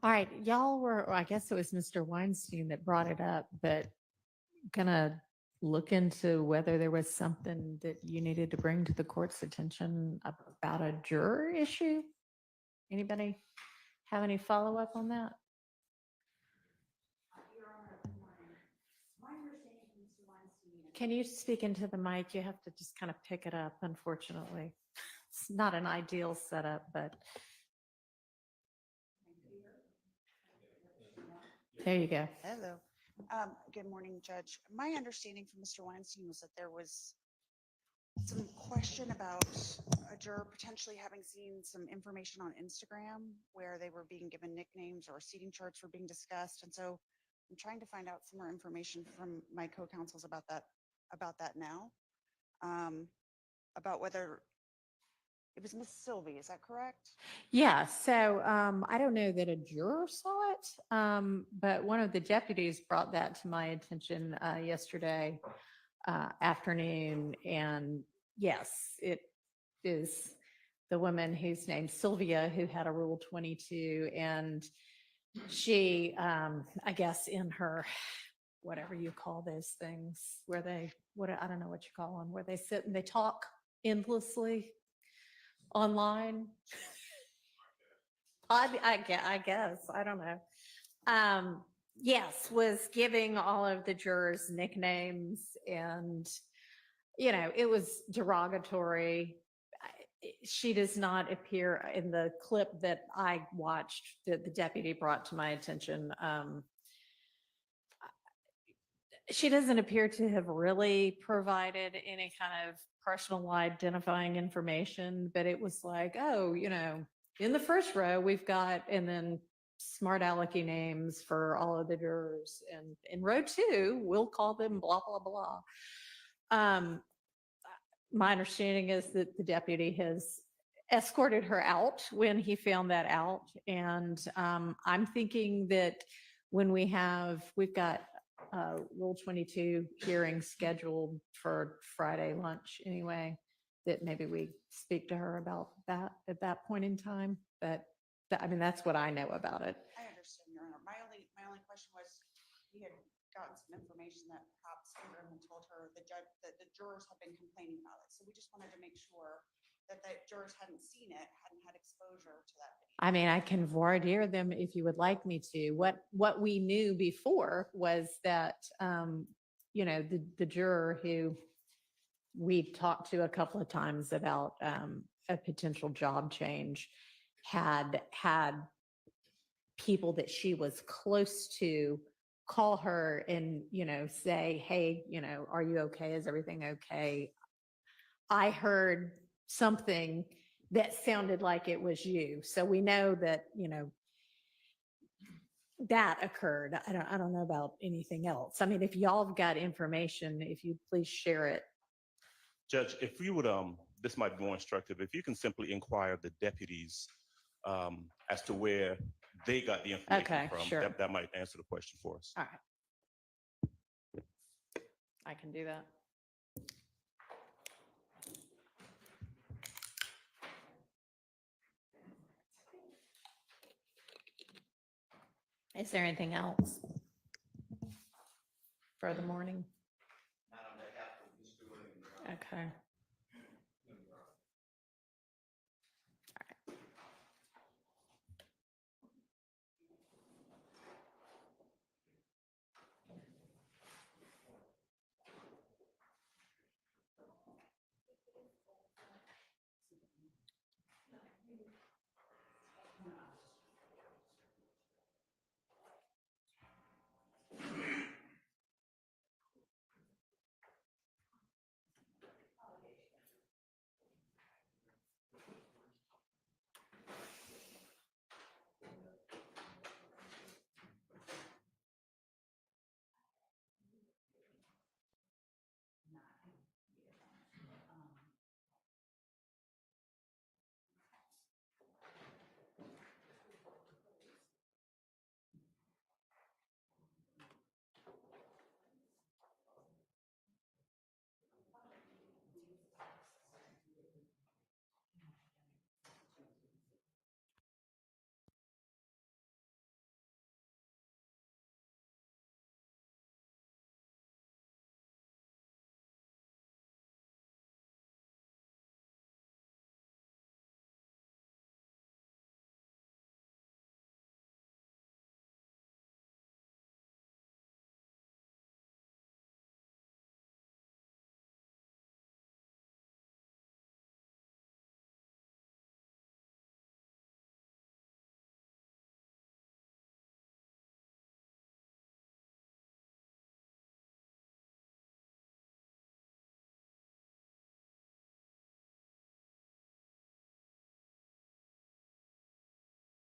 All right, y'all were, I guess it was Mr. Weinstein that brought it up, but gonna look into whether there was something that you needed to bring to the court's attention about a juror issue. Anybody have any follow-up on that? Can you speak into the mic? You have to just kind of pick it up, unfortunately. It's not an ideal setup, but there you go. Hello. Good morning, Judge. My understanding from Mr. Weinstein was that there was some question about a juror potentially having seen some information on Instagram where they were being given nicknames or seating charts were being discussed. And so I'm trying to find out some more information from my co-counsels about that now. About whether it was Miss Sylvie, is that correct? Yeah, so I don't know that a juror saw it, but one of the deputies brought that to my attention yesterday afternoon. And yes, it is the woman who's named Sylvia who had a Rule 22. And she, I guess in her, whatever you call those things, where they, I don't know what you call them, where they sit and they talk endlessly online. I guess, I don't know. Yes, was giving all of the jurors nicknames and, it was derogatory. She does not appear in the clip that I watched that the deputy brought to my attention. She doesn't appear to have really provided any kind of personal identifying information, but it was like, oh, in the first row, we've got, and then smart alecky names for all of the jurors. And in row 2, we'll call them blah, blah, blah. My understanding is that the deputy has escorted her out when he found that out. And I'm thinking that when we've got Rule 22 hearing scheduled for Friday lunch anyway, that maybe we speak to her about that at that point in time. But that's what I know about it. I understand, Your Honor. My only question was, we had gotten some information that perhaps Ingram had told her that the jurors had been complaining about it. So we just wanted to make sure that the jurors hadn't seen it, hadn't had exposure to that video. I can voir dire them if you would like me to. What we knew before was that, the juror who we talked to a couple of times about a potential job change had people that she was close to call her and, say, hey, are you okay? Is everything okay? I heard something that sounded like it was you. So we know that, that occurred. I don't know about anything else. I mean, if y'all have got information, if you please share it. Judge, if you would, this might be more instructive, if you can simply inquire of the deputies as to where they got the information from, sure. that might answer the question for us. All right. I can do that. Is there anything else for the morning? Okay.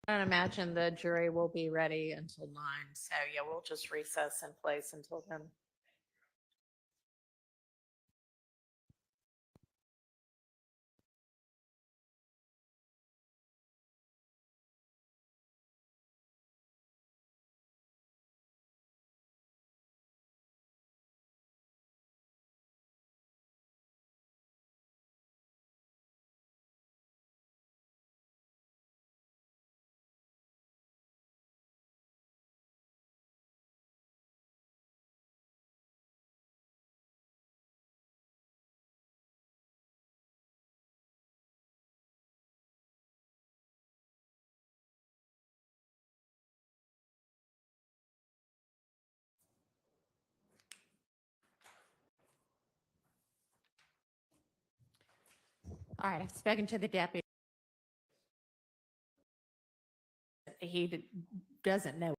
I don't imagine the jury will be ready until 9. So yeah, we'll just recess in place until then. All right, I've spoken to the deputy. He doesn't know.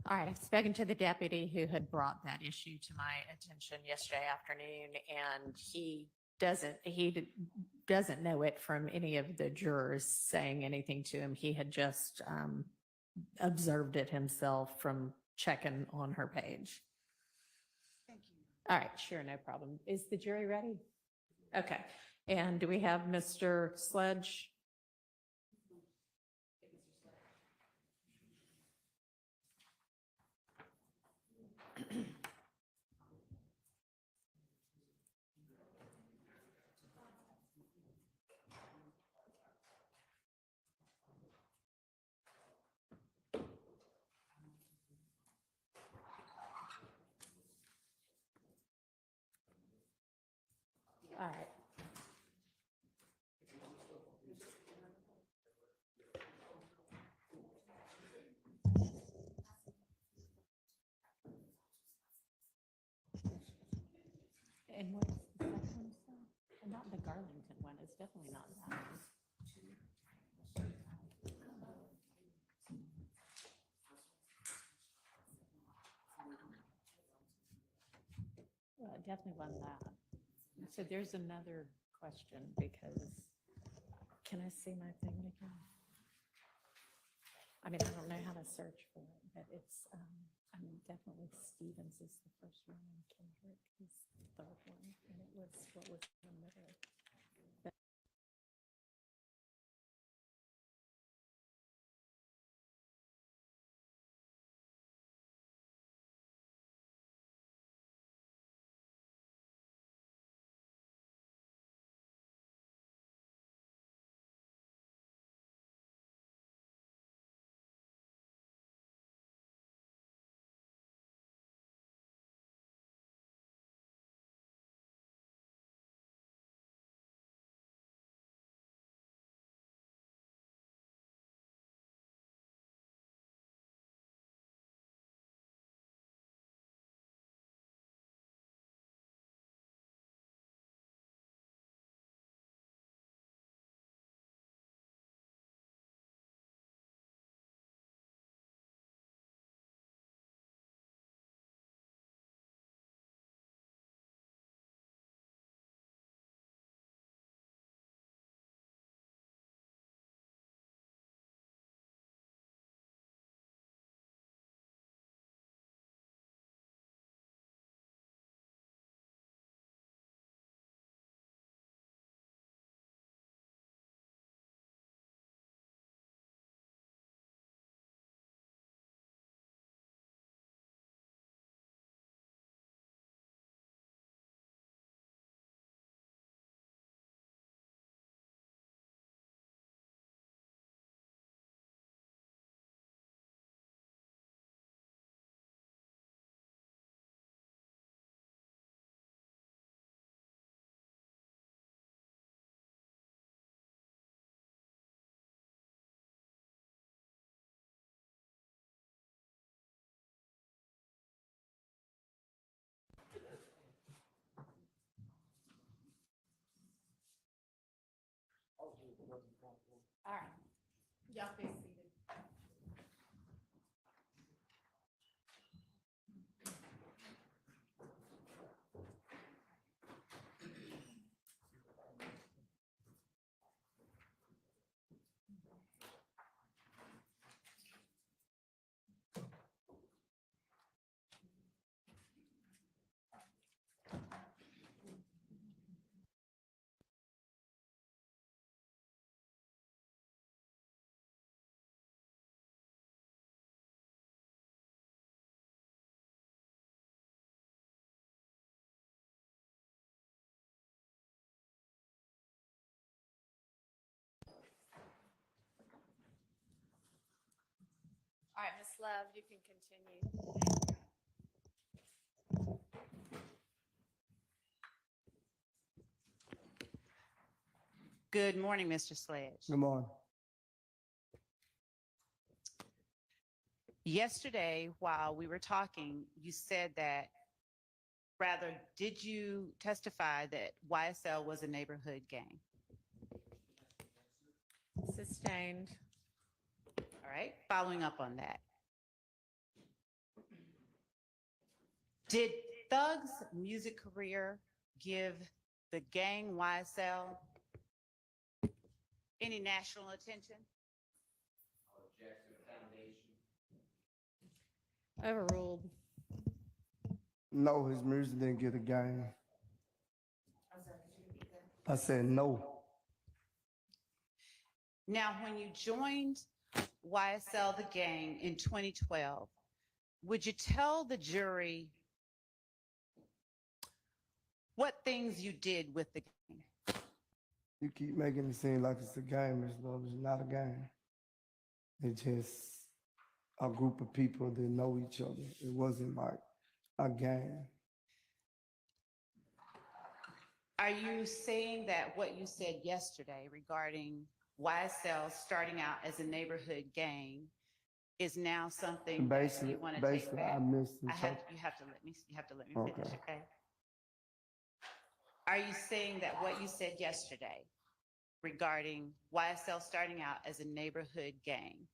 All right, I've spoken to the deputy who had brought that issue to my attention yesterday afternoon, and he doesn't know it from any of the jurors saying anything to him. He had just observed it himself from checking on her page. Thank you. All right, sure, no problem. Is the jury ready? Okay, and do we have Mr. Sledge? All right. And what is the second one? Not the Garlington one. It's definitely not that one. Well, it definitely wasn't that. So there's another question because, can I see my thing again? I mean, I don't know how to search for it, but it's, I mean, definitely Stevens is the first one and Kendrick is the third one. And it was, what was in the middle? Y'all be seated. All right, Ms. Love, you can continue. Good morning, Mr. Sledge. Good morning. Yesterday, while we were talking, you said that, rather, did you testify that YSL was a neighborhood gang? Sustained. All right, following up on that. Did Thug's music career give the gang YSL any national attention? Overruled. No, his music didn't get a game. I said no. Now, when you joined YSL the gang in 2012, would you tell the jury what things you did with the gang? You keep making it seem like it's a game, Miss Love. It's not a game. It's just a group of people that know each other. It wasn't like a game. Are you saying that what you said yesterday regarding YSL starting out as a neighborhood gang is now something that Basically, you want to take basically, back? I missed the You have to let me Okay. finish, okay? Are you saying that what you said yesterday regarding YSL starting out as a neighborhood gang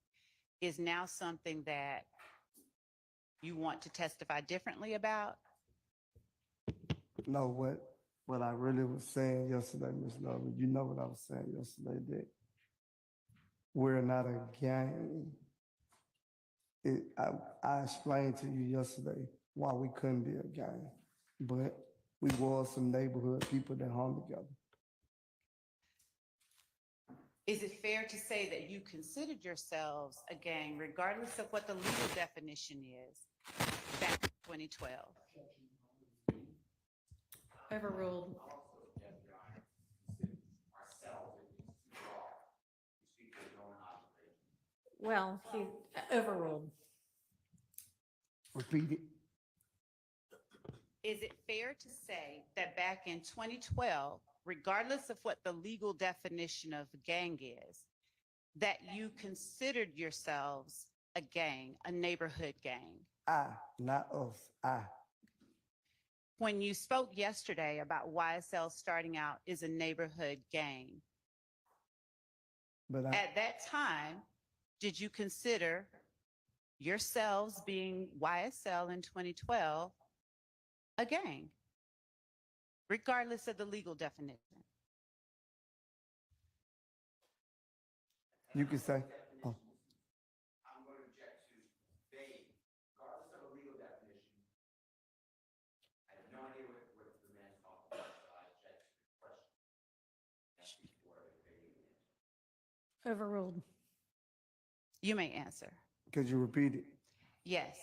is now something that you want to testify differently about? No, what I really was saying yesterday, Miss Love, you know what I was saying yesterday, that we're not a gang. I explained to you yesterday why we couldn't be a gang, but we were some neighborhood people that hung together. Is it fair to say that you considered yourselves a gang regardless of what the legal definition is back in 2012? Overruled. Well, he overruled. Repeat it. Is it fair to say that back in 2012, regardless of what the legal definition of gang is, that you considered yourselves a gang, a neighborhood gang? Not us, When you spoke yesterday about YSL starting out as a neighborhood gang, but at that time, did you consider yourselves being YSL in 2012 a gang, regardless of the legal definition? you can say, oh, I'm going to object to vague, regardless of a legal definition. I have no idea what the man's talking about, so I object to the question. That's before the vague answer. Overruled. You may answer. could you repeat it? Yes.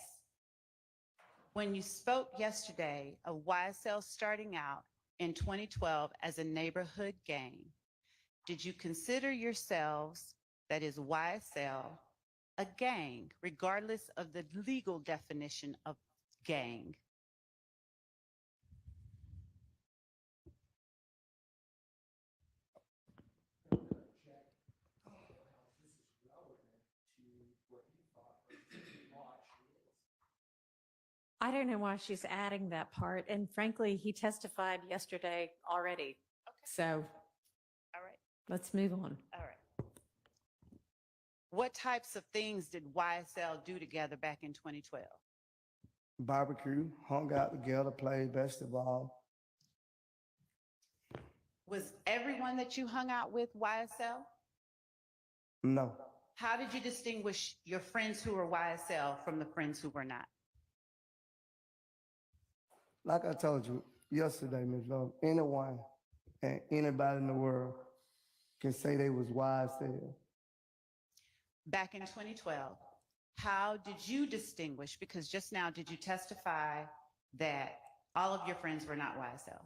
When you spoke yesterday of YSL starting out in 2012 as a neighborhood gang, did you consider yourselves, that is YSL, a gang, regardless of the legal definition of gang? I don't know why she's adding that part. And frankly, he testified yesterday already. Okay. So All right. let's move on. All right. What types of things did YSL do together back in 2012? Barbecue, hung out together, played basketball. Was everyone that you hung out with YSL? No, How did you distinguish your friends who were YSL from the friends who were not? like I told you yesterday, Ms. Love, anyone and anybody in the world can say they was YSL. Back in 2012, how did you distinguish? Because just now, did you testify that all of your friends were not YSL?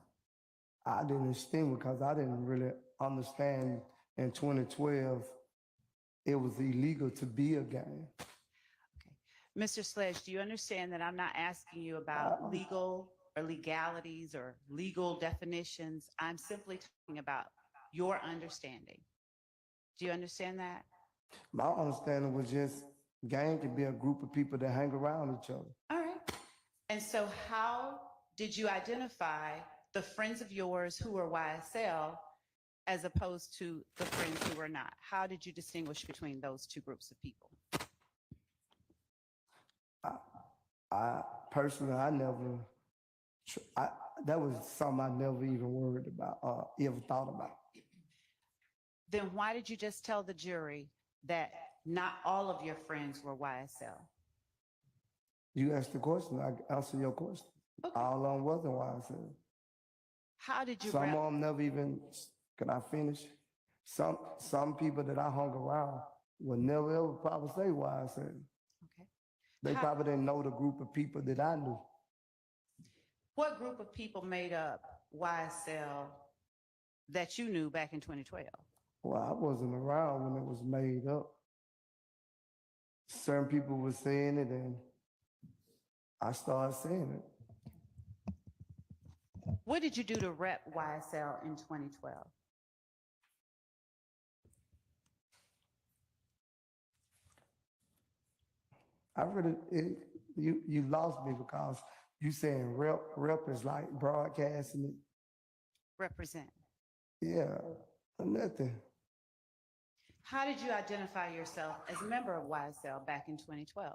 I didn't distinguish because I didn't really understand in 2012 it was illegal to be a gang. Mr. Sledge, do you understand that I'm not asking you about legal or legalities or legal definitions? I'm simply talking about your understanding. Do you understand that? My understanding was just gang could be a group of people that hang around each other. All right. And so how did you identify the friends of yours who were YSL as opposed to the friends who were not? How did you distinguish between those two groups of people? I personally, that was something I never even worried about, ever thought about. Then why did you just tell the jury that not all of your friends were YSL? You asked the question, I answer your question. Okay. All of them wasn't YSL. How did you Some of them never even, can I finish? Some people that I hung around would never ever probably say YSL. Okay. They How- probably didn't know the group of people that I knew. What group of people made up YSL that you knew back in 2012? Well, I wasn't around when it was made up. Certain people were saying it and I started saying it. What did you do to rep YSL in 2012? You lost me because you saying rep is like broadcasting it. Represent. Yeah, nothing. How did you identify yourself as a member of YSL back in 2012?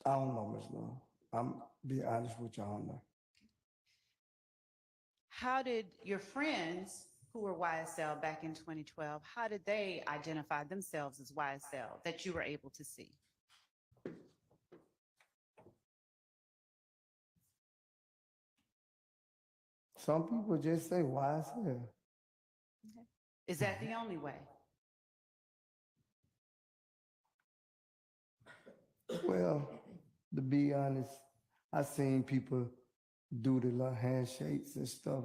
I don't know, Ms. Love. I'm be honest with you, I don't know. How did your friends who were YSL back in 2012, how did they identify themselves as YSL that you were able to see? Some people just say YSL. Is that the only way? Well, to be honest, I seen people do the little handshakes and stuff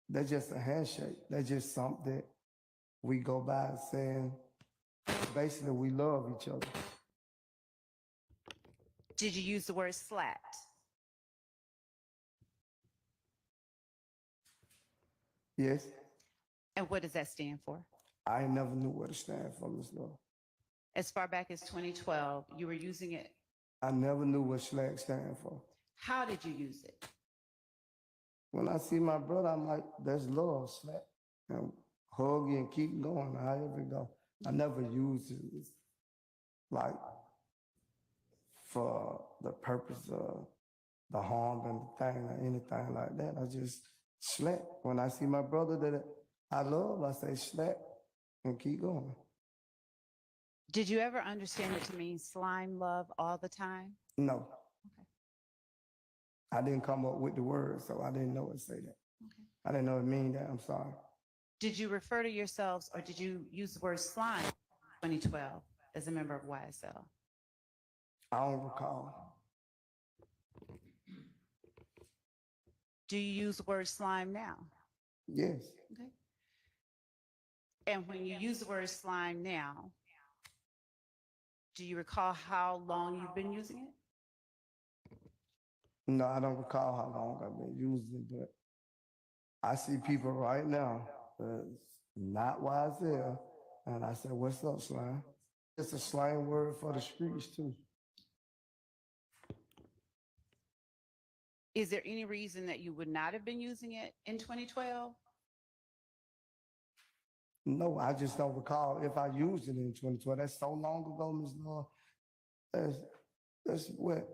that's just a handshake. That's just something that we go by saying, basically we love each other. Did you use the word slapped? Yes, And what does that stand for? I never knew what it stand for, Ms. Love. As far back as 2012, you were using it. I never knew what SLAG stand for. How did you use it? When I see my brother, I'm like, that's love, SLAG. And hug you and keep going, however it go. I never used it like for the purpose of the harm and the thing or anything like that. I just slap. When I see my brother that I love, I say slap and keep going. Did you ever understand it to mean slime love all the time? No. Okay. I didn't come up with the word, so I didn't know it say that. Okay. I didn't know it mean that. I'm sorry. Did you refer to yourselves or did you use the word slime in 2012 as a member of YSL? I don't recall. Do you use the word slime now? Yes. Okay. And when you use the word slime now, do you recall how long you've been using it? No, I don't recall how long I've been using it, but I see people right now that's not YSL, and I said, what's up, slime? It's a slang word for the streets, too. Is there any reason that you would not have been using it in 2012? No, I just don't recall if I used it in 2012. That's so long ago, Ms. Law. That's what?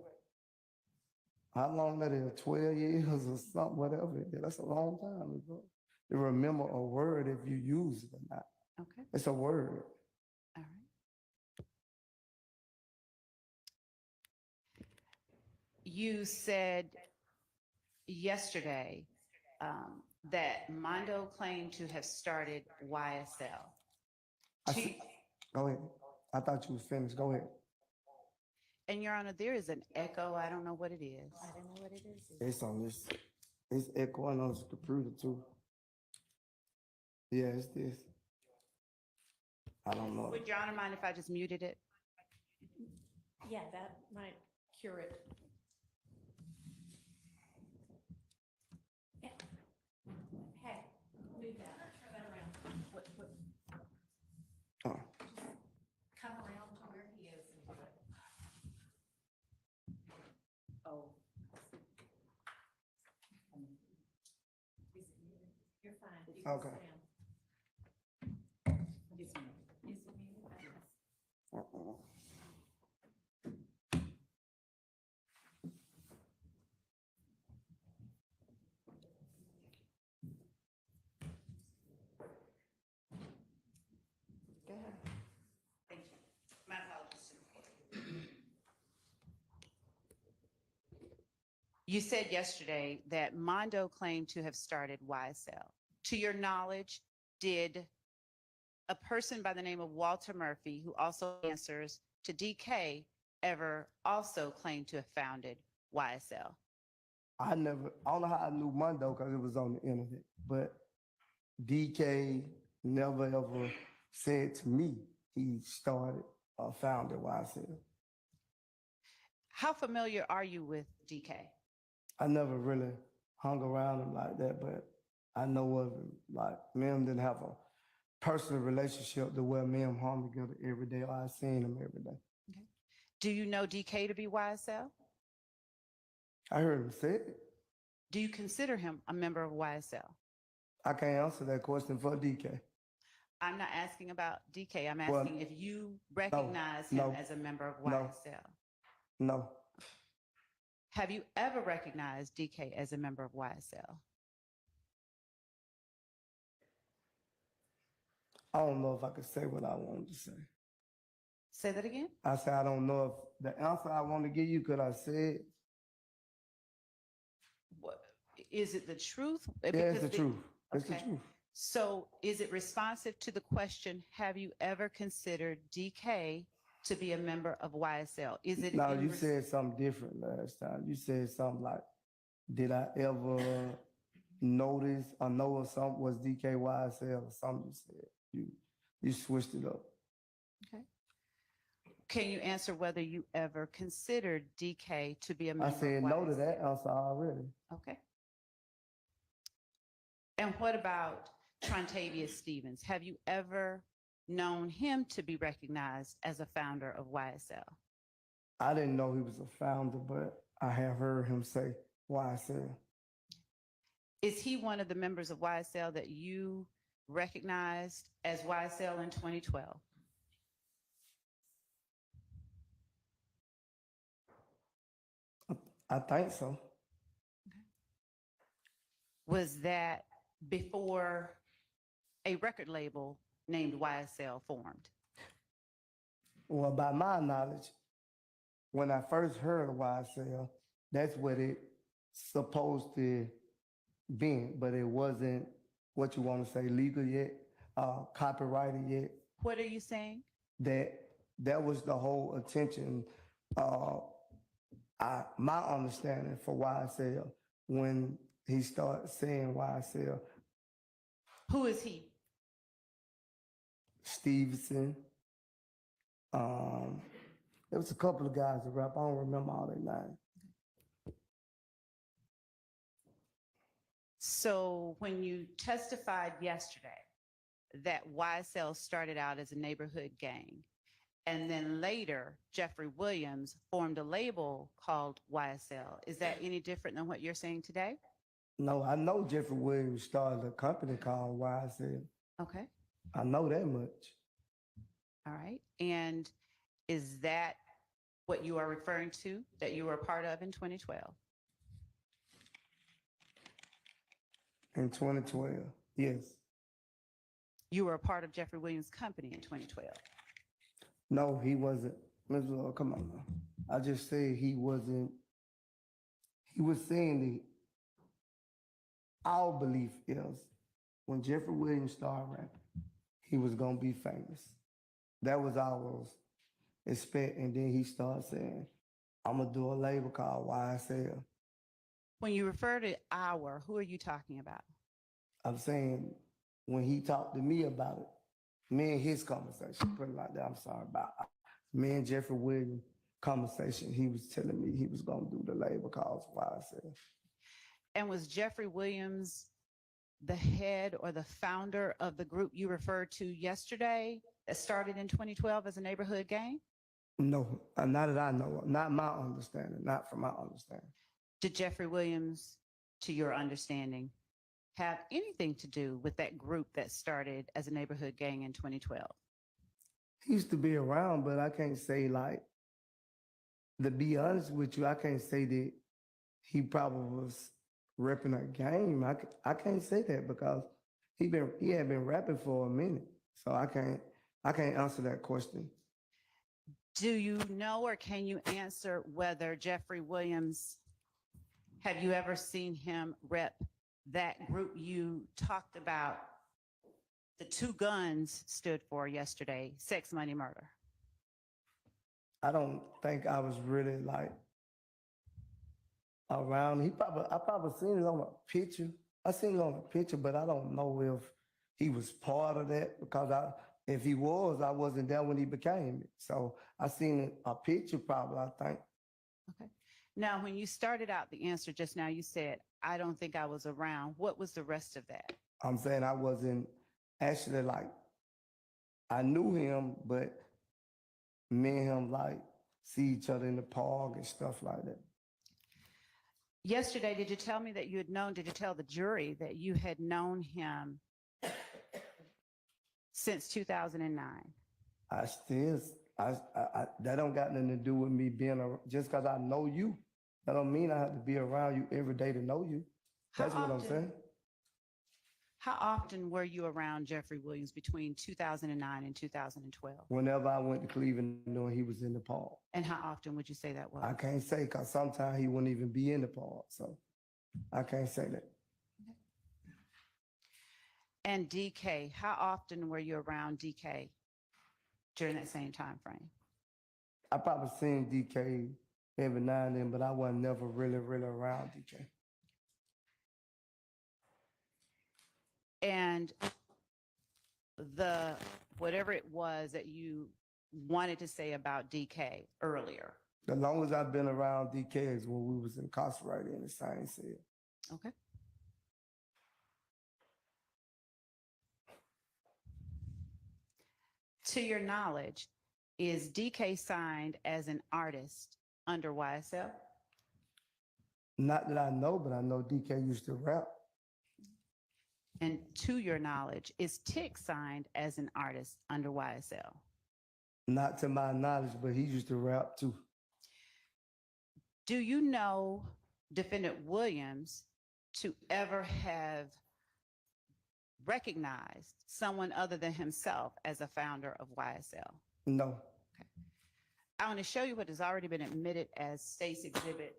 How long that is? 12 years or something, whatever. Yeah, that's a long time ago. To remember a word if you use it or not. Okay, It's a word. all right. You said yesterday that Mondo claimed to have started YSL. I To- see. Go ahead. I thought you was finished. Go ahead. And Your Honor, there is an echo. I don't know what it is. I don't know what it is. It's on this. It's echoing on the computer too. Yeah, it's this. I don't know. Would Your Honor mind if I just muted it? Yeah, that might cure it. Yeah. Hey, move that, turn that around. Oh. Come around to where he is and do it. Oh. You're fine. You can Okay. stand. Is it muted? Uh-uh. Go ahead. Thank you. My apologies. You said yesterday that Mondo claimed to have started YSL. To your knowledge, did a person by the name of Walter Murphy, who also answers to DK, ever also claim to have founded YSL? I don't know how I knew Mondo because it was on the internet, but DK never ever said to me he started or founded YSL. How familiar are you with DK? I never really hung around him like that, but I know of him. Like, me and him didn't have a personal relationship to where me and him hung together every day, or I seen him every day. Okay. Do you know DK to be YSL? I heard him say it. Do you consider him a member of YSL? I can't answer that question for DK. I'm not asking about DK. I'm Well, asking if you recognize him no, as a member of no. YSL. No, Have you ever recognized DK as a member of YSL? I don't know if I could say what I wanted to say. Say that again? I said I don't know if the answer I want to give you, could I say it? What, is it the truth? Yeah, it's the truth. It's the okay. truth. So is it responsive to the question, have you ever considered DK to be a member of YSL? Is it? No, you said something different last time. You said something like, did I ever notice or know of something was DKYSL or something you said. You switched it up. Okay. Can you answer whether you ever considered DK to be a member I said of no to YSL? that answer already. Okay. And what about Trontavious Stevens? Have you ever known him to be recognized as a founder of YSL? I didn't know he was a founder, but I have heard him say YSL. Is he one of the members of YSL that you recognized as YSL in 2012? I think so. Was that before a record label named YSL formed? Well, by my knowledge, when I first heard of YSL, that's what it supposed to be, but it wasn't what you want to say legal yet, copyrighted yet. What are you saying? That was the whole attention. My understanding for YSL when he started saying YSL. Who is he? Stevenson. There was a couple of guys that rap. I don't remember all their names. So when you testified yesterday that YSL started out as a neighborhood gang And then later, Jeffrey Williams formed a label called YSL. Is that any different than what you're saying today? No, I know Jeffrey Williams started a company called YSL. Okay, I know that much. all right. And is that what you are referring to, that you were a part of in 2012? In 2012, yes. You were a part of Jeffrey Williams' company in 2012. No, he wasn't. Ms. Lord, come on now. I just said he wasn't. He was saying that our belief is when Jeffrey Williams started rapping, he was gonna be famous. That was our expect. And then he started saying, I'm gonna do a label called YSL. When you refer to our, who are you talking about? I'm saying when he talked to me about it, me and his conversation, put it like that, I'm sorry about me and Jeffrey Williams conversation, he was telling me he was gonna do the label called YSL. And was Jeffrey Williams the head or the founder of the group you referred to yesterday that started in 2012 as a neighborhood gang? No, not that I know of, not my understanding, not from my understanding. Did Jeffrey Williams, to your understanding, have anything to do with that group that started as a neighborhood gang in 2012? He used to be around, but I can't say like, to be honest with you, I can't say that he probably was repping a game. I can't say that because he had been rapping for a minute. So I can't answer that question. Do you know or can you answer whether Jeffrey Williams, have you ever seen him rep that group you talked about, the two guns stood for yesterday, sex, money, murder? I don't think I was really like around. I probably seen it on a picture. I seen it on a picture, but I don't know if he was part of that because if he was, I wasn't there when he became it. So I seen a picture probably, I think. Okay. Now, when you started out the answer just now, you said, I don't think I was around. What was the rest of that? I'm saying I wasn't actually like, I knew him, but me and him like see each other in the park and stuff like that. Yesterday, did you tell me that you had known, did you tell the jury that you had known him since 2009? That don't got nothing to do with me being just because I know you. That don't mean I have to be around you every day to know you. That's what I'm saying. How often were you around Jeffrey Williams between 2009 and 2012? Whenever I went to Cleveland, knowing he was in the park. And how often would you say that was? I can't say because sometimes he wouldn't even be in the park. So I can't say that. And DK, how often were you around DK during that same time frame? I probably seen DK every now and then, but I wasn't never really around DK. And whatever it was that you wanted to say about DK earlier. The longest I've been around DK is when we was incarcerated in the same cell. Okay. To your knowledge, is DK signed as an artist under YSL? Not that I know, but I know DK used to rap. And to your knowledge, is Tick signed as an artist under YSL? Not to my knowledge, but he used to rap too. Do you know Defendant Williams to ever have recognized someone other than himself as a founder of YSL? No. Okay. I want to show you what has already been admitted as State's Exhibit.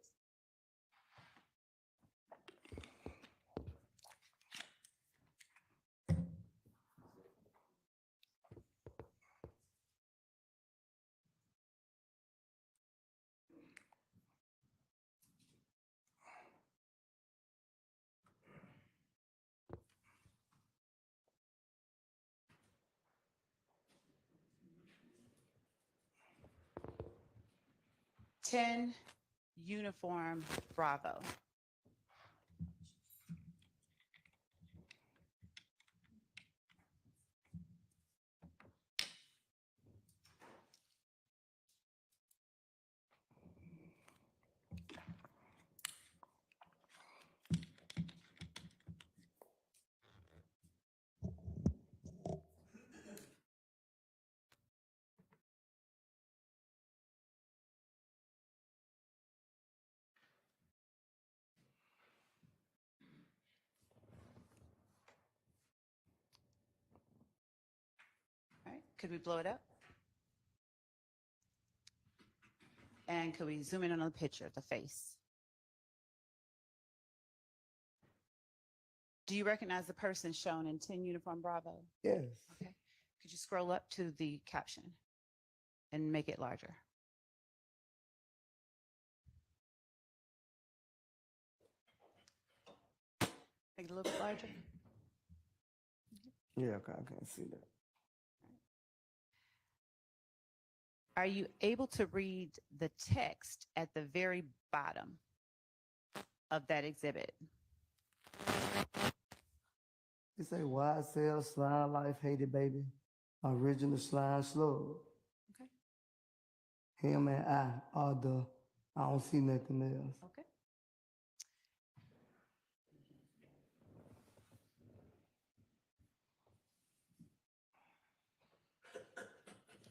Ten uniform Bravo. Could we blow it up? And could we zoom in on the picture, the face? Do you recognize the person shown in 10 Uniform Bravo? Yes. Okay. Could you scroll up to the caption and make it larger? Make it a little bit larger. Yeah, okay, I can't see that. Are you able to read the text at the very bottom of that exhibit? It say YSL Slime Life Hated Baby, original slime slug. Okay. Him and I are I don't see nothing else. Okay.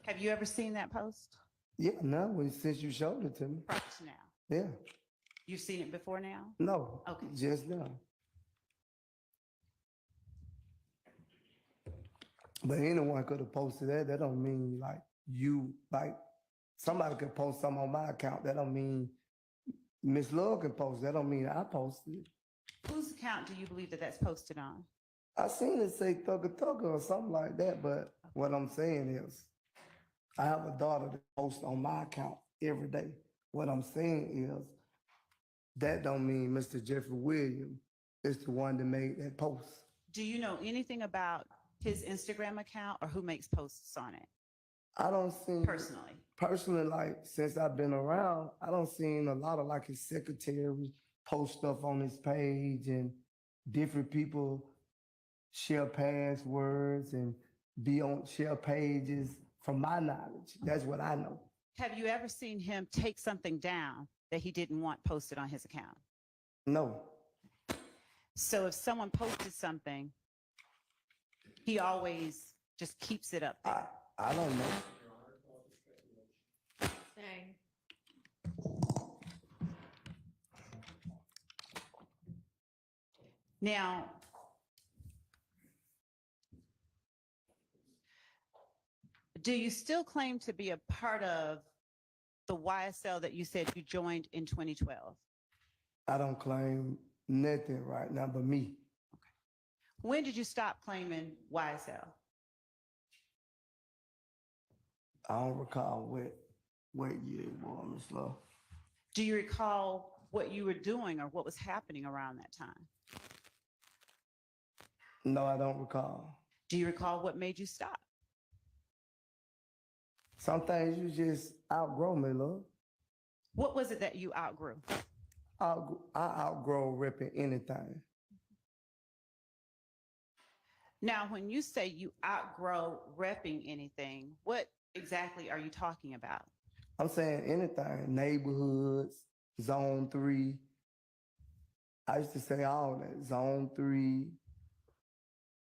Have you ever seen that post? Yeah, no, since you showed it to me. Prior to now. Yeah, You've seen it before now? no. Okay. Just now. But anyone could have posted that. That don't mean like somebody could post something on my account. That don't mean Miss Love can post. That don't mean I posted it. Whose account do you believe that that's posted on? I seen it say Thugger Thugger or something like that, but what I'm saying is, I have a daughter that posts on my account every day. What I'm saying is, that don't mean Mr. Jeffrey Williams is the one that made that post. Do you know anything about his Instagram account or who makes posts on it I don't see personally? like since I've been around, I don't seen a lot of like his secretary post stuff on his page and different people share passwords and share pages. From my knowledge, that's what I know. Have you ever seen him take something down that he didn't want posted on his account? No, So if someone posted something, he always just keeps it up there. I don't know. Dang. Now, do you still claim to be a part of the YSL that you said you joined in 2012? I don't claim nothing right now but me. When did you stop claiming YSL? I don't recall what year it was, Miss Love. Do you recall what you were doing or what was happening around that time? No, I don't recall. Do you recall what made you stop? Some things you just outgrow, me, love. What was it that you outgrew? I outgrow ripping anything. Now, when you say you outgrow repping anything, what exactly are you talking about? I'm saying anything, neighborhoods, zone 3. I used to say all that, zone 3.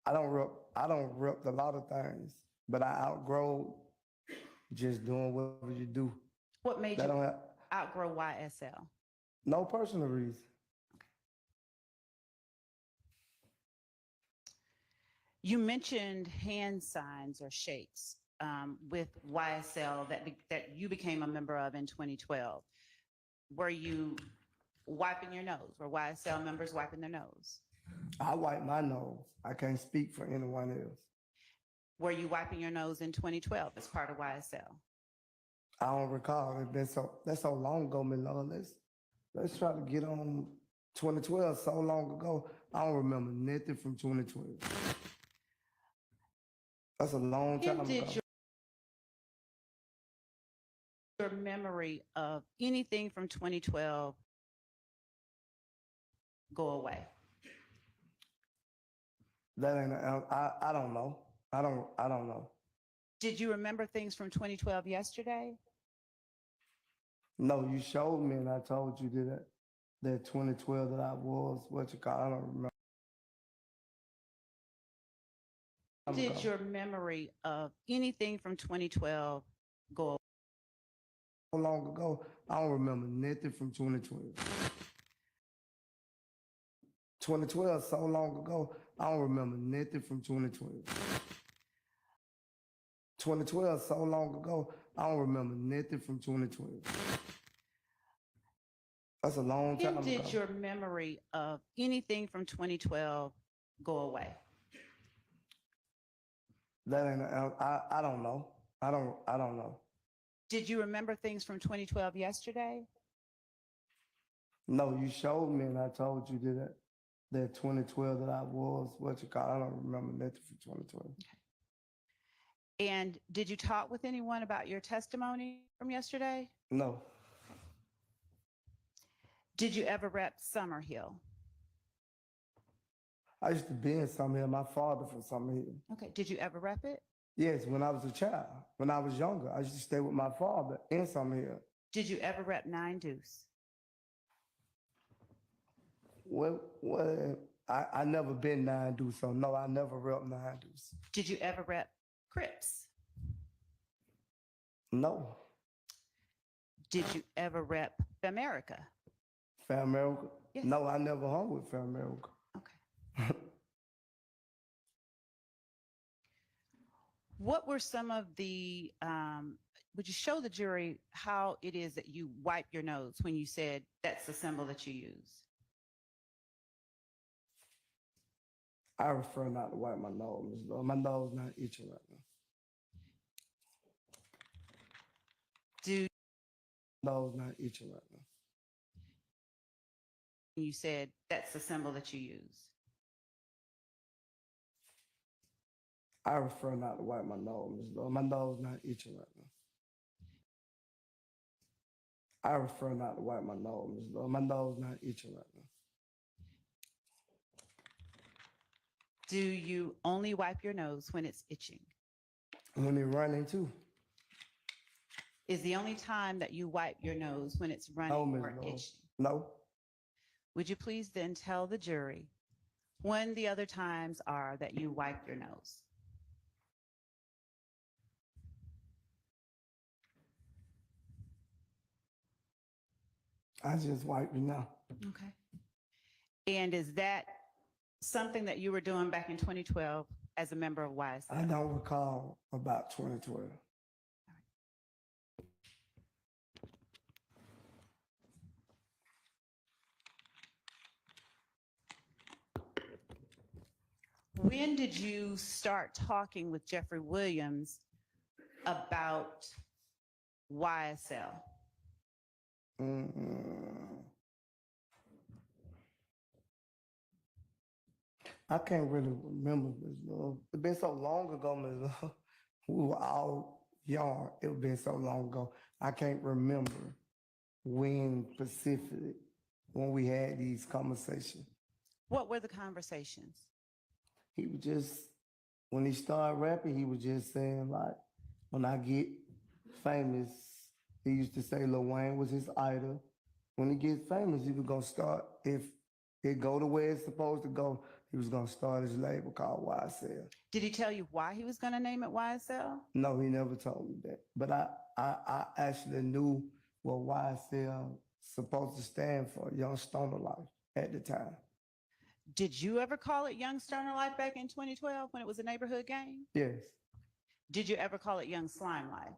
I don't rep a lot of things, but I outgrow just doing whatever you do. What made That you don't have outgrow YSL? no personal reason. You mentioned hand signs or shakes with YSL that you became a member of in 2012. Were you wiping your nose? Were YSL members wiping their nose? I wipe my nose. I can't speak for anyone else. Were you wiping your nose in 2012 as part of YSL? I don't recall. That's so long ago, Milord. Let's try to get on 2012. So long ago, I don't remember nothing from 2012. That's a long time When did ago. your memory of anything from 2012 go away? That ain't. I don't know. I don't know. Did you remember things from 2012 yesterday? No, you showed me, and I told you that 2012 that I was what you call. I don't remember. Did your memory of anything from 2012 go away? So long ago, I don't remember nothing from 2012. 2012, so long ago, I don't remember nothing from 2012. 2012, so long ago, I don't remember nothing from 2012. That's a long time When ago. did your memory of anything from 2012 go away? That ain't, I don't know. I don't know. Did you remember things from 2012 yesterday? No, you showed me and I told you that 2012 that I was, what you call, I don't remember nothing from 2012. And did you talk with anyone about your testimony from yesterday? No, Did you ever rep Summerhill? I used to be in Summerhill, my father from Summerhill. Okay, did you ever rep it? Yes, when I was a child, when I was younger, I used to stay with my father in Summerhill. Did you ever rep Nine Deuce? Well, I never been 9 Deuce, so no, I never rep 9 Deuce. Did you ever rep Crips? No, Did you ever rep Famerica? Fair America. Yes. No, I never hung with Fair America. Okay. What were some of the, would you show the jury how it is that you wipe your nose when you said that's the symbol that you use? I prefer not to wipe my nose, Ms. Lord. My nose not itching right now. Do Nose not itching right now. you said that's the symbol that you use? I prefer not to wipe my nose, Ms. Lord. My nose not itching right now. I prefer not to wipe my nose, Ms. Lord. My nose not itching right now. Do you only wipe your nose when it's itching? When they running too. Is the only time that you wipe your nose when it's No, running Ms. or Lord. itching? No, Would you please then tell the jury when the other times are that you wipe your nose? I just wiped it now. Okay. And is that something that you were doing back in 2012 as a member of YSL? I don't recall about 2012. When did you start talking with Jeffrey Williams about YSL? I can't really remember, Ms. Love. It's been so long ago, Ms. Love. We were all young. It's been so long ago. I can't remember when specifically, when we had these conversations. What were the conversations? He was just, when he started rapping, he was just saying like, when I get famous, he used to say Lil Wayne was his idol. When he gets famous, he was gonna start, if it go the way it's supposed to go, he was gonna start his label called YSL. Did he tell you why he was going to name it YSL? No, he never told me that. But I actually knew what YSL supposed to stand for, Young Stoner Life, at the time. Did you ever call it Young Stoner Life back in 2012 when it was a neighborhood game? Yes, Did you ever call it Young Slime Life?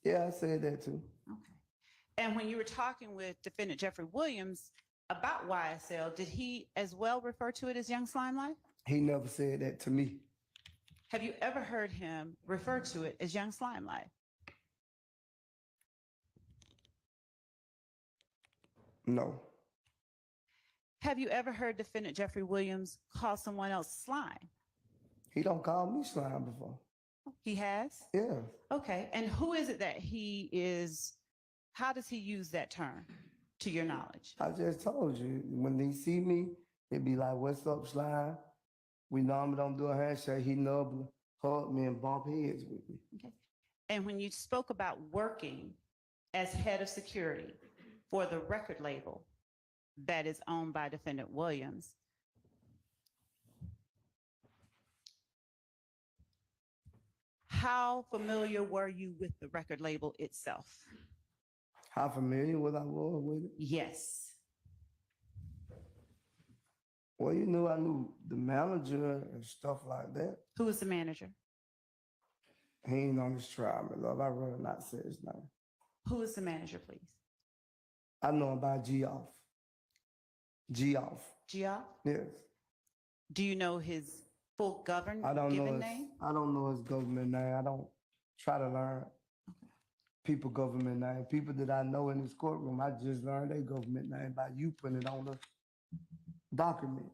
yeah, I said that too. Okay. And when you were talking with defendant Jeffrey Williams about YSL, did he as well refer to it as Young Slime Life? He never said that to me. Have you ever heard him refer to it as Young Slime Life? No, Have you ever heard defendant Jeffrey Williams call someone else slime? he don't call me slime before. He has? Yeah, Okay. And who is it that he is, how does he use that term to your knowledge? I just told you, when he see me, it be like, what's up, slime? We normally don't do a handshake. He normally hug me and bump heads with me. Okay. And when you spoke about working as head of security for the record label that is owned by defendant Williams, how familiar were you with the record label itself? How familiar was I with it? Yes. Well, you knew I knew the manager and stuff like that. Who was the manager? He ain't on this trial, my love. I'd rather not say his name. Who was the manager, please? I know him by G off. G off. Gia? Yes. Do you know his full I don't know given his, name? I don't know his government name. I don't try to learn people government name. People that I know in this courtroom, I just learned their government name by you putting it on the document.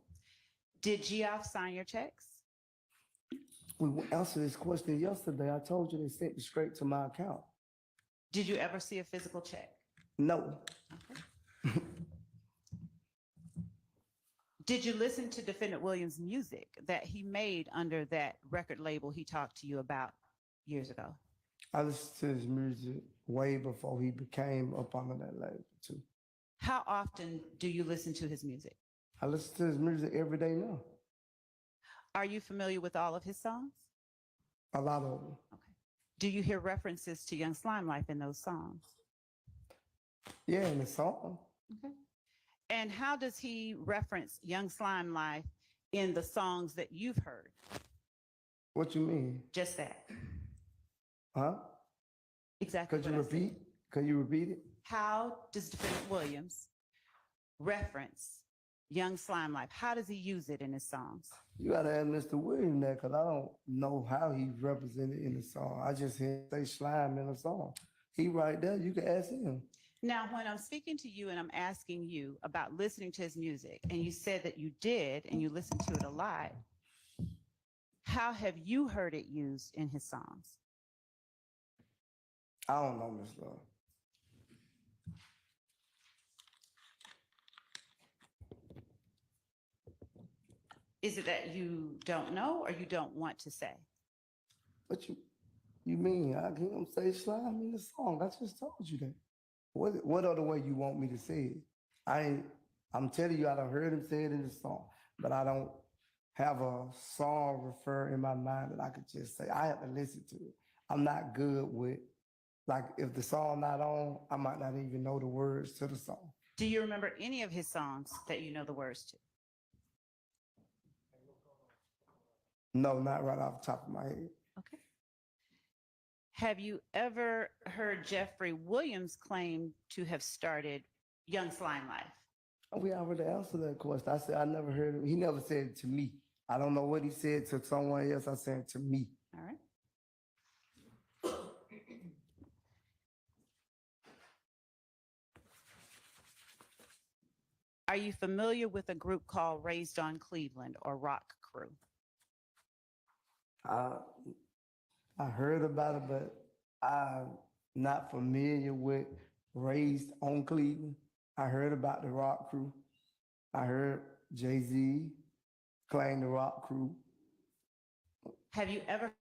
Did Geoff sign your checks? We answered this question yesterday. I told you they sent it straight to my account. Did you ever see a physical check? No. Okay. Did you listen to Defendant Williams' music that he made under that record label he talked to you about years ago? I listened to his music way before he became up under that label too. How often do you listen to his music? I listen to his music every day now. Are you familiar with all of his songs? A lot of them. Okay. Do you hear references to Young Slime Life in those songs? Yeah, in the song. Okay. And how does he reference Young Slime Life in the songs that you've heard? What you mean? Just that. Huh? Exactly. Could you what I said. repeat? Could you repeat it? How does Defendant Williams reference Young Slime Life? How does he use it in his songs? You gotta ask Mr. Williams that, because I don't know how he's represented in the song. I just hear say slime in the song. He right there, you can ask him. Now, when I'm speaking to you and I'm asking you about listening to his music, and you said that you did and you listened to it a lot, how have you heard it used in his songs? I don't know, Miss Love. Is it that you don't know or you don't want to say? What you mean? I can't say slime in the song. I just told you that. What other way you want me to say it? I'm telling you, I done heard him say it in the song, but I don't have a song refer in my mind that I could just say. I have to listen to it. I'm not good with, like, if the song not on, I might not even know the words to the song. Do you remember any of his songs that you know the words to? No, not right off the top of my head. Okay. Have you ever heard Jeffrey Williams claim to have started Young Slime Life? We already answered that question. I said I never heard him. He never said it to me. I don't know what he said to someone else. I said it to me. All right. Are you familiar with a group called Raised on Cleveland or Rock Crew? I heard about it, but I'm not familiar with Raised on Cleveland. I heard about the Rock Crew. I heard Jay-Z claim the Rock Crew. Have you ever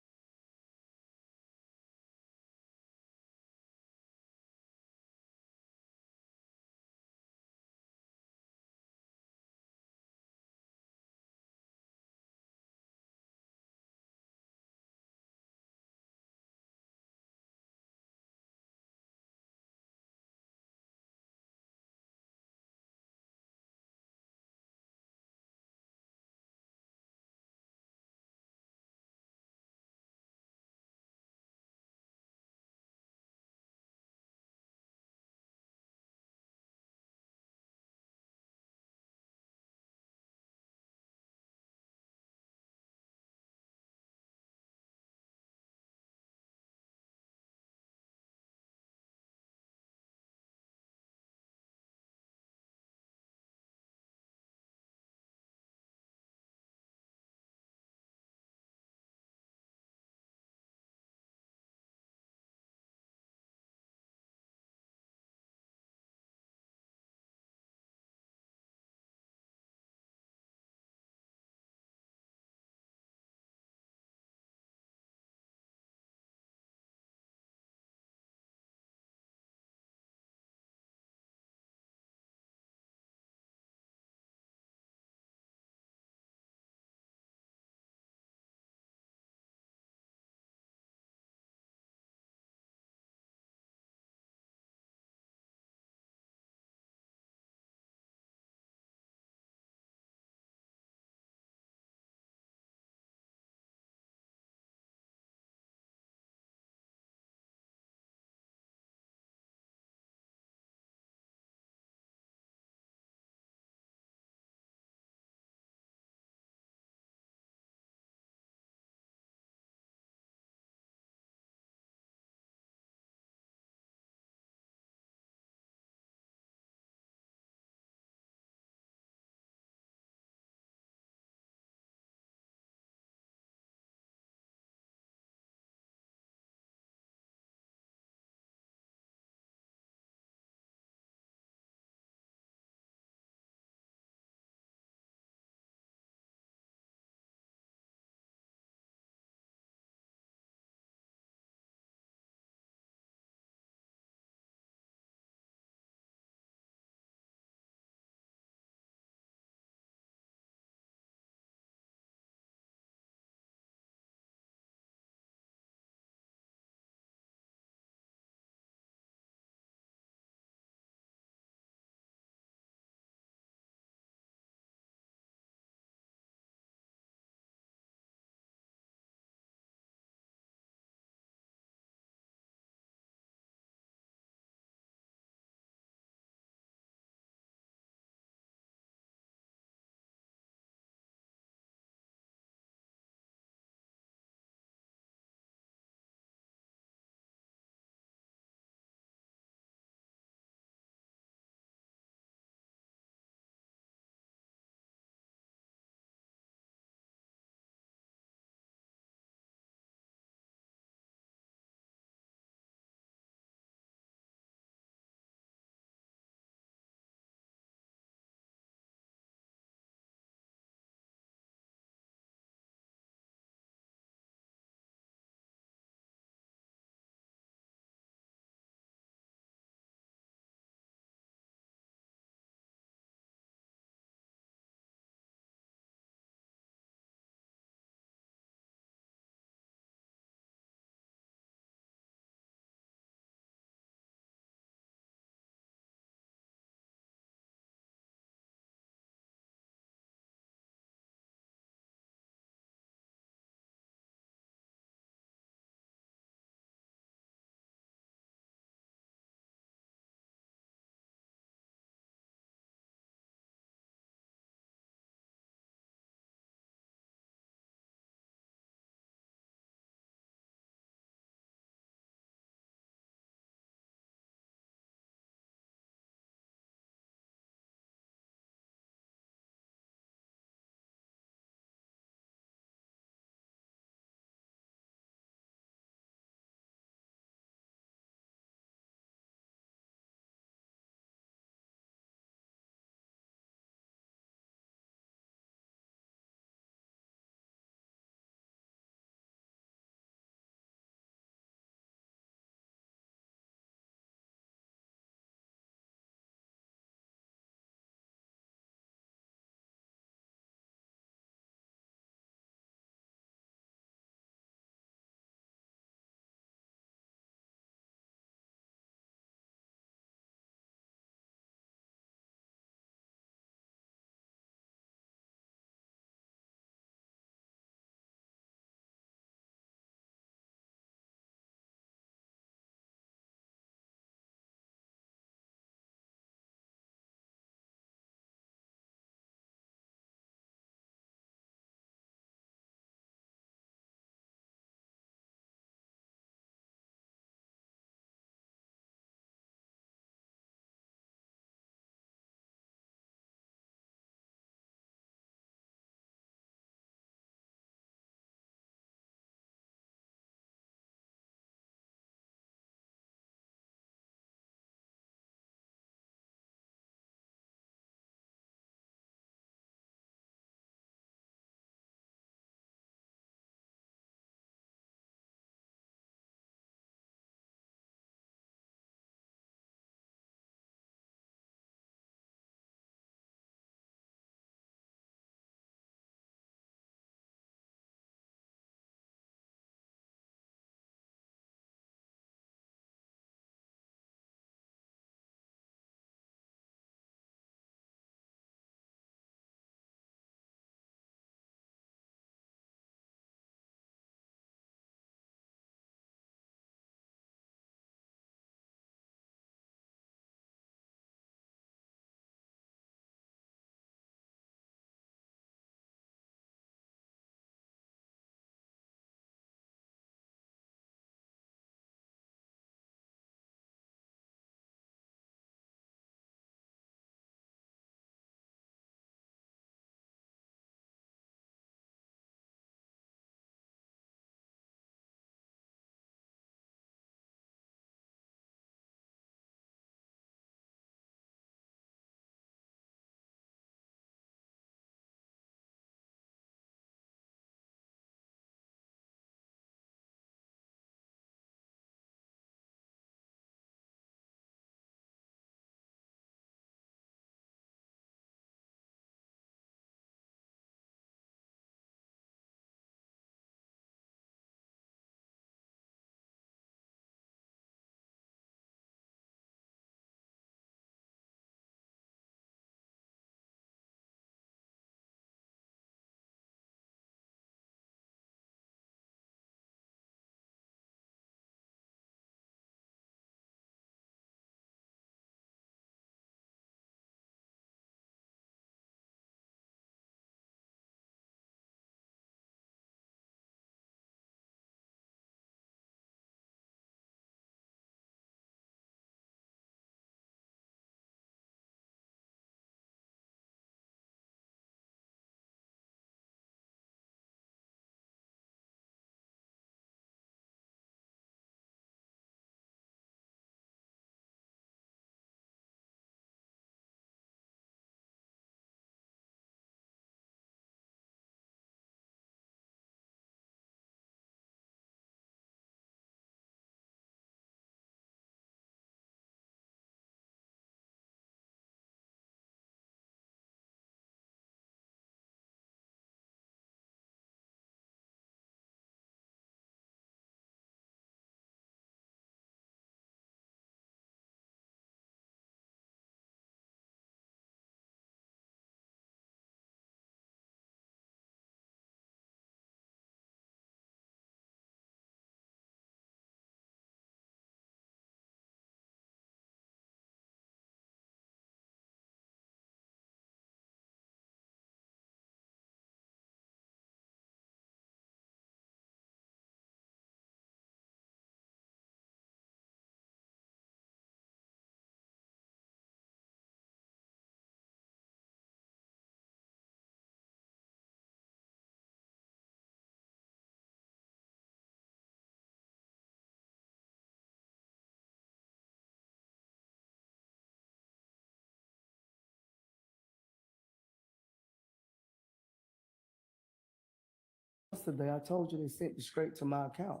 Yesterday, I told you they sent it straight to my account.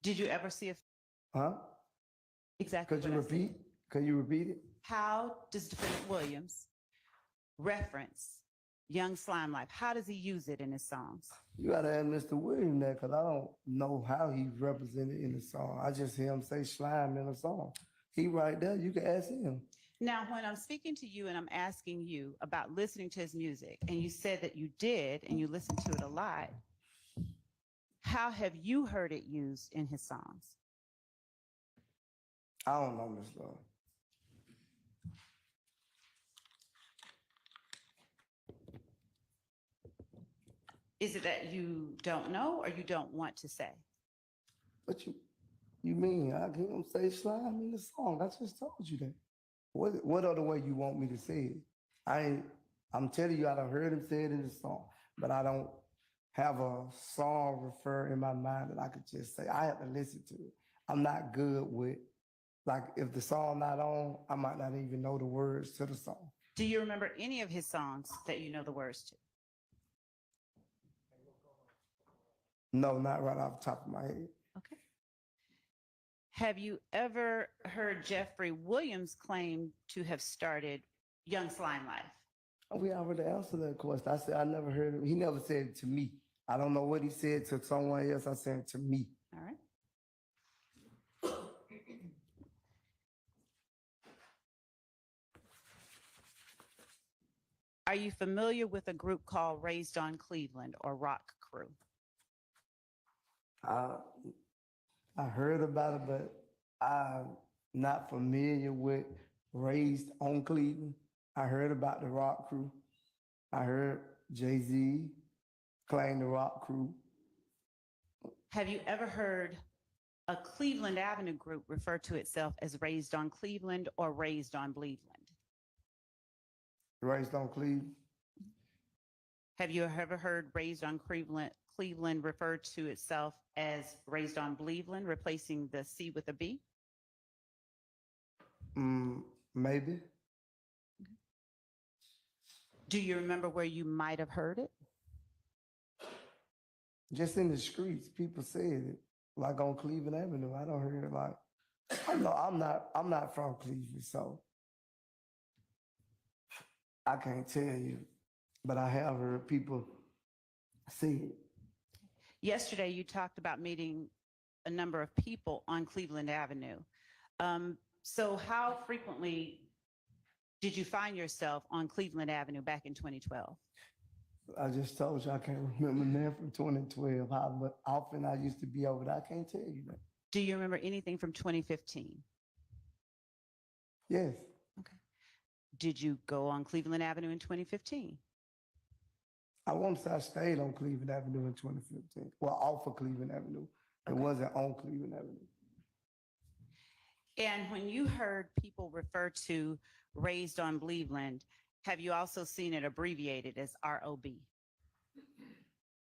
Did you ever see a Huh? exactly? Could you what I said? repeat? Could you repeat it? How does Defendant Williams reference Young Slime Life? How does he use it in his songs? You gotta ask Mr. Williams that, because I don't know how he's represented in the song. I just hear him say slime in the song. He right there, you can ask him. Now, when I'm speaking to you and I'm asking you about listening to his music, and you said that you did and you listened to it a lot, how have you heard it used in his songs? I don't know, Miss Love. Is it that you don't know or you don't want to say? What you mean? I hear him say slime in the song. I just told you that. What other way you want me to say it? I'm telling you, I done heard him say it in the song, but I don't have a song refer in my mind that I could just say. I have to listen to it. I'm not good with, like, if the song not on, I might not even know the words to the song. Do you remember any of his songs that you know the words to? No, not right off the top of my head. Okay. Have you ever heard Jeffrey Williams claim to have started Young Slime Life? We already answered that question. I said I never heard him. He never said it to me. I don't know what he said to someone else. I said it to me. All right. Are you familiar with a group called Raised on Cleveland or Rock Crew? I heard about it, but I'm not familiar with Raised on Cleveland. I heard about the Rock Crew. I heard Jay-Z claim the Rock Crew. Have you ever heard a Cleveland Avenue group refer to itself as Raised on Cleveland or Raised on Bleedland? Raised on Cleveland. Have you ever heard Raised on Cleveland refer to itself as Raised on Bleedland, replacing the C with a B? Maybe. Do you remember where you might have heard it? Just in the streets, people said it, like on Cleveland Avenue. I don't hear it like. I'm not from Cleveland, so I can't tell you, but I have heard people say it. Yesterday, you talked about meeting a number of people on Cleveland Avenue. So how frequently did you find yourself on Cleveland Avenue back in 2012? I just told you I can't remember now from 2012 how often I used to be over there. I can't tell you that. Do you remember anything from 2015? Yes. Okay. Did you go on Cleveland Avenue in 2015? I want to say I stayed on Cleveland Avenue in 2015. Well, off of Cleveland Avenue. It Okay. wasn't on Cleveland Avenue. And when you heard people refer to Raised on Bleedland, have you also seen it abbreviated as ROB?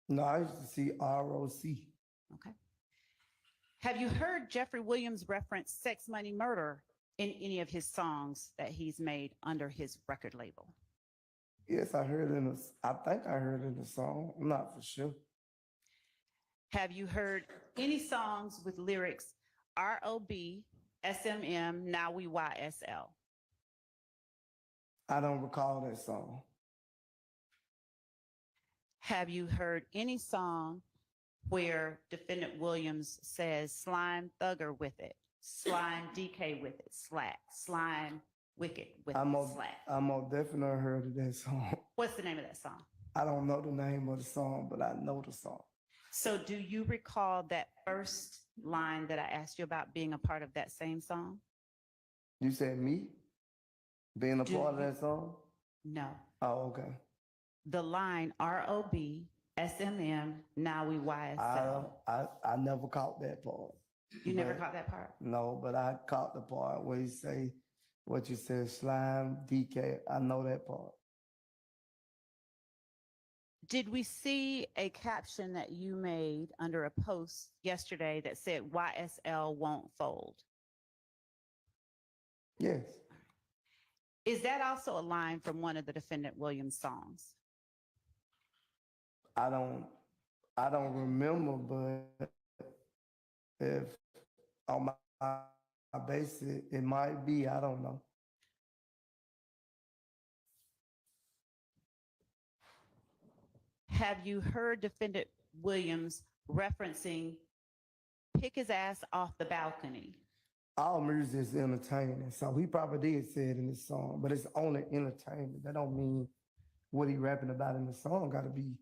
No, I used to see ROC. Okay. Have you heard Jeffrey Williams reference Sex, Money, Murder in any of his songs that he's made under his record label? Yes, I heard I think I heard in the song. I'm not for sure. Have you heard any songs with lyrics ROB, SMM, now we YSL? I don't recall that song. Have you heard any song where Defendant Williams says slime thugger with it, slime DK with it, slime wicked with it, slack? I'm most definitely heard of that song. What's the name of that song? I don't know the name of the song, but I know the song. So do you recall that first line that I asked you about being a part of that same song? You said me being a part of that song? No. Oh, okay. The line ROB, SMM, now we YSL. I never caught that part. You never But- caught that part? No, but I caught the part where you say what you said, slime, DK. I know that part. Did we see a caption that you made under a post yesterday that said YSL won't fold? Yes. Is that also a line from one of the Defendant Williams songs? I don't I don't remember, but if on my basis, it might be, I don't know. Have you heard defendant Williams referencing pick his ass off the balcony? All music is entertaining, so he probably did say it in his song, but it's only entertainment. That don't mean what he rapping about in the song got to be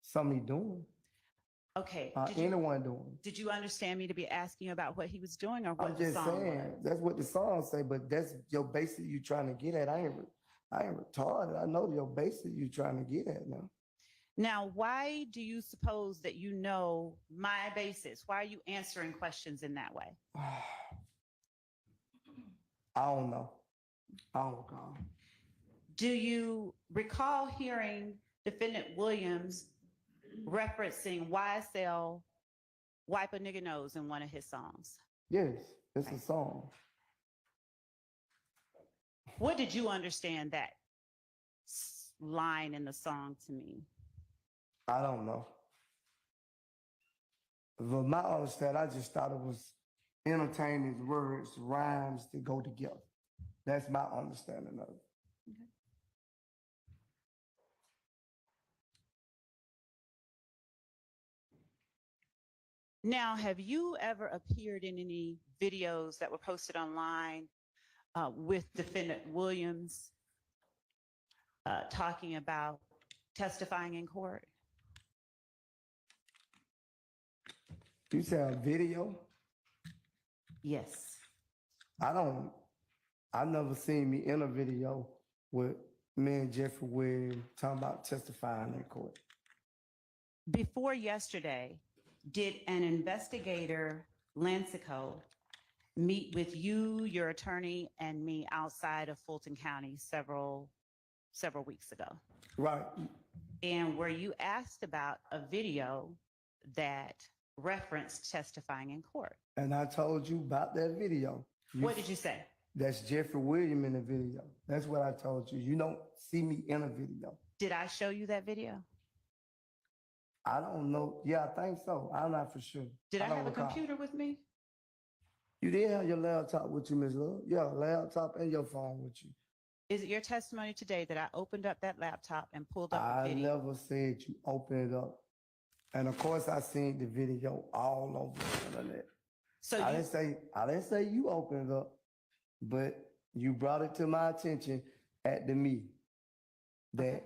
something he doing. Okay. Anyone doing. Did you understand me to be asking you about what he was doing or what I'm the just song saying was? that's what the song say, but that's your basic you trying to get at. I ain't retarded. I know your basic you trying to get at now. Now, why do you suppose that you know my basis? Why are you answering questions in that way? I don't know. I don't recall. Do you recall hearing defendant Williams referencing YSL Wipe a Nigga Nose in one of his songs? Yes, it's a song. What did you understand that line in the song to mean? I don't know. But my understanding, I just thought it was entertaining words, rhymes that go together. That's my understanding of it. Okay. Now, have you ever appeared in any videos that were posted online with defendant Williams talking about testifying in court? You said a video? Yes. I never seen me in a video with me and Jeffrey Williams talking about testifying in court. Before yesterday, did an investigator, Lancico, meet with you, your attorney, and me outside of Fulton County several weeks ago? Right. And were you asked about a video that referenced testifying in court? And I told you about that video. What did you say? That's Jeffrey Williams in the video. That's what I told you. You don't see me in a video. Did I show you that video? I don't know. Yeah, I think so. I'm not for sure. Did I don't have a recall. computer with me? You did have your laptop with you, Ms. Love. Yeah, laptop and your phone with you. Is it your testimony today that I opened up that laptop and pulled up a I video? never said you opened it up. And of course, I seen the video all over the internet. So I didn't say you opened it up, but you brought it to my attention at the meeting that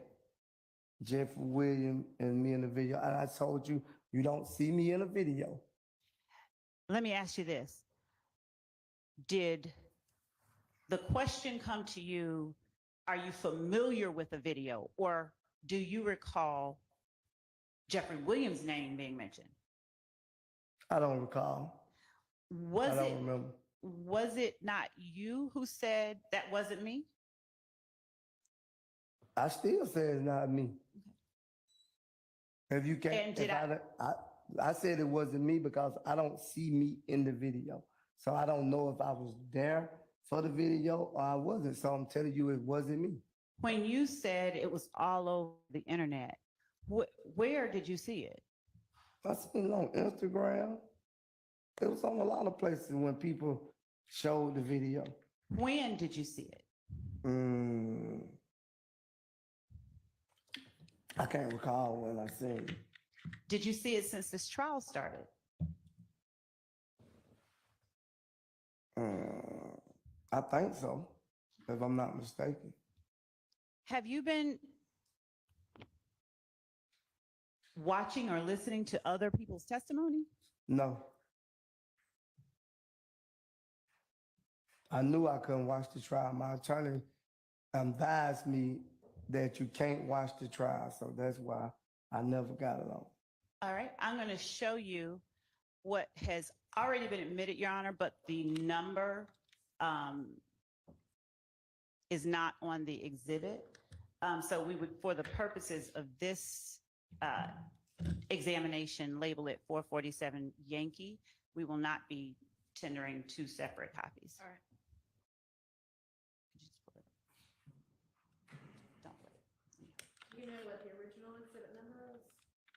Jeffrey Williams and me in the video. And I told you, you don't see me in a video. let me ask you this. Did the question come to you, are you familiar with the video, or do you recall Jeffrey Williams' name being mentioned? I don't recall. I don't remember. Was it not you who said that wasn't me? I still say it's not me. If you can't, And did I said it wasn't me because I don't see me in the video. So I don't know if I was there for the video or I wasn't. So I'm telling you it wasn't me. When you said it was all over the internet, where did you see it? I seen it on Instagram. It was on a lot of places when people showed the video. When did you see it? I can't recall when I seen it. Did you see it since this trial started? I think so, if I'm not mistaken. Have you been watching or listening to other people's testimony? No. I knew I couldn't watch the trial. My attorney advised me that you can't watch the trial, so that's why I never got it on. All right, I'm going to show you what has already been admitted, Your Honor, but the number is not on the exhibit. So we would, for the purposes of this examination, label it 447 Yankee. We will not be tendering two separate copies. All right. Could you just pull it up? Don't put it. Do you know what the original exhibit number is?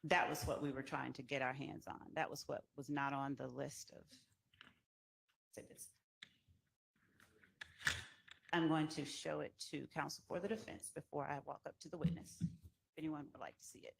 That was what we were trying to get our hands on. That was what was not on the list of exhibits. I'm going to show it to counsel for the defense before I walk up to the witness. If anyone would like to see it.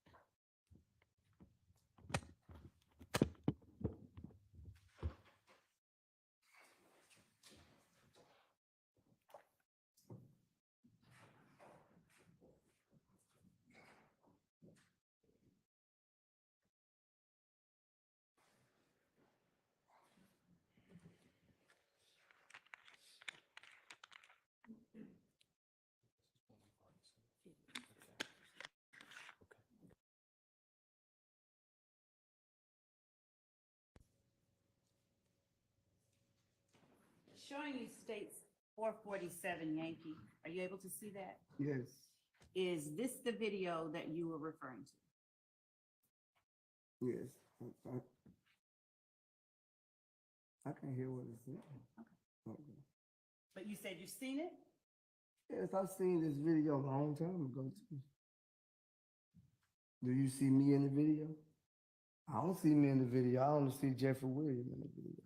Showing you states 447 Yankee. Are you able to see that? Yes, Is this the video that you were referring to? yes. I can hear what it's saying. Okay. But you said you've seen it? Yes, I've seen this video a long time ago too. Do you see me in the video? I don't see me in the video. I only see Jeffrey Williams in the video.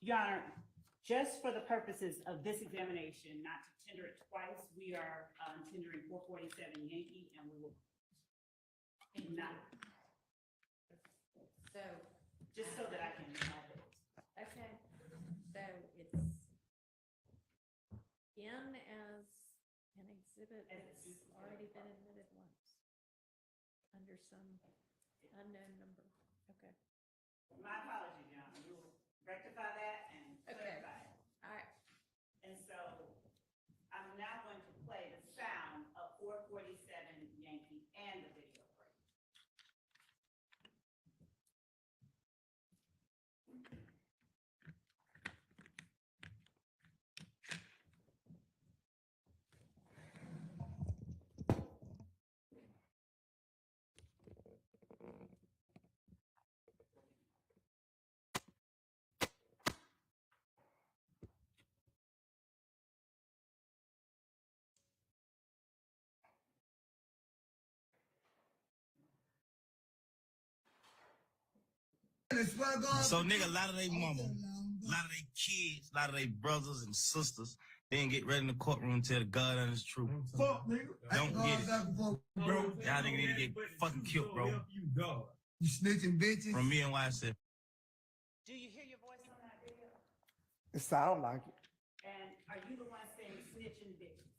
Your Honor, just for the purposes of this examination, not to tender it twice, we are tendering 447 Yankee, and we will not, So, just so that I can have it. okay, so it's in as an exhibit that's already been admitted once under some unknown number. Okay, My apologies, Your Honor. We will rectify that and Okay. clarify it. all right. And so I'm now going to play the sound of 447 Yankee and the video for you. So nigga, a lot of they mama, a lot of they kids, a lot of they brothers and sisters, they didn't get ready in the courtroom till the God honest truth. Fuck, nigga. Don't get it. Bro. Y'all nigga need to get fucking killed, bro. You snitching bitches. From me and YSL. Do you hear your voice on that video? It sound like it. And are you the one saying snitching bitches?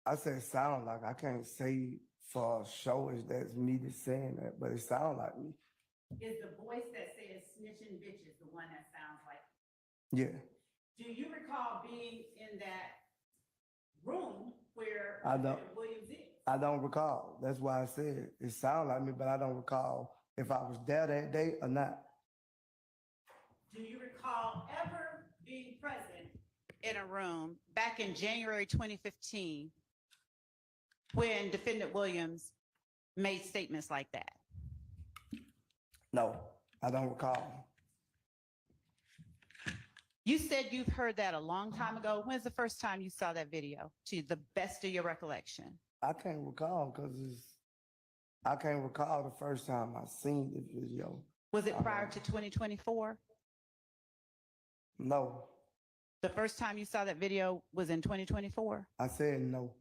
I said sound like. I can't say for sure if that's me that's saying that, but it sound like me. Is the voice that says snitching bitches the one that sounds like? Yeah, Do you recall being in that room where I don't. Mr. Williams is? I don't recall. That's why I said it sound like me, but I don't recall if I was there that day or not. Do you recall ever being present in a room back in January 2015 when Defendant Williams made statements like that? No, I don't recall. You said you've heard that a long time ago. When's the first time you saw that video, to the best of your recollection? I can't recall because I can't recall the first time I seen the video. Was it prior to 2024? No, The first time you saw that video was in 2024? I said no.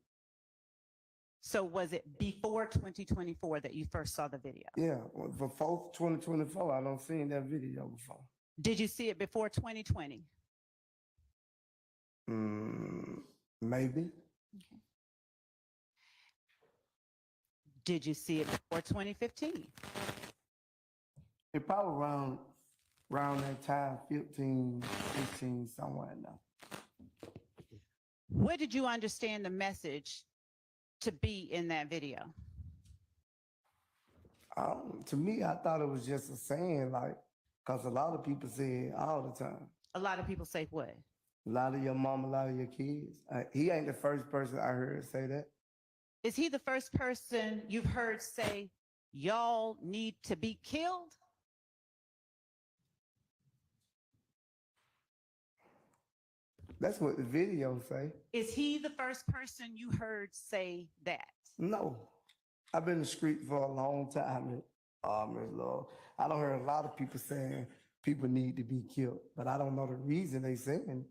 So was it before 2024 that you first saw the video? Yeah, before 2024, I don't seen that video before. Did you see it before 2020? Maybe. Did you see it before 2015? It probably around that time, 15, 16, somewhere in there. What did you understand the message to be in that video? To me, I thought it was just a saying, like, because a lot of people say it all the time. A lot of people say what? A lot of your mom, a lot of your kids. He ain't the first person I heard say that. Is he the first person you've heard say, y'all need to be killed? That's what the video say. Is he the first person you heard say that? No, I've been in the street for a long time, Ms. Lord. I don't hear a lot of people saying people need to be killed, but I don't know the reason they saying.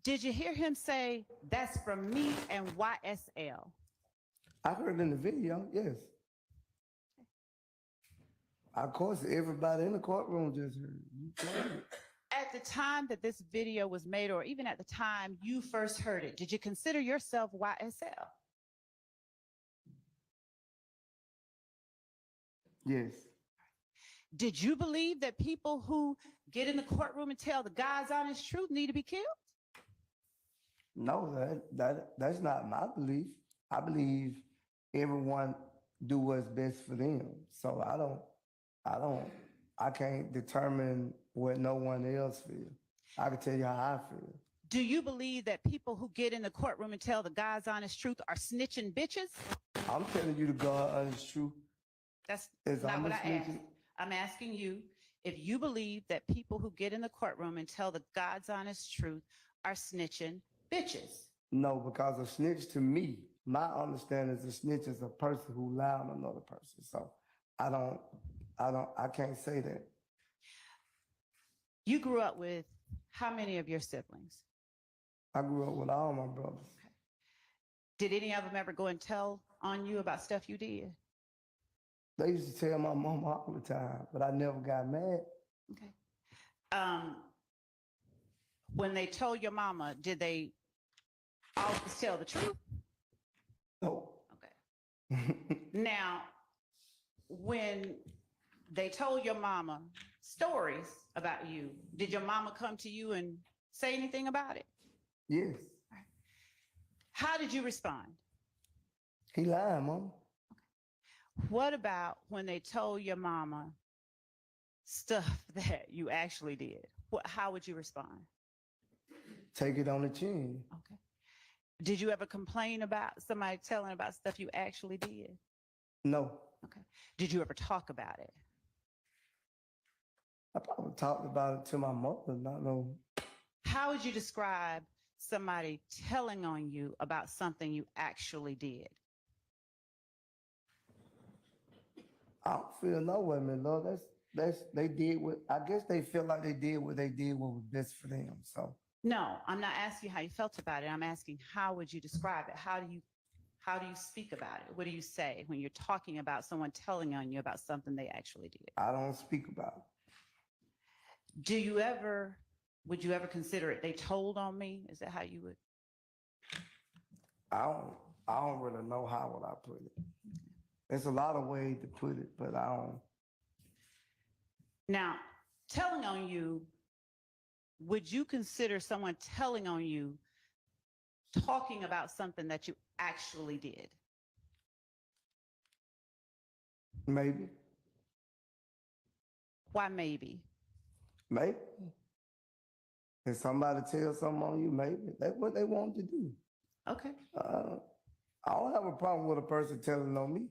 Did you hear him say, that's from me and YSL? I heard in the video, yes. Of course, everybody in the courtroom just heard. You played it. At the time that this video was made, or even at the time you first heard it, did you consider yourself YSL? Yes. Did you believe that people who get in the courtroom and tell the God's honest truth need to be killed? No, that's not my belief. I believe everyone do what's best for them. So I can't determine what no one else feels. I can tell you how I feel. Do you believe that people who get in the courtroom and tell the God's honest truth are snitching bitches? I'm telling you the God honest truth. That's Is not I'm what I snitching? asked. I'm asking you if you believe that people who get in the courtroom and tell the God's honest truth are snitching bitches. No, because a snitch to me, my understanding is a snitch is a person who lied on another person. So I can't say that. You grew up with how many of your siblings? I grew up with all my brothers. Did any of them ever go and tell on you about stuff you did? They used to tell my mom all the time, but I never got mad. Okay. When they told your mama, did they always tell the truth? No. Okay. Now, when they told your mama stories about you, did your mama come to you and say anything about it? Yes. How did you respond? He lied, Mama. What about when they told your mama stuff that you actually did? How would you respond? Take it on the chin. Okay. Did you ever complain about somebody telling about stuff you actually did? No. Okay. Did you ever talk about it? I probably talked about it to my mother, not no. How would you describe somebody telling on you about something you actually did? I don't feel no way, man, Lord. They did what I guess they feel like they did what was best for them. So No, I'm not asking you how you felt about it. I'm asking how would you describe it? How do you speak about it? What do you say when you're talking about someone telling on you about something they actually did? I don't speak about it. Would you ever consider it, they told on me? Is that how you would? I don't really know how would I put it. There's a lot of ways to put it, but I don't. Now, telling on you, would you consider someone telling on you talking about something that you actually did? Maybe. Why maybe? Maybe. If somebody tells something on you, maybe. That's what they want to do. Okay. I don't have a problem with a person telling on me.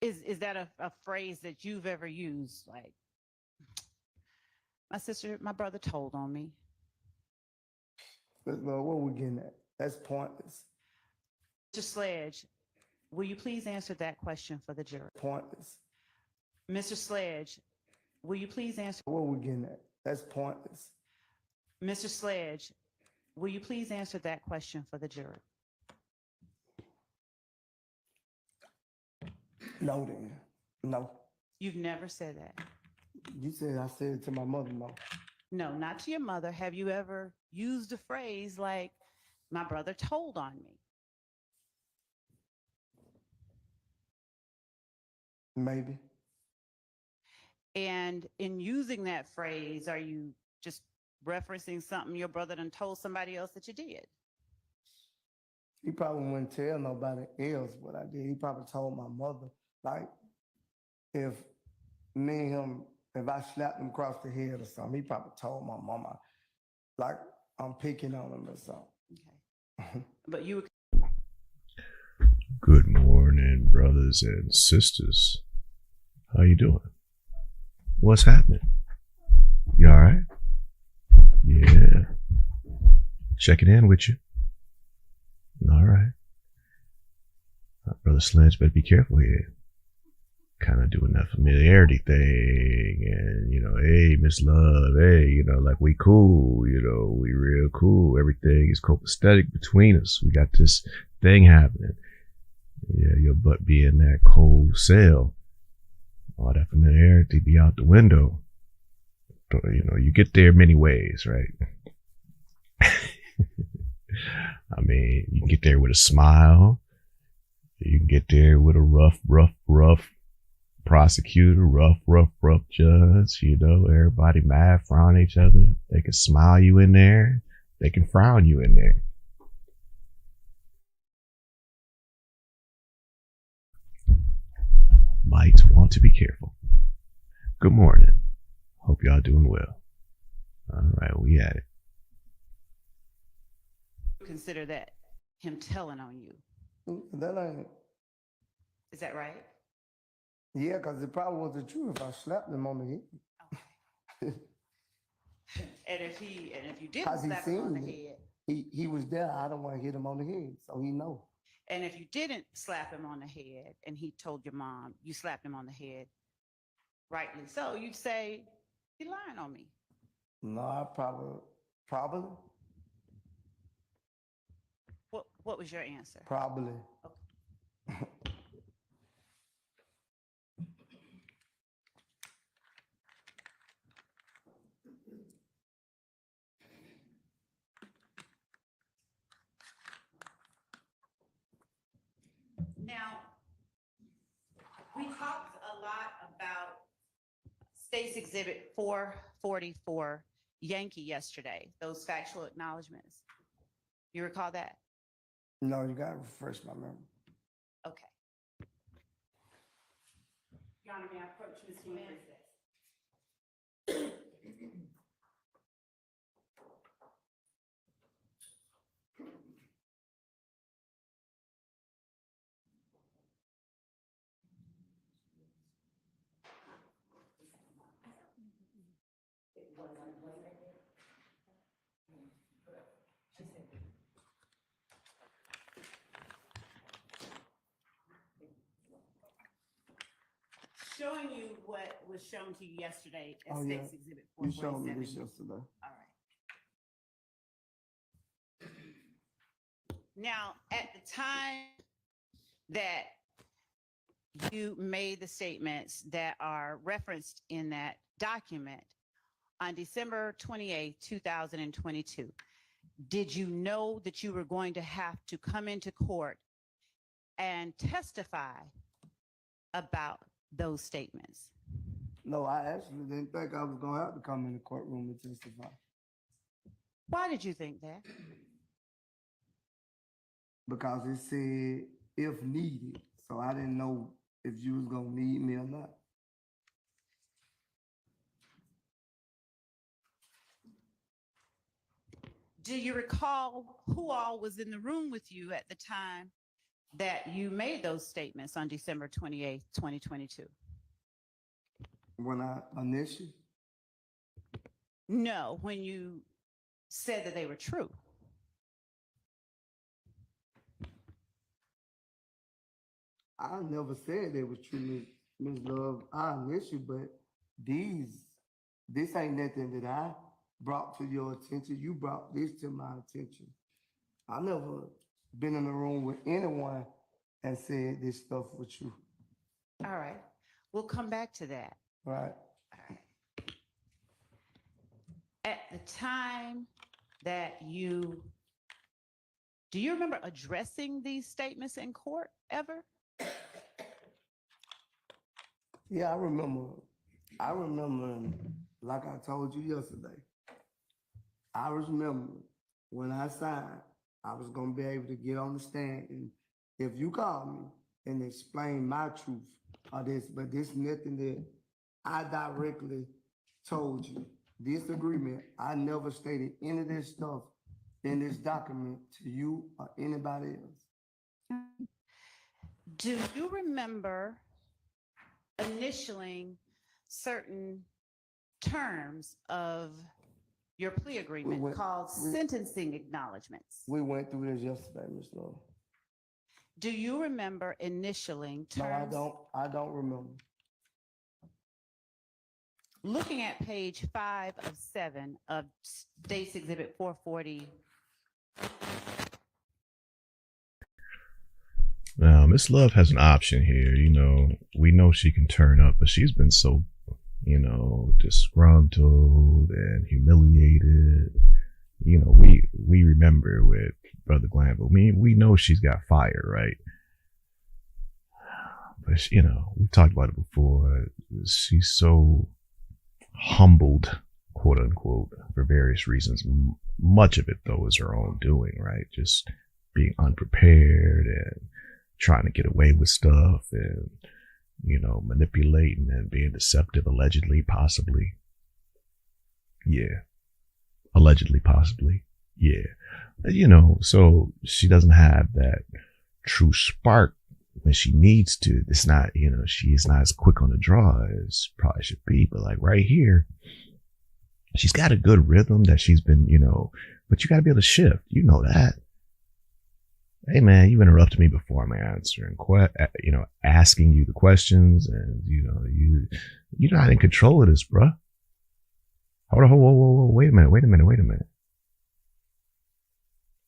Is that a phrase that you've ever used? Like, my brother told on me. Well, what we getting at? That's pointless. Mr. Sledge, will you please answer that question for the jury? Pointless. Mr. Sledge, will you please answer? What we getting at? That's pointless. Mr. Sledge, will you please answer that question for the jury? No, then. No. You've never said that. You said I said it to my mother, no. No, not to your mother. Have you ever used a phrase like, my brother told on me? Maybe. And in using that phrase, are you just referencing something your brother done told somebody else that you did? He probably wouldn't tell nobody else what I did. He probably told my mother, like, if me and him, if I slapped him across the head or something, he probably told my mama, like, I'm picking on him or something. Okay. But you Good morning, brothers and sisters. How you doing? What's happening? You all right? Yeah. Checking in with you. All right. Brother Sledge better be careful here. Kind of doing that familiarity thing, and hey, Miss Love, hey, like we cool, we real cool. Everything is copacetic between us. We got this thing happening. Yeah, your butt be in that cold cell. All that familiarity be out the window. You get there many ways, right? I mean, you can get there with a smile. You can get there with a rough prosecutor, rough judge. Everybody mad, frown at each other. They can smile you in there. They can frown you in there. Might want to be careful. Good morning. Hope y'all doing well. All right, we at it. Consider that him telling on you. That ain't. Is that right? Yeah, because it probably wasn't true if I slapped him on the head. Okay. And if you didn't 'Cause he slap him on the seen it. head, He was there. I don't want to hit him on the head, so he know. and if you didn't slap him on the head, and he told your mom you slapped him on the head, rightly so, you'd say you're lying on me. No, I probably. What was your answer? Probably. Now, we talked a lot about State's Exhibit 444 Yankee yesterday, those factual acknowledgments. You recall that? No, you got to refresh my memory. Okay. Your Honor, may I approach Mr. Willis? Showing you what was shown to you yesterday at Oh, yeah. State's Exhibit You showed me 447. this yesterday. All right. Now, at the time that you made the statements that are referenced in that document on December 28, 2022, did you know that you were going to have to come into court and testify about those statements? No, I actually didn't think I was going to have to come in the courtroom and testify. Why did you think that? Because it said if needed. So I didn't know if you was going to need me or not. Do you recall who all was in the room with you at the time that you made those statements on December 28th, 2022? When I initially, No, when you said that they were true. I never said they was true, Ms. Love. I initially, but this ain't nothing that I brought to your attention. You brought this to my attention. I never been in a room with anyone and said this stuff was true. All right. We'll come back to that. Right. All right. At the time that do you remember addressing these statements in court ever? Yeah, I remember, like I told you yesterday, I remember when I signed, I was gonna be able to get on the stand, and if you call me and explain my truth or this, but this nothing that I directly told you. This agreement, I never stated any of this stuff in this document to you or anybody else. Do you remember initialing certain terms of your plea agreement called sentencing acknowledgments? We went through this yesterday, Ms. Love. Do you remember initialing No, terms? I don't remember. Looking at page 5 of 7 of State's Exhibit 440, Now, Miss Love has an option here. You know, we know she can turn up, but she's been so, you know, disgruntled and humiliated. You know, we remember with Brother Glanville. I mean, we know she's got fire, right? But she, you know, we've talked about it before. She's so humbled, quote unquote, for various reasons. Much of it, though, is her own doing, right? Just being unprepared and trying to get away with stuff and, you know, manipulating and being deceptive, allegedly, possibly. Yeah. Allegedly, possibly. Yeah. You know, so she doesn't have that true spark when she needs to. It's not, you know, she is not as quick on the draw as probably should be. But like right here, she's got a good rhythm that she's been, you know, but you got to be able to shift. You know that. Hey man, you interrupted me before I'm answering, you know, asking you the questions, and you know, you're not in control of this, bruh. Hold on, whoa, wait a minute.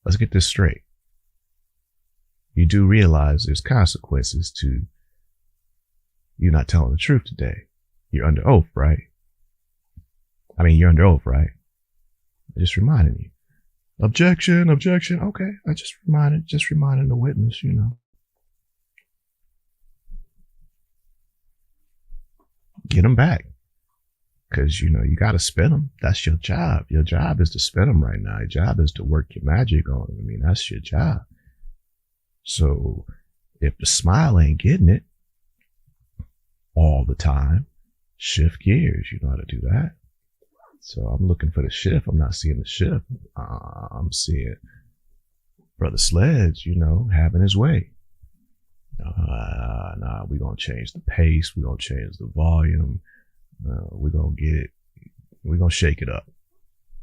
Let's get this straight. You do realize there's consequences to you not telling the truth today. You're under oath, right? I mean, you're under oath, right? I'm just reminding you. Objection. Okay, I just reminding the witness, you know. Get them back. Because, you know, you got to spin them. That's your job. Your job is to spin them right now. Your job is to work your magic on them. I mean, that's your job. So if the smile ain't getting it all the time, shift gears. You know how to do that. So I'm looking for the shift. I'm not seeing the shift. I'm seeing Brother Sledge, you know, having his way. Nah, we're going to change the pace. We're going to change the volume. We're going to get it. We're going to shake it up.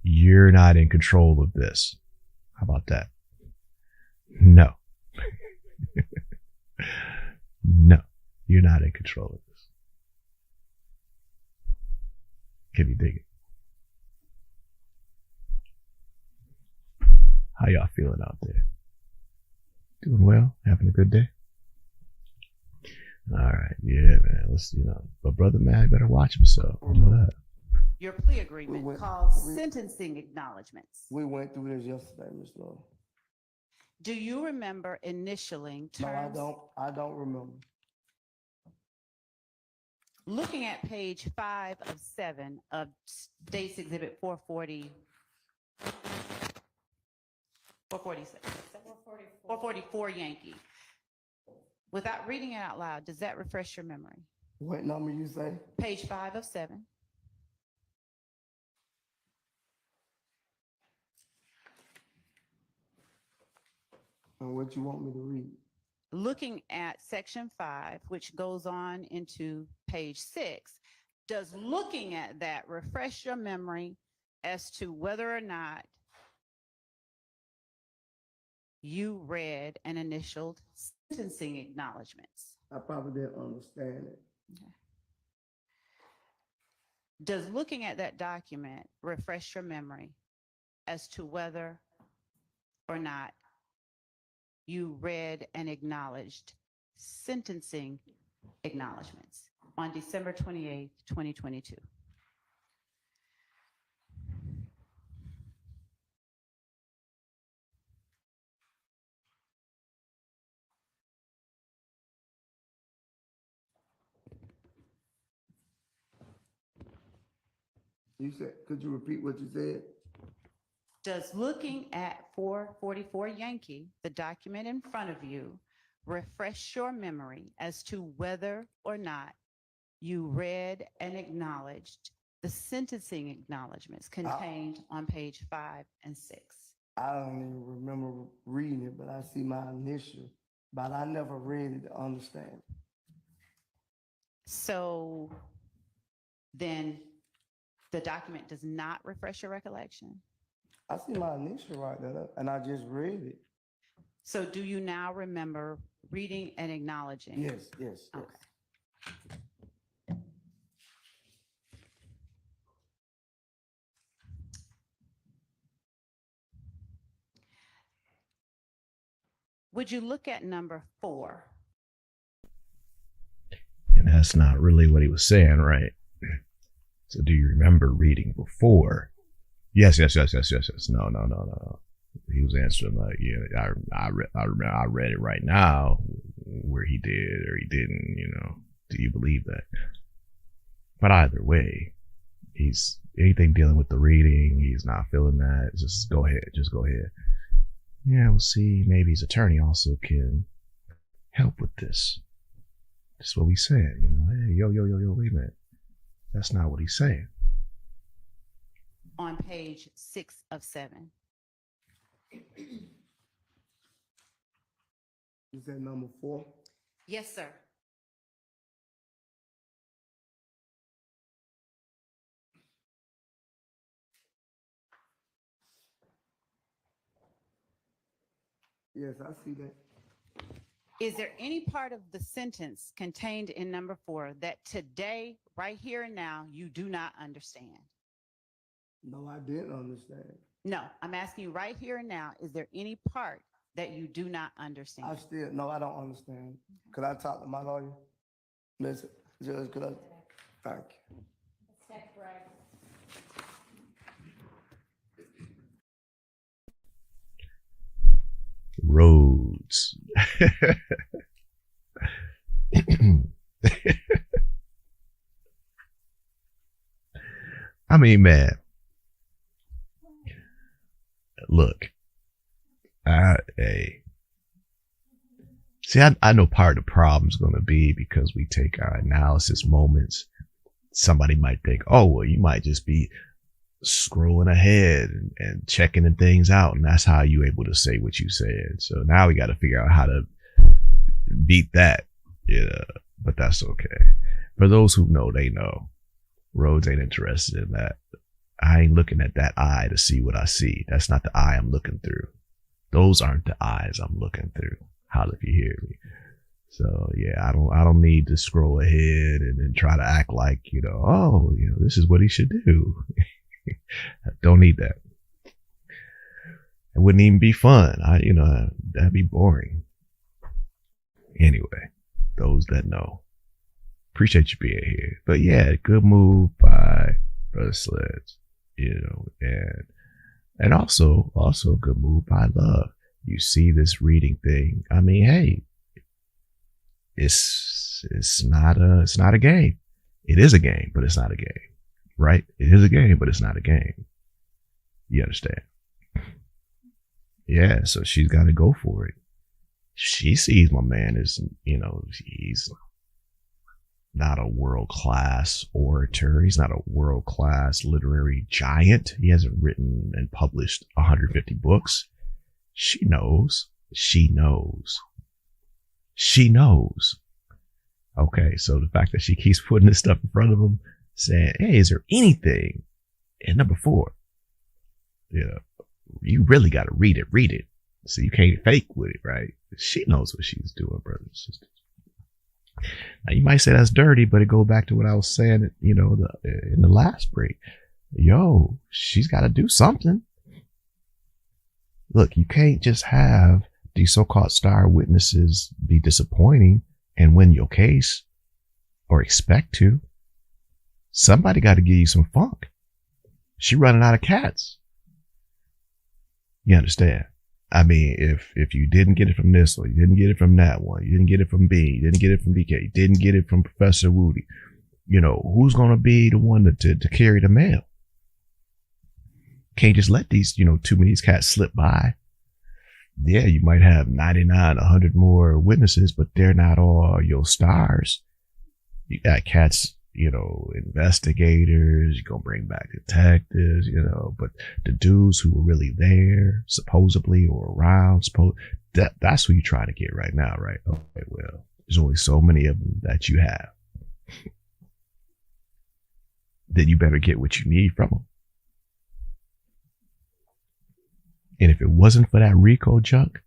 You're not in control of this. How about that? No. No, you're not in control of this. Can you dig it? How y'all feeling out there? Doing well? Having a good day? All right, yeah, man. Let's, you know, but brother, man, better watch himself. You know that. your plea agreement called sentencing acknowledgments. We went through this yesterday, Ms. Love. Do you remember initialing terms? No, I don't remember. Looking at page 5 of 7 of State's Exhibit 440, 444 Yankee. Without reading it out loud, does that refresh your memory? What number you say? Page 5 of 7. And what you want me to read? Looking at section 5, which goes on into page 6, does looking at that refresh your memory as to whether or not you read and initialed sentencing acknowledgments? I probably didn't understand it. Okay. Does looking at that document refresh your memory as to whether or not you read and acknowledged sentencing acknowledgments on December 28th, 2022? You said, could you repeat what you said? Does looking at 444 Yankee, the document in front of you, refresh your memory as to whether or not you read and acknowledged the sentencing acknowledgments contained on page 5 and 6? I don't even remember reading it, but I see my initial, but I never read it to understand. So then the document does not refresh your recollection? I see my initial right there, and I just read it. So do you now remember reading and acknowledging? Yes, yes, yes. Okay. Would you look at number 4? And that's not really what he was saying, right? So do you remember reading before? Yes. No. He was answering like, yeah, I read it right now, where he did or he didn't, do you believe that? But either way, he's anything dealing with the reading, he's not feeling that, just go ahead. Yeah, we'll see, maybe his attorney also can help with this. That's what we said, hey, yo, wait a minute. That's not what he's saying. On page 6 of 7. Is that number 4? Yes, sir. Yes, I see that. Is there any part of the sentence contained in number 4 that today, right here and now, you do not understand? No, I didn't understand. No, I'm asking you right here and now, is there any part that you do not understand? I don't understand. Could I talk to my lawyer? Listen, Judge, could I? Thank you. Rhodes. I mean, man, look, I know part of the problem is going to be because we take our analysis moments. Somebody might think, oh, well, you might just be scrolling ahead and checking the things out, and that's how you able to say what you said. So now we got to figure out how to beat that. Yeah, but that's okay. For those who know, they know. Rhodes ain't interested in that. I ain't looking at that eye to see what I see. That's not the eye I'm looking through. Those aren't the eyes I'm looking through. Holla if you hear me. So yeah, I don't need to scroll ahead and then try to act like, this is what he should do. I don't need that. It wouldn't even be fun. That'd be boring. Anyway, those that know, appreciate you being here. But yeah, good move by Brother Sledge, and also a good move by Love. You see this reading thing. I mean, hey, it's not a game. It is a game, but it's not a game. Right? It is a game, but it's not a game. You understand? Yeah, so she's got to go for it. She sees my man as, he's not a world-class orator. He's not a world-class literary giant. He hasn't written and published 150 books. She knows. Okay, so the fact that she keeps putting this stuff in front of him, saying, hey, is there anything in number 4? You really got to read it. So you can't fake with it, right? She knows what she's doing, brothers and sisters. Now you might say that's dirty, but it goes back to what I was saying, in the last break. She's got to do something. Look, you can't just have these so-called star witnesses be disappointing and win your case or expect to. Somebody got to give you some funk. She running out of cats. You understand? I mean, if you didn't get it from this one, you didn't get it from that one, you didn't get it from B, you didn't get it from DK, you didn't get it from Professor Woody, who's going to be the one to carry the mail? Can't just let these, too many of these cats slip by. Yeah, you might have 99, 100 more witnesses, but they're not all your stars. You got cats, investigators, you're going to bring back detectives, but the dudes who were really there, supposedly, or around, that's who you're trying to get right now, right? Okay, well, there's only so many of them that you have. Then you better get what you need from them. And if it wasn't for that RICO junk,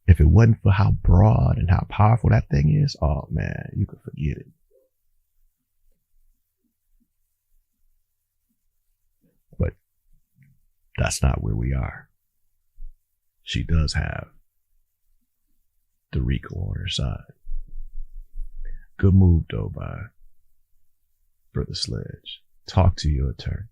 If it wasn't for how broad and how powerful that thing is, oh man, you could forget it. But that's not where we are. She does have the RICO on her side. Good move though by Brother Sledge. Talk to your attorney.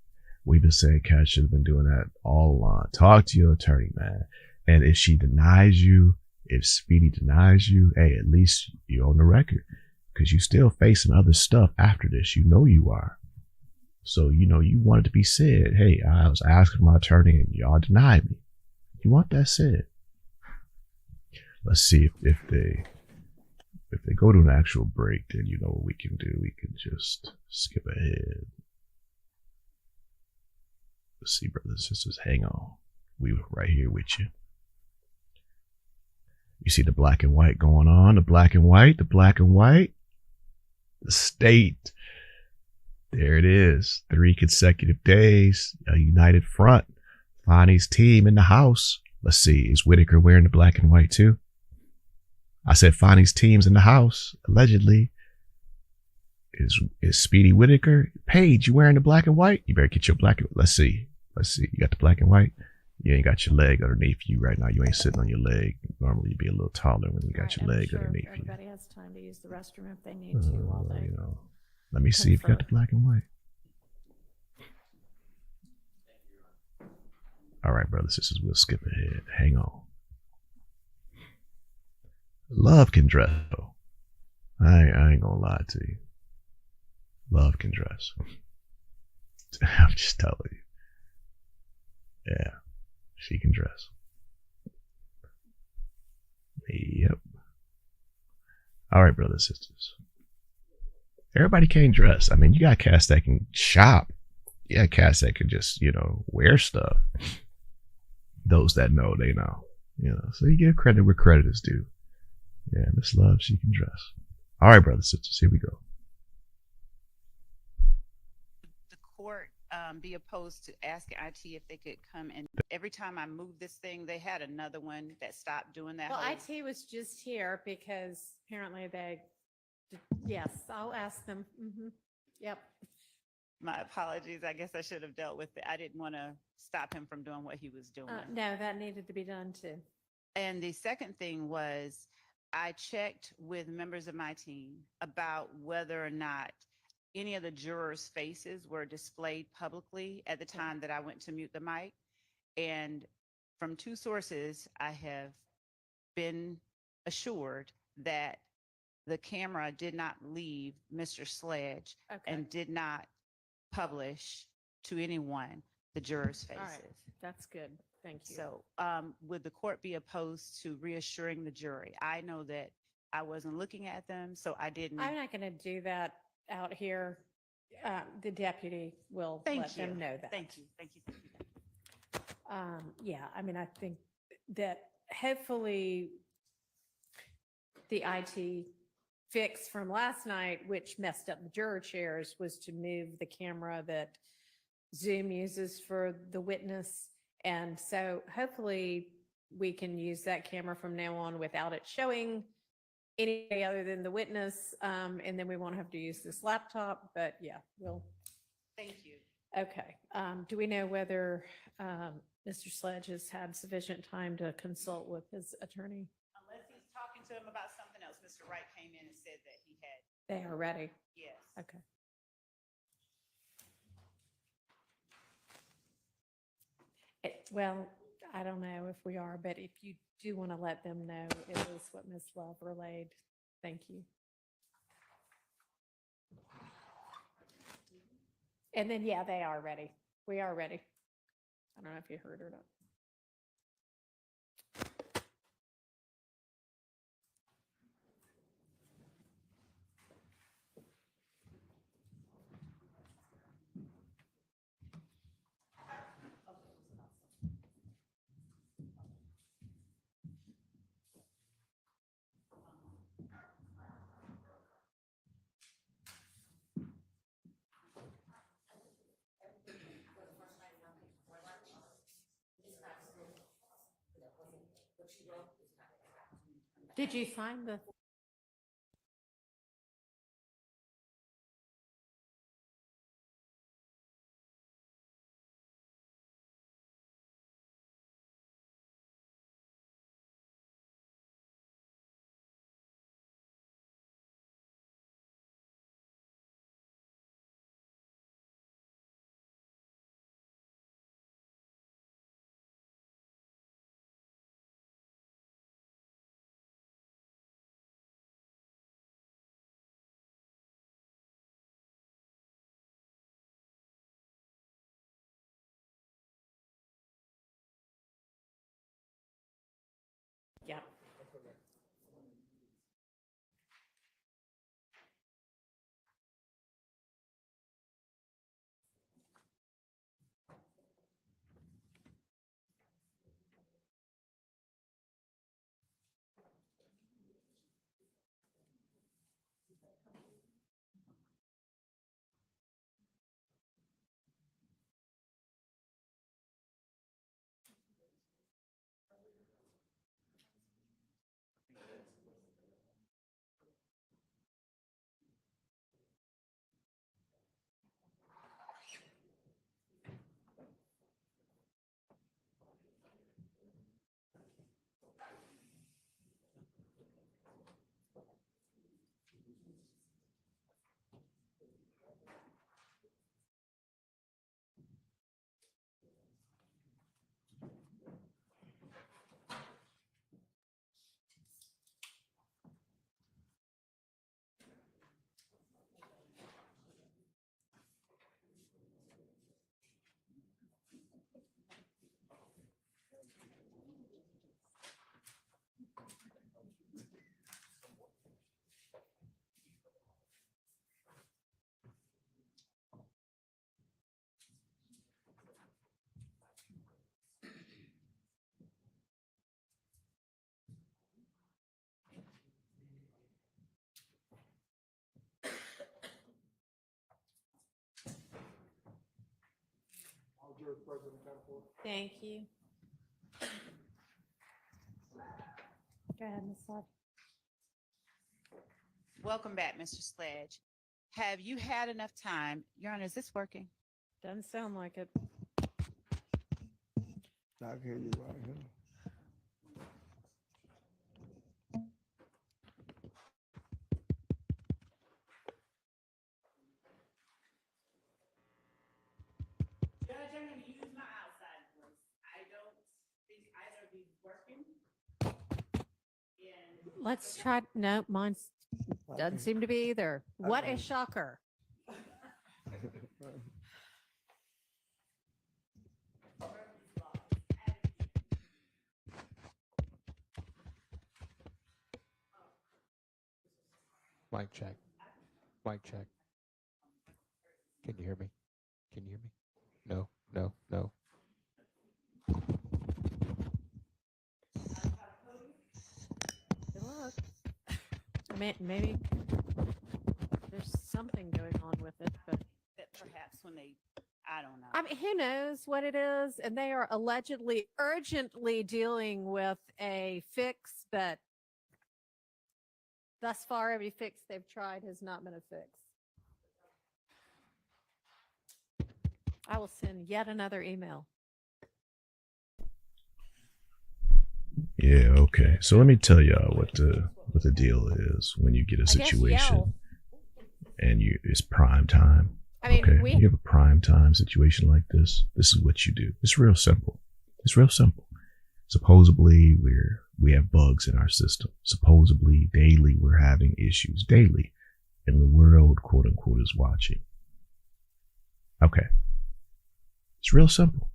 We've been saying Cat should have been doing that all along. Talk to your attorney, man. And if she denies you, if Speedy denies you, hey, at least you're on the record, because you're still facing other stuff after this. You know you are. So, you know, you want it to be said, hey, I was asking my attorney and y'all denied me. You want that said. Let's see if they go to an actual break, then you know what we can do. We can just skip ahead. Let's see, brothers and sisters, hang on. We were right here with you. You see the black and white going on, the black and white, the black and white, the state. There it is. 3 consecutive days, a united front. Fani's team in the house. Let's see, is Whitaker wearing the black and white too? I said Fani's team's in the house, allegedly. Is Speedy Whitaker? Paige, you wearing the black and white? You better get your black and white. Let's see. You got the black and white? You ain't got your leg underneath you right now. You ain't sitting on your leg. Normally you'd be a little taller when you got your leg underneath you. Everybody has time to use the restroom if they need to while they. You know, let me see if you got the black and white. All right, brothers and sisters, we'll skip ahead. Hang on. Love can dress, though. I ain't gonna lie to you. Love can dress. I'm just telling you. Yeah, she can dress. Yep. All right, brothers and sisters. Everybody can't dress. I mean, you got cats that can shop. You got cats that can just, you know, wear stuff. Those that know, they know. You know, so you give credit where credit is due. Yeah, Miss Love, she can dress. All right, brothers and sisters, here we go. The court be opposed to asking IT if they could come and every time I moved this thing, they had another one that stopped doing that. Well, IT was just here because apparently yes, I'll ask them. Yep. My apologies. I guess I should have dealt with it. I didn't want to stop him from doing what he was doing. No, that needed to be done too. And the second thing was I checked with members of my team about whether or not any of the jurors' faces were displayed publicly at the time that I went to mute the mic. And from 2 sources, I have been assured that the camera did not leave Mr. Sledge and did not publish to anyone the jurors' faces. All right, that's good. Thank you. So would the court be opposed to reassuring the jury? I know that I wasn't looking at them, so I didn't. I'm not going to do that out here. The deputy will let them know that. Thank you. Thank you. Yeah, I mean, I think that hopefully the IT fix from last night, which messed up the juror chairs, was to move the camera that Zoom uses for the witness. And so hopefully we can use that camera from now on without it showing anybody other than the witness. And then we won't have to use this laptop, but yeah, we'll. Thank you. Okay. Do we know whether Mr. Sledge has had sufficient time to consult with his attorney? Unless he's talking to him about something else, Mr. Wright came in and said that he had. They are ready. Yes. Okay. Well, I don't know if we are, but if you do want to let them know, it is what Ms. Love relayed. Thank you. And then, yeah, they are ready. We are ready. I don't know if you heard or not. Did you sign the? Yeah. Thank you. Go ahead, Ms. Sledge. Welcome back, Mr. Sledge. Have you had enough time? Your Honor, is this working? Doesn't sound like it. I can hear you right here. Judge, I'm going to use my outside voice. I don't think either of these working. Let's try. No, mine doesn't seem to be either. What a shocker. Mic check. Mic check. Can you hear me? Can you hear me? No, no, no. Look. I mean, maybe there's something going on with it, but That perhaps when they, I don't know. I mean, who knows what it is? And they are allegedly urgently dealing with a fix, but thus far, every fix they've tried has not been a fix. I will send yet another email. Yeah, okay. So let me tell y'all what the deal is when you get a I guess situation yell. and it's prime time. I mean, Okay, we you have a prime time situation like this. This is what you do. It's real simple. It's real simple. Supposedly we have bugs in our system. Supposedly daily we're having issues daily, and the world, quote unquote, is watching. Okay, it's real simple.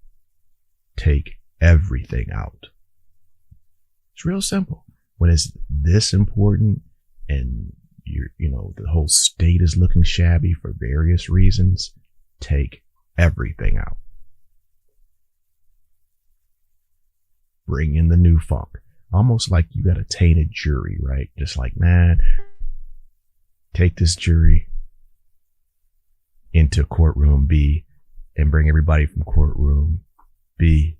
Take everything out. It's real simple. When it's this important and the whole state is looking shabby for various reasons, take everything out. Bring in the new funk. Almost like you got a tainted jury, right? Just like, man, take this jury into courtroom B and bring everybody from courtroom B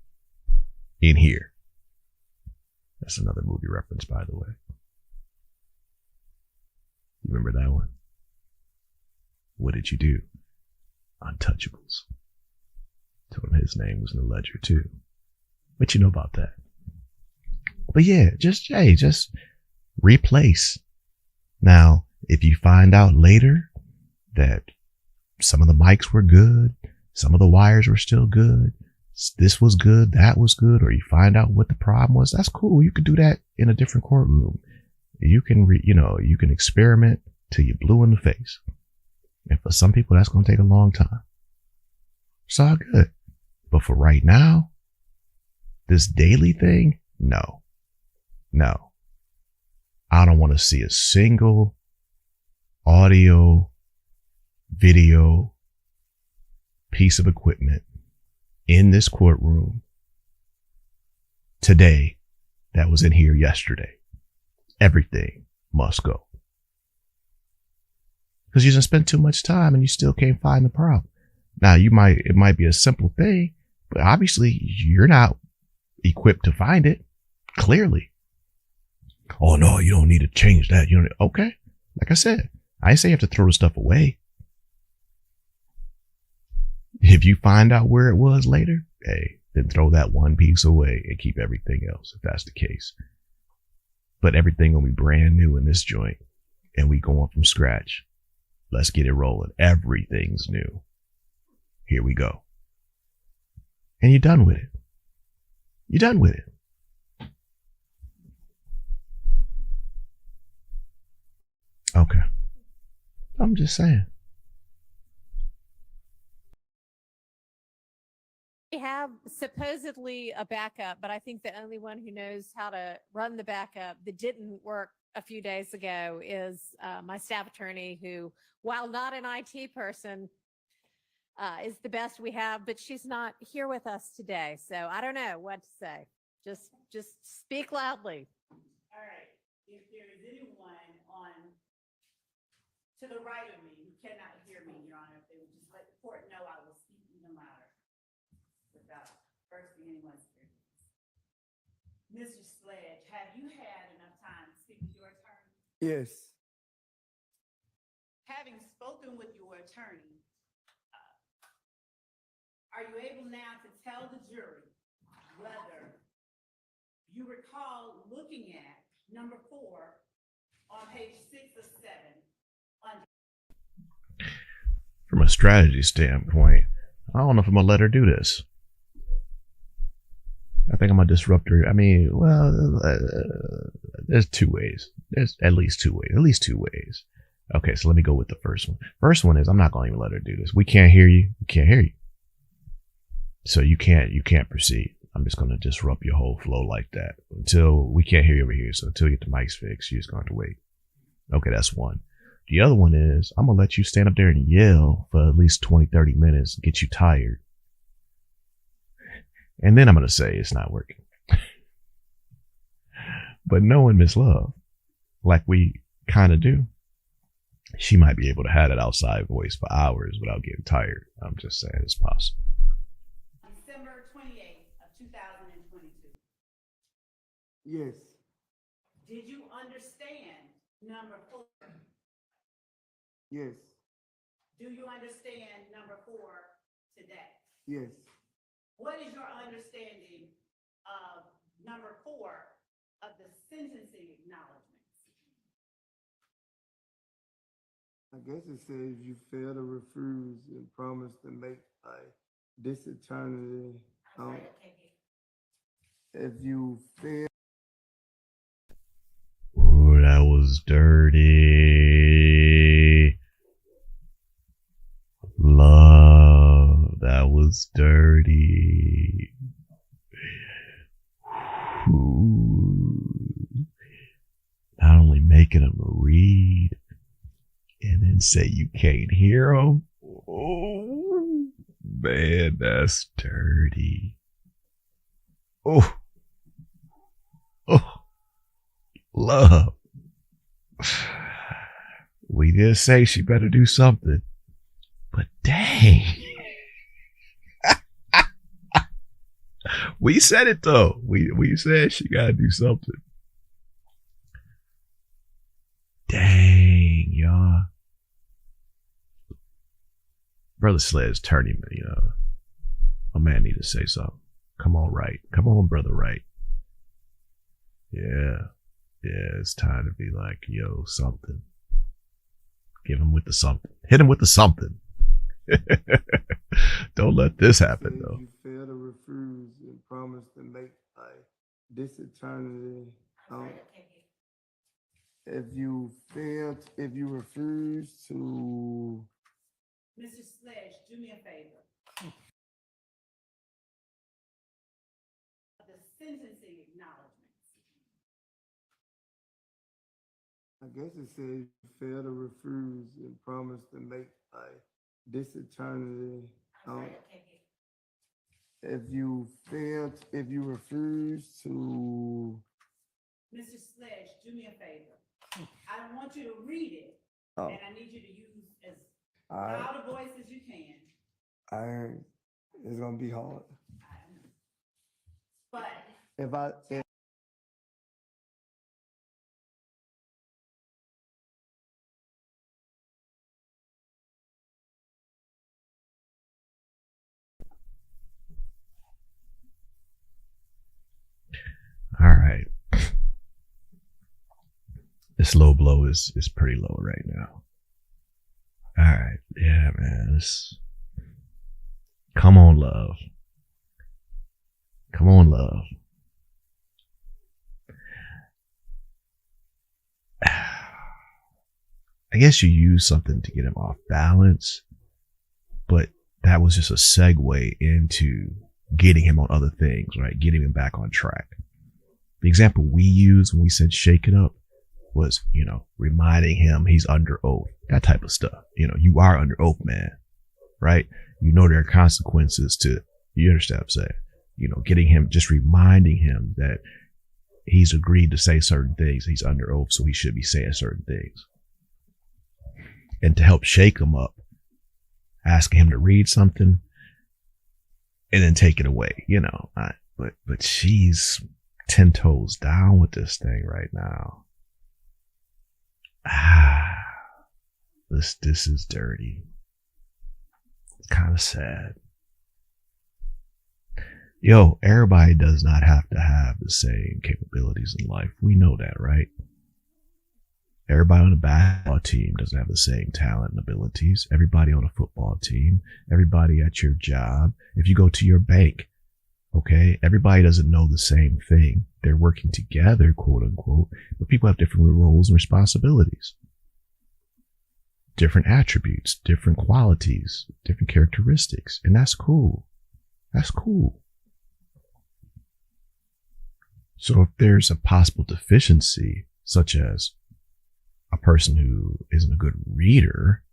in here. That's another movie reference, by the way. You remember that one? What did you do? Untouchables. Told him his name was in the ledger too. But you know about that. But yeah, just replace. Now, if you find out later that some of the mics were good, some of the wires were still good, this was good, that was good, or you find out what the problem was, that's cool. You could do that in a different courtroom. You can, you can experiment till you're blue in the face. And for some people, that's going to take a long time. It's all good. But for right now, this daily thing, no. I don't want to see a single audio, video piece of equipment in this courtroom today that was in here yesterday. Everything must go. Because you didn't spend too much time and you still can't find the problem. Now, it might be a simple thing, but obviously you're not equipped to find it. Clearly. Oh no, you don't need to change that. Okay. Like I said, I say you have to throw the stuff away. If you find out where it was later, hey, then throw that one piece away and keep everything else, if that's the case. But everything will be brand new in this joint, and we going from scratch. Let's get it rolling. Everything's new. Here we go. And you're done with it. You're done with it. Okay. I'm just saying. We have supposedly a backup, but I think the only one who knows how to run the backup that didn't work a few days ago is my staff attorney, who, while not an IT person, is the best we have, but she's not here with us today. So I don't know what to say. Just speak loudly. All right. If there is anyone to the right of me who cannot hear me, Your Honor, if they would just let the court know I will speak even louder without bursting anyone's ears. Mr. Sledge, have you had enough time to speak with your attorney? Yes. Having spoken with your attorney, are you able now to tell the jury whether you recall looking at number 4 on page 6 or 7? From a strategy standpoint, I don't know if I'm going to let her do this. I think I'm going to disrupt her. I mean, well, there's 2 ways. There's at least 2 ways. At least 2 ways. Okay, so let me go with the first one. First one is I'm not going to even let her do this. We can't hear you. We can't hear you. So you can't proceed. I'm just going to disrupt your whole flow like that until we can't hear you over here. So until you get the mics fixed, you're just going to have to wait. Okay, that's one. The other one is I'm going to let you stand up there and yell for at least 20, 30 minutes, get you tired. And then I'm going to say it's not working. But knowing Miss Love, like we kind of do, she might be able to have that outside voice for hours without getting tired. I'm just saying it's possible. December 28th of 2022. Yes. Did you understand number 4? Yes. Do you understand number 4 today? Yes. What is your understanding of number 4 of the sentencing acknowledgments? I guess it says you fail to refuse and promise to make this eternity. If you fail. Ooh, that was dirty. Love, that was dirty. Ooh. Not only making them read and then say you can't hear them. Oh, man, that's dirty. Oh, Love. We did say she better do something, but dang. We said it though. We said she gotta do something. Dang, yo. Brother Sledge turn him, a man need to say something. Come on, right. Come on, brother, right. Yeah. Yeah, it's time to be like, yo, something. Give him with the something. Hit him with the something. Don't let this happen, though. You fail to refuse and promise to make this eternity. If you refuse to. Mr. Sledge, do me a favor. The sentencing acknowledgements. I guess it says you fail to refuse and promise to make this eternity. If you refuse to. Mr. Sledge, do me a favor. I don't want you to read it, Oh, and I need you to use as I, loud a voice as you can. it's gonna be hard. But All right. This low blow is pretty low right now. All right. Yeah, man. Come on, love. Come on, love. I guess you used something to get him off balance, but that was just a segue into getting him on other things, right? Getting him back on track. The example we used when we said shake it up was, reminding him he's under oath, that type of stuff. You are under oath, man, right? There are consequences to, you understand what I'm saying? Getting him, just reminding him that he's agreed to say certain things. He's under oath, so he should be saying certain things. And to help shake him up, asking him to read something and then take it away, but she's 10 toes down with this thing right now. This is dirty. It's kind of sad. Yo, everybody does not have to have the same capabilities in life. We know that, right? Everybody on the basketball team doesn't have the same talent and abilities. Everybody on a football team, everybody at your job, if you go to your bank, okay, everybody doesn't know the same thing. They're working together, quote unquote, but people have different roles and responsibilities, different attributes, different qualities, different characteristics, and that's cool. That's cool. So if there's a possible deficiency, such as a person who isn't a good reader,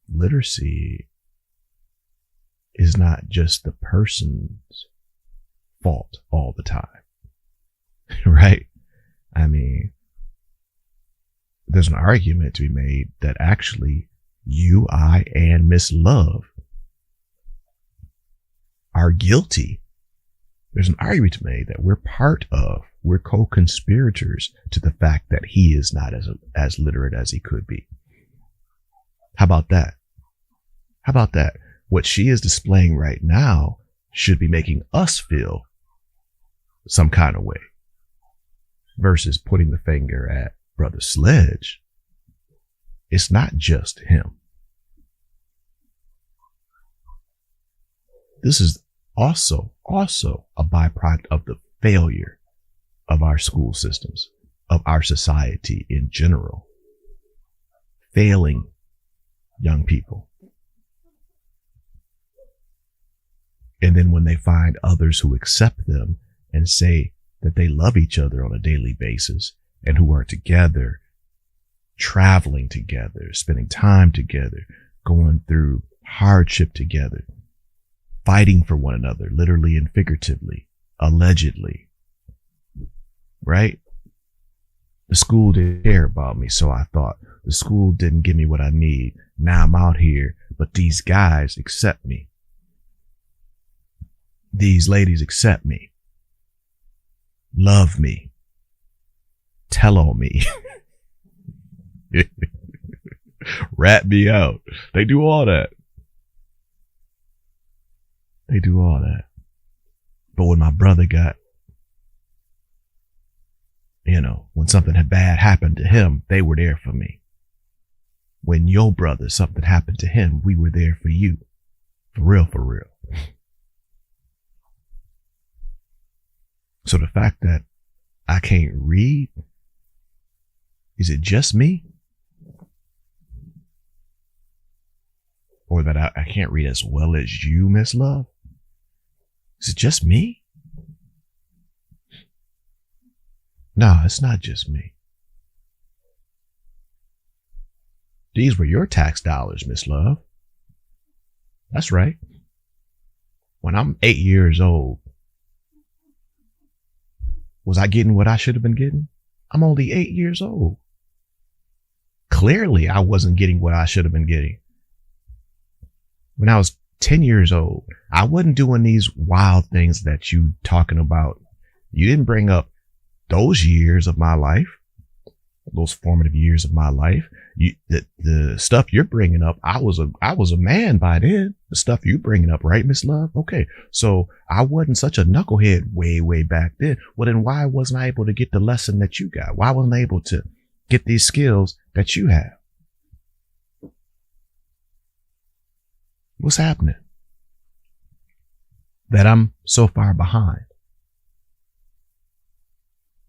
literacy is not just the person's fault all the time, right? There's an argument to be made that actually you, I, and Miss Love are guilty. There's an argument to be made that we're co-conspirators to the fact that he is not as literate as he could be. How about that? How about that? What she is displaying right now should be making us feel some kind of way versus putting the finger at Brother Sledge. It's not just him. This is also a byproduct of the failure of our school systems, of our society in general, failing young people. And then when they find others who accept them and say that they love each other on a daily basis and who are together, traveling together, spending time together, going through hardship together, fighting for one another, literally and figuratively, allegedly, right? The school didn't care about me, so I thought the school didn't give me what I need. Now I'm out here, but these guys accept me. These ladies accept me, love me, tell on me, rat me out. They do all that. They do all that. But when my brother got, you know, when something bad happened to him, they were there for me. When your brother, something happened to him, we were there for you. For real, for real. So the fact that I can't read, is it just me? Or that I can't read as well as you, Miss Love? Is it just me? No, it's not just me. These were your tax dollars, Miss Love. That's right. When I'm 8 years old, was I getting what I should have been getting? I'm only 8 years old. Clearly, I wasn't getting what I should have been getting. When I was 10 years old, I wasn't doing these wild things that you talking about. You didn't bring up those years of my life, those formative years of my life. The stuff you're bringing up, I was a man by then. The stuff you bringing up, right, Miss Love? Okay, so I wasn't such a knucklehead way back then. Well, then why wasn't I able to get the lesson that you got? Why wasn't I able to get these skills that you have? What's happening? That I'm so far behind.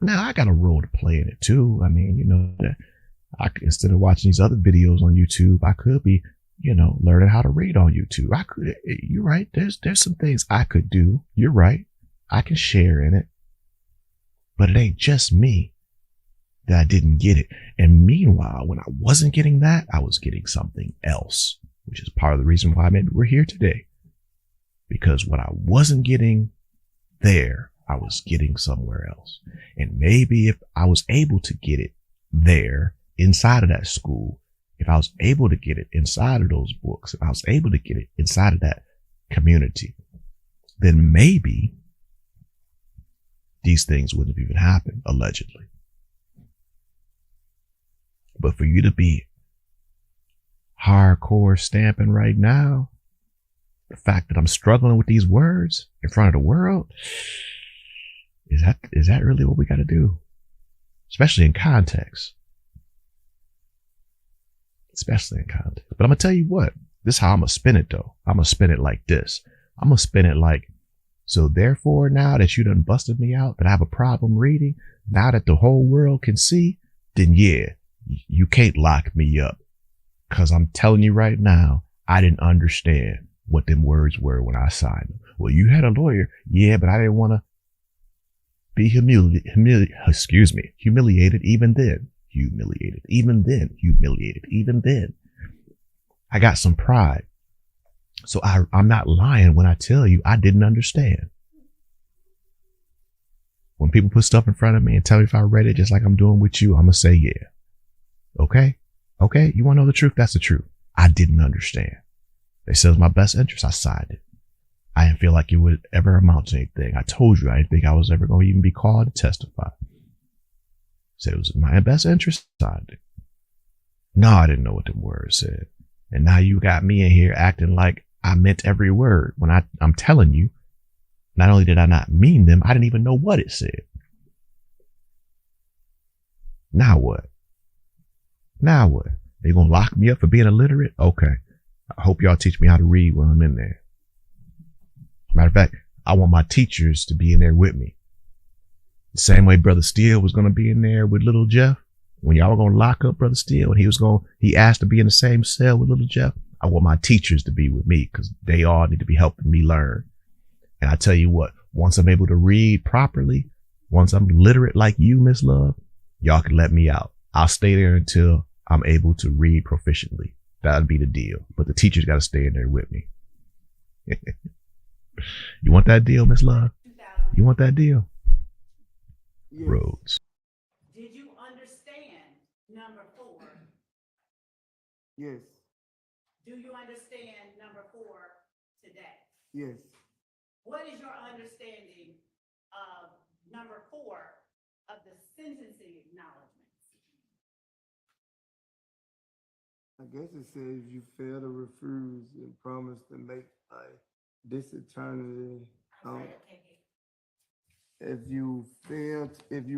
Now I got a role to play in it too. I mean, you know, instead of watching these other videos on YouTube, I could be, you know, learning how to read on YouTube. You're right. There's some things I could do. You're right. I can share in it, but it ain't just me that I didn't get it. And meanwhile, when I wasn't getting that, I was getting something else, which is part of the reason why maybe we're here today. Because what I wasn't getting there, I was getting somewhere else. And maybe if I was able to get it there inside of that school, if I was able to get it inside of those books, if I was able to get it inside of that community, then maybe these things wouldn't have even happened, allegedly. But for you to be hardcore stamping right now, the fact that I'm struggling with these words in front of the world, is that really what we got to do? Especially in context. Especially in context. But I'm going to tell you what, this is how I'm going to spin it though. I'm going to spin it like this. I'm going to spin it like, so therefore now that you done busted me out, that I have a problem reading, now that the whole world can see, then yeah, you can't lock me up. Cause I'm telling you right now, I didn't understand what them words were when I signed them. Well, you had a lawyer. Yeah, but I didn't want to be humiliated even then. Humiliated even then. Humiliated even then. I got some pride. So I'm not lying when I tell you I didn't understand. When people put stuff in front of me and tell me if I read it just like I'm doing with you, I'm going to say yeah. Okay? Okay? You want to know the truth? That's the truth. I didn't understand. They said it was my best interest. I signed it. I didn't feel like it would ever amount to anything. I told you I didn't think I was ever going to even be called to testify. Said it was in my best interest. Signed it. No, I didn't know what the words said. And now you got me in here acting like I meant every word when I'm telling you, not only did I not mean them, I didn't even know what it said. Now what? Now what? They gonna lock me up for being illiterate? Okay. I hope y'all teach me how to read when I'm in there. Matter of fact, I want my teachers to be in there with me. The same way Brother Steele was gonna be in there with Little Jeff. When y'all were gonna lock up Brother Steele and he asked to be in the same cell with Little Jeff. I want my teachers to be with me because they all need to be helping me learn. And I tell you what, once I'm able to read properly, once I'm literate like you, Miss Love, y'all can let me out. I'll stay there until I'm able to read proficiently. That'd be the deal. But the teachers got to stay in there with me. You want that deal, Miss Love? You want that deal? Yes. Rhodes. Did you understand number 4? Yes. Do you understand number 4 today? Yes. What is your understanding of number 4 of the sentencing acknowledgments? I guess it says you fail to refuse and promise to make this eternity. If you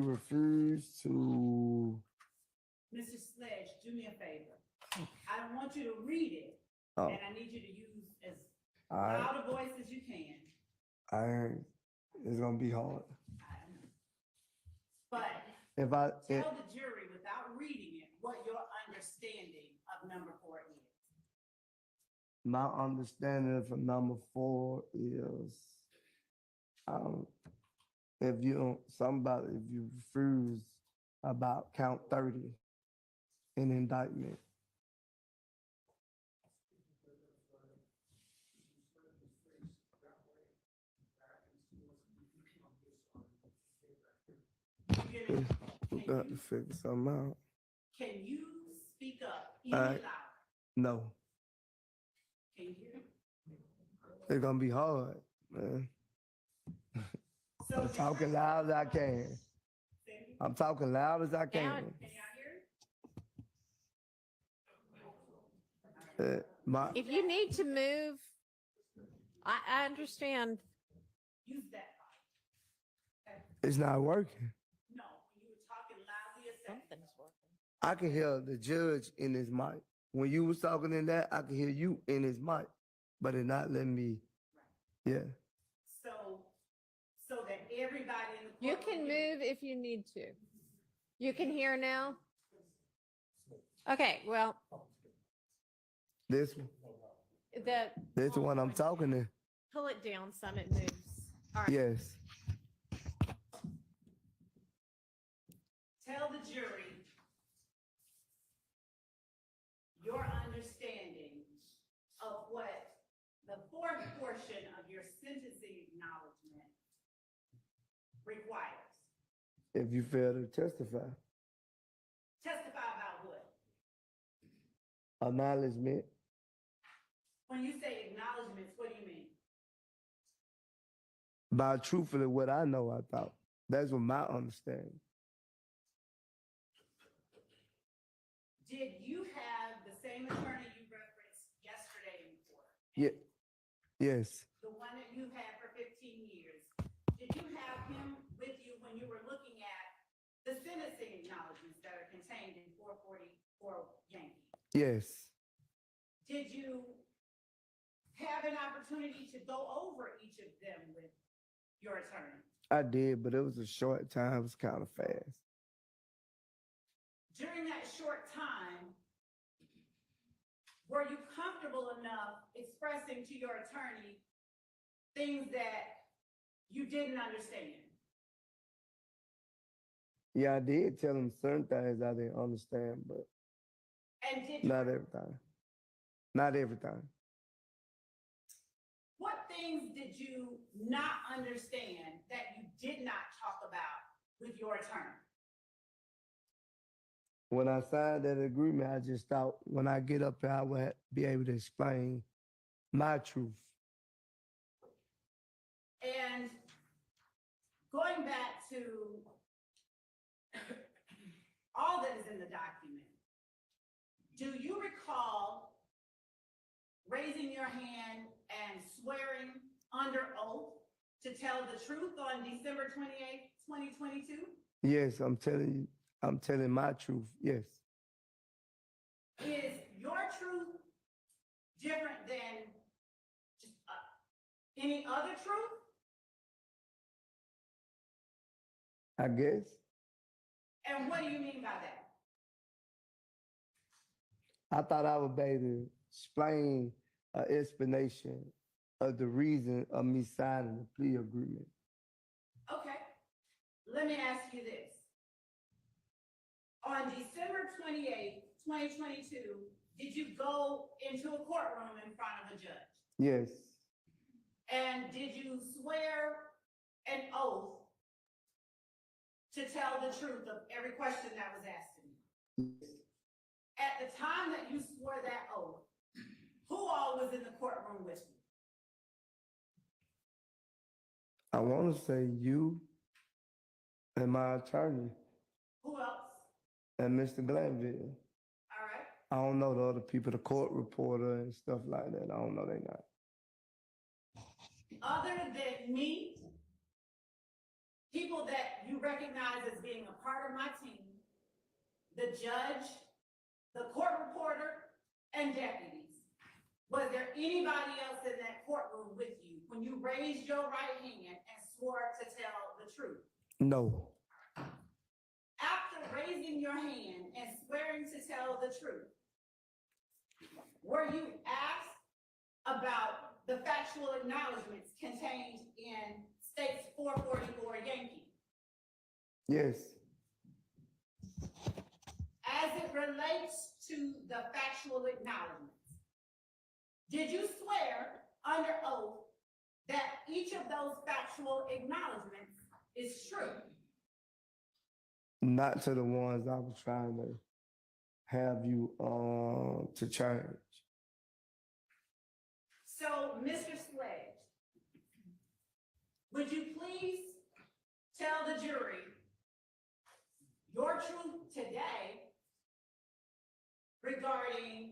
refuse to, Mr. Sledge, do me a favor. I don't want you to read it, oh, and I need you to use as all right, loud a voice as you can. it's gonna be hard. But If tell the jury without reading it what your understanding of number 4 is. my understanding for number 4 is, if you refuse about count 30 in indictment. We got to figure something out. Can you speak up any All right. louder? No, Can you hear me? it's gonna be hard, man. So I'm talking loud as I can. I'm talking loud as I can. Can y'all hear? If you need to move, I understand. Use that mic. It's not working. No, when you were talking loudly a second. Something's working. I can hear the judge in his mic. When you was talking in that, I can hear you in his mic, but it not letting me. Yeah. So that everybody in the You courtroom can move if you need to. You can hear now? Okay, well, This one. This the one I'm talking to. pull it down some, it moves. All right. Yes. tell the jury your understanding of what the 4th portion of your sentencing acknowledgement requires. If you fail to testify, Testify about what? acknowledgement, When you say acknowledgments, what do you mean? by truthfully what I know, I thought. That's what my understanding. Did you have the same attorney you referenced yesterday in court? Yeah. Yes. The one that you had for 15 years? Did you have him with you when you were looking at the sentencing acknowledgments that are contained in 444 Yankee? Yes. Did you have an opportunity to go over each of them with your attorney? I did, but it was a short time. It was kind of fast. During that short time, were you comfortable enough expressing to your attorney things that you didn't understand? Yeah, I did tell him certain things I didn't understand, but And did you, not every time. Not every time. what things did you not understand that you did not talk about with your attorney? When I signed that agreement, I just thought when I get up there, I would be able to explain my truth. And going back to all that is in the document, do you recall raising your hand and swearing under oath to tell the truth on December 28th, 2022? Yes, I'm telling my truth. Yes. Is your truth different than just any other truth? I guess. And what do you mean by that? I thought I would be able to explain an explanation of the reason of me signing the plea agreement. Okay, let me ask you this. On December 28th, 2022, did you go into a courtroom in front of a judge? Yes. And did you swear an oath to tell the truth of every question that was asked of you? At the time that you swore that oath, who all was in the courtroom with you? I want to say you and my attorney Who else? and Mr. Glanville. All right. I don't know the other people, the court reporter and stuff like that. I don't know they not. Other than me, people that you recognize as being a part of my team, the judge, the court reporter, and deputies. Was there anybody else in that courtroom with you when you raised your right hand and swore to tell the truth? No, After raising your hand and swearing to tell the truth, were you asked about the factual acknowledgments contained in State's 444 Yankee? yes, As it relates to the factual acknowledgments, did you swear under oath that each of those factual acknowledgments is true? not to the ones I was trying to have you to change. So, Mr. Sledge, would you please tell the jury your truth today regarding,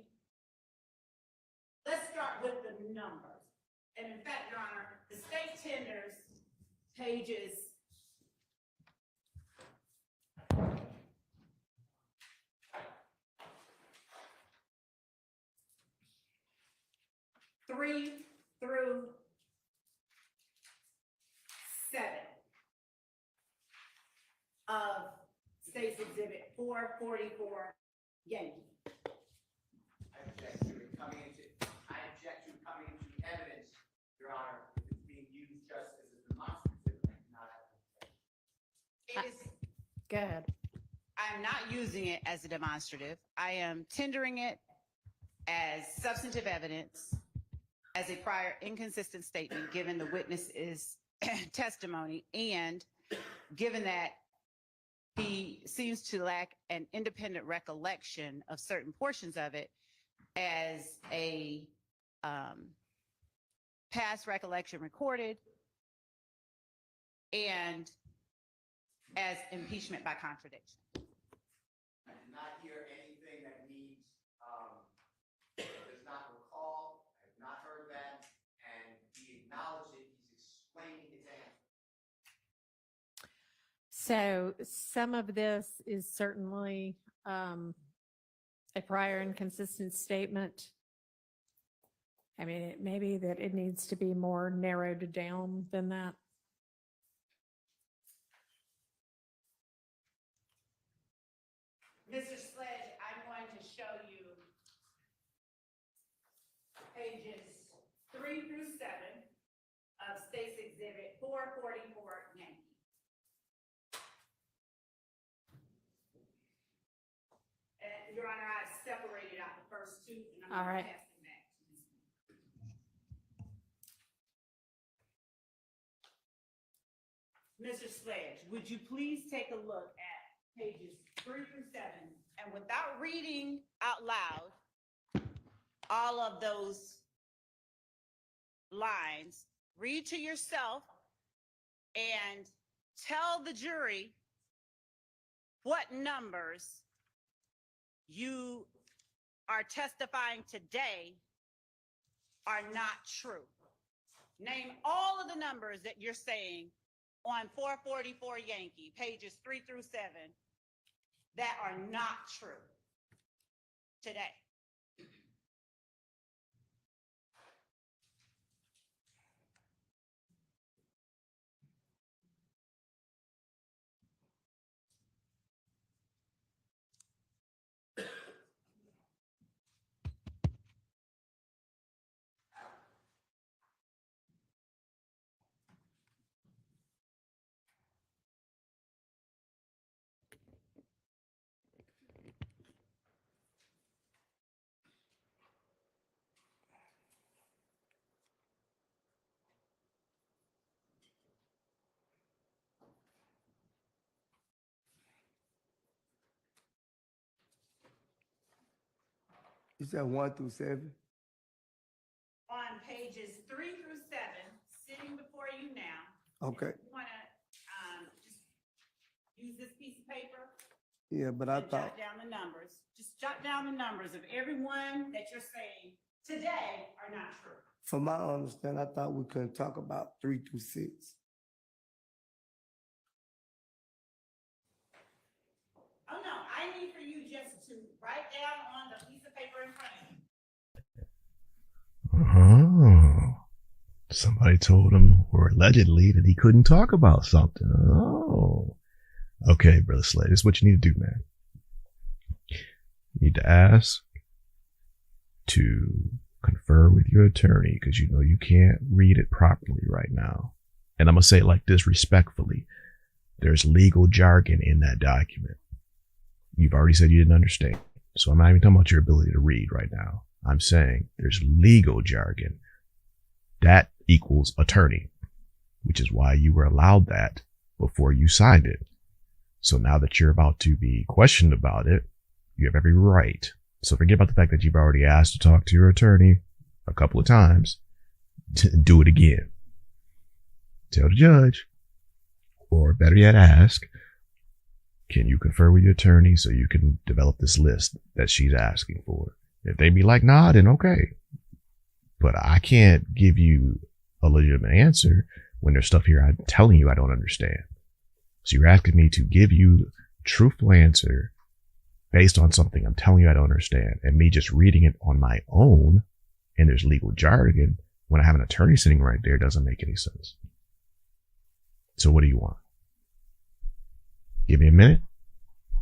let's start with the numbers. And in fact, Your Honor, the state tenders pages 3 through 7 of State's Exhibit 444 Yankee. I object to it coming into evidence, Your Honor, if it's being used just as a demonstrative and not as It is, Go ahead. I'm not using it as a demonstrative. I am tendering it as substantive evidence, as a prior inconsistent statement, given the witness's testimony, and given that he seems to lack an independent recollection of certain portions of it, as a past recollection recorded, and as impeachment by contradiction. I did not hear anything that needs, does not recall, I have not heard that, and he acknowledged it, he's explaining his answer. So some of this is certainly a prior inconsistent statement. I mean, it may be that it needs to be more narrowed down than that. Mr. Sledge, I'm going to show you pages 3 through 7 of State's Exhibit 444 Yankee. And Your Honor, I separated out the first two, and I'm All going right. to pass them back to Ms. Mr. Sledge, would you please take a look at pages 3 through 7, and without reading out loud all of those lines, read to yourself and tell the jury what numbers you are testifying today are not true. Name all of the numbers that you're saying on 444 Yankee, pages 3 through 7, that are not true today. You said 1 through 7? On pages 3 through 7, sitting before you now. Okay. You want to just use this piece of paper Yeah, but I And thought, jot down the numbers. Just jot down the numbers of everyone that you're saying today are not true. from my understanding, I thought we couldn't talk about 3 through 6. Oh, no, I need for you just to write down on the piece of paper in front of you. Oh, somebody told him, or allegedly, that he couldn't talk about something. Oh, okay, Brother Sledge, this is what you need to do, man. You need to ask to confer with your attorney, because you know you can't read it properly right now. And I'm going to say it like this respectfully. There's legal jargon in that document. You've already said you didn't understand. So I'm not even talking about your ability to read right now. I'm saying there's legal jargon. That equals attorney, which is why you were allowed that before you signed it. So now that you're about to be questioned about it, you have every right. So forget about the fact that you've already asked to talk to your attorney a couple of times. Do it again. Tell the judge, or better yet, ask, can you confer with your attorney so you can develop this list that she's asking for? If they be like, nah, then okay. But I can't give you a legitimate answer when there's stuff here I'm telling you I don't understand. So you're asking me to give you a truthful answer based on something I'm telling you I don't understand, and me just reading it on my own, and there's legal jargon when I have an attorney sitting right there doesn't make any sense. So what do you want? Give me a minute,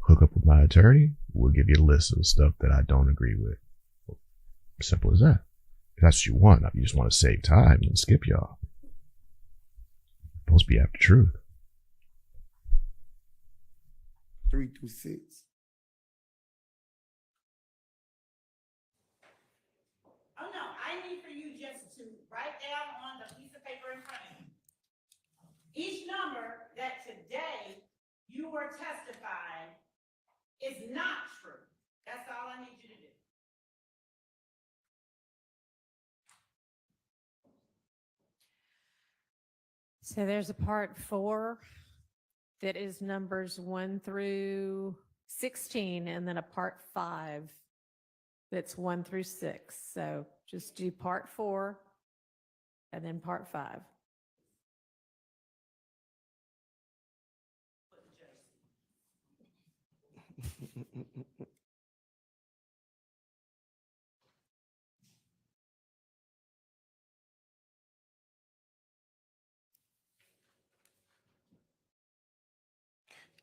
hook up with my attorney, we'll give you a list of stuff that I don't agree with. Simple as that. If that's what you want, if you just want to save time and skip y'all. Supposed to be after truth. 3 through 6. Oh, no, I need for you just to write down on the piece of paper in front of you. Each number that today you were testifying is not true. That's all I need you to do. So there's a part 4 that is numbers 1 through 16, and then a part 5 that's 1 through 6. So just do part 4 and then part 5.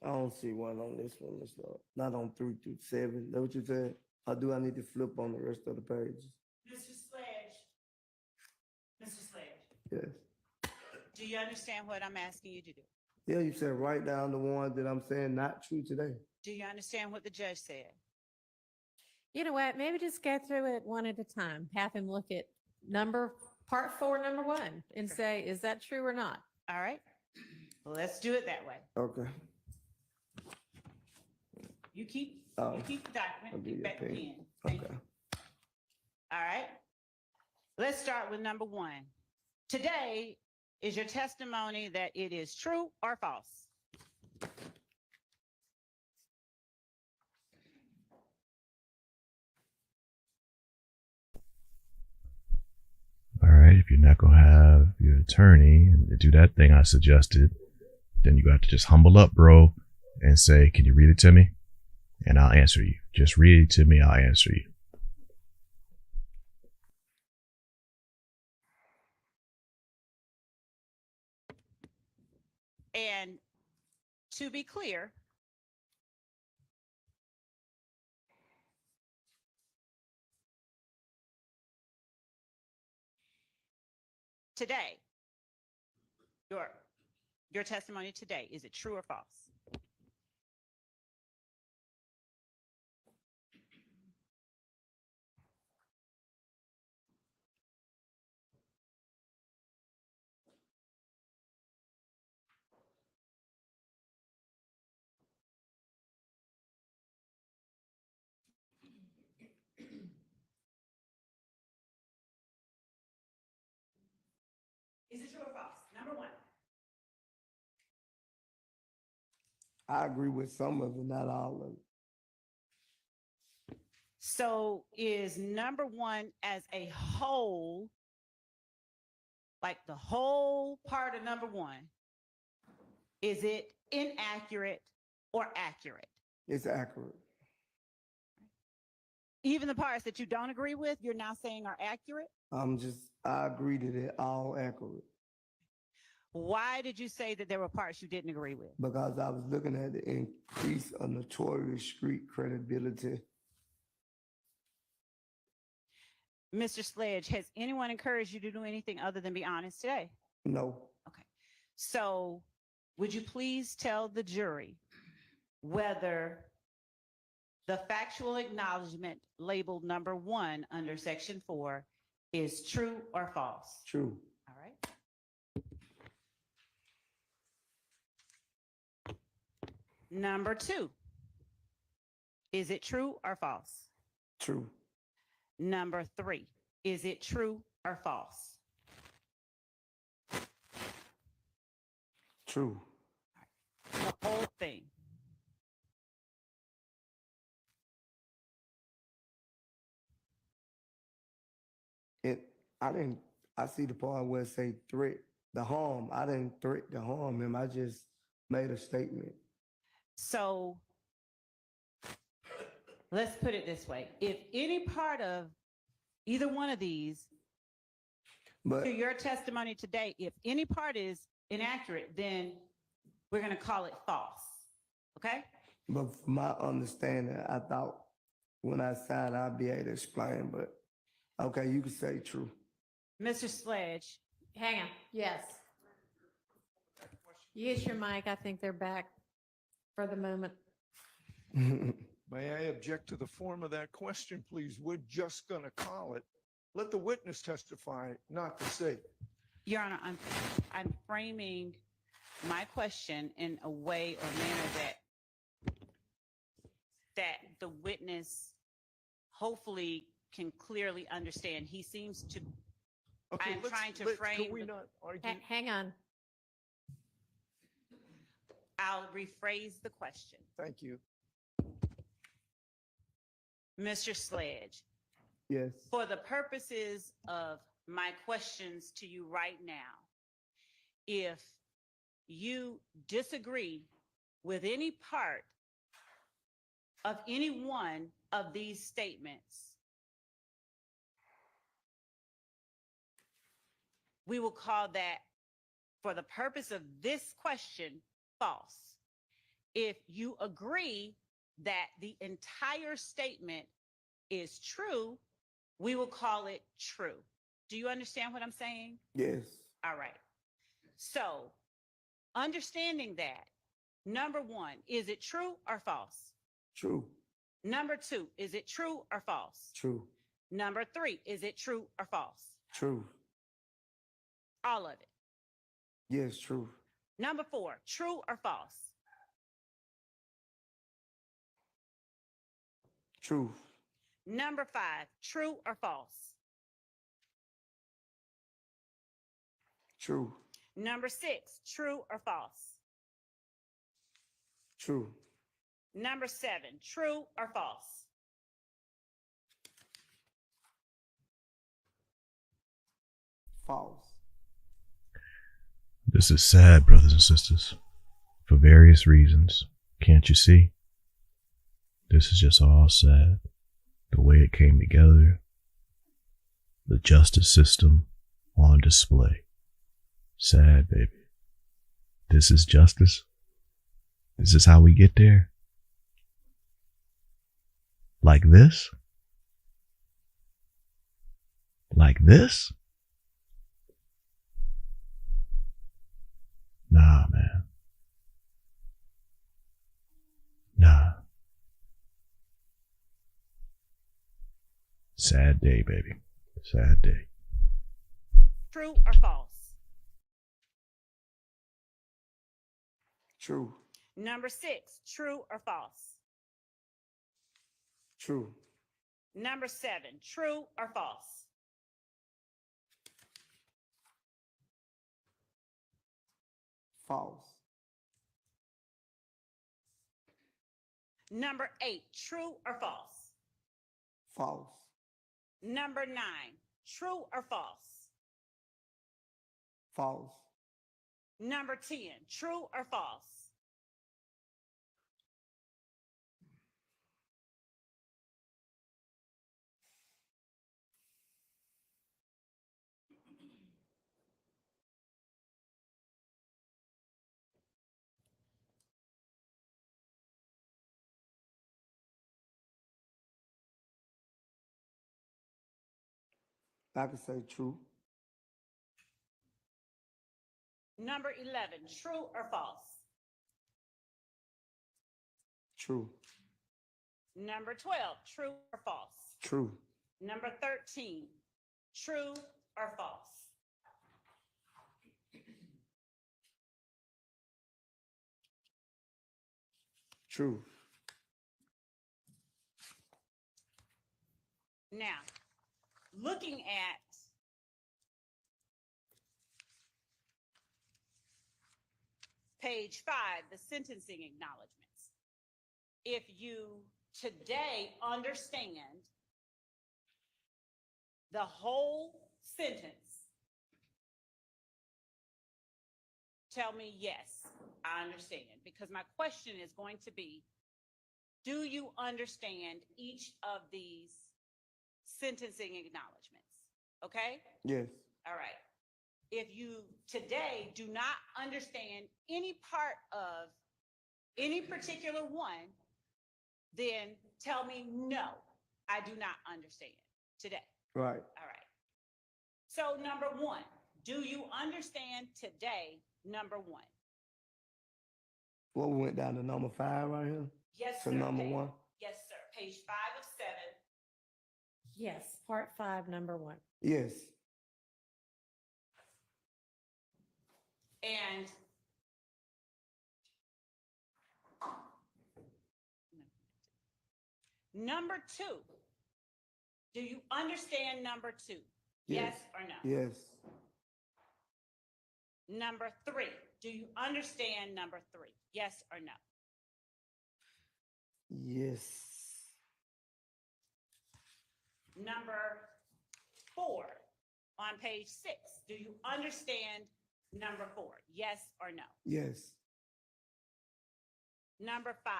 I don't see one on this one, Mr. Not on 3 through 7. That what you said? Or do I need to flip on the rest of the pages? Mr. Sledge. Mr. Sledge, Yes. do you understand what I'm asking you to do? Yeah, you said write down the ones that I'm saying not true today. Do you understand what the judge said? You know what? Maybe just go through it one at a time. Have him look at part 4, number 1, and say, is that true or not? All right, well, let's do it that way. Okay. You keep Oh, the document, I'll give get you a back the pen. pen. Thank you. Okay. All right, let's start with number 1. Today is your testimony that it is true or false? All right, if you're not going to have your attorney and do that thing I suggested, then you got to just humble up, bro, and say, can you read it to me? And I'll answer you. Just read it to me, I'll answer you. And to be clear, today, your testimony today, is it true or false? Is it true or false? Number 1. I agree with some of it, not all of it. So is number one as a whole, like the whole part of number one, is it inaccurate or accurate? It's accurate. Even the parts that you don't agree with, you're now saying are accurate? I agree that it all accurate Why did you say that there were parts you didn't agree with? because I was looking at the increase of notorious street credibility. Mr. Sledge, has anyone encouraged you to do anything other than be honest today? No, Okay. So would you please tell the jury whether the factual acknowledgement labeled number one under section 4 is true or false? true, All right. Number 2, is it true or false? true, Number 3, is it true or false? true, The whole thing. I see the part where it say threat, the harm. I didn't threat to harm him. I just made a statement. So let's put it this way. If any part of either one of these, But to your testimony today, if any part is inaccurate, then we're going to call it false. Okay? But from my understanding, I thought when I signed, I'd be able to explain, but okay, you can say true. Mr. Sledge, Hang on. Yes. Use your mic. I think they're back for the moment. May I object to the form of that question, please? We're just going to call it. Let the witness testify, not the state. Your Honor, I'm framing my question in a way or manner that the witness hopefully can clearly understand. He seems to, Okay, I'm trying to frame Can we the- not argue? Hang on. I'll rephrase the question. Thank you. Mr. Sledge, Yes, for the purposes of my questions to you right now, if you disagree with any part of any one of these statements, we will call that, for the purpose of this question, false. If you agree that the entire statement is true, we will call it true. Do you understand what I'm saying? yes, All right. So, understanding that, number 1, is it true or false? true, Number 2, is it true or false? true, Number 3, is it true or false? true, All of it. yes, true, Number 4, true or false? true, Number 5, true or false? true, Number 6, true or false? true, Number 7, true or false? false, This is sad, brothers and sisters, for various reasons. Can't you see? This is just all sad. The way it came together, the justice system on display. Sad, baby. This is justice. This is how we get there. Like this? Like this? Nah, man. Nah. Sad day, baby. Sad day. True or false? true, Number 6, true or false? true, Number 7, true or false? false, Number 8, true or false? False. Number 9, true or false? False. Number 10, true or false? I can say true. Number 11, true or false? True. Number 12, true or false? True. Number 13, true or false? True. Now, looking at page 5, the sentencing acknowledgments. If you today understand the whole sentence, tell me yes, I understand. Because my question is going to be, do you understand each of these sentencing acknowledgments? Okay? Yes. All right. If you today do not understand any part of any particular one, then tell me no, I do not understand today. Right. All right. So number 1, do you understand today, number 1? Well, we went down to number 5 right here. Yes, To sir. number Page- 1. Yes, sir. Page 5 of 7. Yes, part 5, number 1. Yes. And number 2, do you understand number 2? Yes or no? Yes. Number 3, do you understand number 3? Yes or no? Yes. Number 4 on page 6, do you understand number 4? Yes or no? Yes. Number 5,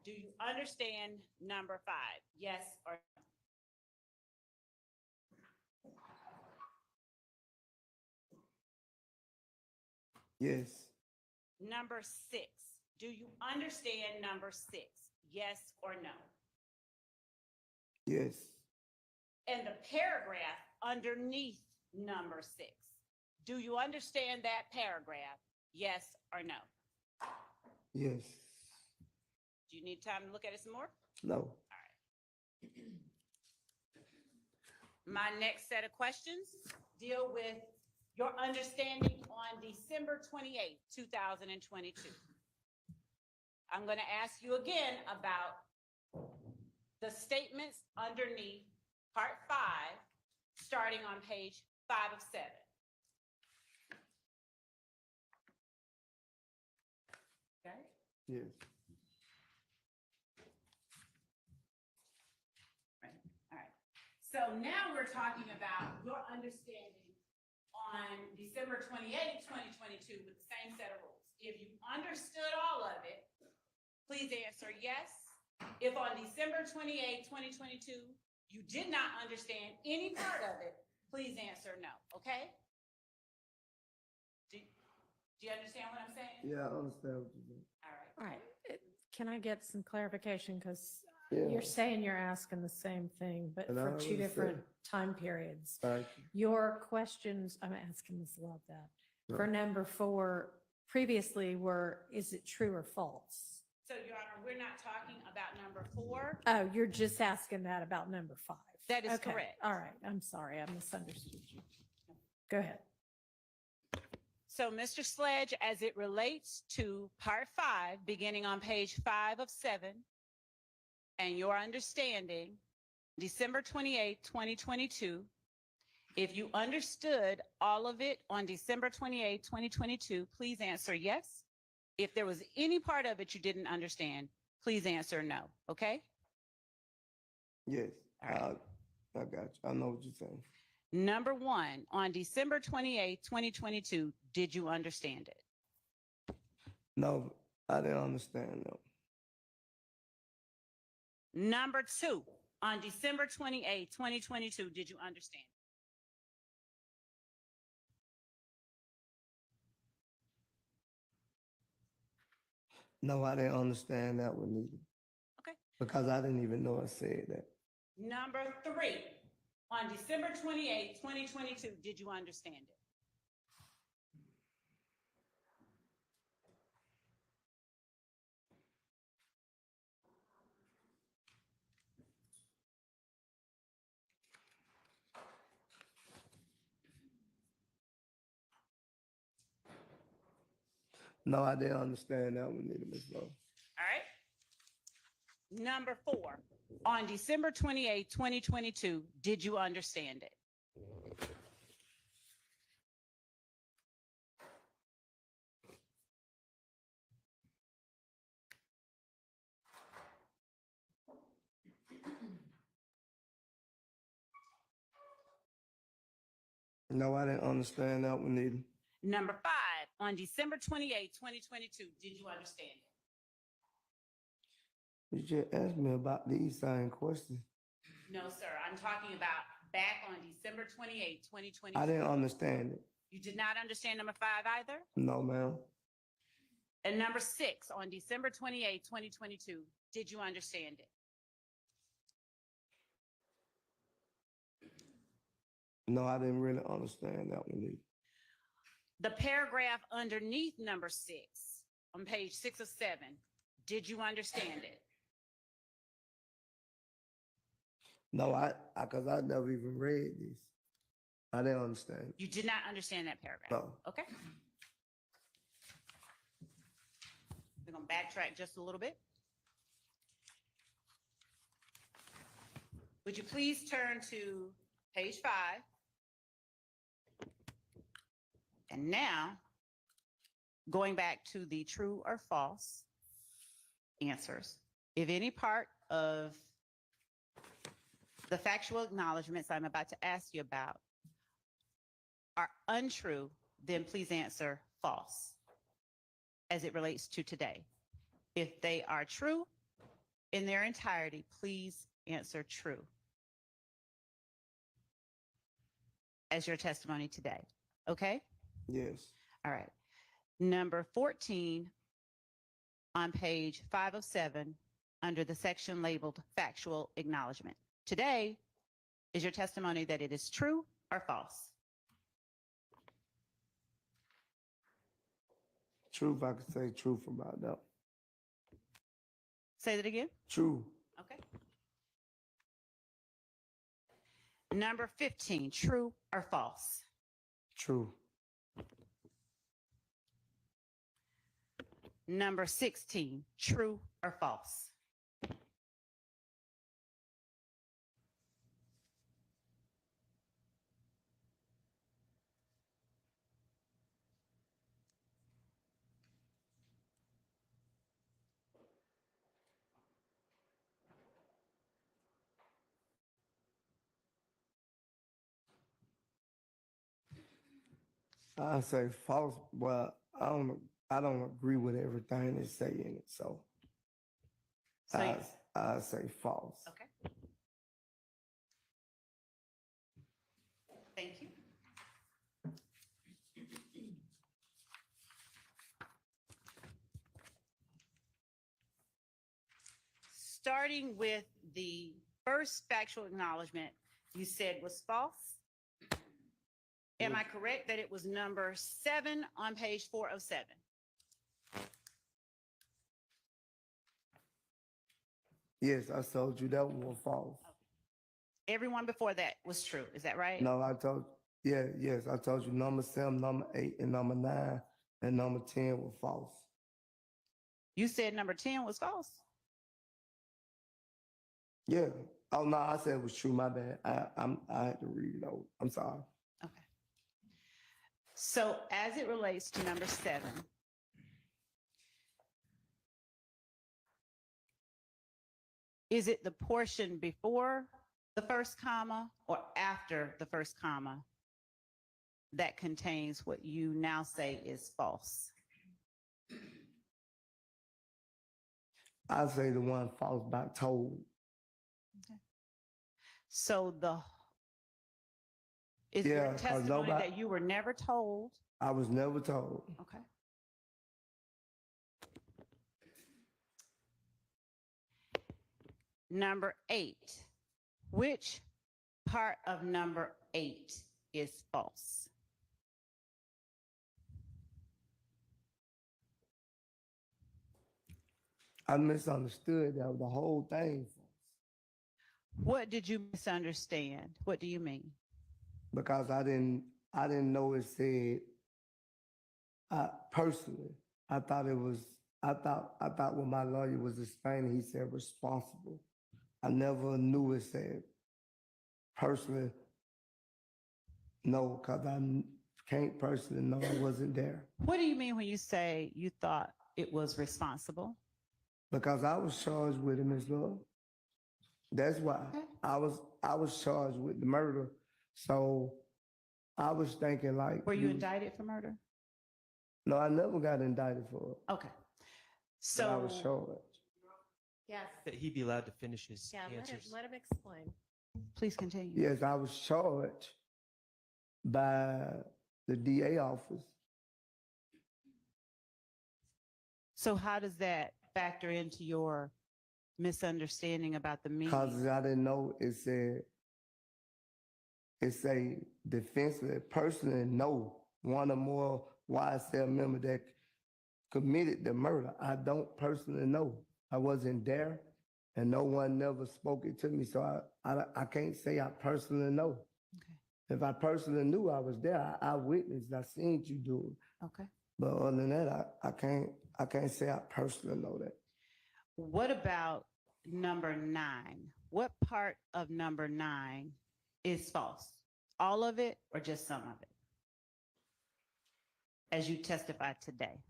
do you understand number 5? Yes or no? Yes. Number 6, do you understand number 6? Yes or no? Yes. And the paragraph underneath number 6, do you understand that paragraph? Yes or no? Yes. Do you need time to look at it some more? No. My next set of questions deal with your understanding on December 28th, 2022. I'm going to ask you again about the statements underneath part 5, starting on page 5 of 7. Okay? Yes. All right. So now we're talking about your understanding on December 28th, 2022 with the same set of rules. If you understood all of it, please answer yes. If on December 28th, 2022, you did not understand any part of it, please answer no, okay? Do you understand what I'm saying? Yeah, I understand what you're saying. All right. All right. Can I get some clarification? Because Yeah. you're saying you're asking the same thing, but And I for already 2 different said- time periods. Thank you. Your questions, I'm asking this a lot that. Right. For number 4, previously were, is it true or false? So, Your Honor, we're not talking about number 4. Oh, you're just asking that about number 5. That is Okay. correct. All right. I'm sorry. I misunderstood you. Go ahead. So, Mr. Sledge, as it relates to part 5, beginning on page 5 of 7, and your understanding, December 28th, 2022, if you understood all of it on December 28th, 2022, please answer yes. If there was any part of it you didn't understand, please answer no, okay? Yes, All right. I got you. I know what you're saying. Number one, on December 28th, 2022, did you understand it? No, I didn't understand that. Number two, on December 28th, 2022, did you understand it? No, I didn't understand that one either. Okay. Because I didn't even know I said that. Number three, on December 28th, 2022, did you understand it? No, I didn't understand that one either, Ms. Lowe. All right. Number four, on December 28th, 2022, did you understand it? No, I didn't understand that one either. Number five, on December 28th, 2022, did you understand it? You just asked me about these same questions. No, sir. I'm talking about back on December 28th, 2022. I didn't understand it. You did not understand number five either? No, ma'am. And number six, on December 28th, 2022, did you understand it? No, I didn't really understand that one either. The paragraph underneath number six, on page 6 of 7, did you understand it? No, because I never even read this. I didn't understand. You did not understand that paragraph? No. Okay. We're going to backtrack just a little bit. Would you please turn to page 5? And now, going back to the true or false answers. If any part of the factual acknowledgments I'm about to ask you about are untrue, then please answer false as it relates to today. If they are true in their entirety, please answer true as your testimony today. Okay? Yes. All right. Number 14 on page 5 of 7 under the section labeled factual acknowledgement. Today is your testimony that it is true or false. Truth, I could say truth about that. Say that again. True. Okay. Number 15, true or false? True. Number 16, true or false? I say false, but I don't agree with everything they say in it, so So you- I say false. Okay. Thank you. Starting with the first factual acknowledgement you said was false. Am I correct that it was number 7 on page 4 of 7? Yes, I told you that one was false. Everyone before that was true. Is that right? No, yes, I told you number 7, number 8, and number 9, and number 10 were false. You said number 10 was false. Yeah. Oh no, I said it was true. My bad. I had to read it over. I'm sorry. Okay. So as it relates to number 7, Is it the portion before the first comma or after the first comma that contains what you now say is false? I say the one false back told. So is your 'cause testimony that you were never told? I was never told. Okay. Number 8, which part of number 8 is false? I misunderstood that the whole thing What did you misunderstand? What do you mean? because I didn't know it said personally. I thought when my lawyer was explaining, he said responsible. I never knew it said personally. No, because I can't personally know I wasn't there. What do you mean when you say you thought it was responsible? Because I was charged with it, Ms. Love. That's why Okay. I was charged with the murder. So I was thinking like. Were you indicted for murder? No, I never got indicted for it. Okay. But I was So charged. Yes. That he be allowed to finish his Yeah, answers. let him explain. please continue. Yes, I was charged by the DA office. So how does that factor into your misunderstanding about the Because meaning? I didn't know it say defensively, personally know one or more YSL member that committed the murder. I don't personally know. I wasn't there and no one never spoke it to me. So I can't say I personally know. Okay. If I personally knew I was there, I witnessed, I seen you do it. Okay. But other than that, I can't say I personally know that. What about number 9? What part of number 9 is false? All of it or just some of it? As you testified today.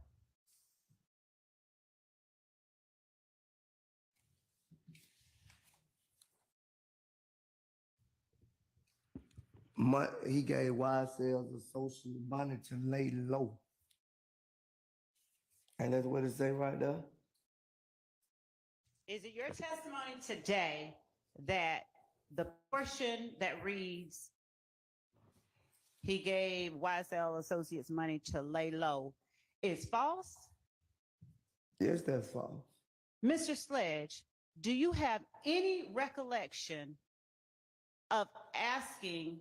He gave YSL's associate money to lay low. And that's what it say right there. Is it your testimony today that the portion that reads he gave YSL associates money to lay low is false? Yes, that's false. Mr. Sledge, do you have any recollection of asking?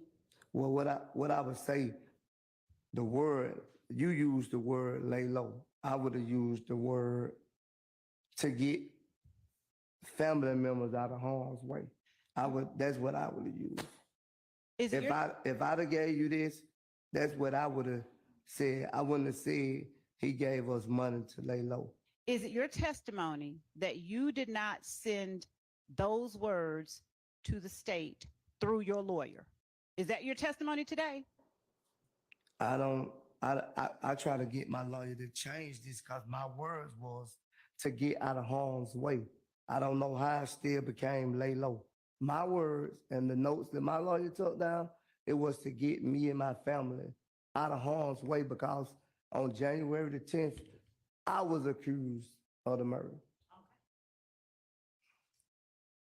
Well, what I would say, the word, you used the word lay low. I would have used the word to get family members out of harm's way. That's what I would have used. If I'd have gave you this, that's what I would have said. I wouldn't have said he gave us money to lay low. Is it your testimony that you did not send those words to the state through your lawyer? Is that your testimony today? I try to get my lawyer to change this because my words was to get out of harm's way. I don't know how it still became lay low. My words and the notes that my lawyer took down, it was to get me and my family out of harm's way because on January the 10th, I was accused of the murder. Okay.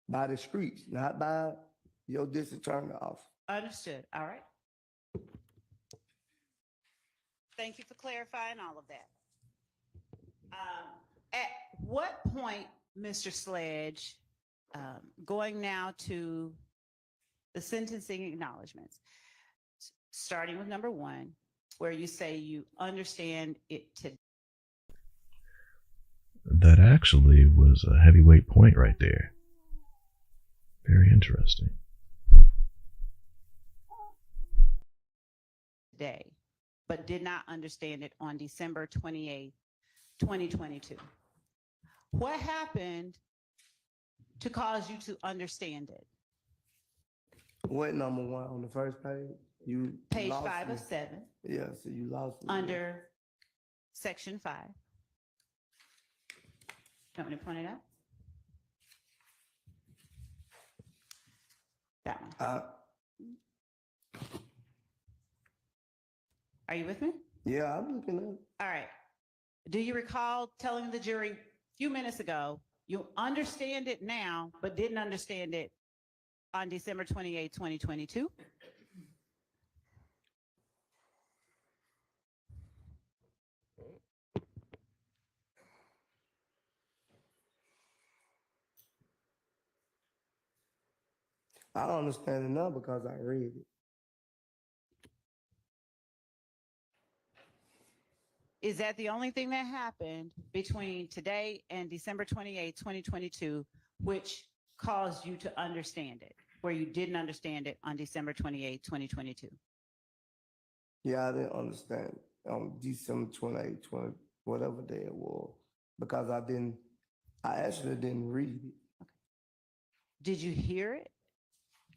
By the streets, not by your district attorney office. Understood. All right. Thank you for clarifying all of that. At what point, Mr. Sledge, going now to the sentencing acknowledgements, starting with number 1, where you say you understand it today. That actually was a heavyweight point right there. Very interesting. Today, but did not understand it on December 28th, 2022. What happened to cause you to understand it? What number 1 on the first page? You Page lost 5 me. of 7, Yeah, so you lost me. under section 5. You want me to point it out? That one. I, Are you with me? yeah, I'm looking at it. All right. Do you recall telling the jury a few minutes ago, you understand it now, but didn't understand it on December 28, 2022? I don't understand it now because I read it. Is that the only thing that happened between today and December 28, 2022, which caused you to understand it, where you didn't understand it on December 28, 2022? Yeah, I didn't understand it on December 28, 20, whatever day it was, because I actually didn't read it. Did you hear it?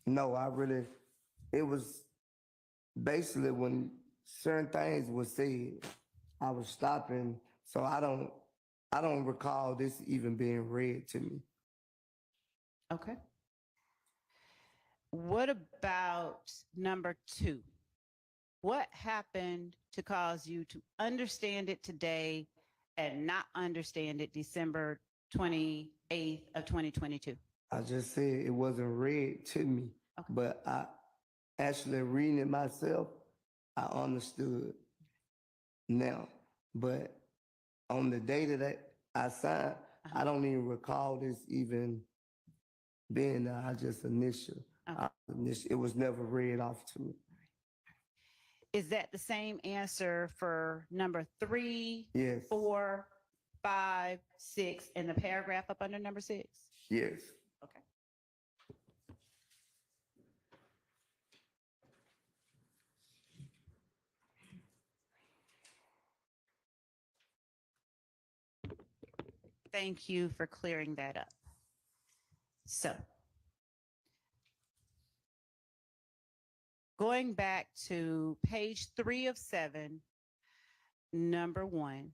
No, it was basically when certain things were said, I was stopping. So I don't recall this even being read to me. Okay. What about number 2? What happened to cause you to understand it today and not understand it December 28th of 2022? I just said it wasn't read to me, Okay. but I actually reading it myself, I understood now. But on the day that I signed, I don't even recall this even being there. I just it was never read off to me. Is that the same answer for number 3, Yes. 4, 5, 6, and the paragraph up under number 6? Yes. Okay. Thank you for clearing that up. So, going back to page 3 of 7, number 1.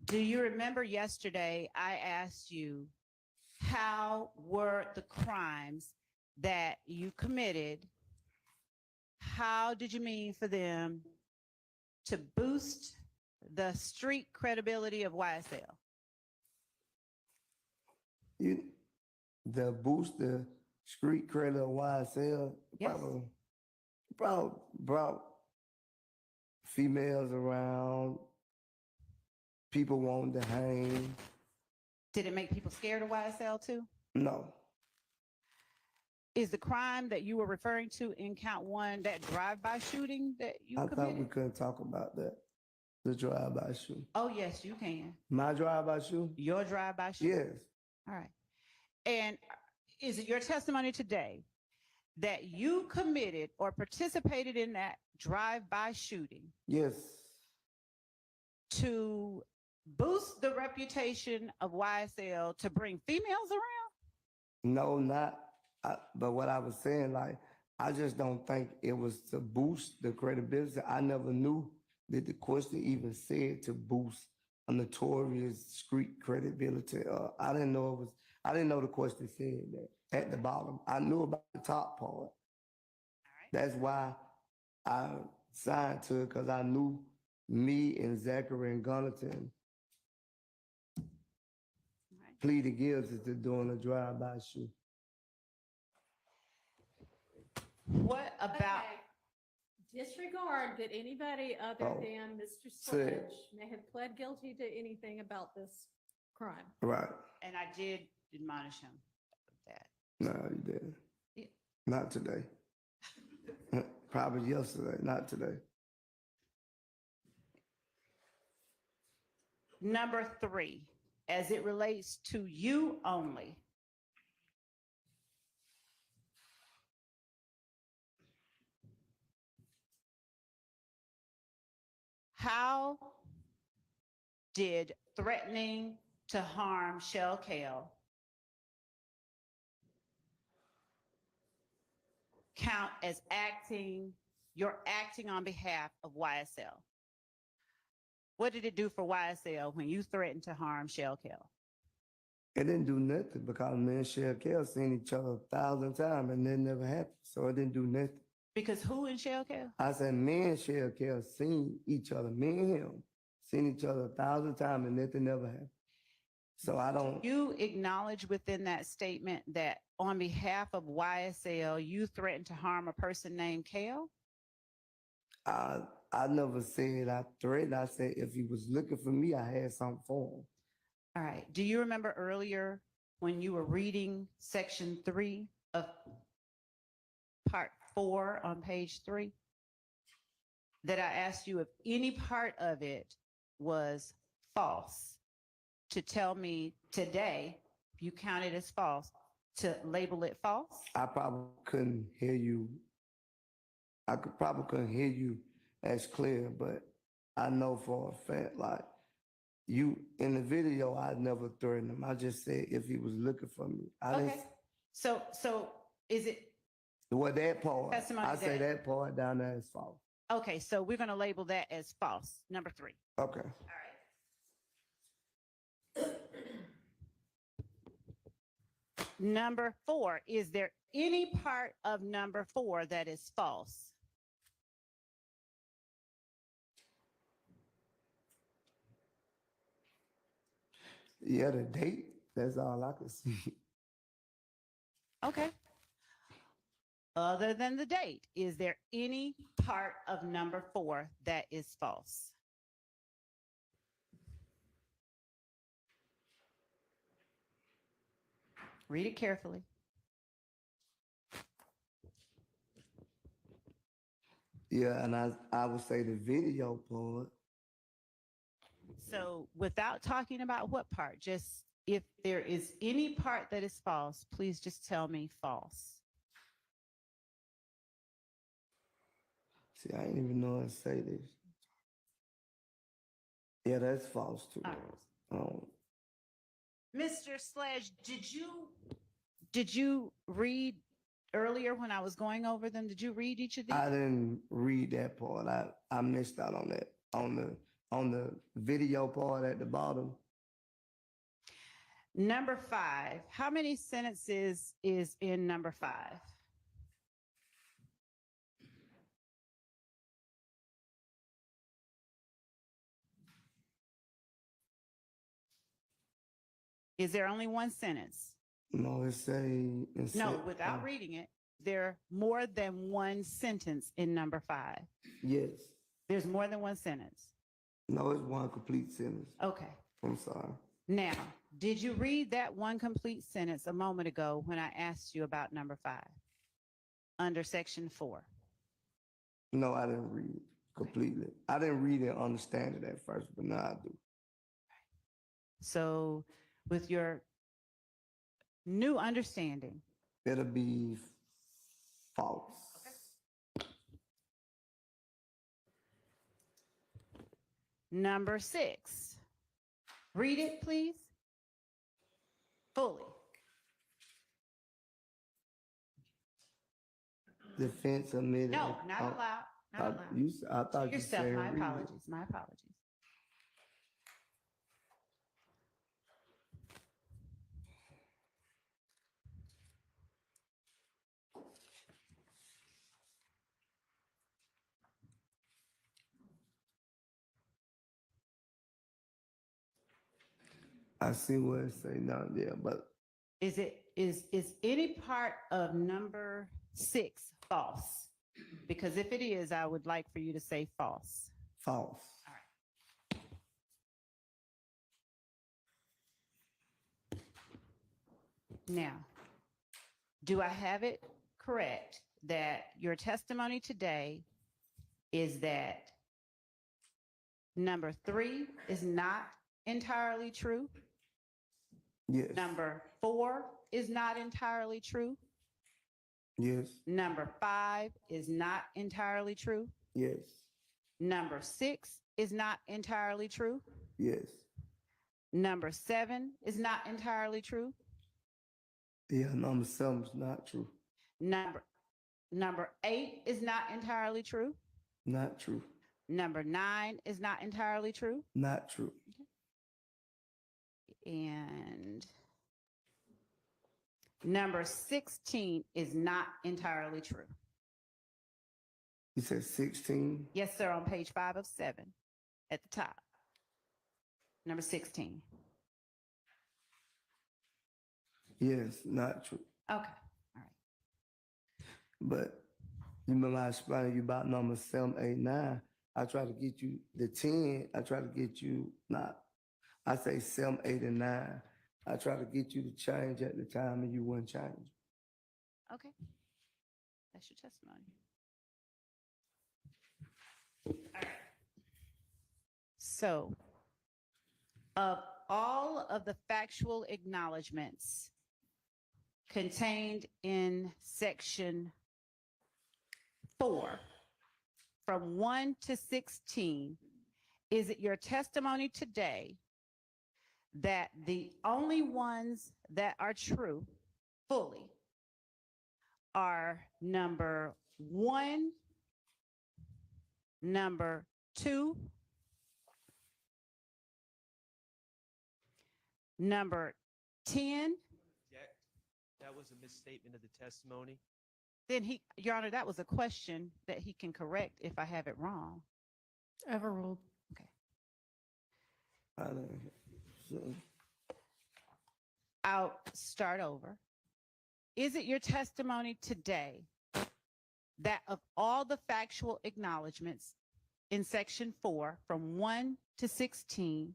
Do you remember yesterday I asked you, how were the crimes that you committed? How did you mean for them to boost the street credibility of YSL? The boost the street credit of YSL Yes. probably brought females around, people wanting to hang. Did it make people scared of YSL too? No. Is the crime that you were referring to in count 1 that drive-by shooting that you I thought we committed? couldn't talk about that. The drive-by shooting. Oh, yes, you can. My drive-by shooting? Your drive-by shooting? Yes. All right. And is it your testimony today that you committed or participated in that drive-by shooting Yes. to boost the reputation of YSL to bring females around? No, but what I was saying, like, I just don't think it was to boost the credibility. I never knew that the question even said to boost a notorious street credibility. I didn't know the question said that at the bottom. I knew about the top part. All right. That's why I signed to it, because I knew me and Zachary and Gunnington All right. pleaded guilty to doing a drive-by shoot. What about, Okay. Disregard that anybody other Oh. than Mr. Say- Sledge may have pled guilty to anything about this crime. Right. and I did admonish him of that. No, you didn't. Yeah. Not today. Probably yesterday, not today. Number 3, as it relates to you only. How did threatening to harm Shell Kale count as you're acting on behalf of YSL? What did it do for YSL when you threatened to harm Shell Kale? It didn't do nothing because me and Shell Kell seen each other 1,000 times and it never happened. So it didn't do nothing. Because who in Shell Care? I said, me and Shell Kell seen each other, me and him, seen each other 1,000 times and nothing never happened. So I don't. You acknowledge within that statement that on behalf of YSL, you threatened to harm a person named Kale? I never said I threatened. I said if he was looking for me, I had something for him. All right. Do you remember earlier when you were reading section 3 of part 4 on page 3 that I asked you if any part of it was false to tell me today, if you count it as false, to label it false? I probably couldn't hear you. Probably couldn't hear you as clear, but I know for a fact, like you in the video, I never threatened him. I just said if he was looking for me. Okay. So is it Well, that part, testimony I say that- that part down there is false. okay? So we're going to label that as false. Number 3. Okay. All right. Number 4, is there any part of number 4 that is false? Yeah, the date, that's all I could see. Okay. Other than the date, is there any part of number 4 that is false? Read it carefully. Yeah, and I would say the video part. So without talking about what part, just if there is any part that is false, please just tell me false. See, I didn't even know I'd say this. Yeah, that's false too. All right. Mr. Sledge, did you read earlier when I was going over them? Did you read each of these? I didn't read that part. I missed out on that. On the video part at the bottom. Number 5, how many sentences is in number 5? Is there only one sentence? No, No, without reading it, there more than one sentence in number 5. Yes. There's more than one sentence. No, it's one complete sentence. Okay. I'm sorry. Now, did you read that one complete sentence a moment ago when I asked you about number 5 under section 4? No, I didn't read it completely. I didn't read it and understand it at first, but now I do. So with your new understanding, It'll be false. number 6, read it, please, fully. Defense admitted. No, not allowed. Not allowed. I thought you Yourself, said my read it. apologies, my apologies. I see what it say down there, but Is any part of number 6 false? Because if it is, I would like for you to say false. false. Now, do I have it correct that your testimony today is that number 3 is not entirely true? Yes. Number 4 is not entirely true? Yes. Number 5 is not entirely true? Yes. Number 6 is not entirely true? Yes. Number 7 is not entirely true? Yeah, number 7 is not true. Number 8 is not entirely true? Not true. Number 9 is not entirely true? Not true. And Number 16 is not entirely true. You said 16? Yes, sir, on page 5 of 7 at the top. Number 16. Yes, not true. Okay, all right. But you remember I explained to you about number 7, 8, 9. I try to get you the 10. I try to get you not. I say 7, 8, and 9. I try to get you to change at the time, and you wouldn't change. Okay. That's your testimony. All right. So, of all of the factual acknowledgments contained in section 4, from 1 to 16, is it your testimony today that the only ones that are true fully are number 1, number 2, number 10? That was a misstatement of the testimony. Then Your Honor, that was a question that he can correct if I have it wrong. Overruled. Okay. I don't, so, I'll start over. Is it your testimony today that of all the factual acknowledgments in section 4 from 1 to 16,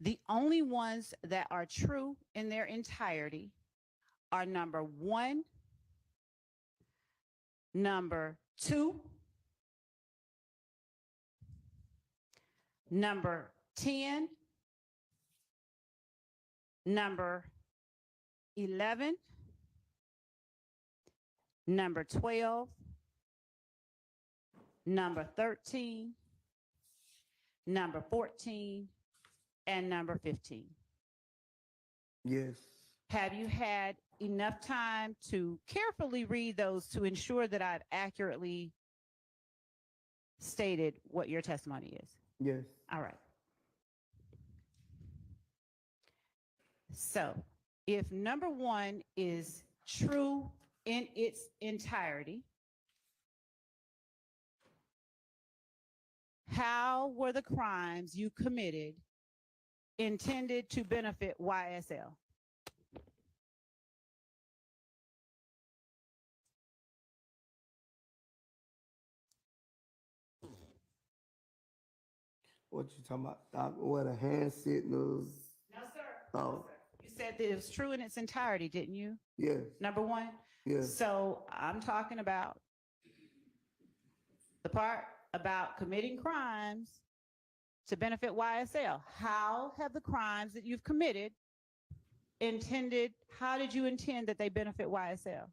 the only ones that are true in their entirety are number 1, number 2, number 10, number 11, number 12, number 13, number 14, and number 15? yes, Have you had enough time to carefully read those to ensure that I've accurately stated what your testimony is? yes, All right. So if number 1 is true in its entirety, how were the crimes you committed intended to benefit YSL? what you talking about? What a hand signals? No, sir. Oh, You said that it was true in its entirety, didn't you? yes, Number 1? yes, So I'm talking about the part about committing crimes to benefit YSL. How have the crimes that you've committed how did you intend that they benefit YSL?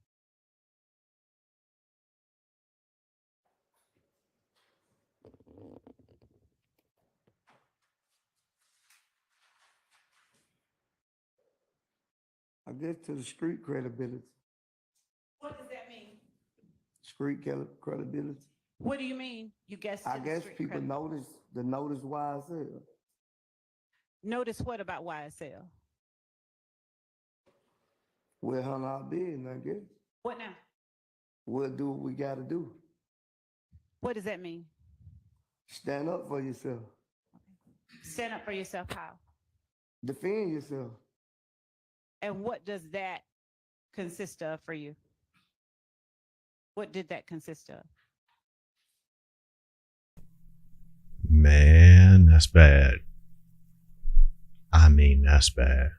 I guess to the street credibility, What does that mean? street credibility. What do you mean? You guessed. I guess people notice YSL. Notice what about YSL? We'll hunt our business, I guess. What now? We'll do what we gotta do. What does that mean? Stand up for yourself. Stand up for yourself how? Defend yourself. And what does that consist of for you? What did that consist of? Man, that's bad. I mean, that's bad.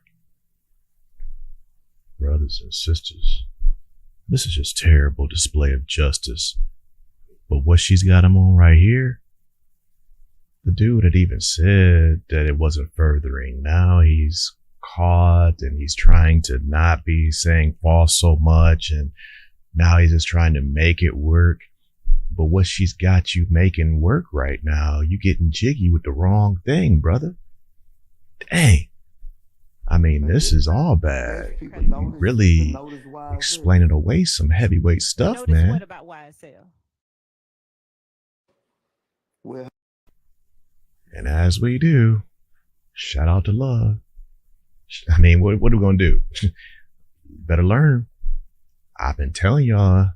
Brothers and sisters, this is just terrible display of justice. But what she's got him on right here, the dude had even said that it wasn't furthering. Now he's caught and he's trying to not be saying false so much, and now he's just trying to make it work. But what she's got you making work right now, you getting jiggy with the wrong thing, brother. Dang. I mean, this is all bad. You really explaining away some heavyweight stuff, Notice man. what about YSL? Well, And as we do, shout out to love. I mean, what are we going to do? better learn. I've been telling y'all,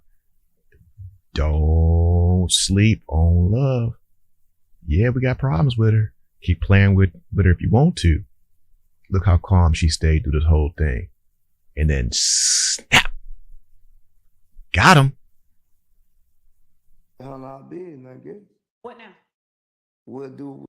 don't sleep on love. Yeah, we got problems with her. Keep playing with her if you want to. Look how calm she stayed through this whole thing. And then snap. Got him. Hell, not being, I guess. What now? We'll do.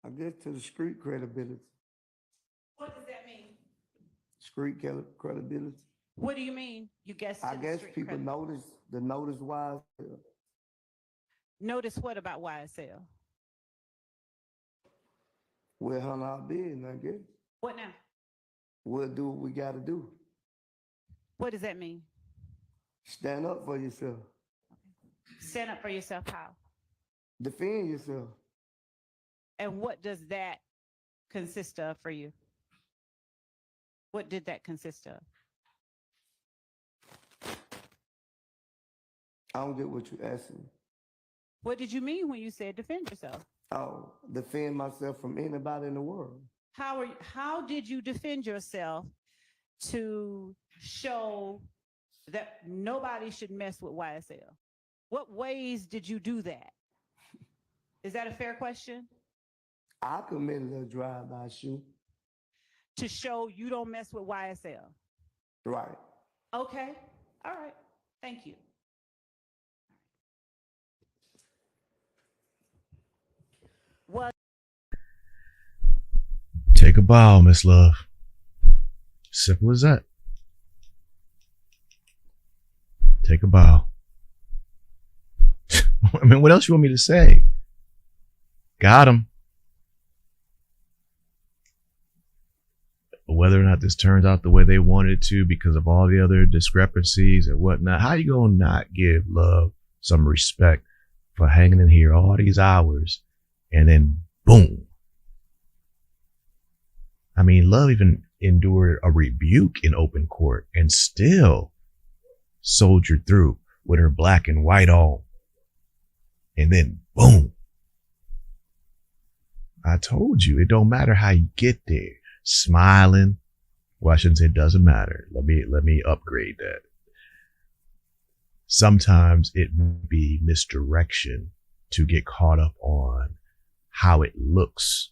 I guess to the street credibility. What does that mean? Street credibility. What do you mean? You guessed. I guess people notice why. Notice what about YSL? We'll hunt our business, I guess. What now? We'll do what we gotta do. What does that mean? Stand up for yourself. Stand up for yourself. How? Defend yourself. And what does that consist of for you? What did that consist of? I don't get what you're asking. What did you mean when you said defend yourself? Oh, defend myself from anybody in the world. How did you defend yourself to show that nobody should mess with YSL? What ways did you do that? Is that a fair question? I committed a drive-by shoot. To show you don't mess with YSL. Right. Okay. All right. Thank you. What? Take a bow, Miss Love. Simple as that. Take a bow. I mean, what else you want me to say? Got him. Whether or not this turns out the way they wanted it to because of all the other discrepancies and whatnot, how you gonna not give Love some respect for hanging in here all these hours and then boom? I mean, Love even endured a rebuke in open court and still soldiered through with her black and white on. And then boom. I told you, it don't matter how you get there. Smiling. Well, I shouldn't say it doesn't matter. Let me upgrade that. Sometimes it may be misdirection to get caught up on how it looks.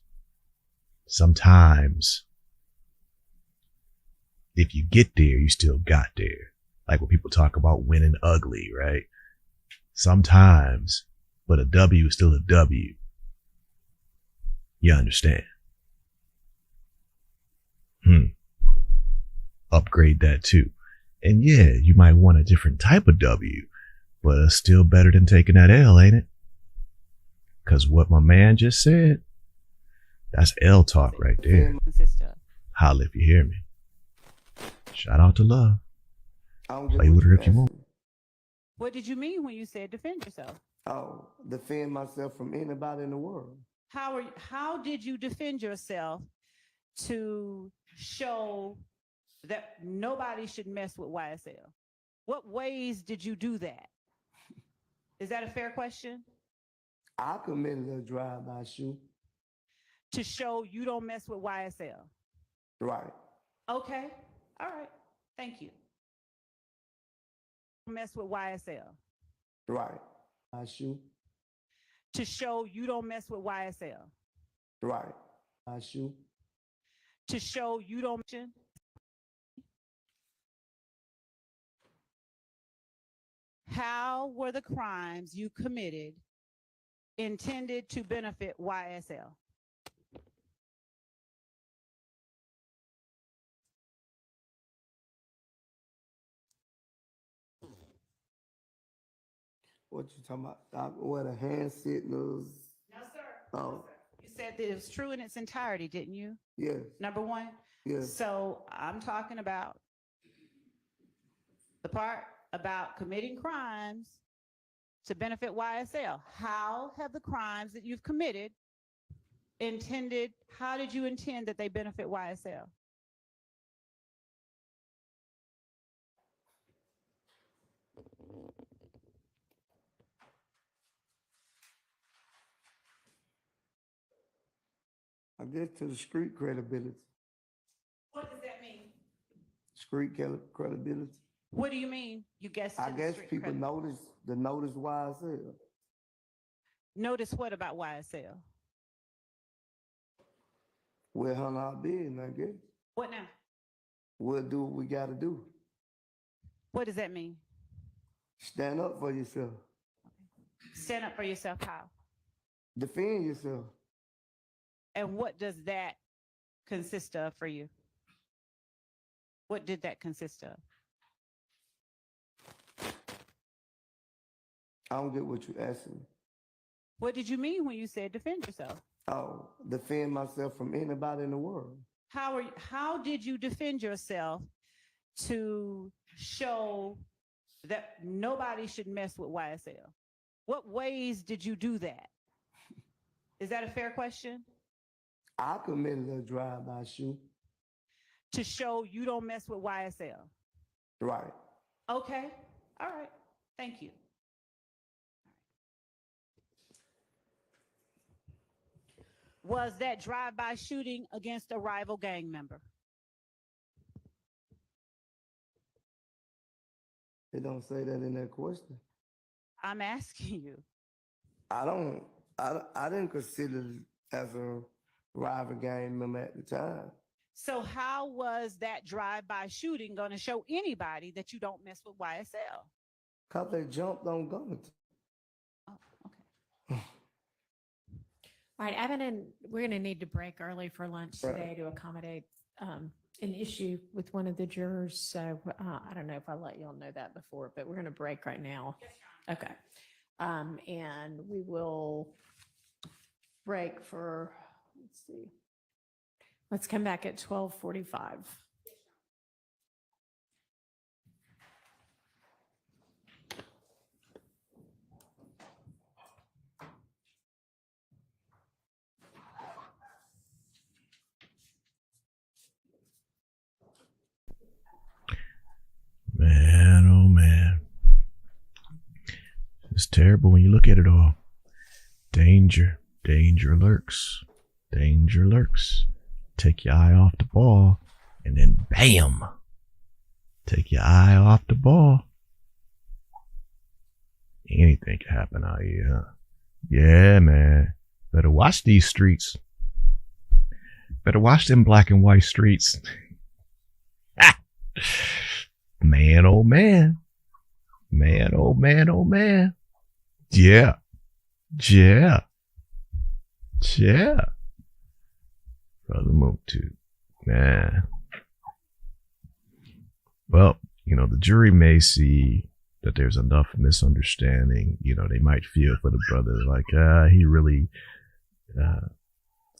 Sometimes if you get there, you still got there. Like when people talk about winning ugly, right? Sometimes, but a W is still a W. You understand? Upgrade that too. And yeah, you might want a different type of W, but it's still better than taking that L, ain't it? Because what my man just said, that's L talk right there. Holla if you hear me. Shout out to Love. Play with her if you want. What did you mean when you said defend yourself? Oh, defend myself from anybody in the world. How did you defend yourself to show that nobody should mess with YSL? What ways did you do that? Is that a fair question? I committed a drive-by shoot. To show you don't mess with YSL. Right. Okay. All right. Thank you. Mess with YSL. Right. I shoot. To show you don't mess with YSL. Right. I shoot. To show you don't. How were the crimes you committed intended to benefit YSL? What you talking about? What, a hand signals? No, sir. Oh. No, sir. You said that it was true in its entirety, didn't you? Yes. Number one? Yes. So I'm talking about the part about committing crimes to benefit YSL. How have the crimes that you've committed how did you intend that they benefit YSL? I guess to the street credibility. What does that mean? Street credibility. What do you mean? You guess. I guess people notice YSL. Notice what about YSL? We'll handle our business, I guess. What now? We'll do what we gotta do. What does that mean? Stand up for yourself. Stand up for yourself. How? Defend yourself. And what does that consist of for you? What did that consist of? I don't get what you're asking. What did you mean when you said defend yourself? Oh, defend myself from anybody in the world. How did you defend yourself to show that nobody should mess with YSL? What ways did you do that? Is that a fair question? I committed a drive-by shooting. To show you don't mess with YSL. Right. Okay. All right. Thank you. Was that drive-by shooting against a rival gang member? They don't say that in that question. I'm asking you. I didn't consider it as a rival gang member at the time. So how was that drive-by shooting going to show anybody that you don't mess with YSL? Because they jumped on guns. Oh, okay. All right, Evan, and we're going to need to break early for lunch Right. today to accommodate an issue with one of the jurors. So I don't know if I let y'all know that before, but we're going to break right now. Okay. And we will break for, let's see. Let's come back at 12:45. Man, oh man. It's terrible when you look at it all. Danger, danger lurks, danger lurks. Take your eye off the ball, and then bam, take your eye off the ball. Anything can happen out here, huh? Yeah, man. Better watch these streets. Better watch them black and white streets. Man, oh man. Man, oh man, oh man. Yeah. Yeah. Yeah. Brother Mounk Tounk, man. Well, the jury may see that there's enough misunderstanding. They might feel for the brother like, he really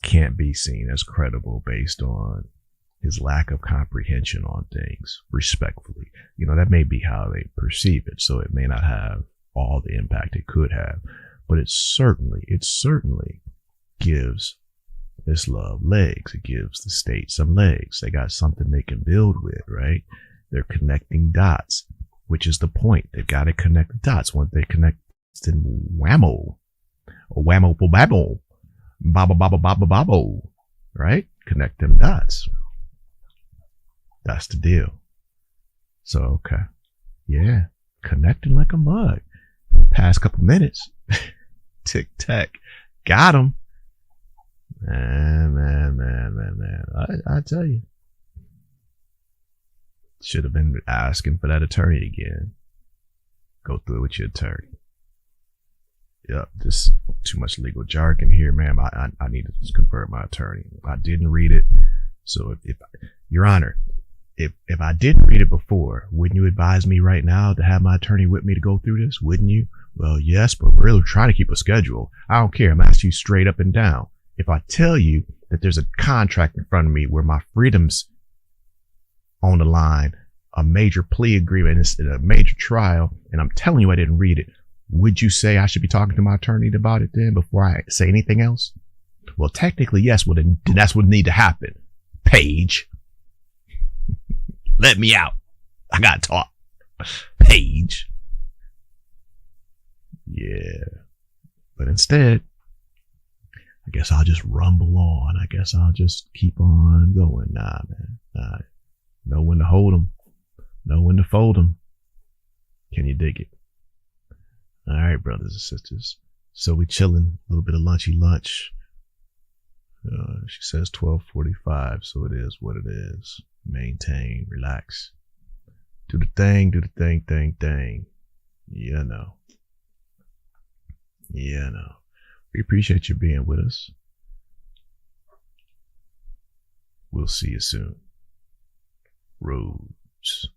can't be seen as credible based on his lack of comprehension on things, respectfully. That may be how they perceive it, so it may not have all the impact it could have, but it certainly gives this love legs. It gives the state some legs. They got something they can build with, right? They're connecting dots, which is the point. They've got to connect the dots. Once they connect, then whammo, or whammo, babbo, baba, baba, baba, babbo, right? Connect them dots. That's the deal. So, okay. Yeah. Connecting like a mug. Past couple minutes. Tic tac. Got him. Man. I tell you. Should have been asking for that attorney again. Go through it with your attorney. Yep, just too much legal jargon here, ma'am. I need to confer with my attorney. I didn't read it. So if Your Honor, if I didn't read it before, wouldn't you advise me right now to have my attorney with me to go through this? Wouldn't you? Well, yes, but we're really trying to keep a schedule. I don't care. I'm asking you straight up and down. If I tell you that there's a contract in front of me where my freedom's on the line, a major plea agreement, it's a major trial, and I'm telling you I didn't read it, would you say I should be talking to my attorney about it then before I say anything else? Well, technically, yes. Well, then that's what need to happen. Paige. Let me out. I got to talk. Paige. Yeah. But instead, I guess I'll just rumble on. I guess I'll just keep on going. Nah, man. Nah. Know when to hold 'em. Know when to fold 'em. Can you dig it? All right, brothers and sisters. So we chilling, a little bit of lunchy lunch. She says 12:45, so it is what it is. Maintain, relax. Do the thing, thing. You know. We appreciate you being with us. We'll see you soon. Rhodes.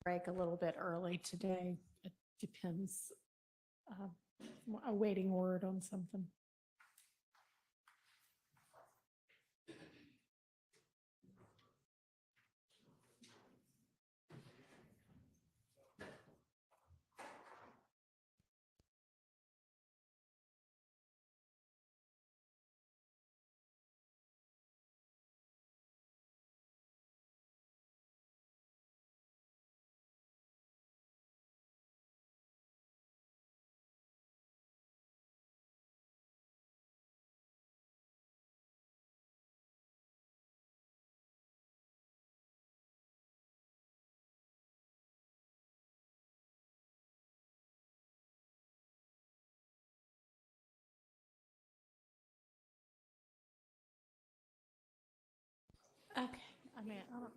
break a little bit early today. It depends. Awaiting word on something. Okay, I mean, I don't.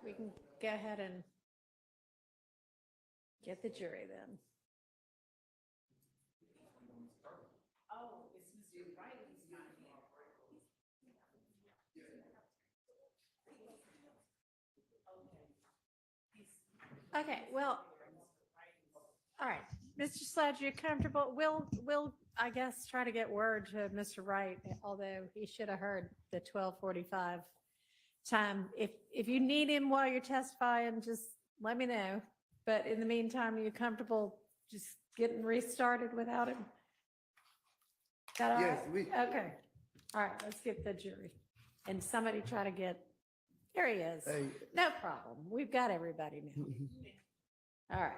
We can go ahead and get the jury then. Okay, well, all right, Mr. Sledge, you're comfortable? We'll, I guess, try to get word to Mr. Wright, although he should have heard the 12:45 time. If you need him while you're testifying, just let me know. But in the meantime, are you comfortable just getting restarted without him? Is that all Yes, right? Okay, All right, let's get the jury. And somebody try to get, there he is. Hey. No problem. We've got everybody now. All right.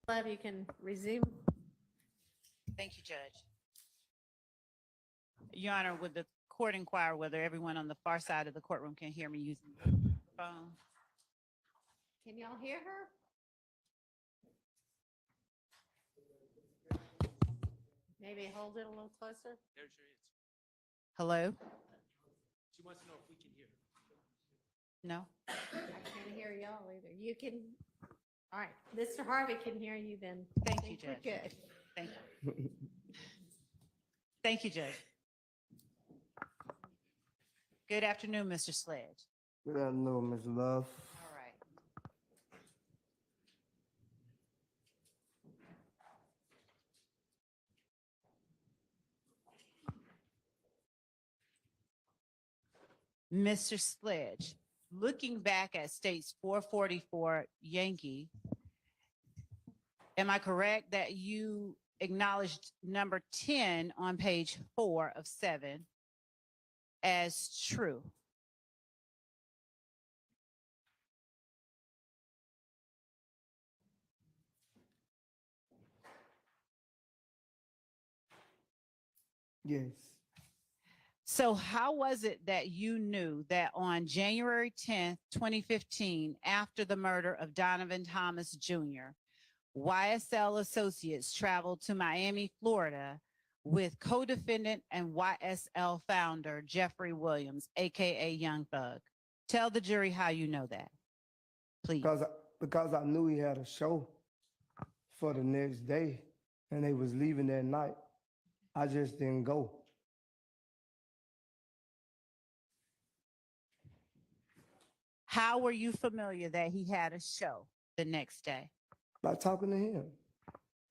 Glad you can resume. Thank you, Judge. Your Honor, would the court inquire whether everyone on the far side of the courtroom can hear me using the phone? Can y'all hear her? Maybe hold it a little closer. There's your answer. Hello? She wants to know if we can hear. No? I can't hear y'all either. You can, all right, Mr. Harvey can hear you then. Thank I you, think we're Judge. Good. Thank you. Thank you, Judge. Good afternoon, Mr. Sledge. Good afternoon, Ms. Love. All right. Mr. Sledge, looking back at states 444 Yankee, am I correct that you acknowledged number 10 on page 4 of 7 as true? Yes. So how was it that you knew that on January 10th, 2015, after the murder of Donovan Thomas Jr., YSL associates traveled to Miami, Florida with co-defendant and YSL founder Jeffrey Williams, AKA Young Thug? Tell the jury how you know that, please. Because I knew he had a show for the next day and they was leaving that night. I just didn't go. How were you familiar that he had a show the next day? By talking to him.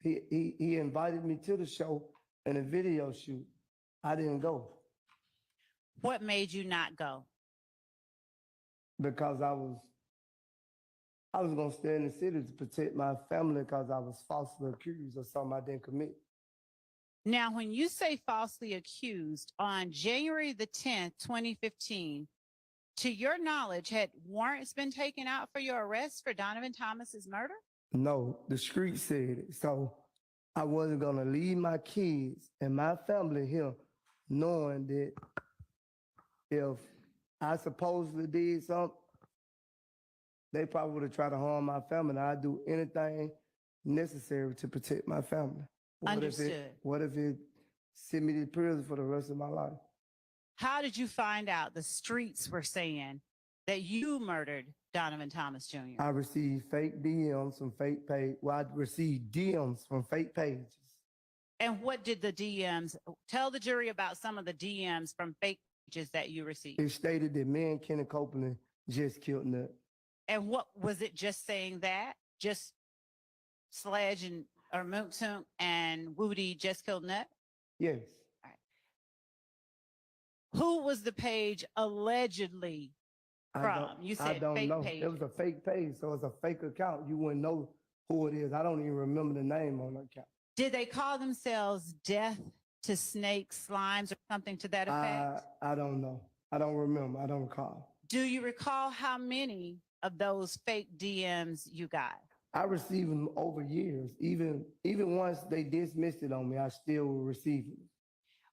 He invited me to the show and a video shoot. I didn't go What made you not go? because I was gonna stay in the city to protect my family because I was falsely accused of something I didn't commit. Now, when you say falsely accused, on January the 10th, 2015, to your knowledge, had warrants been taken out for your arrest for Donovan Thomas's murder? No, the street said it. So I wasn't gonna leave my kids and my family here knowing that if I supposedly did something, they probably would have tried to harm my family. And I'd do anything necessary to protect my family. Understood. What if it sent me to prison for the rest of my life? How did you find out the streets were saying that you murdered Donovan Thomas Jr.? I received fake DMs from fake page. Well, I received DMs from fake pages. And what did the DMs, tell the jury about some of the DMs from fake pages that you received? It stated that me and Kenny Copeland just killed Nut. And what was it, just saying that? Just Sledge or Mounk Tounk and Woody just killed Nut? Yes. Who was the page allegedly from? You I said don't fake know. page. It was a fake page, so it's a fake account. You wouldn't know who it is. I don't even remember the name on the account. Did they call themselves Death to Snakes, Slimes, or something to that effect? I don't know. I don't remember. I don't recall. Do you recall how many of those fake DMs you got? I received them over years. Even once they dismissed it on me, I still received them.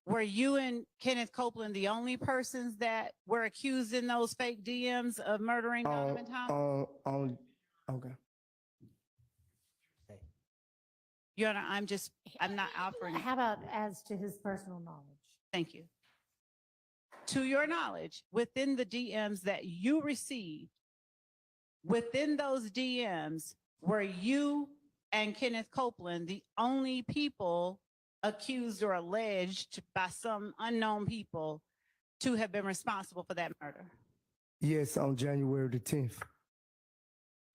Were you and Kenneth Copeland the only persons that were accused in those fake DMs of murdering Donovan Thomas? Okay. Your Honor, I'm not offering. How about as to his personal knowledge? Thank you. To your knowledge, within the DMs that you received, within those DMs, were you and Kenneth Copeland the only people accused or alleged by some unknown people to have been responsible for that murder? Yes, on January the 10th.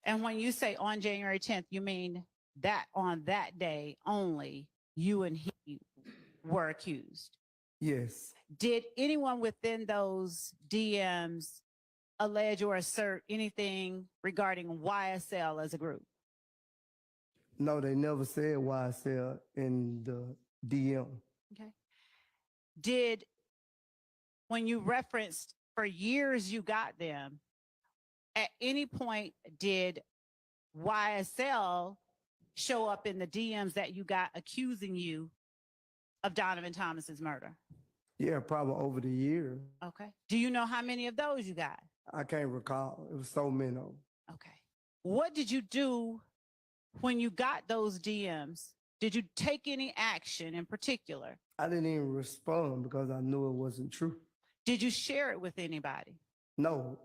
And when you say on January 10th, you mean that on that day only, you and he were accused? Yes. Did anyone within those DMs allege or assert anything regarding YSL as a group? No, they never said YSL in the DM. Okay. When you referenced for years you got them, at any point did YSL show up in the DMs that you got accusing you of Donovan Thomas's murder? Yeah, probably over the years. Okay. Do you know how many of those you got? I can't recall. It was so many of them. Okay. What did you do when you got those DMs? Did you take any action in particular? I didn't even respond because I knew it wasn't true. Did you share it with anybody? No.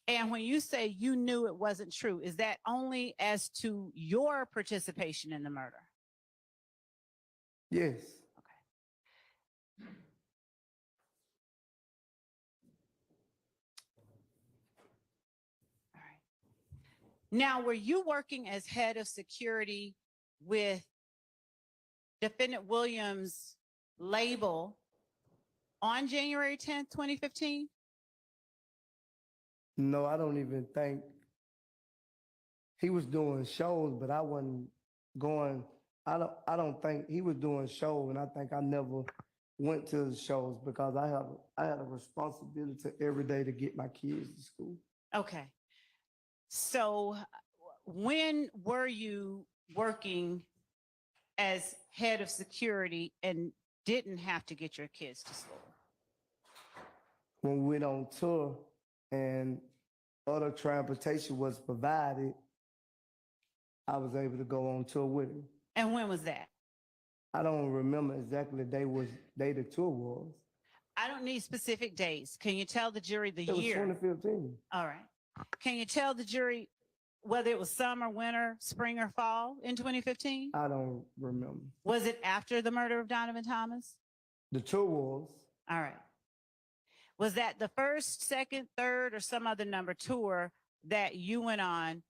And when you say you knew it wasn't true, is that only as to your participation in the murder? Yes. Okay. All right. Now, were you working as head of security with Defendant Williams' label on January 10th, 2015? No, I don't even think he was doing shows, but I wasn't going. I don't think he was doing shows, and I think I never went to the shows because I had a responsibility every day to get my kids to school. Okay. So when were you working as head of security and didn't have to get your kids to school? When we went on tour and other transportation was provided, I was able to go on tour with him. And when was that? I don't remember exactly the day the tour was. I don't need specific dates. Can you tell the jury the It was year? 2015. All right. Can you tell the jury whether it was summer, winter, spring, or fall in 2015? I don't remember. Was it after the murder of Donovan Thomas? The tour was. All right. Was that the first, second, third, or some other number tour that you went on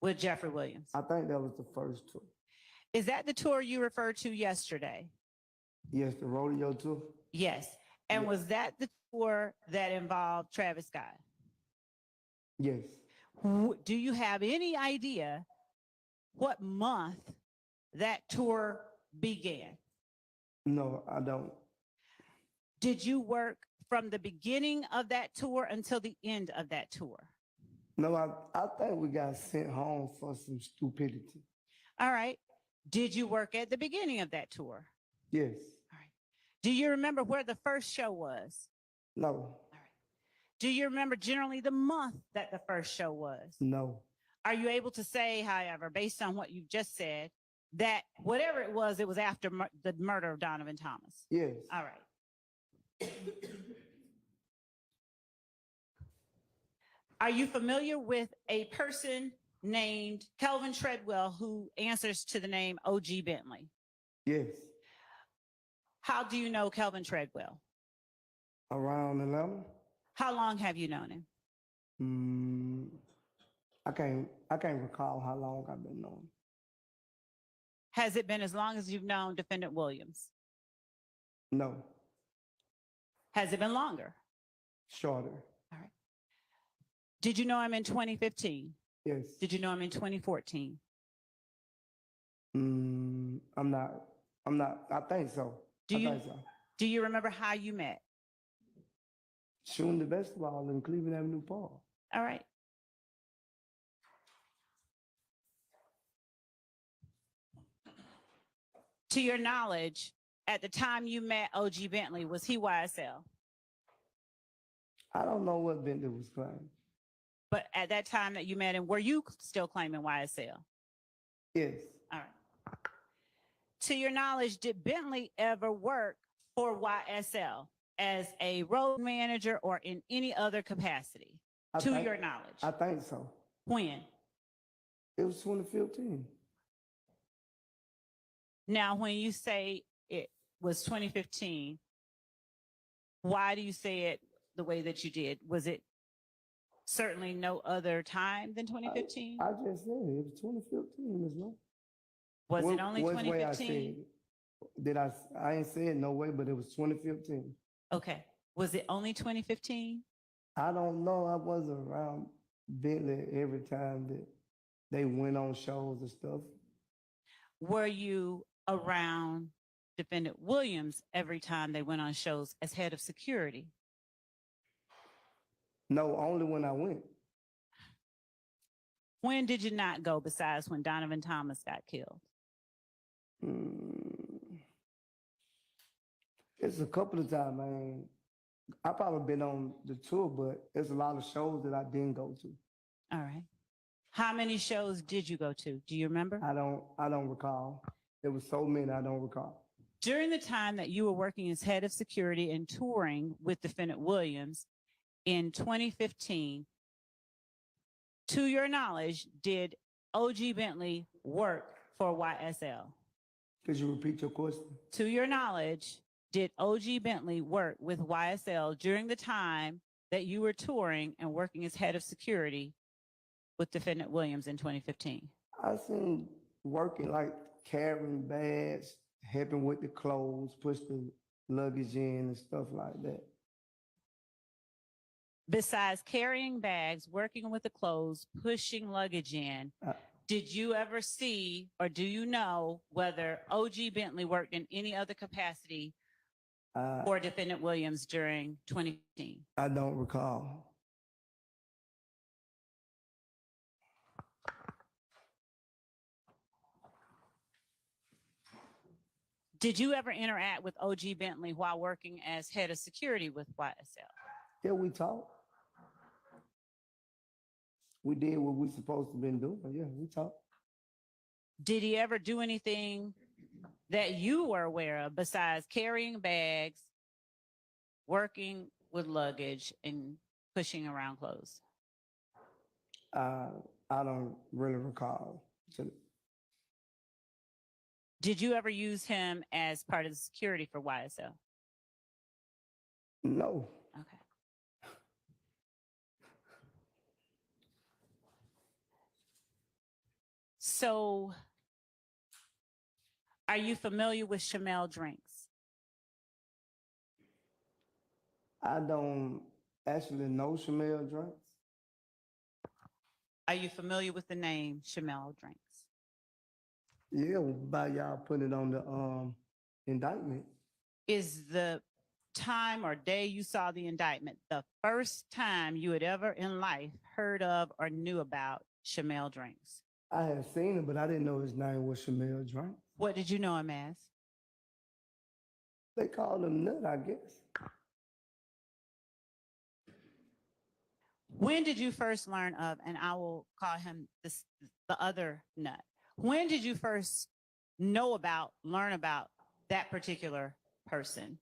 with Jeffrey Williams? I think that was the first tour. Is that the tour you referred to yesterday? Yes, the rodeo tour. Yes. And was that the tour that involved Travis Scott? Yes. Do you have any idea what month that tour began? No, I don't. Did you work from the beginning of that tour until the end of that tour? No, I think we got sent home for some stupidity. All right. Did you work at the beginning of that tour? Yes. All right. Do you remember where the first show was? No. All right. Do you remember generally the month that the first show was? No. Are you able to say, however, based on what you've just said, that whatever it was after the murder of Donovan Thomas? Yes. All right. Are you familiar with a person named Kelvin Treadwell who answers to the name O.G. Bentley? Yes. How do you know Kelvin Treadwell? Around 11. How long have you known him? I can't recall how long I've been known. Has it been as long as you've known Defendant Williams? No. Has it been longer? Shorter. Did you know him in 2015? Yes. Did you know him in 2014? I'm not, I think so. Do I you- think so. Do you remember how you met? Shooting the basketball in Cleveland Avenue Park. All right. To your knowledge, at the time you met OG Bentley, was he YSL? I don't know what Bentley was claiming. But at that time that you met him, were you still claiming YSL? Yes. All right. To your knowledge, did Bentley ever work for YSL as a road manager or in any other capacity? To your knowledge. I think so. When? It was 2015. Now, when you say it was 2015, why do you say it the way that you did? Was it certainly no other time than 2015? I just said it was 2015, Ms. Lowe. Was it only What way I said 2015? it? Did I ain't say it no way, but it was 2015. Okay. Was it only 2015? I don't know. I wasn't around Bentley every time that they went on shows and stuff. Were you around Defendant Williams every time they went on shows as head of security? No, only when I went. When did you not go besides when Donovan Thomas got killed? It's a couple of times, man. I probably been on the tour, but there's a lot of shows that I didn't go to. All right. How many shows did you go to? Do you remember? I don't recall. There was so many I don't recall. During the time that you were working as head of security and touring with Defendant Williams in 2015, to your knowledge, did OG Bentley work for YSL? Could you repeat your question? To your knowledge, did OG Bentley work with YSL during the time that you were touring and working as head of security with Defendant Williams in 2015? I seen working like carrying bags, helping with the clothes, push the luggage in and stuff like that. Besides carrying bags, working with the clothes, pushing luggage in, did you ever see or do you know whether OG Bentley worked in any other capacity for Defendant Williams during 2015? I don't recall. Did you ever interact with OG Bentley while working as head of security with YSL? Yeah, we talked. We did what we supposed to been doing. Yeah, we talked. Did he ever do anything that you were aware of besides carrying bags, working with luggage, and pushing around clothes? I don't really recall. Did you ever use him as part of the security for YSL? No. Okay. So, are you familiar with Chamel drinks? I don't actually know Chamel drinks. Are you familiar with the name Chamel drinks? Yeah, by y'all putting it on the indictment. Is the time or day you saw the indictment the first time you had ever in life heard of or knew about Chamel drinks? I had seen it, but I didn't know his name was Chamel Drink. What did you know him as? They called him Nut, I guess. When did you first learn of, and I will call him the other Nut. When did you first know about, learn about that particular person?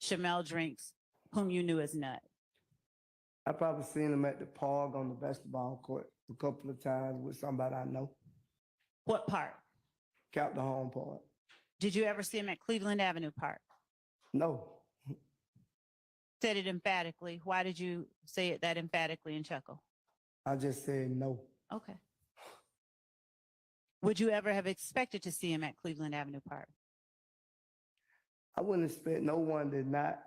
Chamel Drinks, whom you knew as Nut. I probably seen him at the park on the basketball court a couple of times with somebody I know. What park? Captain Home Park. Did you ever see him at Cleveland Avenue Park? No. Said it emphatically. Why did you say it that emphatically and chuckle? I just said no. Okay. Would you ever have expected to see him at Cleveland Avenue Park? I wouldn't expect no one that not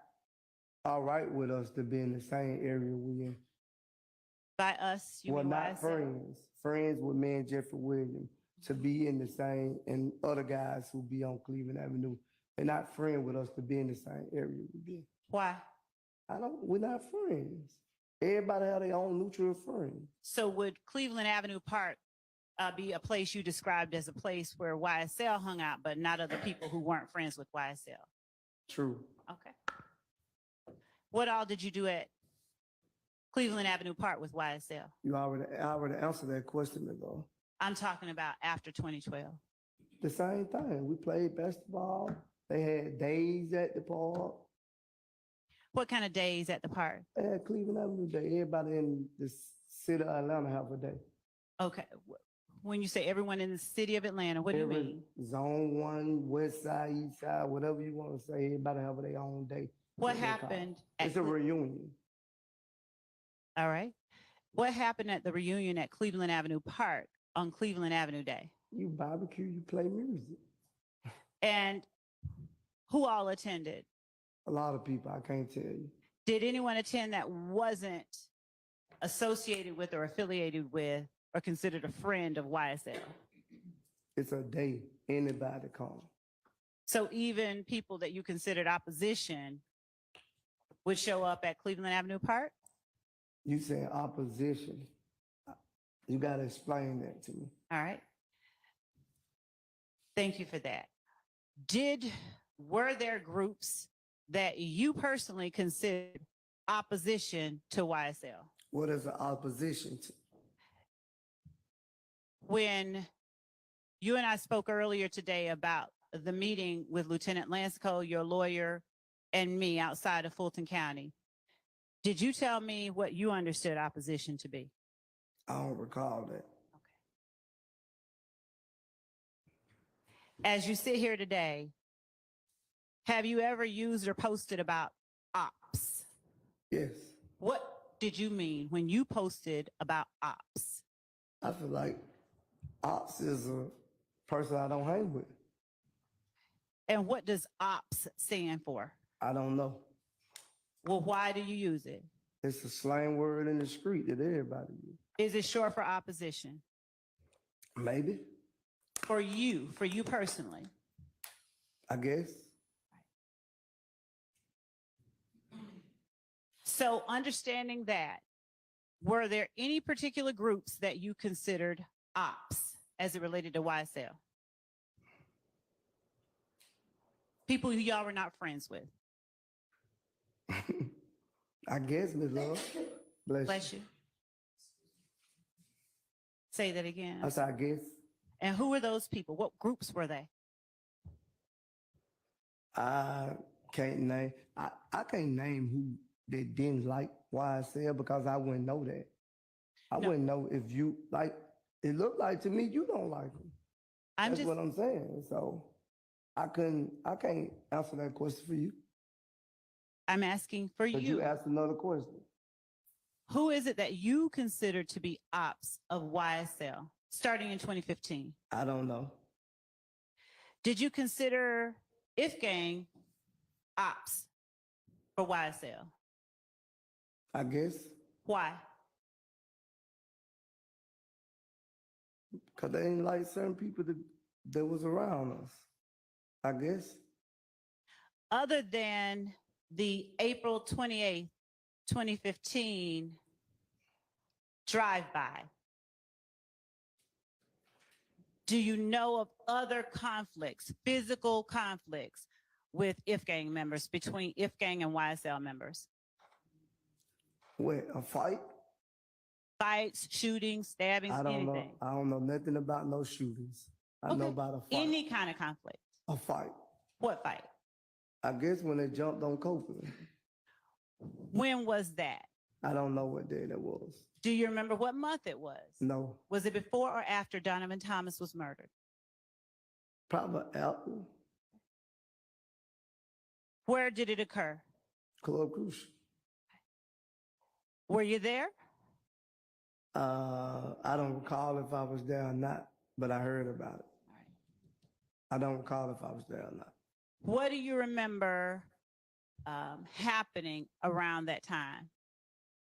all right with us to be in the same area we in. By us, you Well, mean not YSL? friends with me and Jeffrey Williams to be in the same, and other guys who be on Cleveland Avenue. They're not friends with us to be in the same area we be. Why? We're not friends. Everybody have their own neutral friends. So would Cleveland Avenue Park be a place you described as a place where YSL hung out, but not other people who weren't friends with YSL? True. Okay. What all did you do at Cleveland Avenue Park with YSL? I already answered that question ago. I'm talking about after 2012. The same thing. We played basketball. They had days at the park. What kind of days at the park? They had Cleveland Avenue Day. Everybody in the city of Atlanta have a day. Okay. When you say everyone in the city of Atlanta, what do you mean? Zone 1, West Side, East Side, whatever you want to say. Everybody have their own day. What they call it. happened? It's a reunion. All right. What happened at the reunion at Cleveland Avenue Park on Cleveland Avenue Day? You barbecue, you play music. And who all attended? A lot of people, I can't tell you. Did anyone attend that wasn't associated with or affiliated with or considered a friend of YSL? It's a day, anybody come. So even people that you considered opposition would show up at Cleveland Avenue Park? You saying opposition. You got to explain that to me. All right. Thank you for that. Were there groups that you personally considered opposition to YSL? What is the opposition to? When you and I spoke earlier today about the meeting with Lieutenant Lansco, your lawyer, and me outside of Fulton County, did you tell me what you understood opposition to be? I don't recall that. As you sit here today, have you ever used or posted about ops? Yes. What did you mean when you posted about ops? I feel like ops is a person I don't hang with. And what does ops stand for? I don't know. Well, why do you use it? It's a slang word in the street that everybody uses. Is it short for opposition? Maybe. For you personally? I guess. So understanding that, were there any particular groups that you considered ops as it related to YSL? People who y'all were not friends with? I guess, Ms. Love. Bless you. Say that again. I said, I guess. And who were those people? What groups were they? I can't name. I can't name who they didn't like YSL because I wouldn't know that. I wouldn't know if you like. It looked like to me you don't like them. That's what I'm saying. So I can't answer that question for you. I'm asking for But you asked another question. Who is it that you consider to be ops of YSL starting in 2015? I don't know. Did you consider If Gang ops for YSL? I guess. Why? Because they didn't like certain people that was around us. I guess. Other than the April 28th, 2015 drive-by, do you know of other conflicts, physical conflicts with If Gang members, between If Gang and YSL members? What, a fight? Fights, shootings, stabbings, anything? I don't know nothing about no shootings. I know about a fight. Any kind of conflict? A fight. What fight? I guess when they jumped on Copeland. When was that? I don't know what day that was. Do you remember what month it was? No. Was it before or after Donovan Thomas was murdered? Probably after. Where did it occur? Club Crucial. Were you there? I don't recall if I was there or not, but I heard about it. All right. I don't recall if I was there or not. What do you remember happening around that time?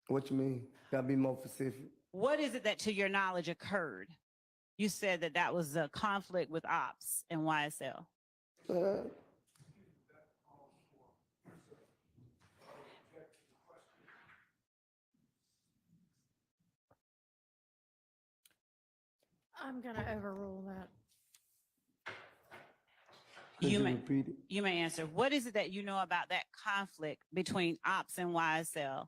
What you mean? Gotta be more specific. What is it that, to your knowledge, occurred? You said that that was a conflict with ops and YSL. I'm going to overrule that. Could You you may, repeat it? you may answer. What is it that you know about that conflict between ops and YSL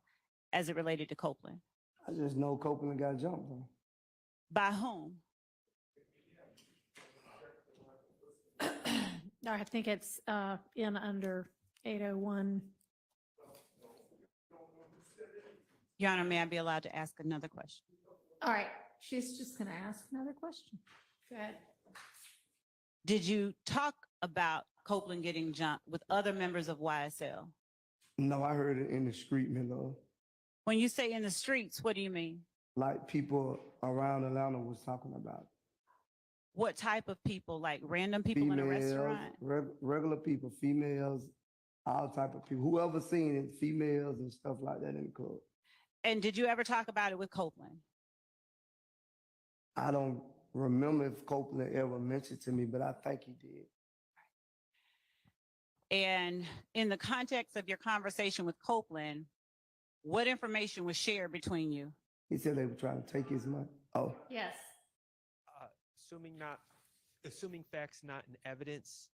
as it related to Copeland? I just know Copeland got jumped on. By whom? No, I think it's in under 801. Your Honor, may I be allowed to ask another question? All right, she's just going to ask another question. Go ahead. Did you talk about Copeland getting jumped with other members of YSL? No, I heard it in the street, Miller. When you say in the streets, what do you mean? Like people around Atlanta was talking about it. What type of people? Like random people in a restaurant? Regular people, females, all type of people. Whoever seen it, females and stuff like that in the club. And did you ever talk about it with Copeland? I don't remember if Copeland ever mentioned to me, but I think he did. And in the context of your conversation with Copeland, what information was shared between you? He said they were trying to take his money. Oh, Yes. Assuming facts not in evidence,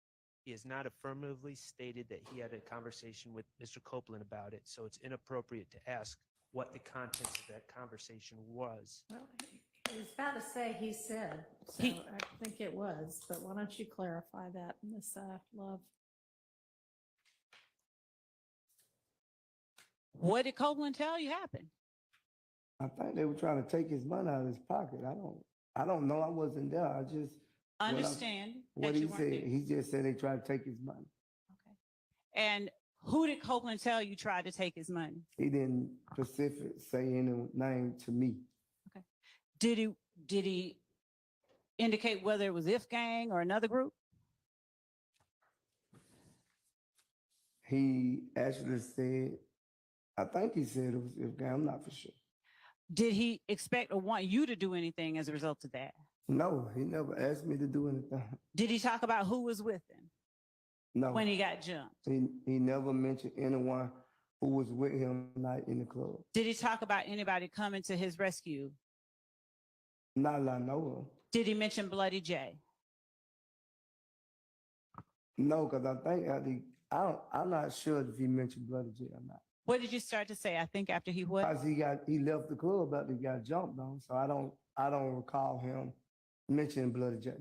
he has not affirmatively stated that he had a conversation with Mr. Copeland about it. So it's inappropriate to ask what the contents of that conversation was. Well, he was about to say he said, so I think it was, but why don't you clarify that, Miss Love? What did Copeland tell you happened? I think they were trying to take his money out of his pocket. I don't know. I wasn't there. I just Understand what that he you weren't said. there. He just said they tried to take his money. Okay. And who did Copeland tell you tried to take his money? He didn't specific say any name to me. Okay. Did he indicate whether it was If Gang or another group? He actually said, I think he said it was If Gang. I'm not for sure. Did he expect or want you to do anything as a result of that? No, he never asked me to do anything. Did he talk about who was with him No. when he got jumped? He never mentioned anyone who was with him night in the club. Did he talk about anybody coming to his rescue? Not that I know of. Did he mention Bloody J? No, because I think I'm not sure if he mentioned Bloody J or not. What did you start to say? I think after he what? Because he left the club after he got jumped on, so I don't recall him mentioning Bloody J.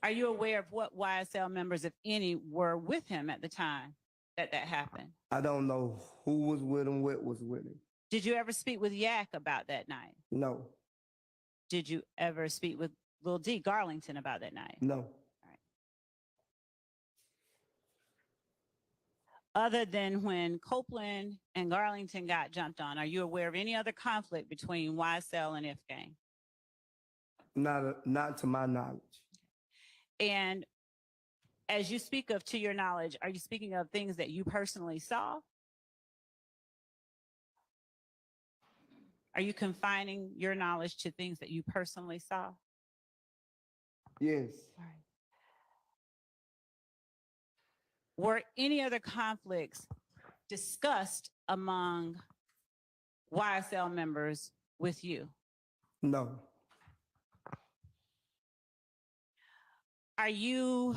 Are you aware of what YSL members, if any, were with him at the time that happened? I don't know who was with him, what was with him. Did you ever speak with Yak about that night? No, Did you ever speak with Lil D Garlington about that night? no. Other than when Copeland and Garlington got jumped on, are you aware of any other conflict between YSL and If Gang? Not to my knowledge. And as you speak of to your knowledge, are you speaking of things that you personally saw? Are you confining your knowledge to things that you personally saw? Yes. All right. Were any other conflicts discussed among YSL members with you? No. Are you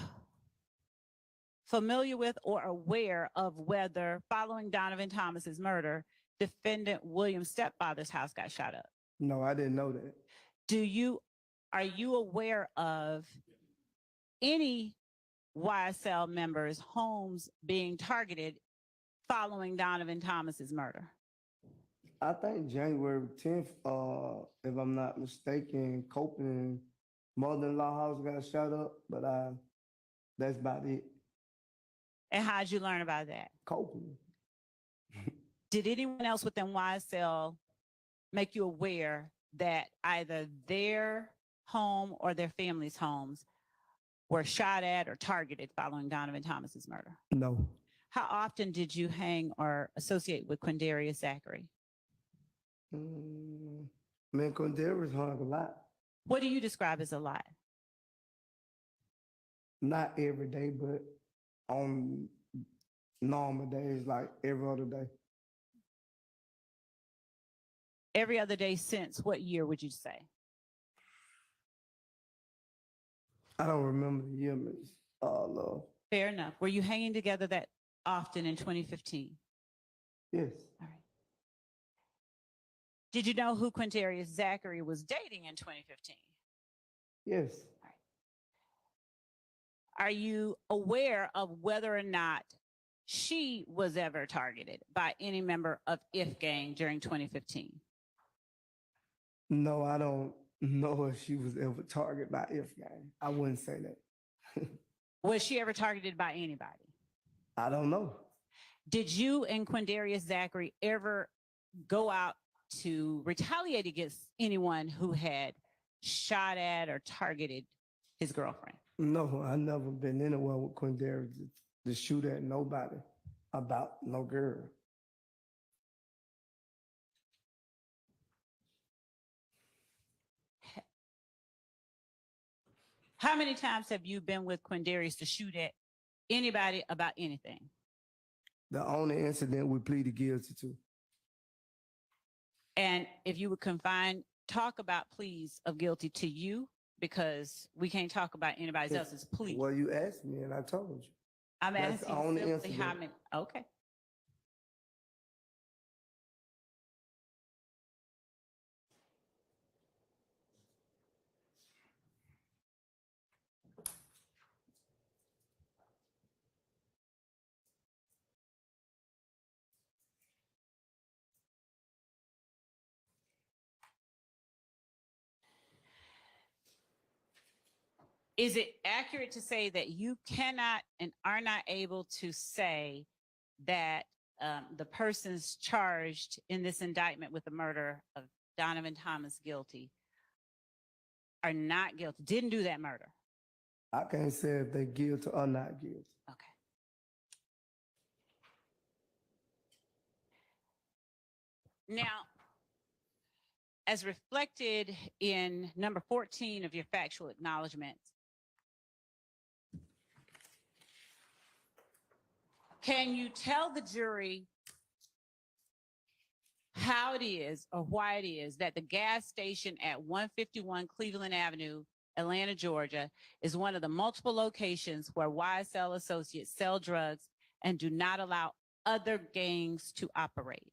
familiar with or aware of whether, following Donovan Thomas's murder, defendant William's stepfather's house got shot up? No, I didn't know that. Are you aware of any YSL members' homes being targeted following Donovan Thomas's murder? I think January 10th, if I'm not mistaken, Copeland mother-in-law house got shot up, but that's about it. And how'd you learn about that? Copeland. Did anyone else within YSL make you aware that either their home or their family's homes were shot at or targeted following Donovan Thomas's murder? No. How often did you hang or associate with Quindarius Zachary? Me and Quindarius hung a lot. What do you describe as a lot? Not every day, but on normal days, like every other day. Every other day since what year would you say? I don't remember the year, Miss Love. Fair enough. Were you hanging together that often in 2015? Yes. All right. Did you know who Quindarius Zachary was dating in 2015? Yes. Are you aware of whether or not she was ever targeted by any member of IF gang during 2015? No, I don't know if she was ever targeted by If gang. I wouldn't say that. Was she ever targeted by anybody? I don't know. Did you and Quindarius Zachary ever go out to retaliate against anyone who had shot at or targeted his girlfriend? No, I never been anywhere with Quindarius to shoot at nobody about no girl. How many times have you been with Quindarius to shoot at anybody about anything? The only incident we pleaded guilty to. And if you would talk about pleas of guilty to you, because we can't talk about anybody else's plea. Well, you asked me and I told you. I'm That's the asking only simply how incident. many. Okay. Is it accurate to say that you cannot and are not able to say that the persons charged in this indictment with the murder of Donovan Thomas guilty are not guilty, didn't do that murder? I can't say if they're guilty or not guilty. Okay. Now, as reflected in number 14 of your factual acknowledgments, can you tell the jury how it is or why it is that the gas station at 151 Cleveland Avenue, Atlanta, Georgia, is one of the multiple locations where YSL associates sell drugs and do not allow other gangs to operate?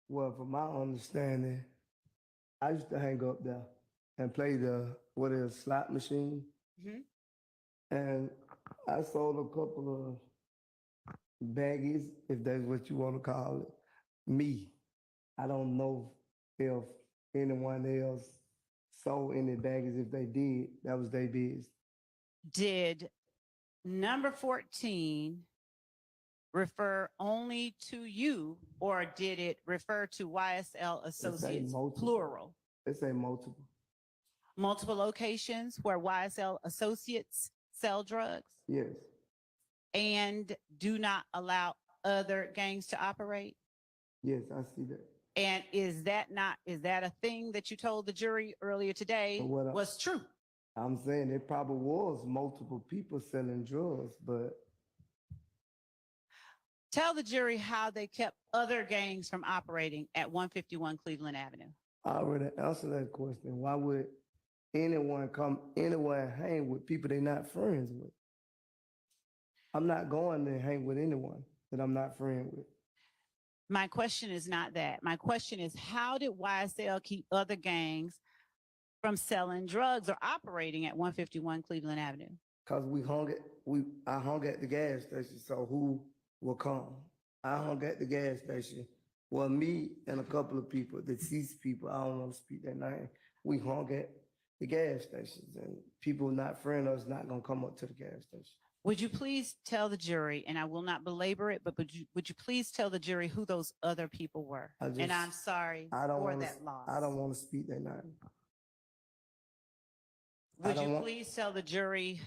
Well, from my understanding, I used to hang up there and play the slot machine. Mhm. And I sold a couple of baggies, if that's what you want to call it. Me. I don't know if anyone else sold any baggies. If they did, that was their business. Did number 14 refer only to you, or did it refer to YSL associates, multiple. plural? They say multiple. Multiple locations where YSL associates sell drugs Yes. and do not allow other gangs to operate? Yes, I see that. And is that a thing that you told the jury earlier today So what was true? I'm saying it probably was multiple people selling drugs, but Tell the jury how they kept other gangs from operating at 151 Cleveland Avenue. I already answered that question. Why would anyone come anywhere and hang with people they're not friends with? I'm not going to hang with anyone that I'm not friends with. My question is not that. My question is, how did YSL keep other gangs from selling drugs or operating at 151 Cleveland Avenue? Cause I hung at the gas station, so who will come? I hung at the gas station. Well, me and a couple of people, deceased people, I don't want to speak their name. We hung at the gas stations, and people not friends of us not gonna come up to the gas station. Would you please tell the jury, and I will not belabor it, but would you please tell the jury who those other people were? And I'm sorry for that loss. I don't want to speak their name. Would you please tell the jury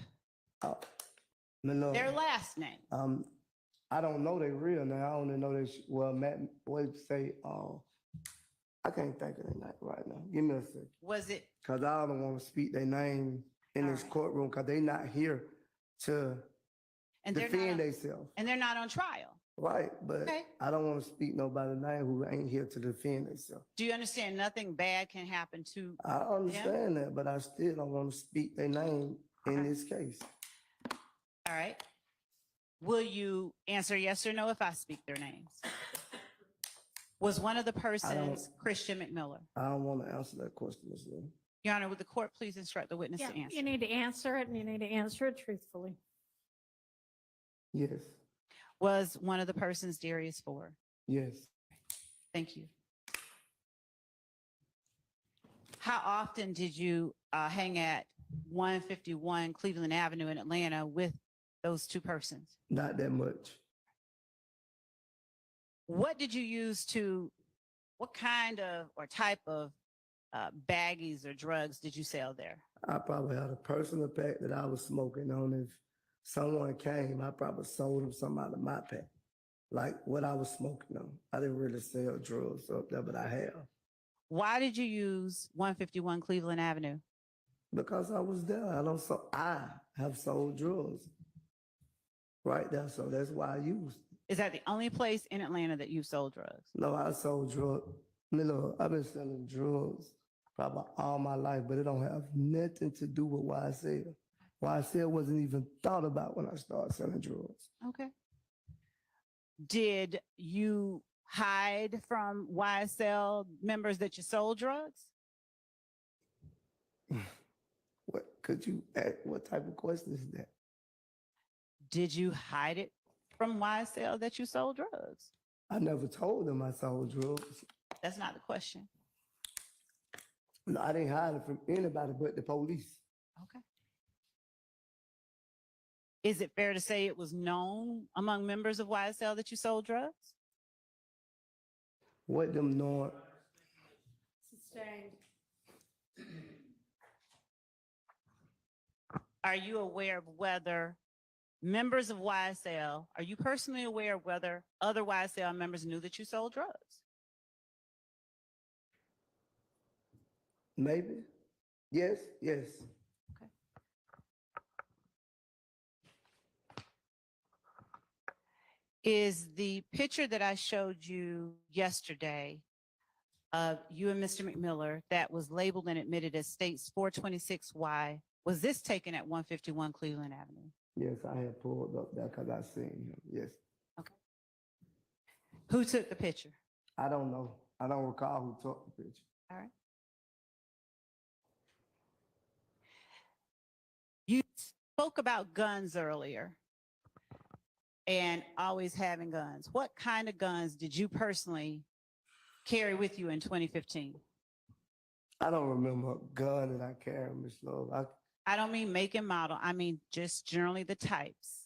Their last name. I don't know their real name. I only know they, well, Matt, what say, I can't think of their name right now. Give me a second. Was it, Cause I don't want to speak their name in this Alright. courtroom, cause they not here to and they're not, defend on, themselves. and they're not on trial. Right, but Okay. I don't want to speak nobody's name who ain't here to defend themselves. Do you understand nothing bad can happen to? I understand that, but I still don't want to speak their name in this case. All right. Will you answer yes or no if I speak their names? Was one of the persons Christian McMiller? I don't want to answer that question, Ms. Lynn. Your Honor, would the court please instruct the witness Yeah, to answer? you need to answer it and you need to answer it truthfully. Yes, Was one of the persons Darius Ford? yes. Thank you. How often did you hang at 151 Cleveland Avenue in Atlanta with those two persons? Not that much. What did you use to, what kind of or type of baggies or drugs did you sell there? I probably had a personal pack that I was smoking on. If someone came, I probably sold them some out of my pack, like what I was smoking on. I didn't really sell drugs up there, but I have. Why did you use 151 Cleveland Avenue? Because I was there. I have sold drugs right there, so that's why I used it. Is that the only place in Atlanta that you sold drugs? No, I sold drugs. I've been selling drugs probably all my life, but it don't have nothing to do with YSL. YSL wasn't even thought about when I started selling drugs. Okay. Did you hide from YSL members that you sold drugs? What could you ask? What type of question is that? Did you hide it from YSL that you sold drugs? I never told them I sold drugs. That's not the question. No, I didn't hide it from anybody but the police. Okay. Is it fair to say it was known among members of YSL that you sold drugs? What them knowing? Sustained. Are you aware of whether members of YSL, are you personally aware of whether other YSL members knew that you sold drugs? Maybe. Yes, yes. Okay. Is the picture that I showed you yesterday of you and Mr. McMiller that was labeled and admitted as states 426Y, was this taken at 151 Cleveland Avenue? Yes, I had pulled up there because I seen him. Yes. Okay. Who took the picture? I don't know. I don't recall who took the picture. All right. You spoke about guns earlier and always having guns. What kind of guns did you personally carry with you in 2015? I don't remember a gun that I carried, Miss Love. I don't mean make and model. I mean just generally the types.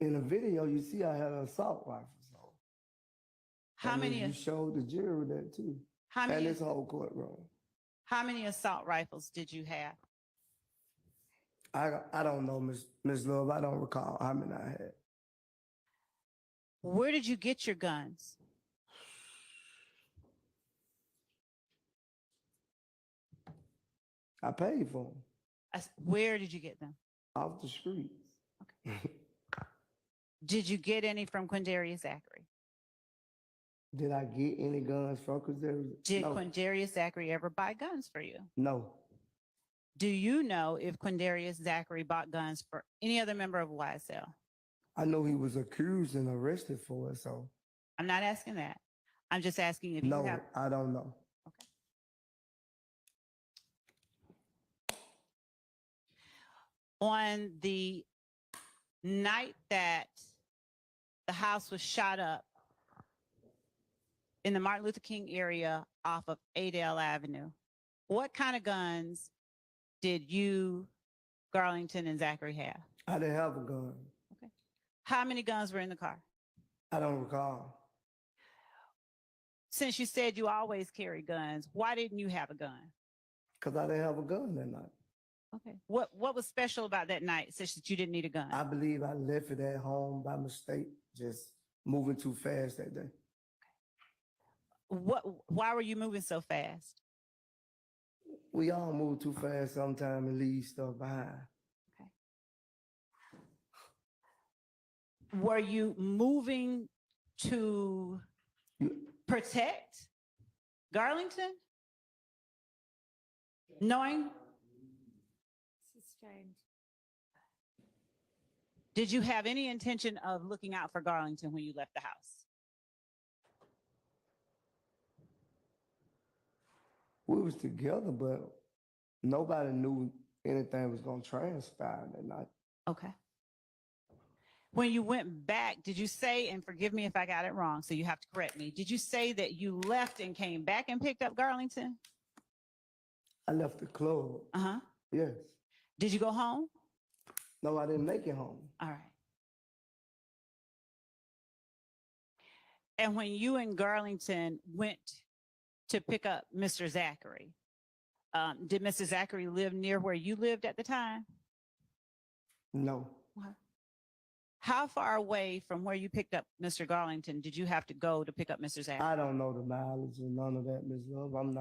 In the video, you see I had an assault rifle. So How many? You showed the jury that too. How And many? this whole courtroom. How many assault rifles did you have? I don't know, Miss Love. I don't recall how many I had. Where did you get your guns? I paid for them Where did you get them? off the streets. Did you get any from Quindarius Zachary? Did I get any guns from? Because there was Did no. Quindarius Zachary ever buy guns for you? No, Do you know if Quindarius Zachary bought guns for any other member of YSL? I know he was accused and arrested for it. So I'm not asking that. I'm just asking if you no, have. I don't know. On the night that the house was shot up in the Martin Luther King area off of Adele Avenue, what kind of guns did you, Garlington, and Zachary have? I didn't have a gun. How many guns were in the car? I don't recall. Since you said you always carry guns, why didn't you have a gun? Because I didn't have a gun that night. Okay. What was special about that night such that you didn't need a gun? I believe I left it at home by mistake, just moving too fast that day. Why were you moving so fast? We all move too fast sometimes and leave stuff behind. Were you moving to protect Garlington? Knowing, Sustained. did you have any intention of looking out for Garlington when you left the house? We was together, but nobody knew anything was gonna transpire that night. Okay. When you went back, did you say, and forgive me if I got it wrong, so you have to correct me, did you say that you left and came back and picked up Garlington? I left the club. Uh-huh. Yes. Did you go home? No, I didn't make it home. All right. And when you and Garlington went to pick up Mr. Zachary, did Mr. Zachary live near where you lived at the time? No. How far away from where you picked up Mr. Garlington did you have to go to pick up Mr. Zachary? I don't know the mileage or none of that, Ms. Love. I'm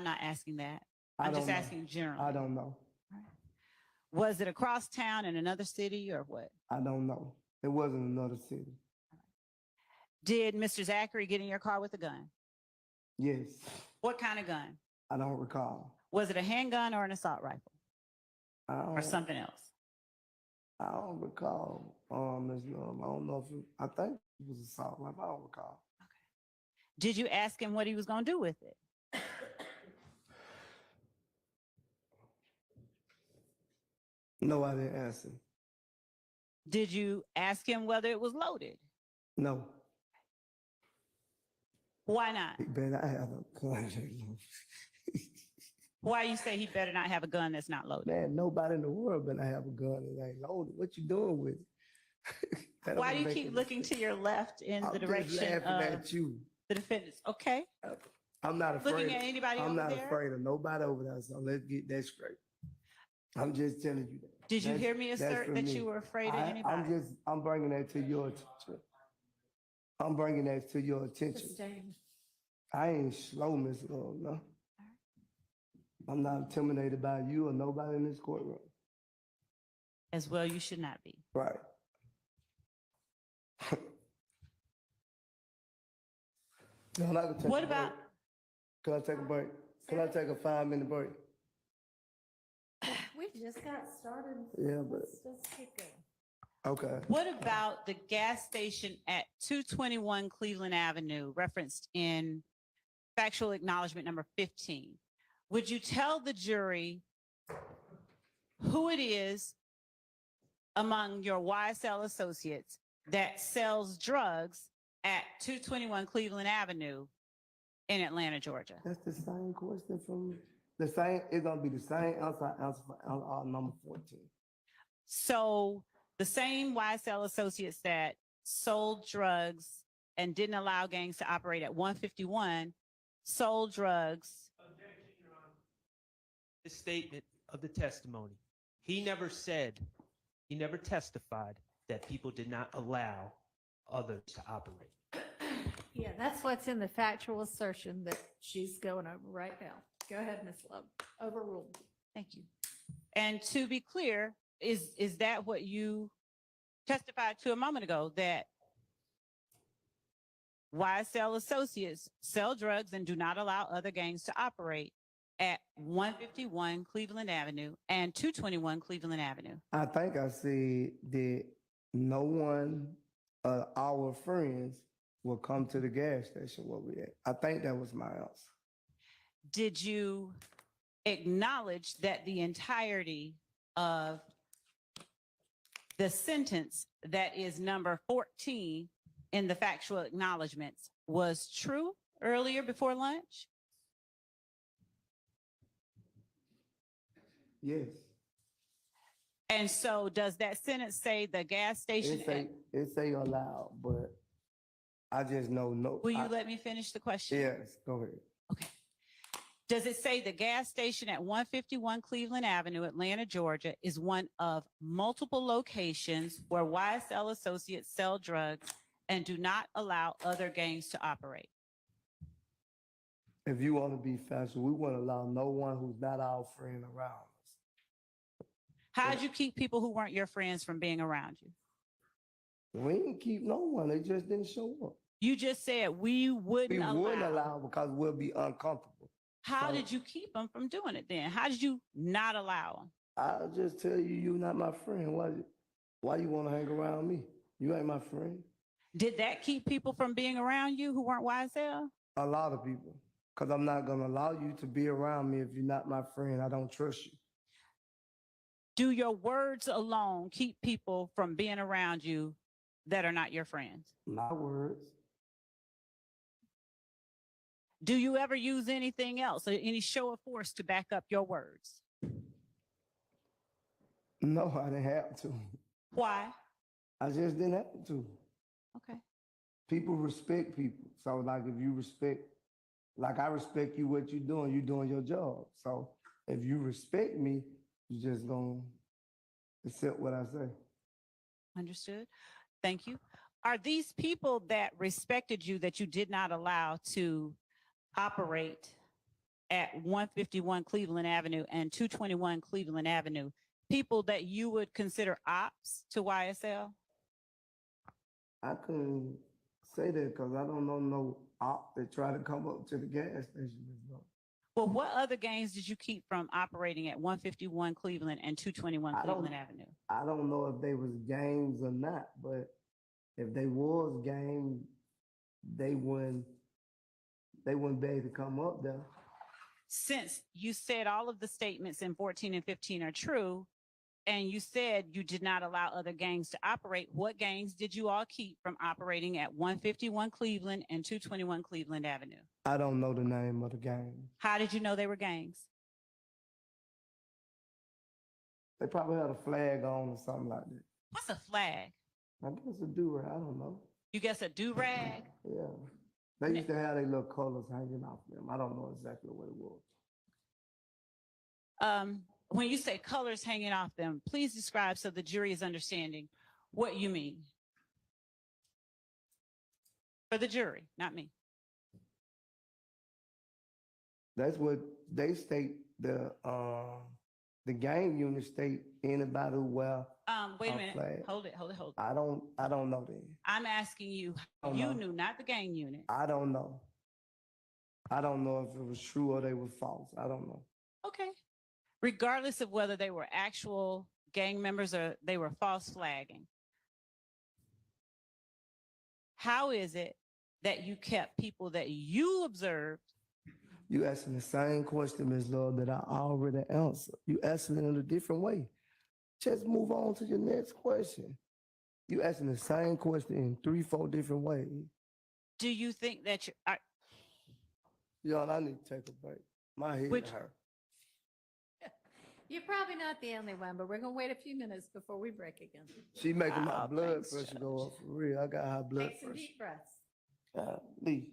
not asking that. I I'm just don't know. asking generally. I don't know. Was it across town in another city or what? I don't know. It wasn't another city. Did Mr. Zachary get in your car with a gun? Yes. What kind of gun? I don't recall. Was it a handgun or an assault rifle or I something else? don't recall, Ms. Love. I don't know if I think it was assault rifle. I don't recall. Did you ask him what he was going to do with it? No, I didn't answer. Did you ask him whether it was loaded? No. Why not? He better not have a gun. Why you say he better not have a gun that's not loaded? Man, nobody in the world better have a gun that ain't loaded. What you doing with it? That Why don't do you make keep any looking sense. to your left in I'm the just direction laughing of at you. the defendants? Okay. I'm not afraid. Looking at anybody I'm over not there? afraid of nobody over there. So let's get that straight. I'm just telling you that. Did you That's- hear me that's assert for that me. you were afraid of anybody? I'm bringing that to your attention. I'm bringing that to your attention. Sustained. I ain't slow, Miss Love, no. I'm not intimidated by you or nobody in this courtroom. As well, you should not be. Right. No, I can take What a break. about, Can I take a break? Can I take a 5-minute break? We just got started. Yeah, but, Let's keep going. okay. what about the gas station at 221 Cleveland Avenue referenced in factual acknowledgement number 15? Would you tell the jury who it is among your YSL associates that sells drugs at 221 Cleveland Avenue in Atlanta, Georgia? That's the same question from, the same, it's gonna be the same answer I answered for number 14. So the same YSL associates that sold drugs and didn't allow gangs to operate at 151 sold drugs. The statement of the testimony. He never testified that people did not allow others to operate. Yeah, that's what's in the factual assertion that she's going over right now. Go ahead, Ms. Love. Overruled. Thank you. And to be clear, is that what you testified to a moment ago, that YSL associates sell drugs and do not allow other gangs to operate at 151 Cleveland Avenue and 221 Cleveland Avenue? I think I said that no one, our friends will come to the gas station where we at. I think that was my answer. Did you acknowledge that the entirety of the sentence that is number 14 in the factual acknowledgments was true earlier before lunch? Yes. And so does that sentence say the gas station? It say allowed, but I just know no. Will you let me finish the question? Yes, go ahead. Does it say the gas station at 151 Cleveland Avenue, Atlanta, Georgia, is one of multiple locations where YSL associates sell drugs and do not allow other gangs to operate? If you want to be factual, we wouldn't allow no one who's not our friend around us. How'd you keep people who weren't your friends from being around you? We didn't keep no one. They just didn't show up. You just said we wouldn't We wouldn't allow. allow because we'll be uncomfortable. How So- did you keep them from doing it then? How did you not allow them? I'll just tell you, you're not my friend. Why you want to hang around me? You ain't my friend. Did that keep people from being around you who weren't YSL? A lot of people. Because I'm not going to allow you to be around me if you're not my friend. I don't trust you. Do your words alone keep people from being around you that are not your friends? My words. Do you ever use anything else, or any show of force to back up your words? No, I didn't have to. Why? I just didn't have to. Okay. People respect people. So like if you respect, like I respect you, what you're doing your job. So if you respect me, you just gonna accept what I say. Understood. Thank you. Are these people that respected you that you did not allow to operate at 151 Cleveland Avenue and 221 Cleveland Avenue people that you would consider ops to YSL? I couldn't say that because I don't know no op that try to come up to the gas station. Well, what other gangs did you keep from operating at 151 Cleveland and 221 Cleveland Avenue? I don't know if they was gangs or not, but if they was gangs, they wouldn't be able to come up there. Since you said all of the statements in 14 and 15 are true, and you said you did not allow other gangs to operate, what gangs did you all keep from operating at 151 Cleveland and 221 Cleveland Avenue? I don't know the name of the gang. How did you know they were gangs? They probably had a flag on or something like that. What's a flag? I guess a do-rag, I don't know. You guess a do-rag? Yeah. They used to have their little colors hanging off them. I don't know exactly what it was. When you say colors hanging off them, please describe so the jury is understanding what you mean. For the jury, not me. That's what they state. The gang unit state anybody who wear Wait a a minute. flag. Hold it. I don't know that. I'm asking you, don't you know. knew, not the gang unit. I don't know. I don't know if it was true or they were false. I don't know. Okay. Regardless of whether they were actual gang members or they were false flagging, how is it that you kept people that you observed? You asking the same question, Ms. Lord, that I already answered. You asking it in a different way. Just move on to your next question. You asking the same question in 3-4 different ways. Do you think that you are? Y'all, I need to take a break. My head hurt. You're probably not the only one, but we're gonna wait a few minutes before we break again. She making my Oh, blood thanks, pressure Judge. go up for real. I got high blood Take some pressure. deep breaths. Lee.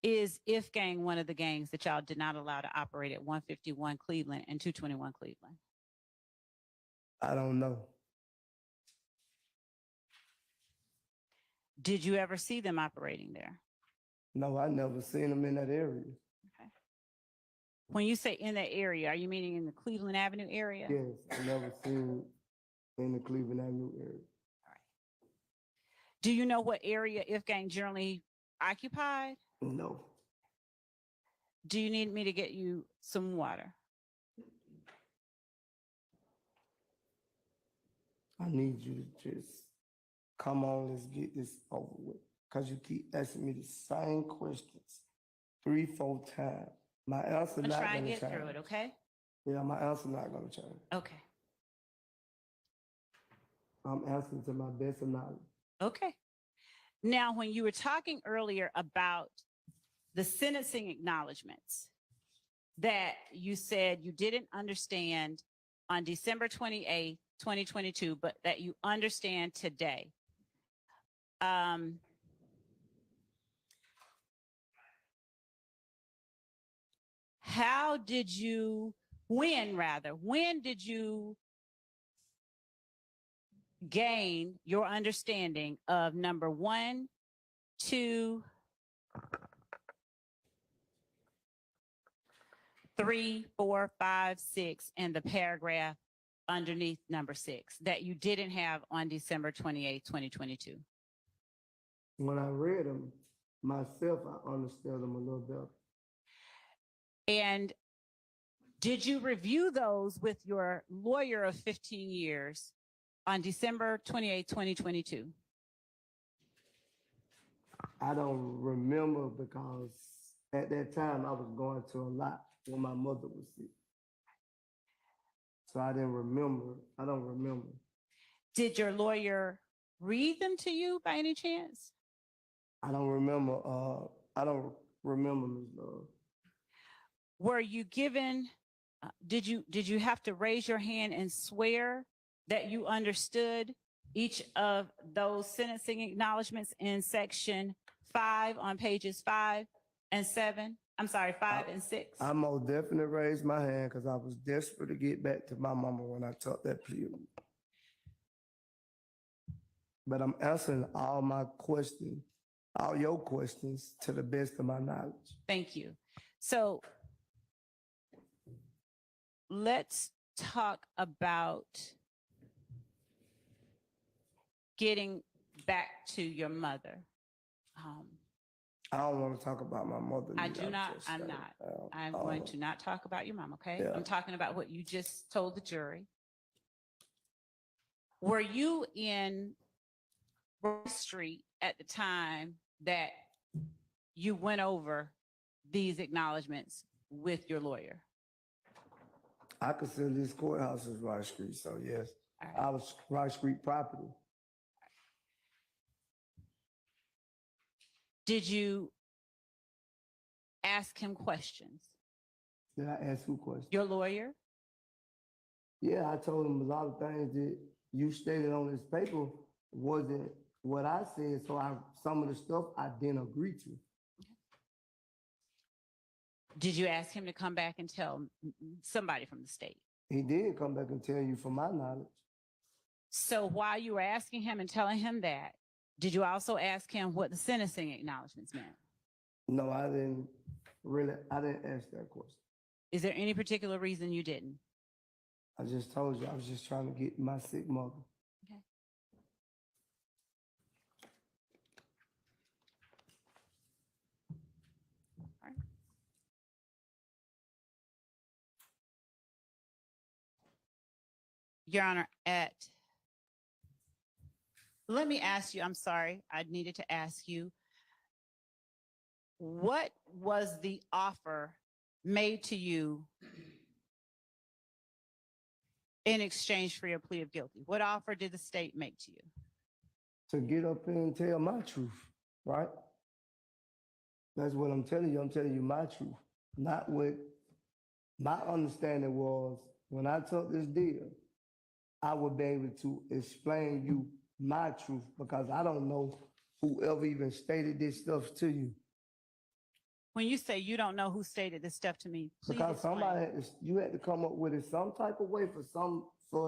Is If Gang one of the gangs that y'all did not allow to operate at 151 Cleveland and 221 Cleveland? I don't know. Did you ever see them operating there? No, I never seen them in that area. Okay. When you say in that area, are you meaning in the Cleveland Avenue area? Yes, I never seen in the Cleveland Avenue area. Do you know what area If Gang generally occupied? No. Do you need me to get you some water? I need you to just come on, let's get this over with. Because you keep asking me the same questions 3-4 times. My answer I'm not trying going to to get change. through it, okay? Yeah, my answer not going to change. Okay. I'm answering to my best of knowledge. Okay. Now, when you were talking earlier about the sentencing acknowledgments that you said you didn't understand on December 28th, 2022, but that you understand today. when did you gain your understanding of number 1, 2, 3, 4, 5, 6, and the paragraph underneath number 6 that you didn't have on December 28, 2022? When I read them myself, I understood them a little better. And did you review those with your lawyer of 15 years on December 28, 2022? I don't remember because at that time I was going to a lot when my mother was sick. So I didn't remember. I don't remember. Did your lawyer read them to you by any chance? I don't remember. I don't remember, Ms. Love. Were you given, did you have to raise your hand and swear that you understood each of those sentencing acknowledgments in section 5 on pages 5 and 7? I'm sorry, 5 and 6. I most definitely raised my hand because I was desperate to get back to my mama when I took that plea. But I'm answering all my questions, all your questions to the best of my knowledge. Thank you. So let's talk about getting back to your mother. I don't want to talk about my mother. I'm going to not talk about your mom, okay? Yeah. I'm talking about what you just told the jury. Were you in Rhodes Street at the time that you went over these acknowledgments with your lawyer? I consider this courthouse as Rice Street, so yes. All right. I was Rice Street property. Did you ask him questions? Did I ask who questions? Your lawyer? Yeah, I told him a lot of things that you stated on this paper wasn't what I said, so some of the stuff I didn't agree to. Did you ask him to come back and tell somebody from the state? He did come back and tell you from my knowledge. So while you were asking him and telling him that, did you also ask him what the sentencing acknowledgments meant? No, I didn't ask that question. Is there any particular reason you didn't? I just told you, I was just trying to get my sick mother. Okay. All right. Your Honor, let me ask you, I'm sorry, I needed to ask you, what was the offer made to you in exchange for your plea of guilty? What offer did the state make to you? To get up here and tell my truth, right? That's what I'm telling you. I'm telling you my truth, not what my understanding was. When I took this deal, I would be able to explain you my truth because I don't know whoever even stated this stuff to you. When you say you don't know who stated this stuff to me, please Because explain. somebody, you had to come up with it some type of way for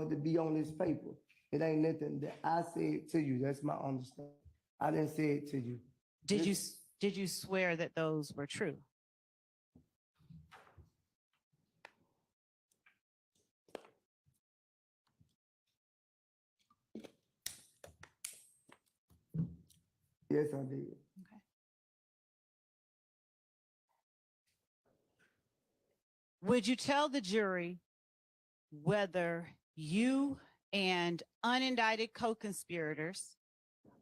it to be on this paper. It ain't nothing that I said to you. That's my understanding. I didn't say it to you. Did you swear that those were true? Yes, I did. Okay. Would you tell the jury whether you and unindicted co-conspirators,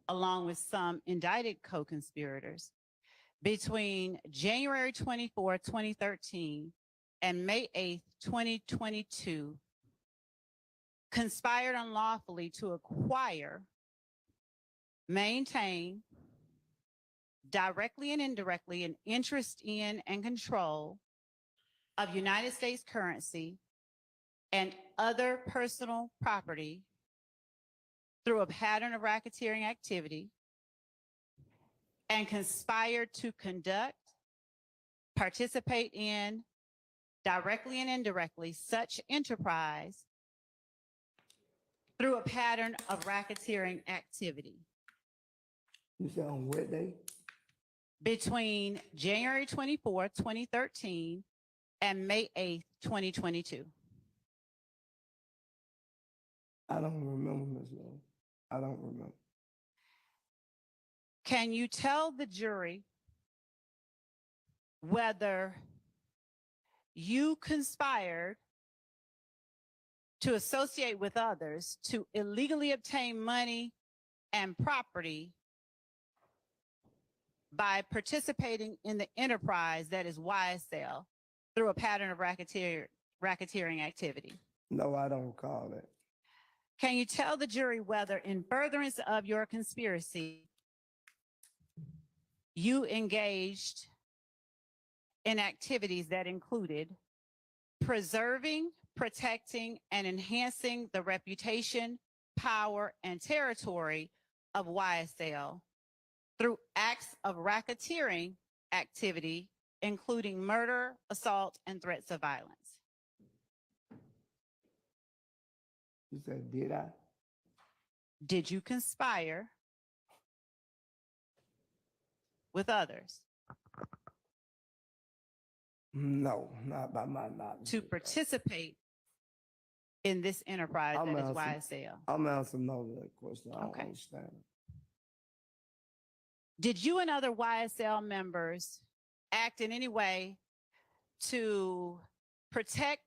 along with some indicted co-conspirators, between January 24, 2013 and May 8, 2022, conspired unlawfully to acquire, maintain, directly and indirectly, an interest in and control of United States currency and other personal property through a pattern of racketeering activity, and conspired to conduct, participate in, directly and indirectly, such enterprise through a pattern of racketeering activity You said on what day? between January 24, 2013 and May 8th, 2022. I don't remember, Ms. Love. I don't remember. Can you tell the jury whether you conspired to associate with others to illegally obtain money and property by participating in the enterprise that is YSL through a pattern of racketeering activity? No, I don't recall that. Can you tell the jury whether in furtherance of your conspiracy, you engaged in activities that included preserving, protecting, and enhancing the reputation, power, and territory of YSL through acts of racketeering activity, including murder, assault, and threats of violence? You said, did I? Did you conspire with others No, not by my knowledge. to participate in this enterprise I'm that is asking- YSL? I'm answering no to that question. I don't Okay. understand it. Did you and other YSL members act in any way to protect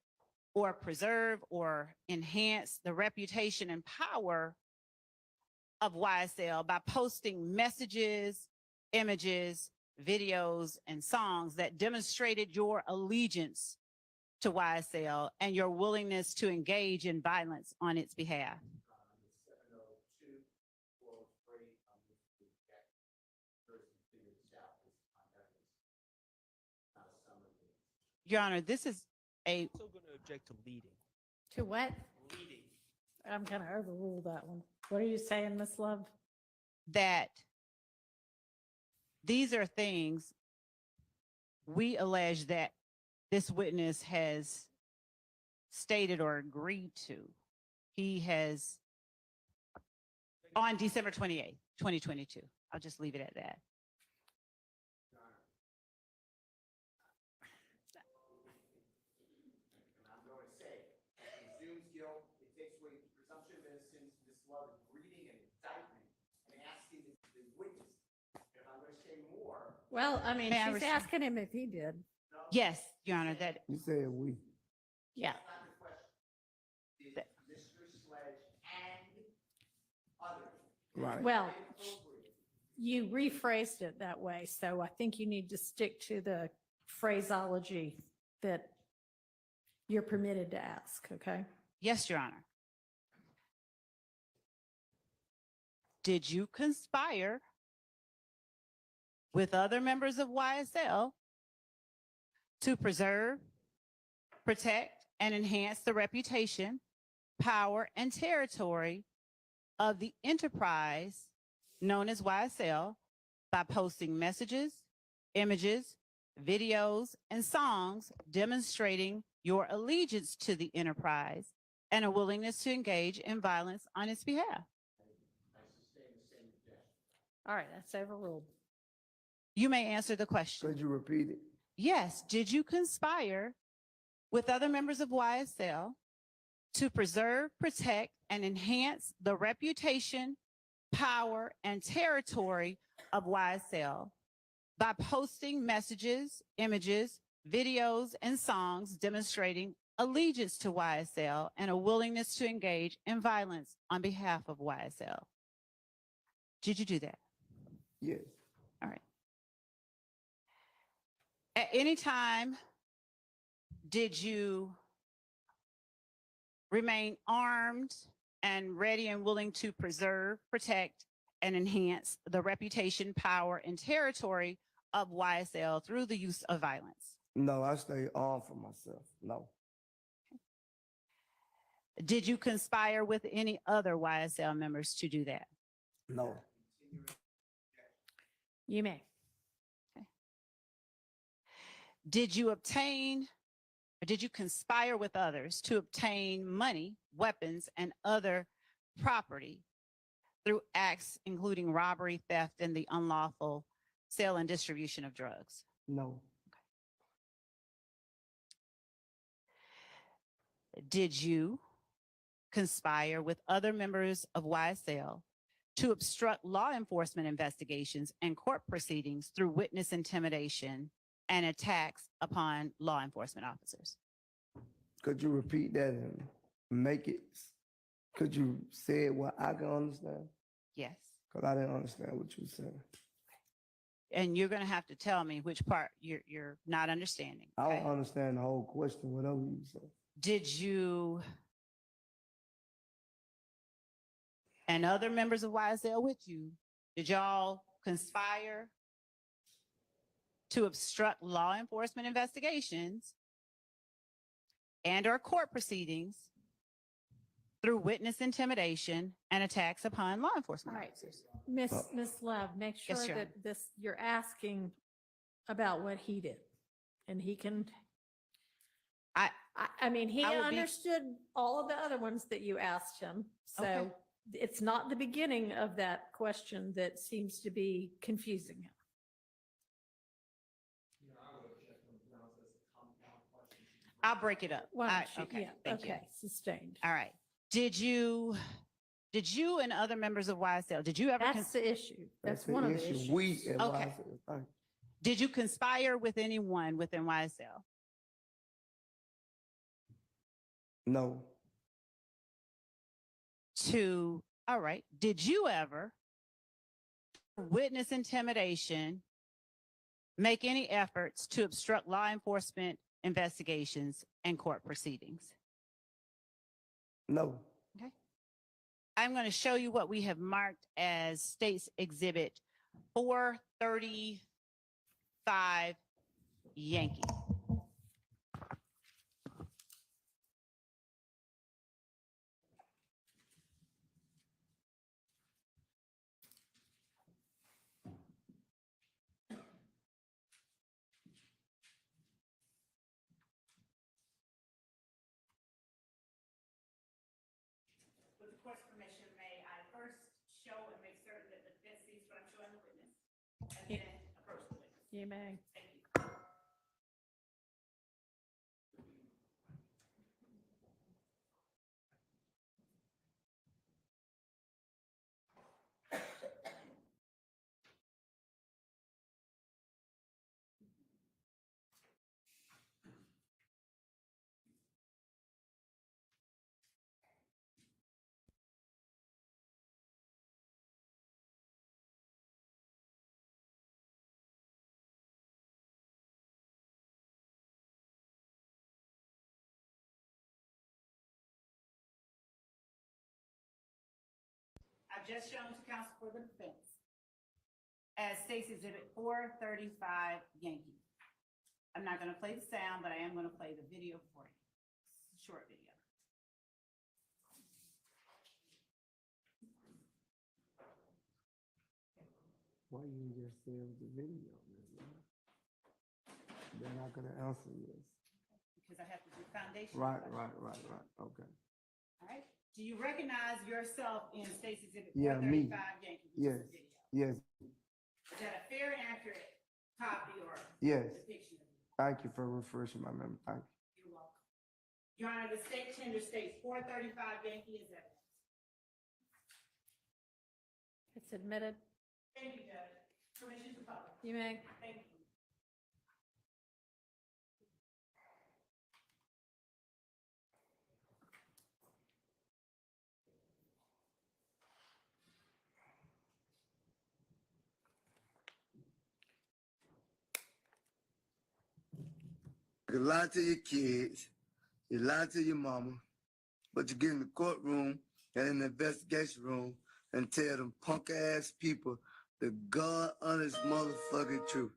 or preserve or enhance the reputation and power of YSL by posting messages, images, videos, and songs that demonstrated your allegiance to YSL and your willingness to engage in violence on its behalf? Your Honor, this is a Also going to object to leading. To what? Leading. I'm going to overrule that one. What are you saying, Miss Love? that these are things we allege that this witness has stated or agreed to. He has, on December 28th, 2022. I'll just leave it at that. And I'm going to say, it presumes guilt, it takes away the presumption of innocence, Ms. Love is reading an indictment and asking the witness. If I'm going to say more, Well, I mean, May I she's respond? asking him if he did. Yes, Your Honor, that You said we. Yeah. that's not the question. Did Mr. Sledge and others Right. Well, appropriate? you rephrased it that way, so I think you need to stick to the phraseology that you're permitted to ask, okay? yes, Your Honor. Did you conspire with other members of YSL to preserve, protect, and enhance the reputation, power, and territory of the enterprise known as YSL by posting messages, images, videos, and songs demonstrating your allegiance to the enterprise and a willingness to engage in violence on its behalf? All right, that's overruled. You may answer the question. Could you repeat it? Yes. Did you conspire with other members of YSL to preserve, protect, and enhance the reputation, power, and territory of YSL by posting messages, images, videos, and songs demonstrating allegiance to YSL and a willingness to engage in violence on behalf of YSL? Did you do that? Yes. All right. At any time, did you remain armed and ready and willing to preserve, protect, and enhance the reputation, power, and territory of YSL through the use of violence? No, I stay armed for myself. No. Did you conspire with any other YSL members to do that? No. You may. Did you obtain, or did you conspire with others to obtain money, weapons, and other property through acts including robbery, theft, and the unlawful sale and distribution of drugs? No, Did you conspire with other members of YSL to obstruct law enforcement investigations and court proceedings through witness intimidation and attacks upon law enforcement officers? could you repeat that and make it, could you say it what I can understand? Yes. Because I didn't understand what you said. And you're going to have to tell me which part you're not understanding. I Okay? don't understand the whole question, whatever you say. Did you and other members of YSL with you, did y'all conspire to obstruct law enforcement investigations and or court proceedings through witness intimidation and attacks upon law enforcement All right. officers? Miss Love, make sure Yes, Your that you're asking about what he did. And he can, I mean, he I will be- understood all of the other ones that you asked him. So Okay. it's not the beginning of that question that seems to be confusing him. I'll break it up. Why I- don't you? okay, Yeah, thank you. okay, sustained. All right. Did you and other members of YSL, did you ever, That's the issue. That's the one of the issue. issues. We at Okay. YSL, thank you. did you conspire with anyone within YSL? No, All right, did you ever witness intimidation, make any efforts to obstruct law enforcement investigations and court proceedings? no, I'm going to show you what we have marked as State's Exhibit 435 Yankee. With the court's permission, may I first show and make certain that the defense sees what I'm showing the witness, and then approach the witness. You may. Thank you. I've just shown to counsel for the defense as State's Exhibit 435 Yankee. I'm not going to play the sound, but I am going to play the video for you. It's a short video. why you just say it was a video, man? They're not gonna answer this. Because I have to do foundation. Right, questions. okay. All right. Do you recognize yourself in State's Exhibit Yeah, me. 435 Yankee? which is Yes, the video? yes, Is that a fair and accurate copy or yes. depiction of you? Thank you for refreshing my memory. Thank you. You're welcome. Your Honor, the state tender states 435 Yankee is evidence. It's admitted. Thank you, Judge. Permission to publish. You may. Thank you. You lie to your kids, you lie to your mama, but you get in the courtroom and in the investigation room and tell them punk ass people the God honest motherfucking truth.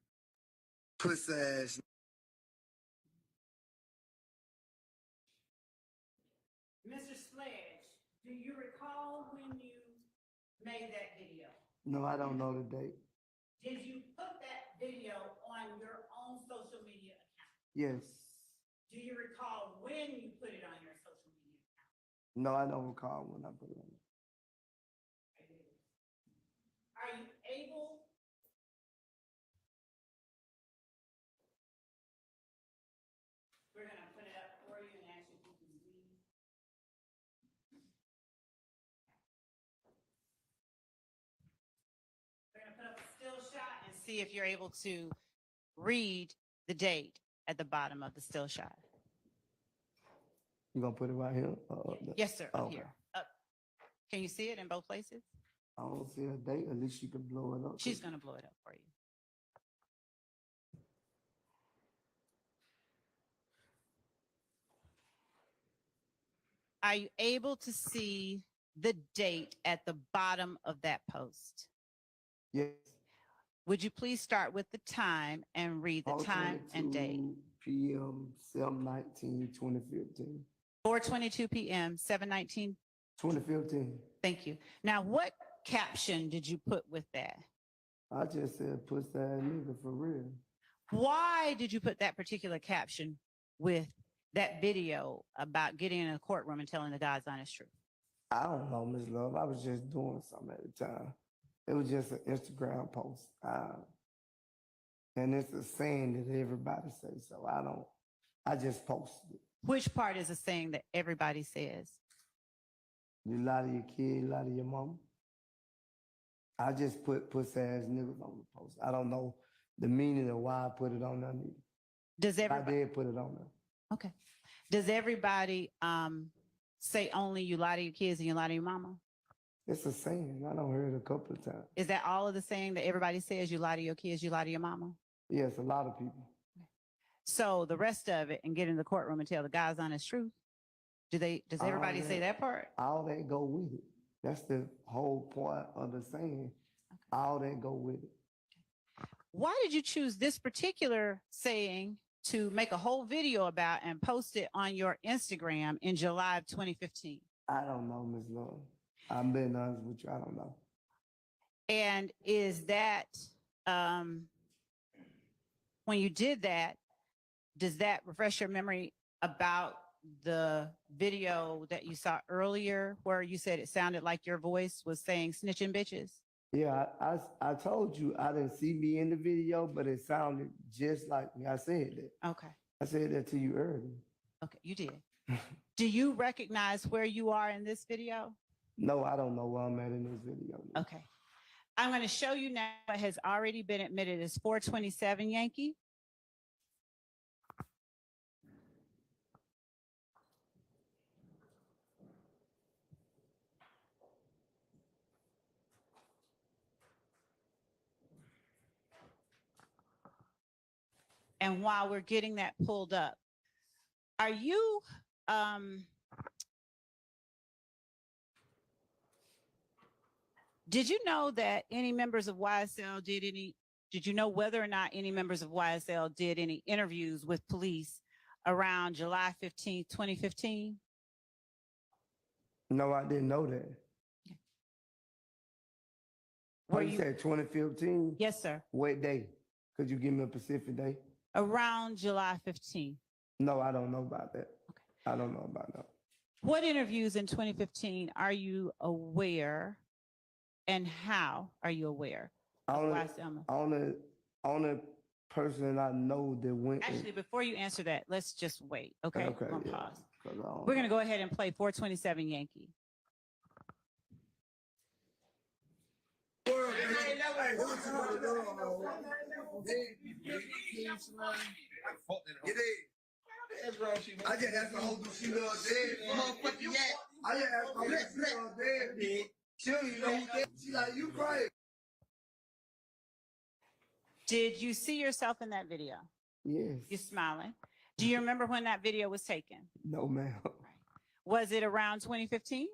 Pussy ass. Mr. Sledge, do you recall when you made that video? No, I don't know the date. Did you put that video on your own social media account? Yes, Do you recall when you put it on your social media? No, I don't recall when I put it on. Are you able? We're gonna put it up for you and ask you if you can read. We're gonna put up a still shot and see if you're able to read the date at the bottom of the still shot. You gonna put it right here? Yes, sir, up Okay. here. Up. Can you see it in both places? I don't see a date. At least you can blow it up. She's gonna blow it up for you. Are you able to see the date at the bottom of that post? Yes. Would you please start with the time and read the time and date? 4:22 p.m. 7/19/2015. 4:22 p.m., 7/19. 2015. Thank you. Now, what caption did you put with that? I just said, push that nigga for real. Why did you put that particular caption with that video about getting in a courtroom and telling the God's honest truth? I don't know, Miss Love. I was just doing something at the time. It was just an Instagram post. And it's a saying that everybody says, so I just posted it. Which part is a saying that everybody says? You lie to your kid, lie to your mom. I just put pussy ass niggas on the post. I don't know the meaning of why I put it on there. Does I everybody? did put it on there. Okay. Does everybody say only you lie to your kids and you lie to your mama? It's a saying. I don't hear it a couple of times. Is that all of the saying that everybody says? You lie to your kids, you lie to your mama? Yes, a lot of people. So the rest of it and get in the courtroom and tell the God's honest truth. Does everybody say that part? All that go with it. That's the whole point of the saying. Okay. All that go with it. Why did you choose this particular saying to make a whole video about and post it on your Instagram in July of 2015? I don't know, Ms. Love. I'm being honest with you. I don't know. And is that, when you did that, does that refresh your memory about the video that you saw earlier where you said it sounded like your voice was saying snitching bitches? Yeah, I told you I didn't see me in the video, but it sounded just like me. I said that. Okay. I said that to you earlier. Okay, you did. Do you recognize where you are in this video? No, I don't know where I'm at in this video. Okay. I'm going to show you now what has already been admitted as 427 Yankee. And while we're getting that pulled up, are you, did you know that any members of YSL did you know whether or not any members of YSL did any interviews with police around July 15th, 2015? No, I didn't know that. Were you said 2015? Yes, sir. What day? Could you give me a specific day? Around July 15th. No, I don't know about that. Okay. I don't know about that. What interviews in 2015 are you aware, and how are you aware of YSL? Only person I know that went. Actually, before you answer that, let's just wait. Okay. Okay, We're gonna yeah, pause. 'cause I don't We're know. gonna go ahead and play 427 Yankee. I just asked my whole she loves dead. Motherfucking yak. I just asked my whole she loves dead, bitch. She don't even know who dead. She like, you crazy. Did you see yourself in that video? Yes. You're smiling. Do you remember when that video was taken? No, ma'am. Was it around 2015?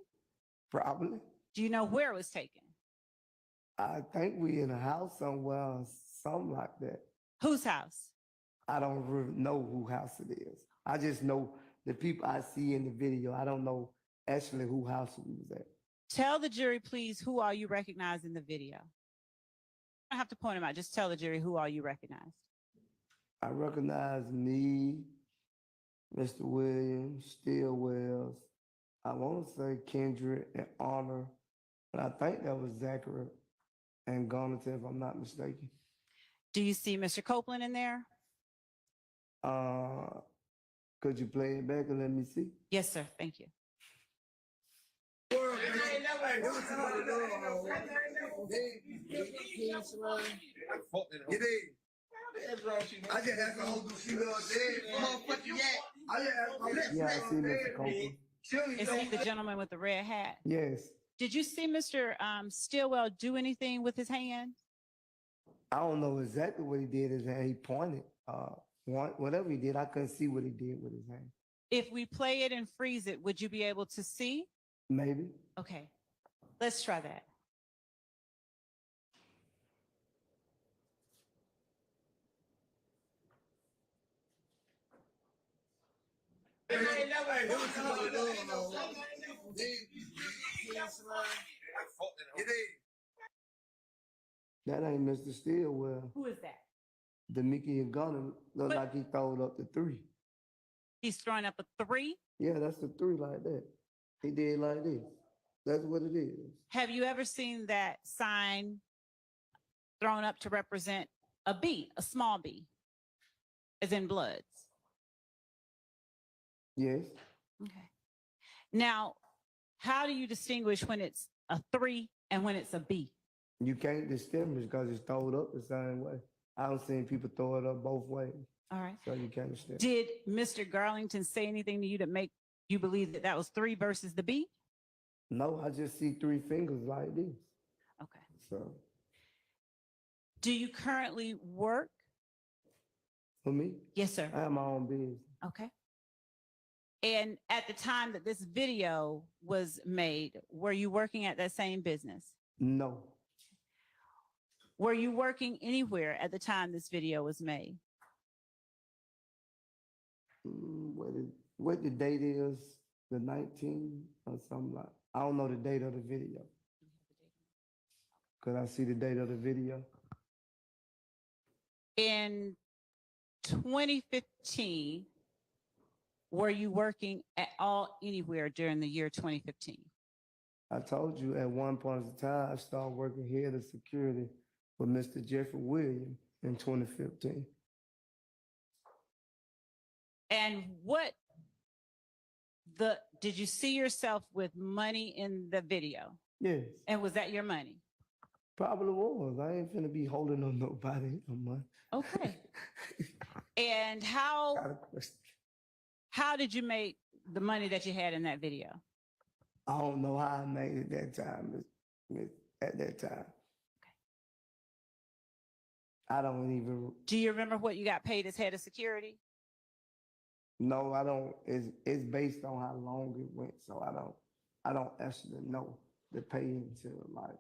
Probably. Do you know where it was taken? I think we in a house somewhere, or something like that. Whose house? I don't really know who house it is. I just know the people I see in the video. I don't know actually who house we was at. Tell the jury, please, who all you recognize in the video. I don't have to point them out. Just tell the jury who all you recognize. I recognize me, Mr. Williams, Stillwells. I want to say Kendrick and Honor, but I think that was Zachary and Garner, if I'm not mistaken. Do you see Mr. Copeland in there? Could you play it back and let me see? Yes, sir. Thank you. Yeah, I see Mr. Copeland. Is he the gentleman with the red hat? Yes. Did you see Mr. Stillwell do anything with his hand? I don't know exactly what he did. His hand, he pointed. Whatever he did, I couldn't see what he did with his hand. If we play it and freeze it, would you be able to see? Maybe. Okay, let's try that. That ain't Mr. Stillwell. Who is that? The Mickey and Gunner look like he throwed up the 3. He's throwing up a 3. Yeah, that's the 3 like that. He did like this. That's what it is. Have you ever seen that sign thrown up to represent a B, a small b, as in Bloods? Yes. Okay. Now, how do you distinguish when it's a 3 and when it's a B? You can't distinguish because it's throwed up the same way. I don't seen people throw it up both ways. All right. So you can't distinguish. Did Mr. Garlington say anything to you to make you believe that that was 3 versus the B? No, I just see 3 fingers like this. Okay. So Do you currently work? for me, Yes, sir. I have my own business. Okay. And at the time that this video was made, were you working at that same business? No. Were you working anywhere at the time this video was made? What the date is, the 19th or something like. I don't know the date of the video. Could I see the date of the video? In 2015, were you working at all anywhere during the year 2015? I told you at one point in time, I started working here as security with Mr. Jeffrey Williams in 2015. And did you see yourself with money in the video? Yes, And was that your money? probably was. I ain't finna be holding on nobody no money. Okay. And Got a question. how did you make the money that you had in that video? I don't know how I made it that time, at that time. I don't even, Do you remember what you got paid as head of security? no, I don't, it's based on how long it went, so I don't actually know the pay until like,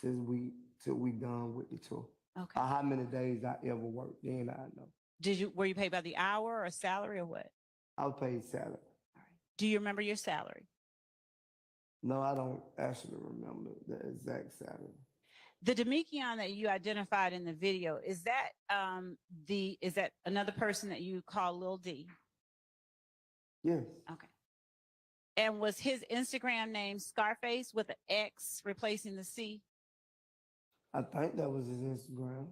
till we done with the tour. Okay. Or how many days I ever worked, then I know. Were you paid by the hour or salary or what? I was paid salary. Do you remember your salary? No, I don't actually remember the exact salary. The Demikion that you identified in the video, is that another person that you call Lil D? Yes, Okay. And was his Instagram name Scarface with an X replacing the C? I think that was his Instagram.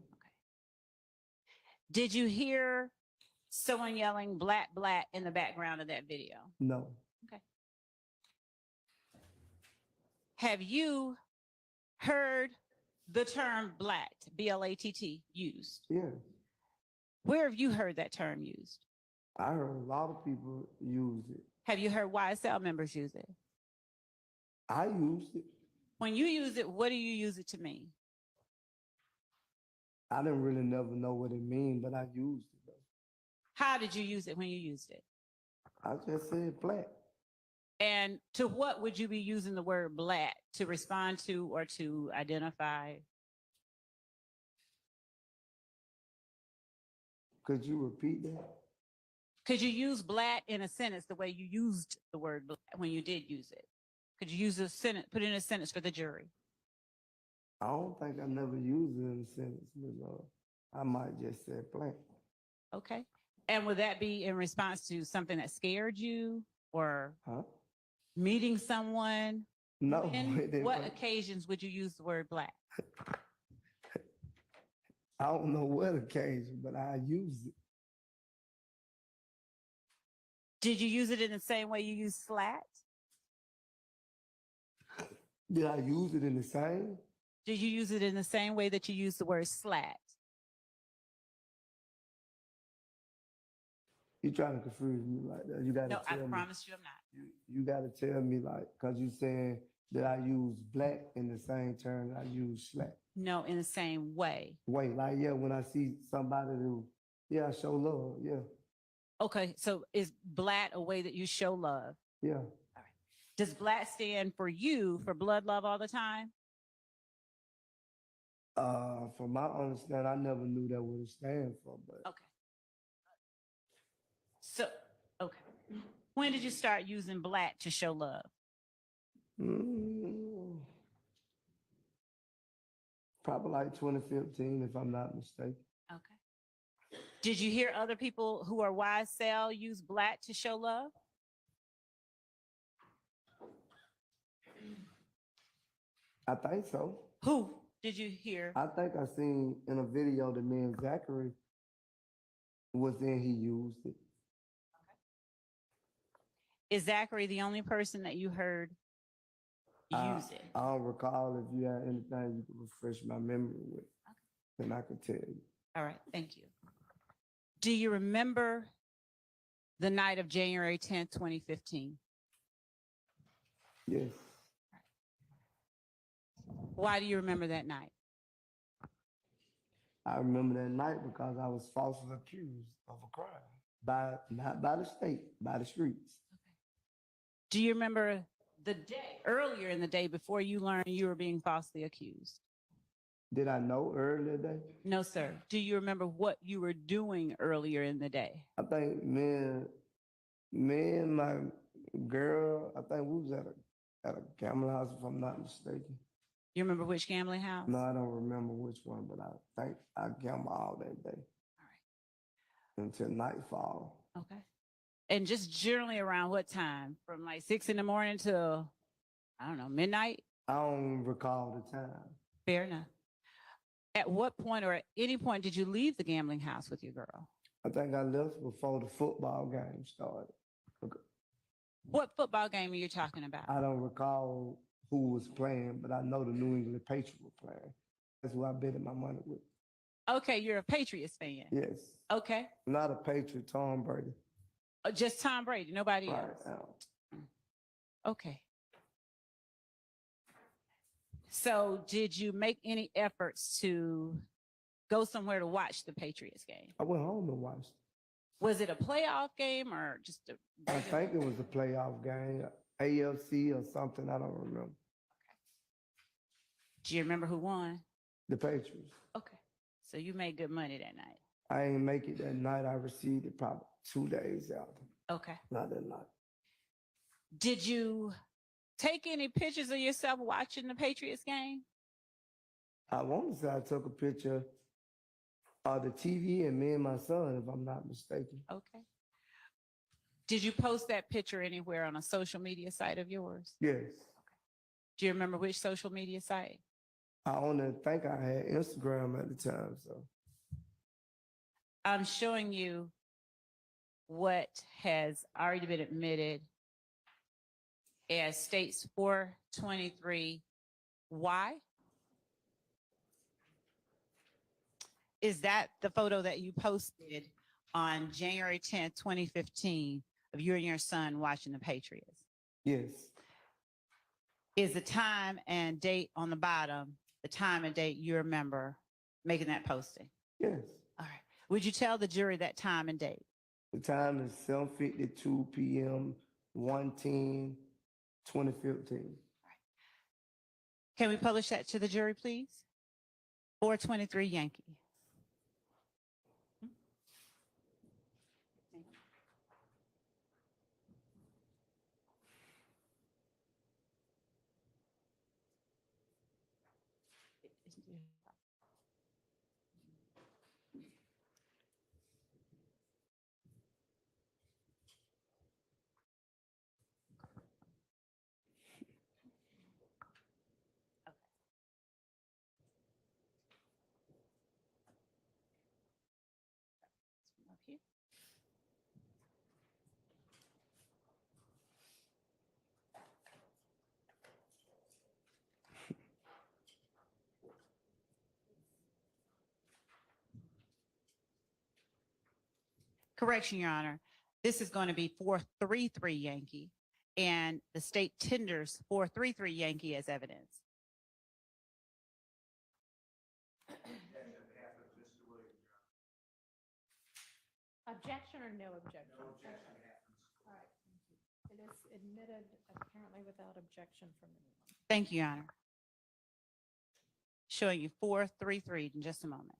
Did you hear someone yelling "black, black" in the background of that video? No, Have you heard the term black, B-L-A-T-T, used? yeah. Where have you heard that term used? I heard a lot of people use it. Have you heard YSL members use it? I used it. When you use it, what do you use it to mean? I didn't really never know what it mean, but I used it though. How did you use it when you used it? I just said black. And to what would you be using the word black, to respond to or to identify? Could you repeat that? Could you use black in a sentence the way you used the word black when you did use it? Could you use a sentence, put in a sentence for the jury? I don't think I never used it in a sentence, but I might just say black. Okay. And would that be in response to something that scared you or Huh? meeting someone? No. When, it didn't what work. occasions would you use the word black? I don't know what occasion, but I used it. Did you use it in the same way you use slat? Did I use it in the same? Did you use it in the same way that you use the word slat? You trying to confuse me like that. You gotta No, I tell me. promise you I'm not. You gotta tell me like, cause you saying that I use black in the same term that I use slack. No, in the same way. Wait, like, yeah, when I see somebody who, yeah, I show love, yeah, Okay, so is black a way that you show love? yeah. Does black stand for you for blood love all the time? From my understanding, I never knew that what it stand for, but Okay. So, okay. When did you start using black to show love? mm, probably like 2015, if I'm not mistaken. Okay. Did you hear other people who are YSL use black to show love? I think so. Who did you hear? I think I seen in a video that me and Zachary was in, he used it. Is Zachary the only person that you heard use it? I don't recall. If you have anything you can refresh my memory with, then I could tell you. All right, thank you. Do you remember the night of January 10th, 2015? Yes. Why do you remember that night? I remember that night because I was falsely accused of a crime not by the state, by the streets. Do you remember the day earlier in the day before you learned you were being falsely accused? Did I know earlier that? No, sir. Do you remember what you were doing earlier in the day? I think me and my girl, I think we was at a gambling house, if I'm not mistaken. You remember which gambling house? No, I don't remember which one, but I think I gambled all that day. All right. Until nightfall. Okay. And just generally around what time? From like 6 in the morning till, I don't know, midnight? I don't recall the time. Fair enough. At what point or at any point did you leave the gambling house with your girl? I think I left before the football game started. What football game are you talking about? I don't recall who was playing, but I know the New England Patriots were playing. That's who I betted my money with. Okay, you're a Patriots fan. Yes. Okay. Not a Patriot, Tom Brady. Just Tom Brady, nobody Right else. now. Okay. So did you make any efforts to go somewhere to watch the Patriots game? I went home and watched. Was it a playoff game or just a I think it was a playoff game, AFC or something. I don't remember. Do you remember who won? The Patriots. Okay. So you made good money that night. I ain't make it that night. I received it probably 2 days after. Okay. Not that night. Did you take any pictures of yourself watching the Patriots game? I want to say I took a picture of the TV and me and my son, if I'm not mistaken. Okay. Did you post that picture anywhere on a social media site of yours? Yes. Do you remember which social media site? I only think I had Instagram at the time, so. I'm showing you what has already been admitted as states 423Y. Is that the photo that you posted on January 10th, 2015 of you and your son watching the Patriots? Yes. Is the time and date on the bottom, the time and date you remember making that posting? Yes. All right. Would you tell the jury that time and date? The time is 7:52 p.m., 1/10/2015. Can we publish that to the jury, please? 423 Yankee. Correction, Your Honor. This is going to be 433 Yankee, and the state tenders 433 Yankee as evidence. Objection or no objection? No objection. All right. Thank you. It is admitted apparently without objection from anyone. Thank you, Your Honor. Showing you 433 in just a moment.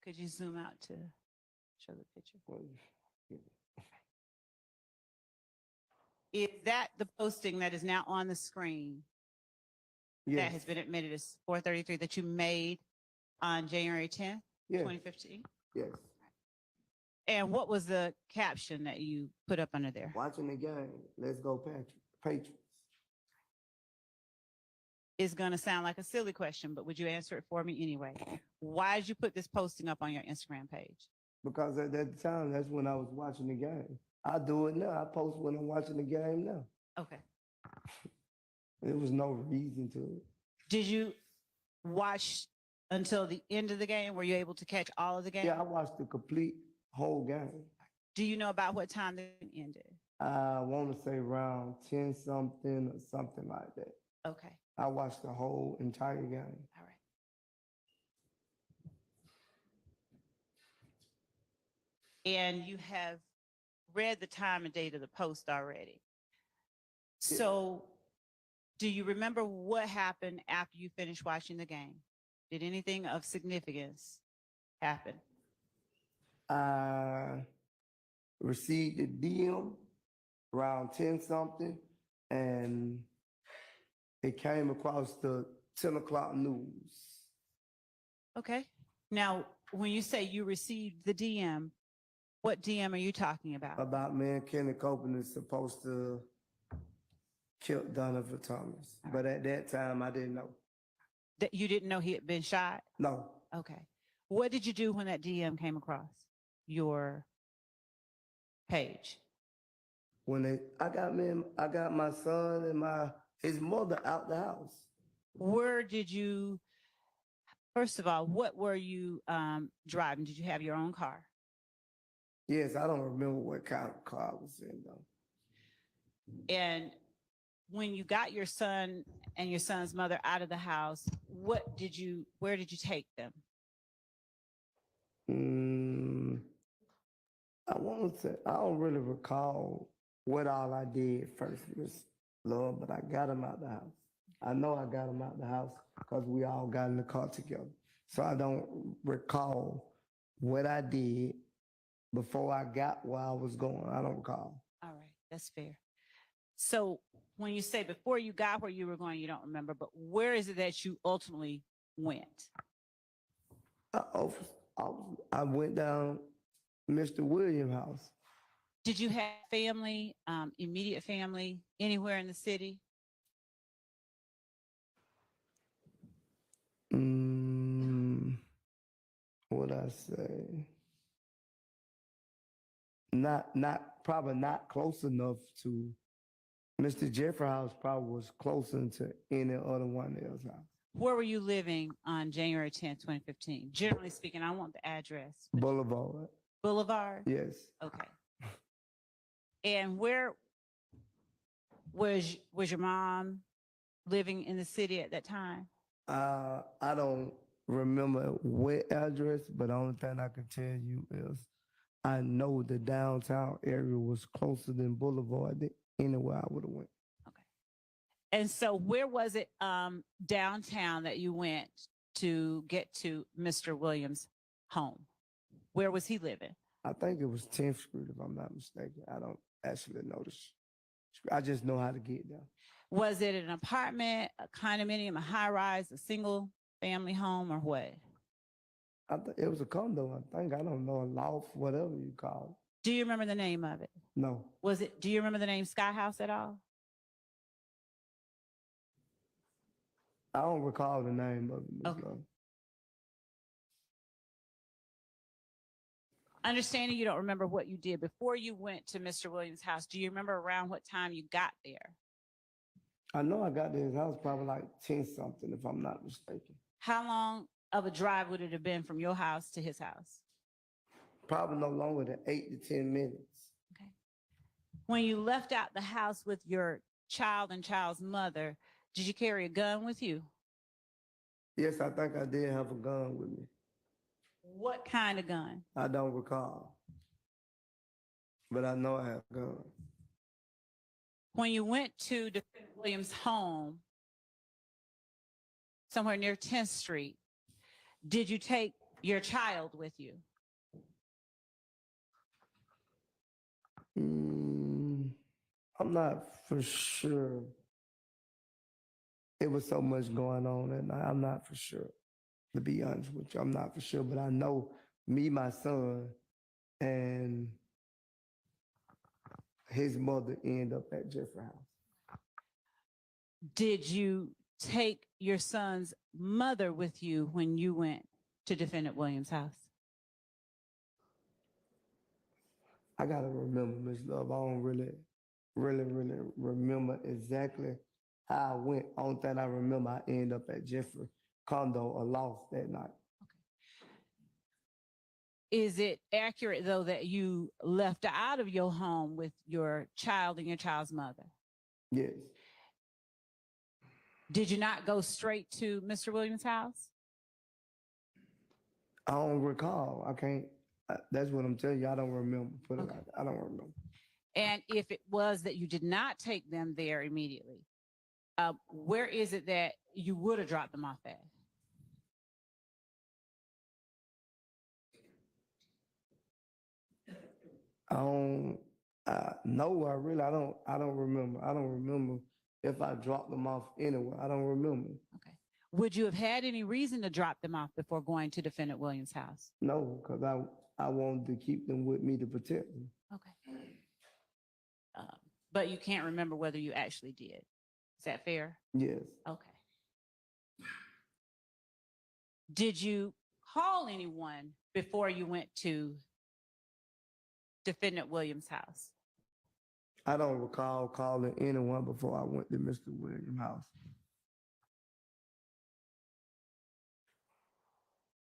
Could you zoom out to show the picture? Is that the posting that is now on the screen that Yes, has been admitted as 433 that you made on January 10th, yes, 2015? yes. And what was the caption that you put up under there? Watching the game. Let's go Patriots. It's going to sound like a silly question, but would you answer it for me anyway? Why did you put this posting up on your Instagram page? Because at that time, that's when I was watching the game. I do it now. I post when I'm watching the game now. Okay. There was no reason to it. Did you watch until the end of the game? Were you able to catch all of the game? Yeah, I watched the complete whole game. Do you know about what time the game ended? I want to say around 10 something or something like that. Okay. I watched the whole entire game. All right. And you have read the time and date of the post already. Yeah. So do you remember what happened after you finished watching the game? Did anything of significance happen? I received a DM around 10 something, and it came across the 10 o'clock news. Okay. Now, when you say you received the DM, what DM are you talking about? About me and Kenny Copeland is supposed to kill Donovan Thomas. But at that time, I didn't know. That you didn't know he had been shot? No. Okay. What did you do when that DM came across your page? When I got my son and his mother out the house. Where did you, first of all, what were you driving? Did you have your own car? Yes, I don't remember what kind of car I was in though. And when you got your son and your son's mother out of the house, where did you take them? I want to say, I don't really recall what all I did first, Miss Love, but I got him out the house. I know I got him out the house because we all got in the car together. So I don't recall what I did before I got where I was going. I don't recall. All right, that's fair. So when you say before you got where you were going, you don't remember, but where is it that you ultimately went? I went down Mr. Williams' house. Did you have family, immediate family, anywhere in the city? What I say? Probably not close enough to Mr. Jeffrey house. Probably was closer to any other one else's house. Where were you living on January 10th, 2015? Generally speaking, I want the address. Boulevard. Boulevard? Yes. Okay. And where was your mom living in the city at that time? I don't remember what address, but the only thing I can tell you is I know the downtown area was closer than Boulevard than anywhere I would have went. Okay. And so where was it downtown that you went to get to Mr. Williams' home? Where was he living? I think it was 10th Street, if I'm not mistaken. I don't actually know this. I just know how to get there. Was it an apartment, a condominium, a high rise, a single family home, or what? It was a condo, I think. I don't know, a loft, whatever you call it. Do you remember the name of it? No. Do you remember the name Sky House at all? I don't recall the name of it. Ms. Okay. Love. Understanding you don't remember what you did before you went to Mr. Williams' house, do you remember around what time you got there? I know I got to his house probably like 10 something, if I'm not mistaken. How long of a drive would it have been from your house to his house? Probably no longer than 8 to 10 minutes. Okay. When you left out the house with your child and child's mother, did you carry a gun with you? Yes, I think I did have a gun with me. What kind of gun? I don't recall. But I know I have a gun. When you went to Defendant Williams' home, somewhere near 10th Street, did you take your child with you? I'm not for sure. It was so much going on, and I'm not for sure. To be honest with you, I'm not for sure. But I know me, my son, and his mother end up at Jeffrey House. Did you take your son's mother with you when you went to Defendant Williams' house? I gotta remember, Miss Love. I don't really remember exactly how I went. Only thing I remember, I end up at Jeffrey condo or lost that night. Is it accurate, though, that you left out of your home with your child and your child's mother? Yes. Did you not go straight to Mr. Williams' house? I don't recall. I can't. That's what I'm telling you. I don't remember. Okay. I don't remember. And if it was that you did not take them there immediately, where is it that you would have dropped them off at? I don't no, I don't remember. I don't remember if I dropped them off anywhere. I don't remember. Okay. Would you have had any reason to drop them off before going to Defendant Williams' house? No, because I wanted to keep them with me to protect them. Okay. But you can't remember whether you actually did. Is that fair? Yes. Okay. Did you call anyone before you went to Defendant Williams' house? I don't recall calling anyone before I went to Mr. Williams' house.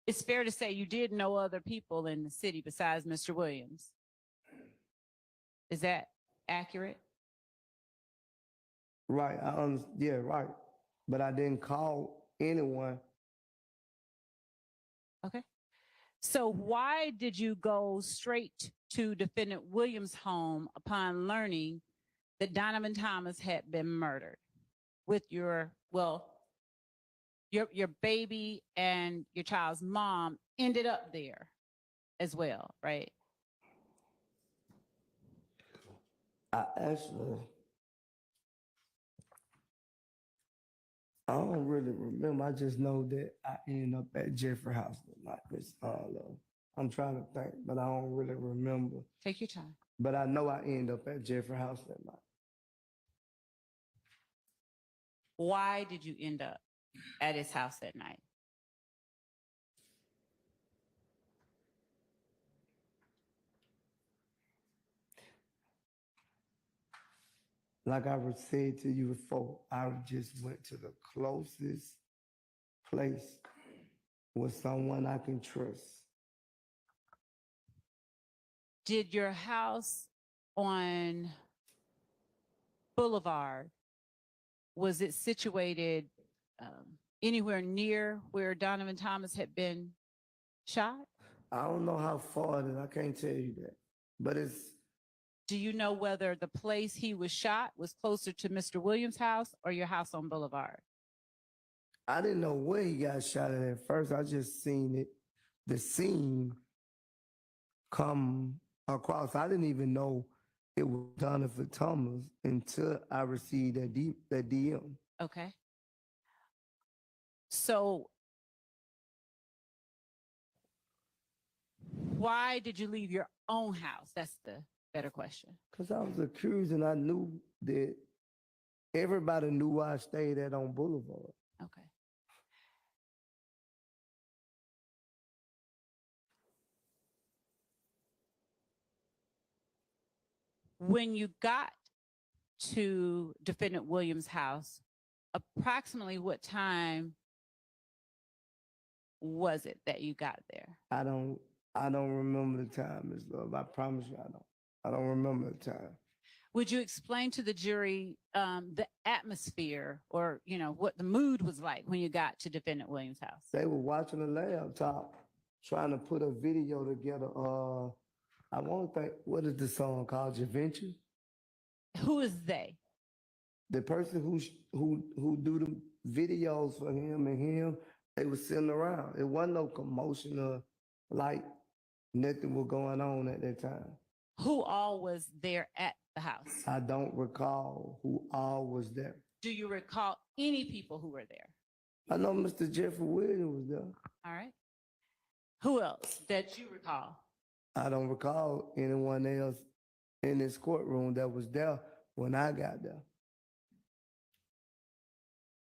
It's fair to say you did know other people in the city besides Mr. Williams. Is that accurate? Right. Yeah, right. But I didn't call anyone. Okay. So why did you go straight to Defendant Williams' home upon learning that Donovan Thomas had been murdered with your baby and your child's mom ended up there as well, right? I don't really remember. I just know that I ended up at Jeffrey House like this. I'm trying to think, but I don't really remember. Take your time. But I know I ended up at Jeffrey House that night. Why did you end up at his house that night? Like I was said to you before, I just went to the closest place with someone I can trust. Did your house on Boulevard, was it situated anywhere near where Donovan Thomas had been shot? I don't know how far it is. I can't tell you that. But it's... Do you know whether the place he was shot was closer to Mr. Williams' house or your house on Boulevard? I didn't know where he got shot at first. I just seen it, the scene come across. I didn't even know it was Donovan Thomas until I received that DM. Okay. So why did you leave your own house? That's the better question. Because I was accused and I knew that everybody knew where I stayed at on Boulevard. Okay. When you got to defendant Williams' house, approximately what time was it that you got there? I don't remember the time, Ms. Love. I promise you, I don't remember the time. Would you explain to the jury the atmosphere or, you know, what the mood was like when you got to defendant Williams' house? They were watching a laptop, trying to put a video together. I want to think, what is the song called? Javenture? Who is they? The person who do the videos for him and him, they were sitting around. It wasn't no commotion or like nothing was going on at that time. Who all was there at the house? I don't recall who all was there. Do you recall any people who were there? I know Mr. Jeffrey Williams was there. All right. Who else that you recall? I don't recall anyone else in this courtroom that was there when I got there.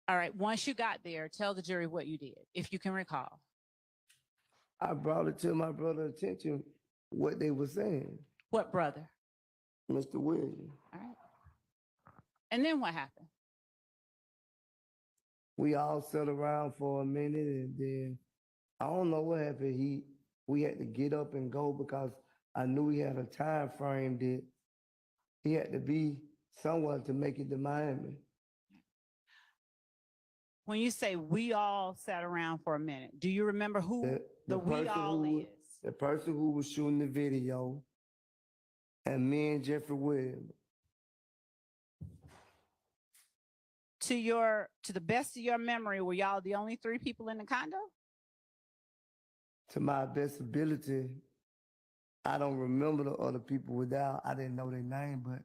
All right. Once you got there, tell the jury what you did, if you can recall. I brought it to my brother's attention what they were saying, What brother? Mr. Williams. All right. And then what happened? We all sat around for a minute and then I don't know what happened. We had to get up and go because I knew he had a time frame that he had to be somewhere to make it to Miami. When you say we all sat around for a minute, do you remember who the we person all who, is? The person who was shooting the video and me and Jeffrey Williams. To the best of your memory, were y'all the only 3 people in the condo? To my best ability, I don't remember the other people without. I didn't know their name, but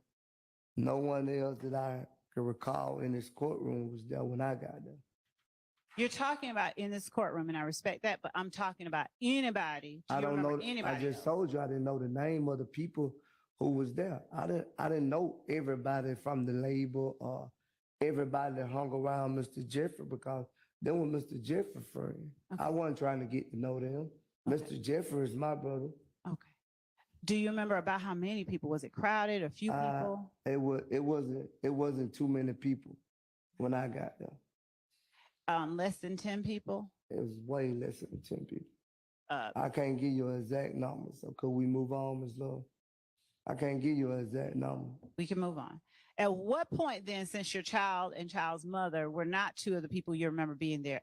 no one else that I could recall in this courtroom was there when I got there. You're talking about in this courtroom, and I respect that, but I'm talking about anybody. Do I you don't remember know. anybody I just else? told you I didn't know the name of the people who was there. I didn't know everybody from the label or everybody that hung around Mr. Jeffrey because they were Mr. Jeffrey friend. Okay. I wasn't trying to get to know them. Okay. Mr. Jeffrey is my brother. Okay. Do you remember about how many people? Was it crowded? A few people? It wasn't too many people when I got there. Less than 10 people? It was way less than 10 people. Uh, I can't give you an exact number. So could we move on, Ms. Love? I can't give you an exact number. we can move on. At what point then, since your child and child's mother were not 2 of the people you remember being there,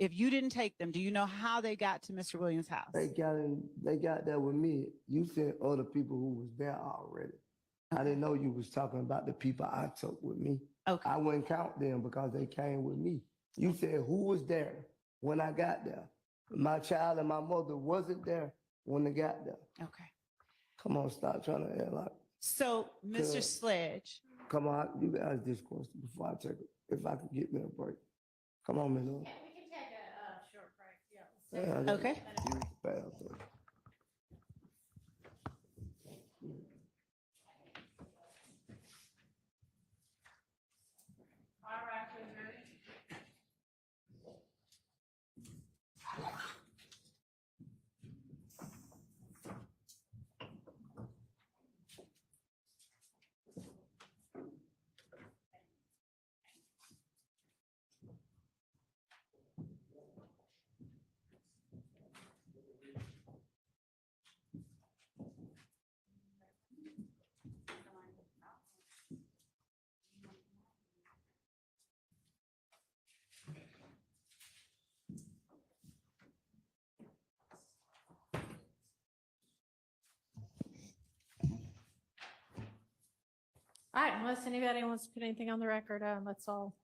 if you didn't take them, do you know how they got to Mr. Williams' house? They got there with me. You said other people who was there already. I didn't know you was talking about the people I took with me. Okay. I wouldn't count them because they came with me. You said who was there when I got there. My child and my mother wasn't there when they got there. Okay. Come on, stop trying to act like. So, Mr. Good. Sledge, Come on, you can ask this question before I take it. If I can get me a break. Come on, Ms. Love. We can take a short break. Yeah. Yeah, Okay. use the bathroom. All right, All right, unless anybody wants to put anything on the record, let's all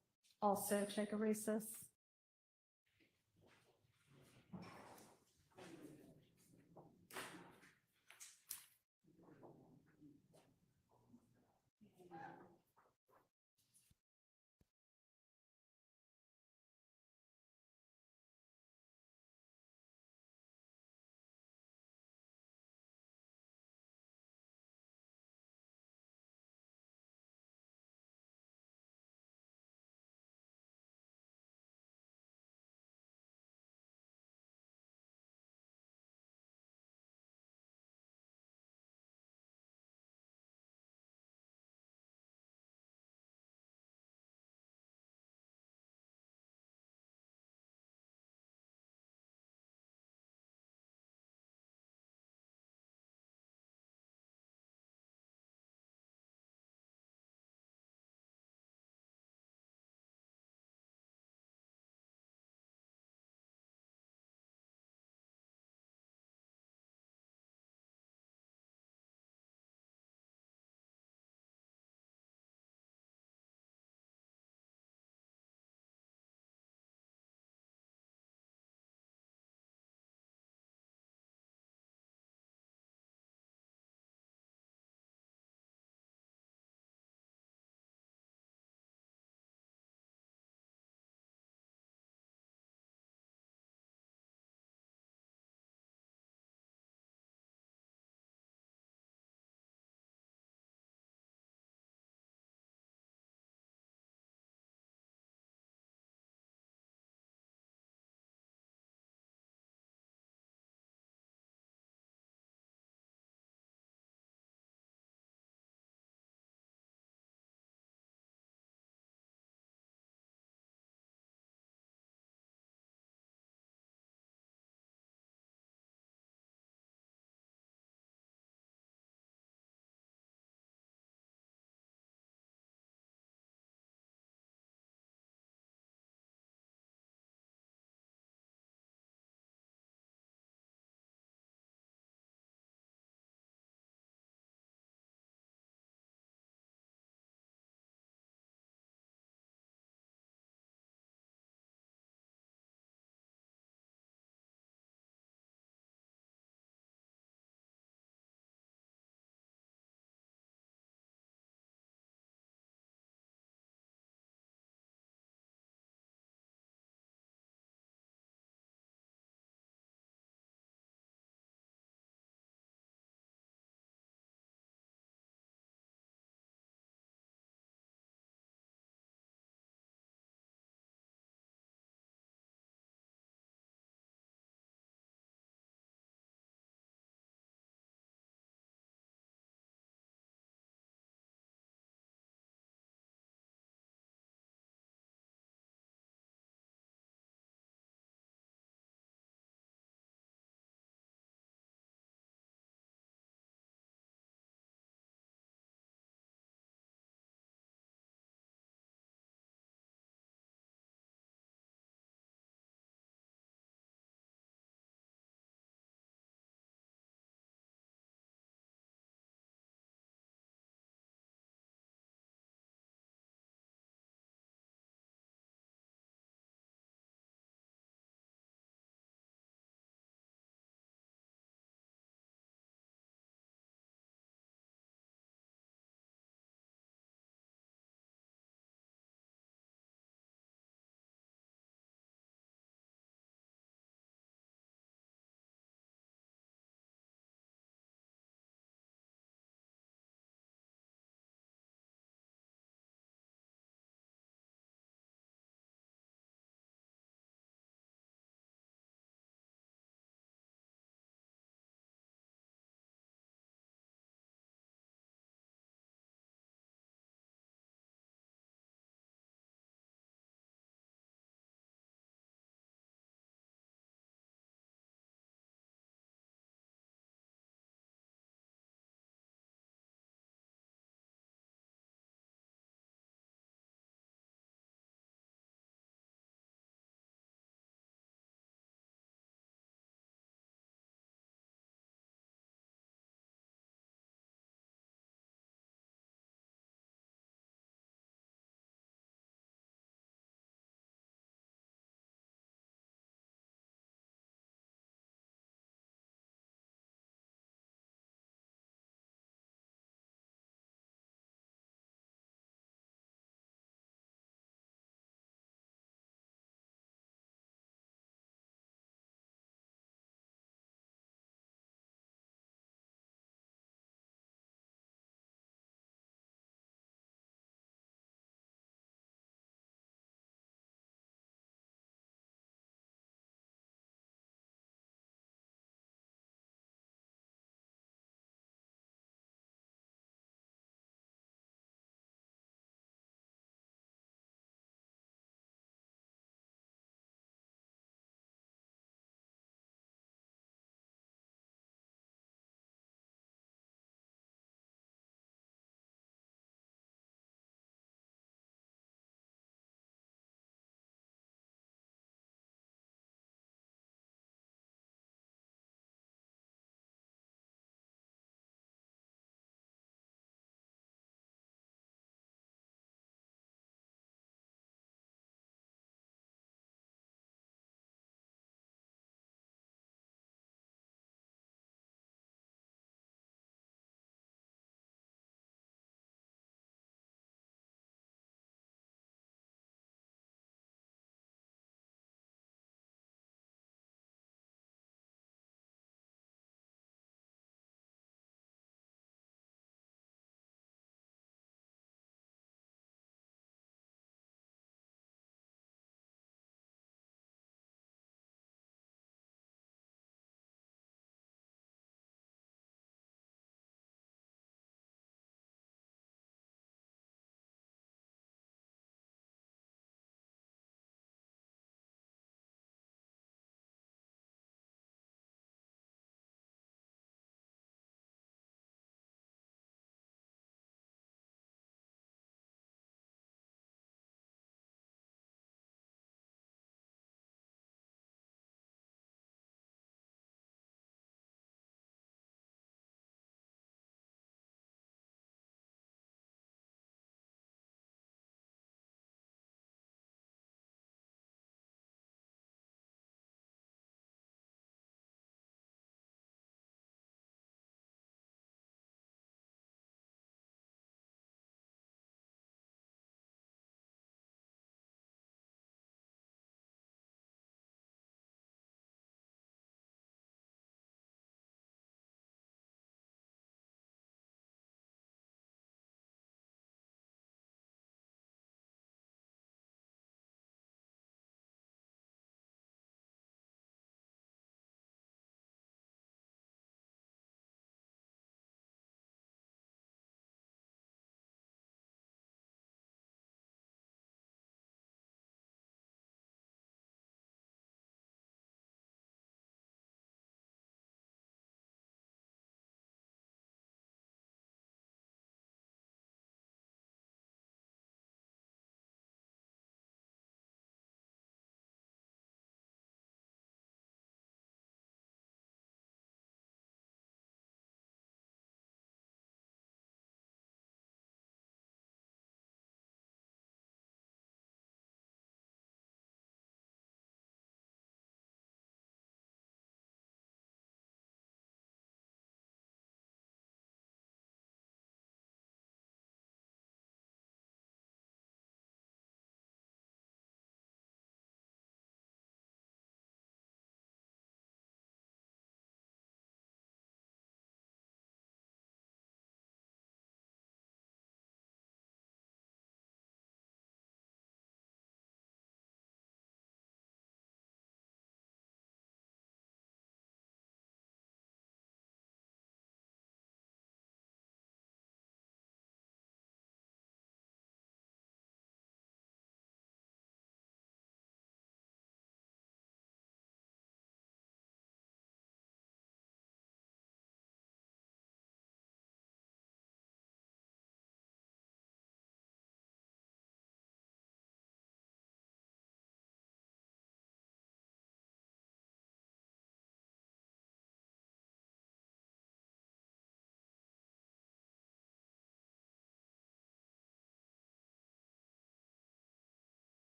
also take a recess.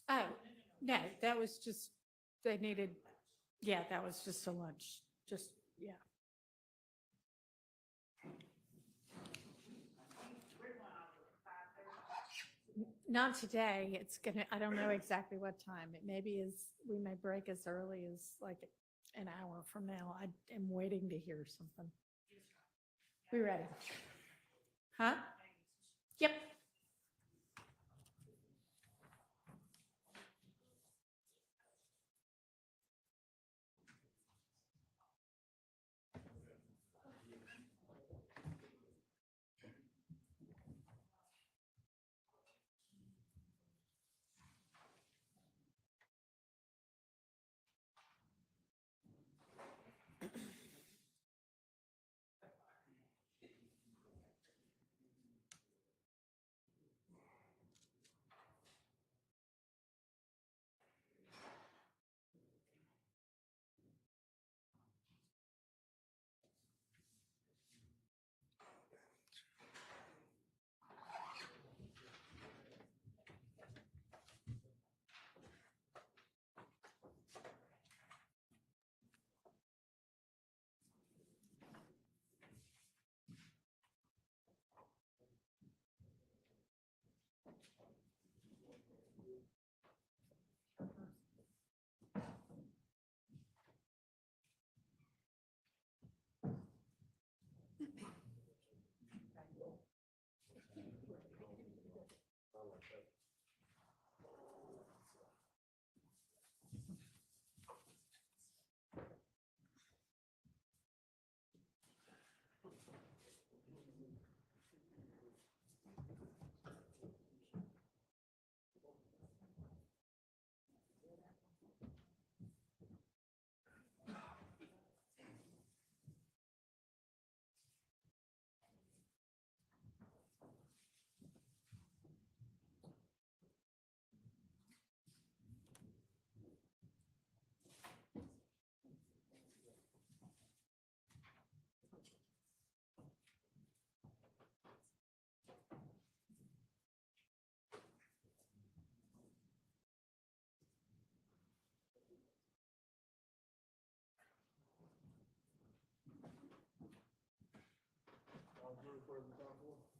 Oh, no, that was just, they needed, yeah, that was just a lunch, just, yeah. Not today. It's gonna, I don't know exactly what time. It maybe is, we may break as early as like an hour from now. I am waiting to hear something. We ready? Huh? Yep.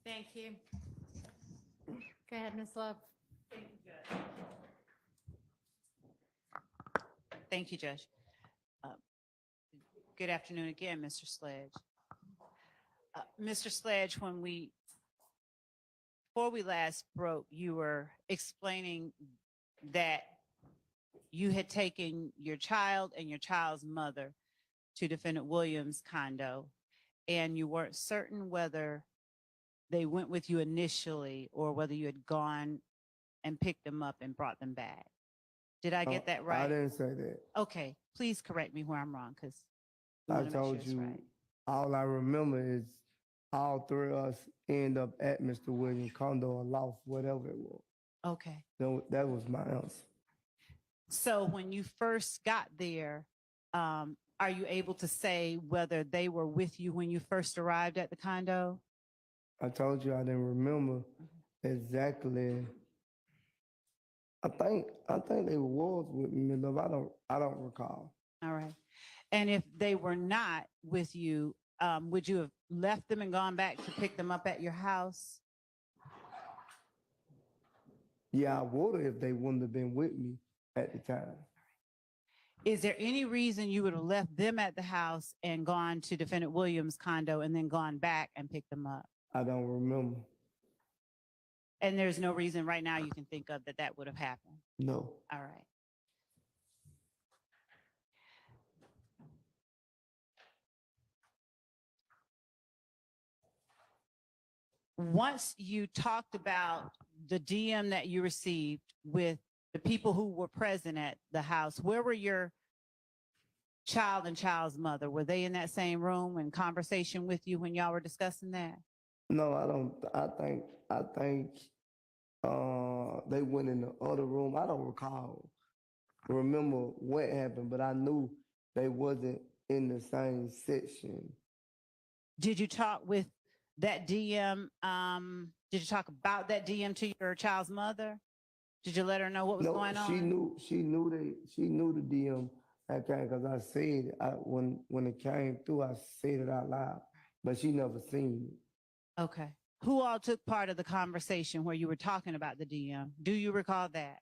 Thank you. Go ahead, Ms. Love. Thank you, Judge. Good afternoon again, Mr. Sledge. Mr. Sledge, before we last broke, you were explaining that you had taken your child and your child's mother to Defendant Williams' condo, and you weren't certain whether they went with you initially or whether you had gone and picked them up and brought them back. Did I get that right? I didn't say that. Okay, please correct me where I'm wrong, because I told you, all I remember is all three of us end up at Mr. Williams' condo or loft, whatever it was. Okay. So that was my answer. So when you first got there, are you able to say whether they were with you when you first arrived at the condo? I told you I didn't remember exactly. I think they was with me, love. I don't recall. All right. And if they were not with you, would you have left them and gone back to pick them up at your house? Yeah, I would have if they wouldn't have been with me at the time. Is there any reason you would have left them at the house and gone to Defendant Williams' condo and then gone back and picked them up? I don't remember. And there's no reason right now you can think of that would have happened? No. All right. Once you talked about the DM that you received with the people who were present at the house, where were your child and child's mother? Were they in that same room in conversation with you when y'all were discussing that? No, I don't. I think they went in the other room. I don't remember what happened, but I knew they wasn't in the same section. Did you talk with that DM? Did you talk about that DM to your child's mother? Did you let her know what was No, going on? she knew the DM that came because I said it. When it came through, I said it out loud, but she never seen it. Okay. Who all took part of the conversation where you were talking about the DM? Do you recall that?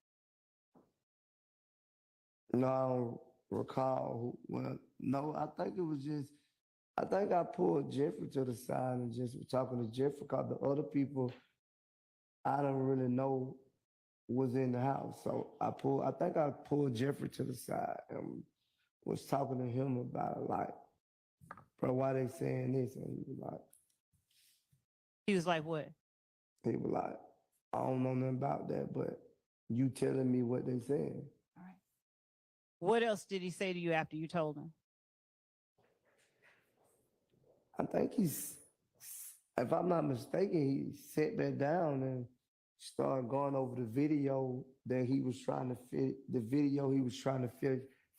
No, I don't recall. Well, no, I think it was just, I think I pulled Jeffrey to the side and just was talking to Jeffrey because the other people I don't really know was in the house. So I think I pulled Jeffrey to the side and was talking to him about it, like, bro, why they saying this? And He was like, what? he was like, I don't know nothing about that, but you telling me what they saying. All right. What else did he say to you after you told him? I think if I'm not mistaken, he sat back down and started going over the video that he was trying to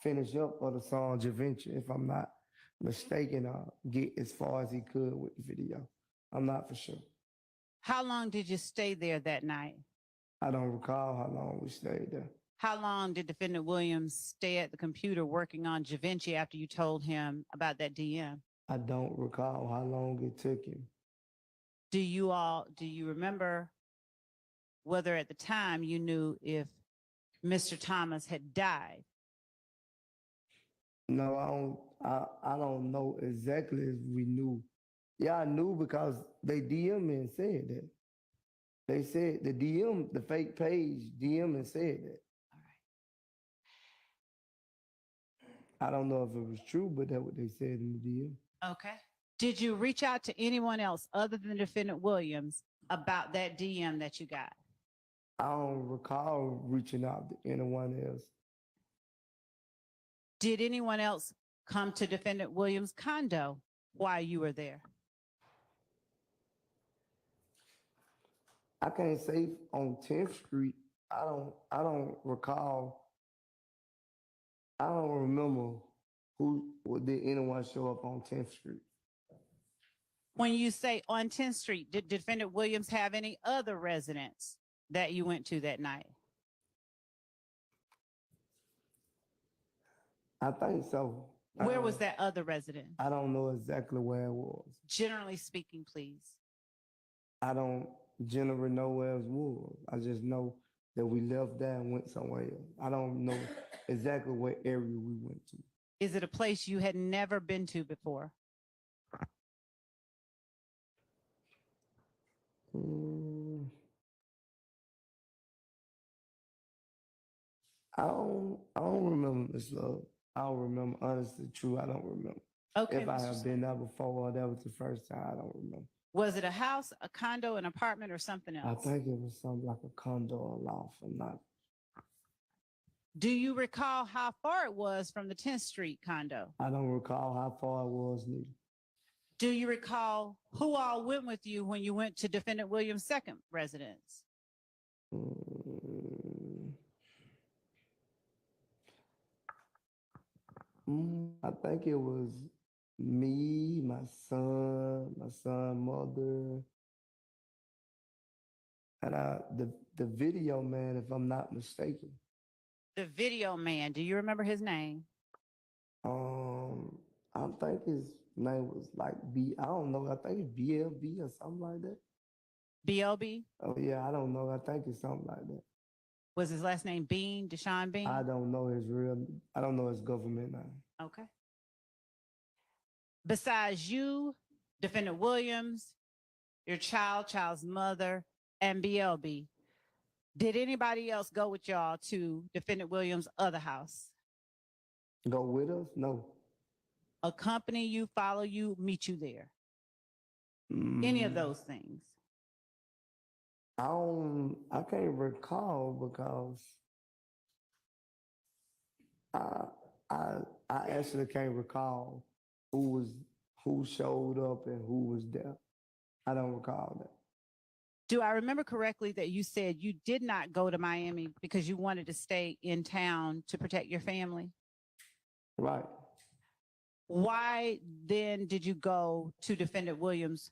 finish up of the song Da Vinci, if I'm not mistaken, get as far as he could with the video. I'm not for sure. How long did you stay there that night? I don't recall how long we stayed there. How long did Defendant Williams stay at the computer working on Da Vinci after you told him about that DM? I don't recall how long it took him. Do you remember whether at the time you knew if Mr. Thomas had died? No, I don't know exactly if we knew. Yeah, I knew because they DM me and said that. They said the fake page DM and said that. All right. I don't know if it was true, but that's what they said in the DM. Okay. Did you reach out to anyone else other than Defendant Williams about that DM that you got? I don't recall reaching out to anyone else. Did anyone else come to Defendant Williams' condo while you were there? I can't say on 10th Street. I don't recall. I don't remember did anyone show up on 10th Street. When you say on 10th Street, did Defendant Williams have any other residents that you went to that night? I think so. Where was that other resident? I don't know exactly where it was. Generally speaking, please. I don't generally know where it was. I just know that we left there and went somewhere else. I don't know exactly what area we went to. Is it a place you had never been to before? I don't remember, Miss Love. I don't remember. Honestly, true, I don't remember. Okay. If I Mr. have been there before or that was the first time, I don't remember. Was it a house, a condo, an apartment, or something I else? think it was something like a condo or loft. I'm not. Do you recall how far it was from the 10th Street condo? I don't recall how far it was neither. Do you recall who all went with you when you went to Defendant Williams' second residence? I think it was me, my son, mother, and the video man, if I'm not mistaken. The video man, do you remember his name? I think his name was like I don't know, I think it's BLB or something like that. BLB? Oh yeah, I don't know. I think it's something like that. Was his last name Bean, Deshaun Bean? I don't know his government name. Okay. Besides you, Defendant Williams, your child's mother, and BLB, did anybody else go with y'all to Defendant Williams' other house? Go with us? No. Accompany you, follow you, meet you there? Any of those things? I can't recall because I actually can't recall who showed up and who was there. I don't recall that. Do I remember correctly that you said you did not go to Miami because you wanted to stay in town to protect your family? Right. Why then did you go to Defendant Williams'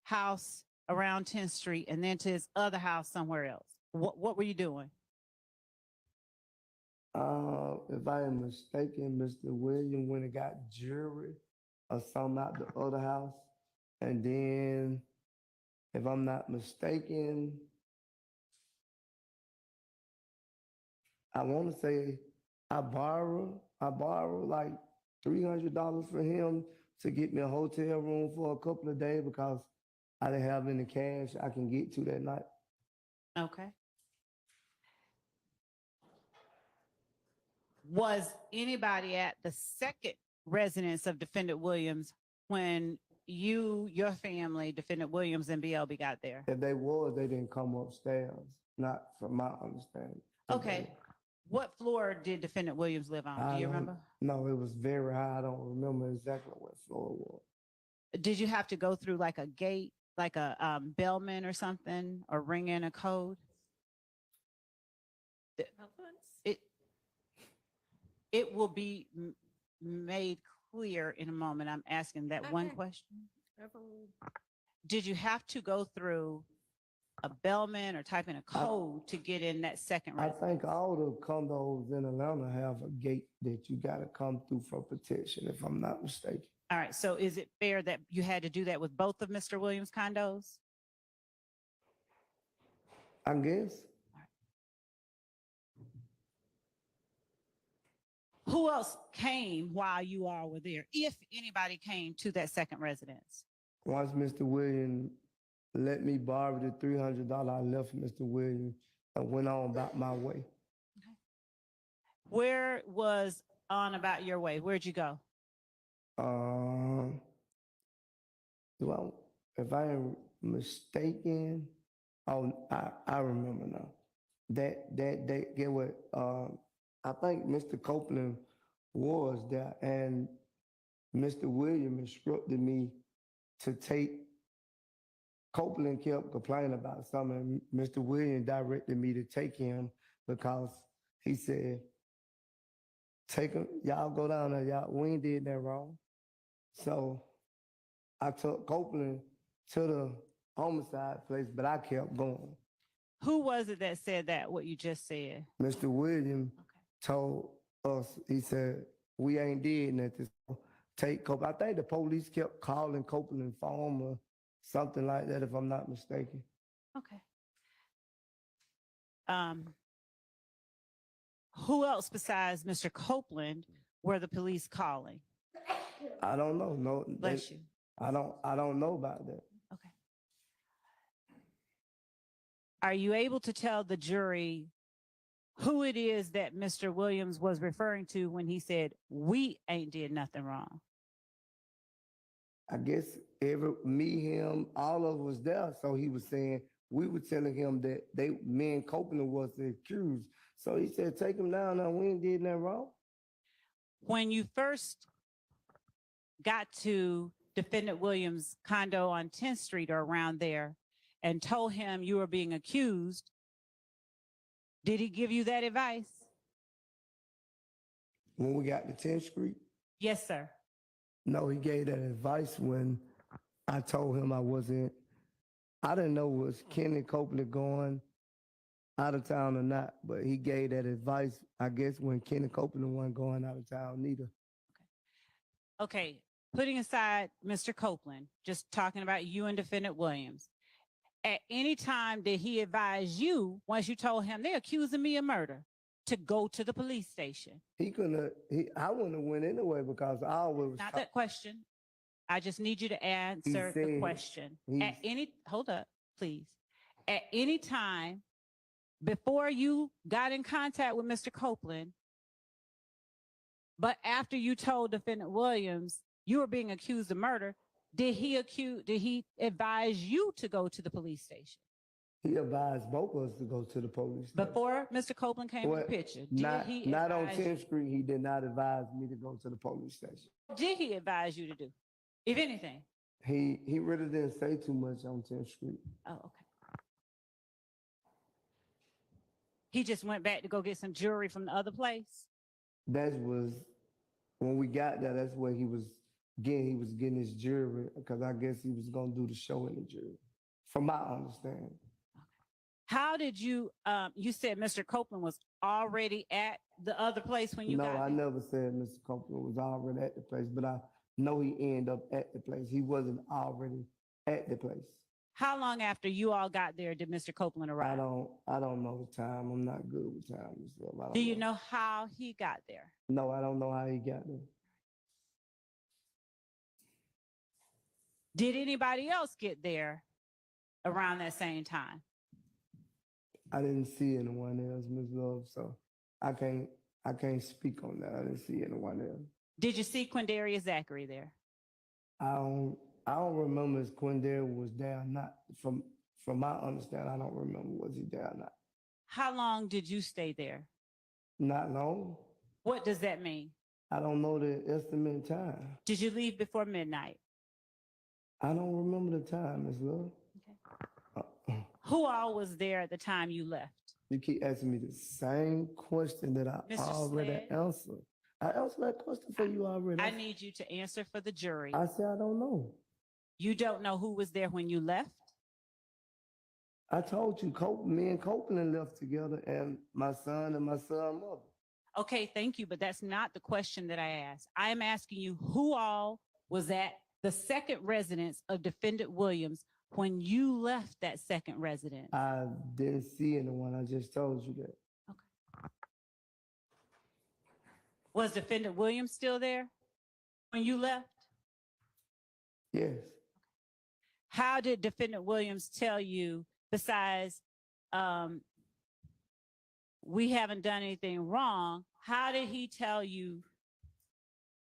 house around 10th Street and then to his other house somewhere else? What were you doing? If I am mistaken, Mr. William went and got jewelry or something out the other house. And then, if I'm not mistaken, I want to say I borrowed like $300 for him to get me a hotel room for a couple of days because I didn't have any cash I can get to that night. Okay. Was anybody at the second residence of Defendant Williams when you, your family, Defendant Williams and BLB got there? If they was, they didn't come upstairs, not from my understanding. Okay. What floor did Defendant Williams live on? Do you remember? No, it was very high. I don't remember exactly what floor it was. Did you have to go through like a gate, like a bellman or something, or ring in a code? It will be made clear in a moment. I'm asking that one Okay. question. Did you have to go through a bellman or type in a code to get in that second I residence? think all the condos in Atlanta have a gate that you got to come through for protection, if I'm not mistaken. All right, so is it fair that you had to do that with both of Mr. Williams' condos? I guess. Who else came while you all were there, if anybody came to that second residence? Once Mr. Williams let me borrow the $300, I left Mr. Williams and went on about my way. Where was on about your way? Where'd you go? Well, if I am mistaken, I remember now. That get what I think Mr. Copeland was there, and Mr. Williams instructed me to take. Copeland kept complaining about something. Mr. Williams directed me to take him because he said, "Take him, y'all go down there, y'all. We ain't did that wrong." So I took Copeland to the homicide place, but I kept going. Who was it that said that, what you just said? Mr. Williams told us, he said, "We ain't did nothing. So take Copeland." I think the police kept calling Copeland phone or something like that, if I'm not mistaken. Okay. Who else besides Mr. Copeland were the police calling? I don't know. No, Bless you. I don't know about that. Okay. Are you able to tell the jury who it is that Mr. Williams was referring to when he said, "We ain't did nothing wrong"? I guess me, him, all of us was there. So he was saying, we were telling him that me and Copeland was the accused. So he said, "Take him down now. We ain't did nothing wrong." When you first got to Defendant Williams' condo on 10th Street or around there and told him you were being accused, did he give you that advice? When we got to 10th Street? Yes, sir. No, he gave that advice when I told him I didn't know was Kenny Copeland going out of town or not, but he gave that advice, I guess, when Kenny Copeland wasn't going out of town neither. Okay, putting aside Mr. Copeland, just talking about you and Defendant Williams, at any time did he advise you, once you told him they're accusing me of murder, to go to the police station? I wouldn't have went anyway because I always. Not that question. I just need you to answer the question. Hold up, please. At any time before you got in contact with Mr. Copeland, but after you told Defendant Williams you were being accused of murder, did he advise you to go to the police station? He advised both of us to go to the police station. Before Mr. Copeland came in the picture, not on 10th Street, he did not advise me to go to the police station. Did he advise you to do, if anything? He really didn't say too much on 10th Street. Oh, okay. He just went back to go get some jewelry from the other place? That was, when we got there, that's where he was getting his jewelry, because I guess he was going to do the show in the jewelry, from my understanding. How did you, you said Mr. Copeland was already at the other place when you No, got I there? never said Mr. Copeland was already at the place, but I know he ended up at the place. He wasn't already at the place. How long after you all got there did Mr. Copeland arrive? I don't know the time. I'm not good with time and stuff. I don't Do you know how he got there? No, I don't know how he got there. Did anybody else get there around that same time? I didn't see anyone else, Ms. Love, so I can't speak on that. I didn't see anyone else. Did you see Quindarius Zachary there? I don't remember if Quindare was there or not. From my understanding, I don't remember was he there or not. How long did you stay there? Not long. What does that mean? I don't know the estimate time. Did you leave before midnight? I don't remember the time, Ms. Love. Who all was there at the time you left? You keep asking me the same question that I Mr. already Sledge? answered. I answered that question for you already. I need you to answer for the jury. I said I don't know. You don't know who was there when you left? I told you, me and Copeland left together, and my son and my son's mother. Okay, thank you, but that's not the question that I asked. I am asking you who all was at the second residence of Defendant Williams when you left that second residence? I didn't see anyone. I just told you that. Okay. Was Defendant Williams still there when you left? Yes. How did Defendant Williams tell you, besides we haven't done anything wrong, how did he tell you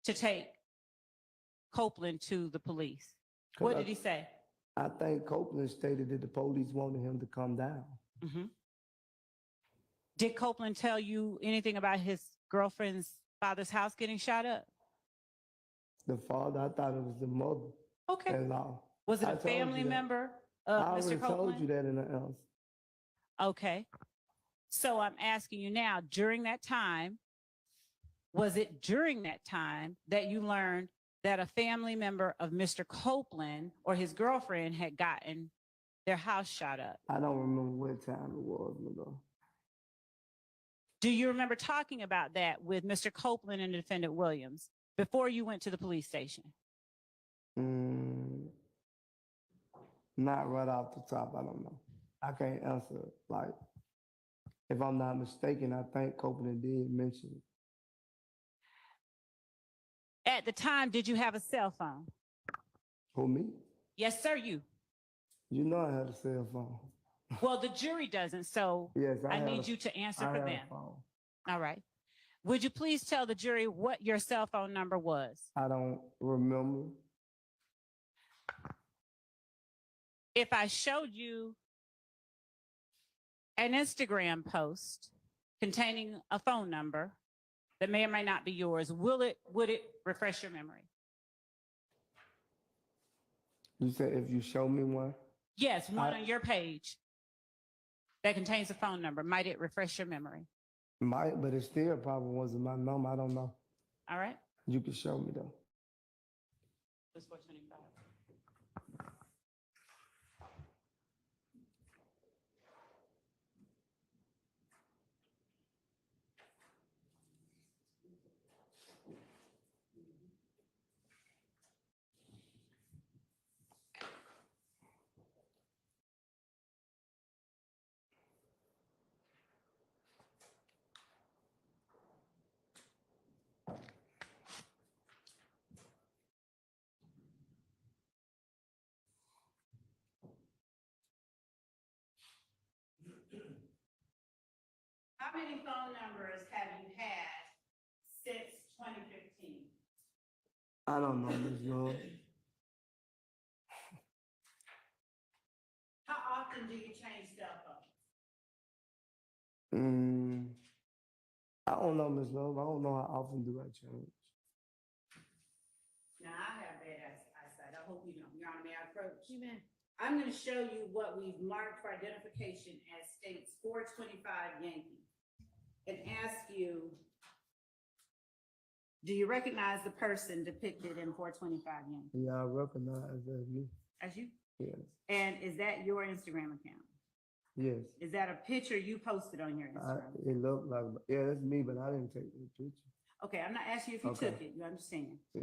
to take Copeland to the police? What did he say? I think Copeland stated that the police wanted him to come down. Mm-hmm. Did Copeland tell you anything about his girlfriend's father's house getting shot up? The father, I thought it was the mother. Okay. In-law. Was it I a told you family that. member I of already Mr. Copeland? told you that in the answer. Okay. So I'm asking you now, during that time, was it during that time that you learned that a family member of Mr. Copeland or his girlfriend had gotten their house shot up? I don't remember what time it was, though. Do you remember talking about that with Mr. Copeland and Defendant Williams before you went to the police station? Not right off the top, I don't know. I can't answer. Like, if I'm not mistaken, I think Copeland did mention it. At the time, did you have a cell phone? Who, me? Yes, sir, you. You know I had a cell phone. Well, the jury doesn't, so Yes, I need you to answer I for had a them. phone. All right. Would you please tell the jury what your cell phone number was? I don't remember. If I showed you an Instagram post containing a phone number that may or may not be yours, would it refresh your memory? You said if you show me one? Yes, one on your page that contains a phone number. Might it refresh your memory? Might, but it still probably wasn't my number. I don't know. All right. You can show me, though. It was 425. How many phone numbers have you had since 2015? I don't know, Ms. Lord. How often do you change cell phones? I don't know, Ms. Love. I don't know how often do I change. Now, I have bad eyesight. I hope you don't. Your Honor, may I approach? Amen. I'm going to show you what we've marked for identification as states 425 Yankee and ask you, do you recognize the person depicted in 425 Yankee? Yeah, I recognize that me. As you? Yes. And is that your Instagram account? Yes. Is that a picture you posted on your Instagram? It looked like, yeah, that's me, but I didn't take the picture. Okay, I'm not asking you if you Okay. took it, you understand? Yeah.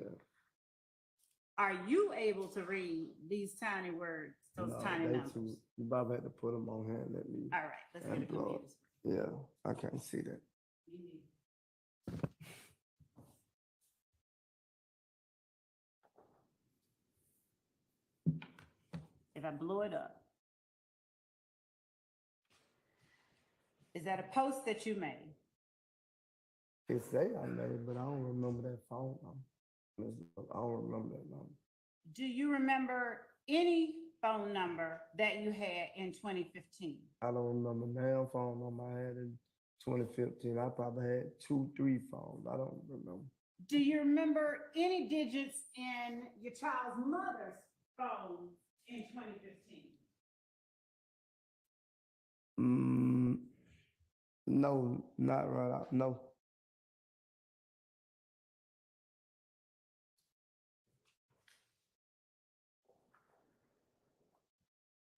Are you able to read these tiny words, those No, tiny they numbers? too, you probably had to put them on hand, let me. All right, let's get a and blow computer. it. Yeah, I can't see that. You need- If I blow it up. Is that a post that you made? It say I made it, but I don't remember that phone number. I don't remember that number. Do you remember any phone number that you had in 2015? I don't remember now phone number I had in 2015. I probably had 2, 3 phones. I don't remember. Do you remember any digits in your child's mother's phone in 2015? No, not right out. No.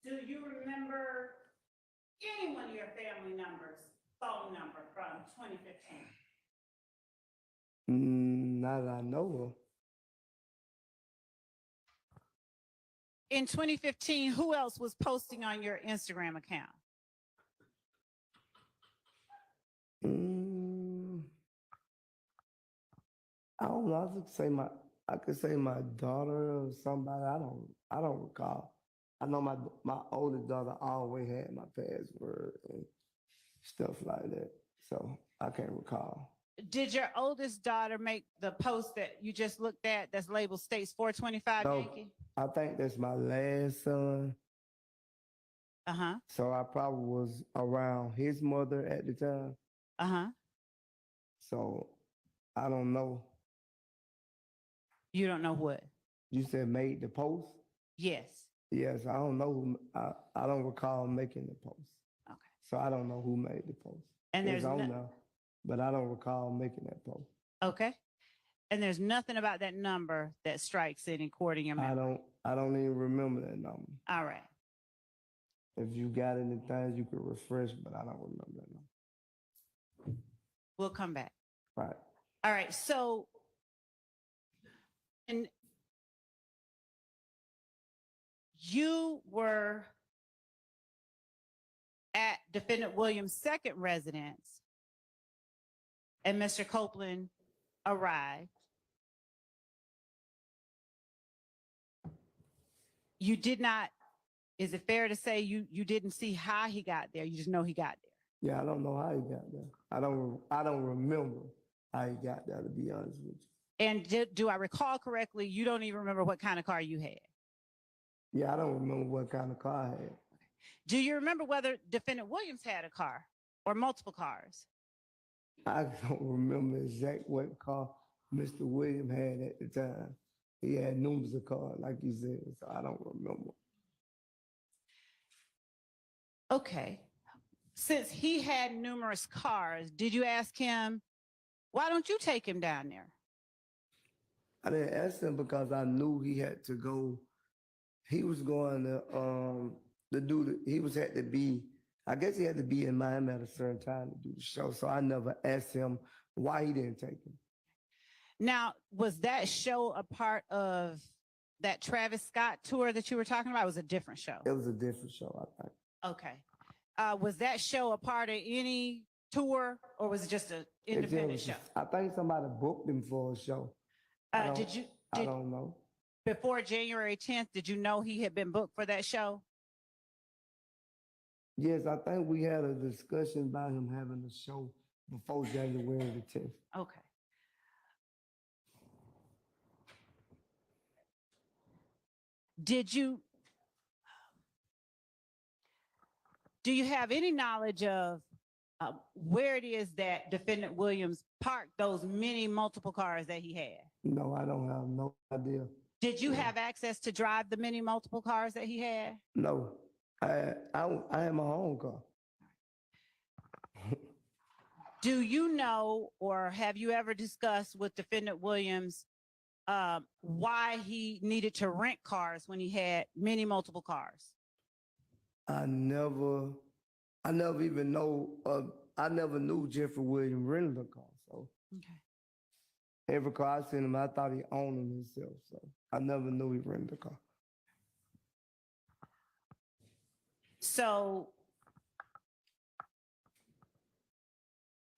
Do you remember any one of your family members' phone number from 2015? Not that I know of. In 2015, who else was posting on your Instagram account? I don't know. I could say my daughter or somebody. I don't recall. I know my oldest daughter always had my password and stuff like that. So I can't recall. Did your oldest daughter make the post that you just looked at that's labeled States 425 No, Yankee? I think that's my last son. Uh-huh. So I probably was around his mother at the time. Uh-huh. So I don't know. You don't know what? You said made the post? Yes. Yes, I don't know who, I don't recall making the post. Okay. So I don't know who made the post. And It's there's on no, there, but I don't recall making that post. okay. And there's nothing about that number that strikes any chord in your memory. I don't even remember that number. All right. If you got any things you could refresh, but I don't remember that number. We'll come back. Right. All right. So, and you were at Defendant Williams' second residence, and Mr. Copeland arrived. You did not, is it fair to say you didn't see how he got there? You just know he got there. Yeah, I don't know how he got there. I don't remember how he got there, to be honest with you. And do I recall correctly, you don't even remember what kind of car you had? Yeah, I don't remember what kind of car I had. Do you remember whether Defendant Williams had a car or multiple cars? I don't remember exact what car Mr. Williams had at the time. He had numerous of cars, like you said, so I don't remember. Okay. Since he had numerous cars, did you ask him, why don't you take him down there? I didn't ask him because I knew he had to go. He was going to do had to be, I guess he had to be in Miami at a certain time to do the show. So I never asked him why he didn't take him. Now, was that show a part of that Travis Scott tour that you were talking about? It was a different show. It was a different show, I think. Okay. Was that show a part of any tour, or was it just an independent show? I think somebody booked him for a show. I don't know. Before January 10th, did you know he had been booked for that show? Yes, I think we had a discussion about him having a show before January the 10th. Okay. Do you have any knowledge of where it is that Defendant Williams parked those many multiple cars that he had? No, I don't have no idea. Did you have access to drive the many multiple cars that he had? No, I had my own car. Do you know, or have you ever discussed with Defendant Williams why he needed to rent cars when he had many multiple cars? I never I never even I never knew Jeffrey Williams rented a car. So Okay. every car I seen him, I thought he owned them himself. So I never knew he rented a car. So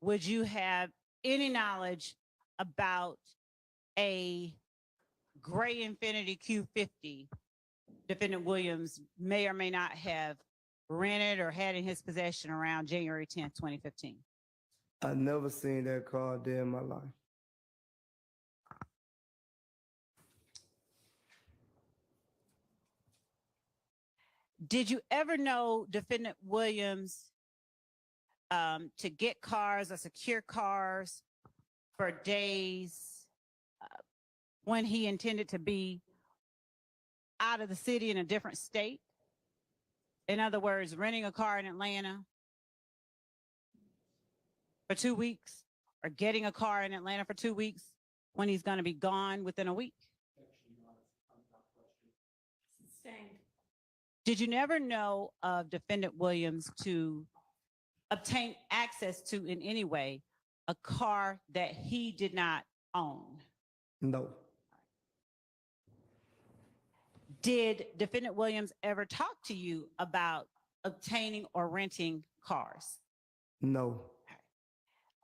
would you have any knowledge about a gray Infiniti Q50 defendant Williams may or may not have rented or had in his possession around January 10th, 2015? I never seen that car a day in my life. Did you ever know defendant Williams to get cars or secure cars for days when he intended to be out of the city in a different state? In other words, renting a car in Atlanta for 2 weeks or getting a car in Atlanta for 2 weeks when he's going to be gone within a week? Sustained. Did you never know of defendant Williams to obtain access to in any way a car that he did not own? No. Did defendant Williams ever talk to you about obtaining or renting cars? No.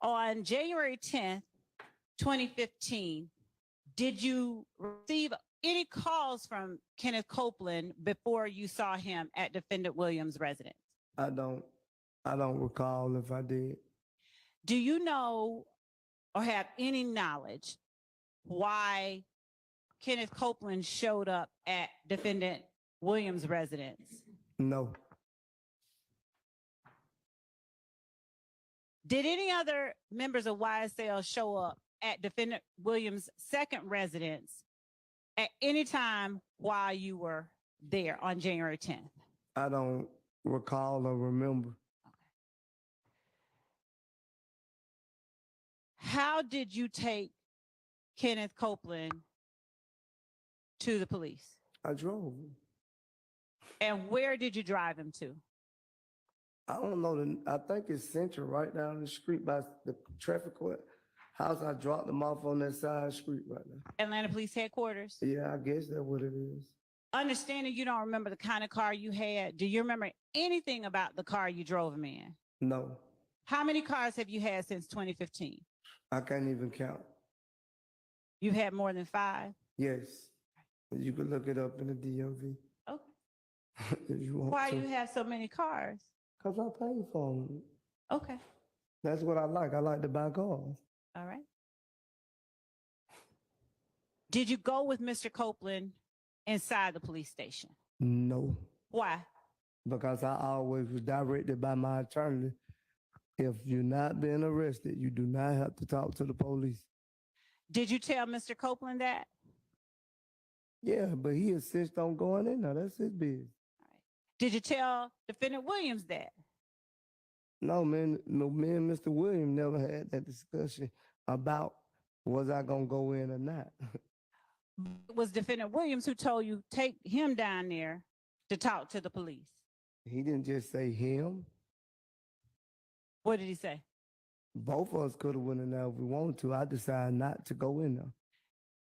On January 10th, 2015, did you receive any calls from Kenneth Copeland before you saw him at defendant Williams' residence? I don't recall if I did. Do you know or have any knowledge why Kenneth Copeland showed up at defendant Williams' residence? No. Did any other members of YSL show up at defendant Williams' second residence at any time while you were there on January 10th? I don't recall or remember. How did you take Kenneth Copeland to the police? I drove. And where did you drive him to? I don't know. I think it's Central, right down the street by the traffic court house. I dropped them off on that side street right now. Atlanta Police Headquarters? Yeah, I guess that's what it is. Understanding you don't remember the kind of car you had, do you remember anything about the car you drove him in? No, How many cars have you had since 2015? I can't even count. You've had more than 5? Yes, you can look it up in the DMV Okay. if you want Why to. you have so many cars? Because I pay for them. Okay, That's what I like. I like to buy cars. all right. Did you go with Mr. Copeland inside the police station? No, Why? because I always was directed by my attorney. If you're not being arrested, you do not have to talk to the police. Did you tell Mr. Copeland that? Yeah, but he insists on going in there. That's his business. Did you tell defendant Williams that? No, man, no, me and Mr. Williams never had that discussion about was I gonna go in or not. It was defendant Williams who told you take him down there to talk to the police. He didn't just say him. What did he say? Both of us could have went in there if we wanted to. I decided not to go in there.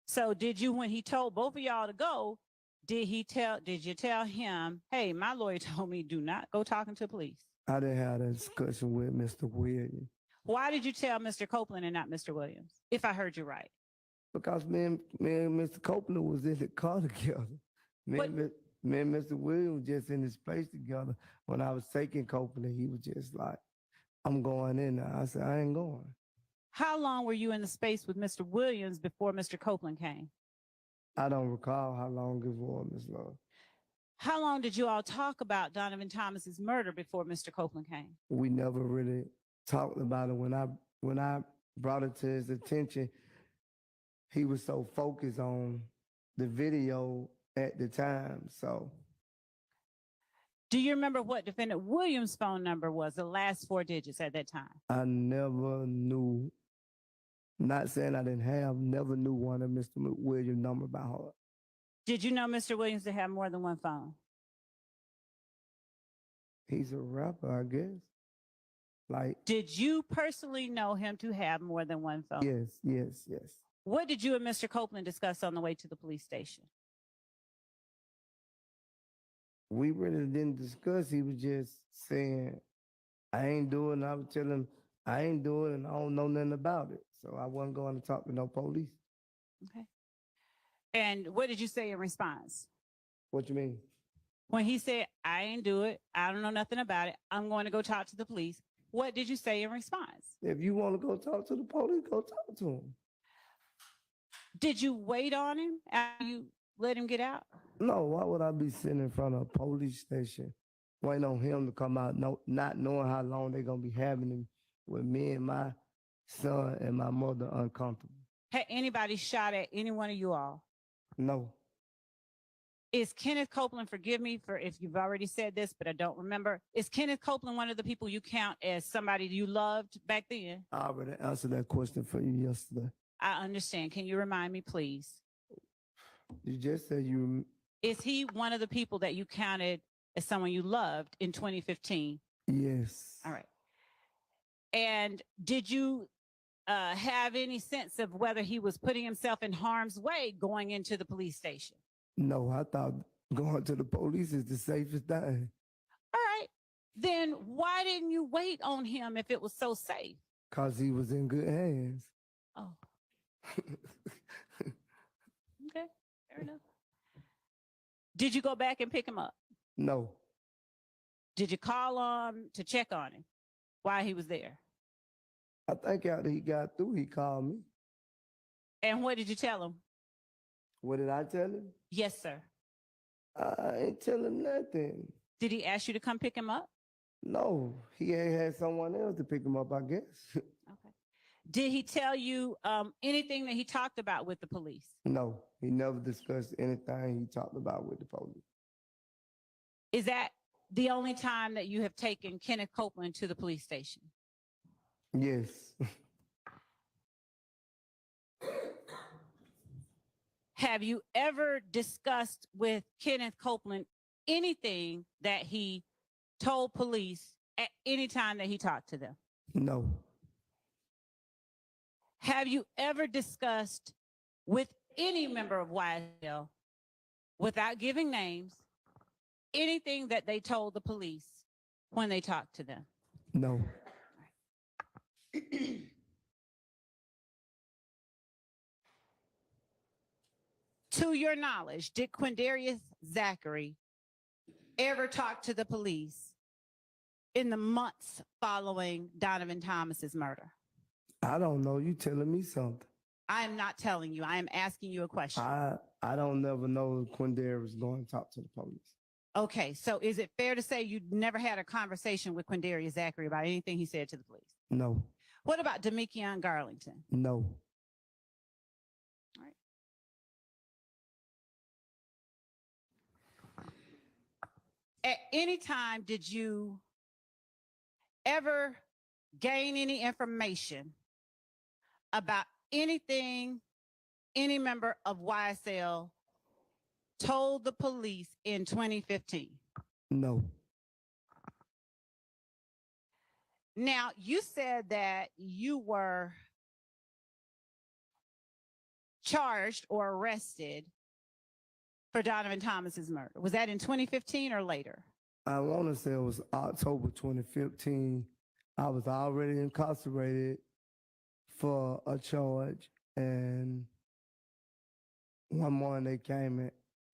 So did you, when he told both of y'all to go, did you tell him, hey, my lawyer told me do not go talking to police? I didn't have that discussion with Mr. Williams Why did you tell Mr. Copeland and not Mr. Williams, if I heard you right? because me and Mr. Copeland was in the car together. Me and Mr. Williams just in this place together. When I was taking Copeland, he was just like, I'm going in there. I said, I ain't going. How long were you in the space with Mr. Williams before Mr. Copeland came? I don't recall how long it was, Ms. Love. How long did you all talk about Donovan Thomas's murder before Mr. Copeland came? We never really talked about it. When I brought it to his attention, he was so focused on the video at the time. So Do you remember what defendant Williams' phone number was, the last 4 digits at that time? I never knew, not saying I didn't have, never knew one of Mr. Williams' number by heart. Did you know Mr. Williams to have more than one phone? He's a rapper, I guess. Like, Did you personally know him to have more than one phone? yes. What did you and Mr. Copeland discuss on the way to the police station? We really didn't discuss. He was just saying, I ain't doing it. I was telling him, I ain't doing it and I don't know nothing about it. So I wasn't going to talk to no police. Okay. And what did you say in response? What you mean? When he said, I ain't do it, I don't know nothing about it, I'm going to go talk to the police, what did you say in response? If you want to go talk to the police, go talk to him. Did you wait on him after you let him get out? No, why would I be sitting in front of a police station waiting on him to come out, not knowing how long they're going to be having him with me and my son and my mother uncomfortable? Had anybody shot at any one of you all? No, Is Kenneth Copeland, forgive me for if you've already said this, but I don't remember. Is Kenneth Copeland one of the people you count as somebody you loved back then? I already answered that question for you yesterday. I understand. Can you remind me, please? You just said you, Is he one of the people that you counted as someone you loved in 2015? yes. All right. And did you have any sense of whether he was putting himself in harm's way going into the police station? No, I thought going to the police is the safest thing. All right. Then why didn't you wait on him if it was so safe? Because he was in good hands. Oh, okay. Fair enough. Did you go back and pick him up? No, Did you call him to check on him while he was there? I think after he got through, he called me. And what did you tell him? What did I tell him? Yes, sir. I ain't tell him nothing. Did he ask you to come pick him up? No, he ain't had someone else to pick him up, I guess. Okay. Did he tell you anything that he talked about with the police? No, he never discussed anything he talked about with the police. Is that the only time that you have taken Kenneth Copeland to the police station? Yes. Have you ever discussed with Kenneth Copeland anything that he told police at any time that he talked to them? No. Have you ever discussed with any member of YSL, without giving names, anything that they told the police when they talked to them? No. To your knowledge, did Quindarius Zachary ever talk to the police in the months following Donovan Thomas's murder? I don't know. You telling me something. I am not telling you. I am asking you a question. I don't never know if Quindarius was going to talk to the police. Okay, so is it fair to say you never had a conversation with Quindarius Zachary about anything he said to the police? No. What about Demekion Garlington? No. All right. At any time, did you ever gain any information about anything any member of YSL told the police in 2015? No. Now, you said that you were charged or arrested for Donovan Thomas's murder. Was that in 2015 or later? I want to say it was October 2015. I was already incarcerated for a charge, and one morning they came and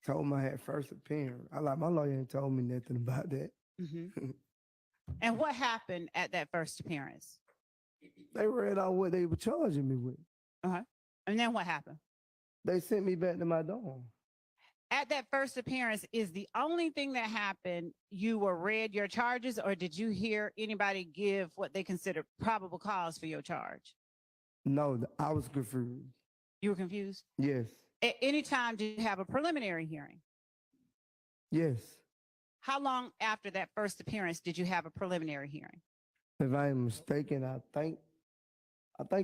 told me I had first appearance. My lawyer ain't told me nothing about that. Mm-hmm. And what happened at that first appearance? They read out what they were charging me with. Uh-huh. And then what happened? They sent me back to my dorm. At that first appearance, is the only thing that happened, you were read your charges, or did you hear anybody give what they considered probable cause for your charge? No, I was confused. You were confused? Yes. At any time, did you have a preliminary hearing? Yes. How long after that first appearance did you have a preliminary hearing? If I am mistaken, I think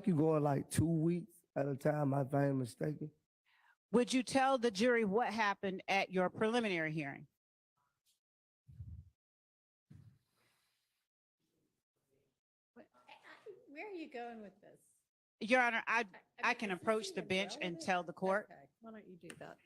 you go like 2 weeks at a time, if I am mistaken. Would you tell the jury what happened at your preliminary hearing? where are you going with this? Your Honor, I mean, can is this approach the even bench and relevant? tell the court. Okay, why don't you do that?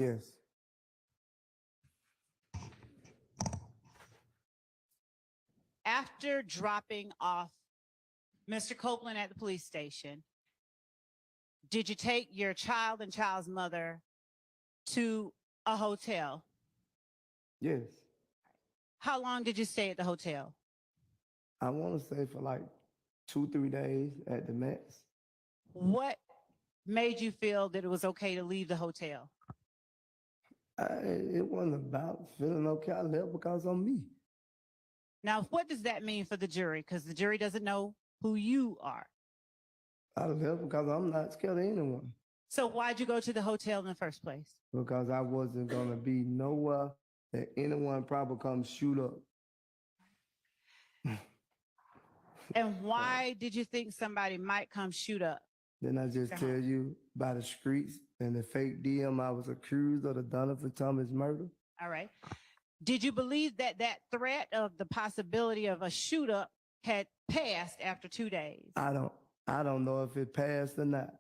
Yes. After dropping off Mr. Copeland at the police station, did you take your child and child's mother to a hotel? Yes. How long did you stay at the hotel? I want to say for like 2-3 days at the max. What made you feel that it was okay to leave the hotel? It wasn't about feeling okay. I left because of me. Now, what does that mean for the jury? Because the jury doesn't know who you are. I left because I'm not scared of anyone. So why'd you go to the hotel in the first place? Because I wasn't gonna be nowhere that anyone probably come shoot up. And why did you think somebody might come shoot up? Then I just tell you by the streets and the fake DM, I was accused of the Donovan Thomas murder. All right. Did you believe that that threat of the possibility of a shoot up had passed after 2 days? I don't know if it passed or not.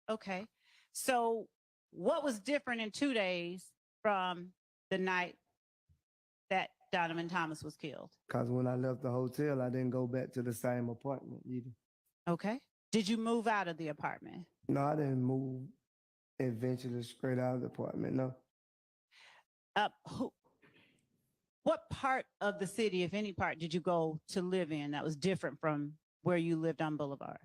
Okay. So what was different in 2 days from the night that Donovan Thomas was killed? Because when I left the hotel, I didn't go back to the same apartment either. Okay. Did you move out of the apartment? No, I didn't move eventually straight out of the apartment, no. What part of the city, if any part, did you go to live in that was different from where you lived on Boulevard?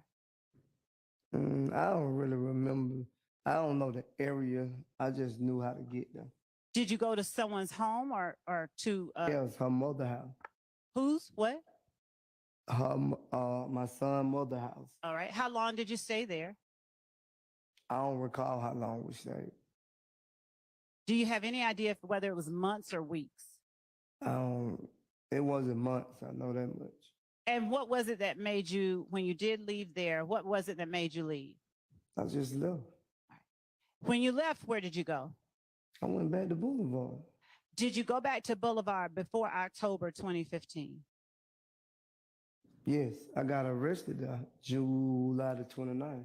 I don't really remember. I don't know the area. I just knew how to get there. Did you go to someone's home or to Yeah, it was her mother house. whose? What? My son mother house. All right. How long did you stay there? I don't recall how long we stayed. Do you have any idea whether it was months or weeks? It wasn't months. I know that much. And what was it that made you, when you did leave there, what was it that made you leave? I just left. When you left, where did you go? I went back to Boulevard. Did you go back to Boulevard before October 2015? Yes, I got arrested July the 29th.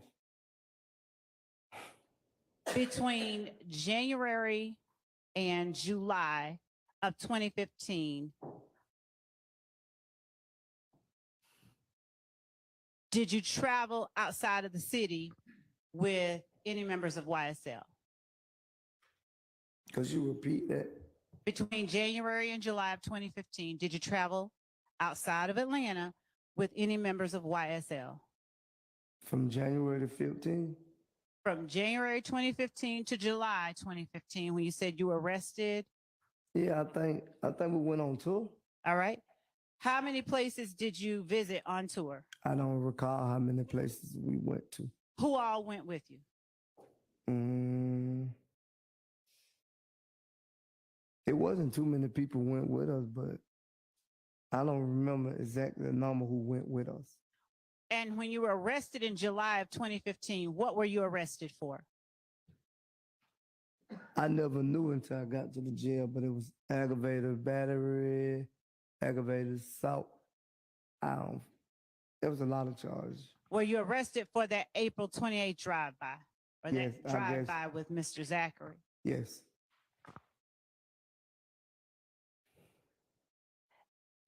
Between January and July of 2015, did you travel outside of the city with any members of YSL? Could you repeat that? Between January and July of 2015, did you travel outside of Atlanta with any members of YSL? From January to 15? From January 2015 to July 2015, when you said you were arrested? Yeah, I think we went on tour. All right. How many places did you visit on tour? I don't recall how many places we went to. Who all went with you? It wasn't too many people went with us, but I don't remember exactly the number who went with us. And when you were arrested in July of 2015, what were you arrested for? I never knew until I got to the jail, but it was aggravated battery, aggravated assault. There was a lot of charges. Were you arrested for that April 28th drive-by? Or Yes, that drive-by with Mr. Zachary? Yes.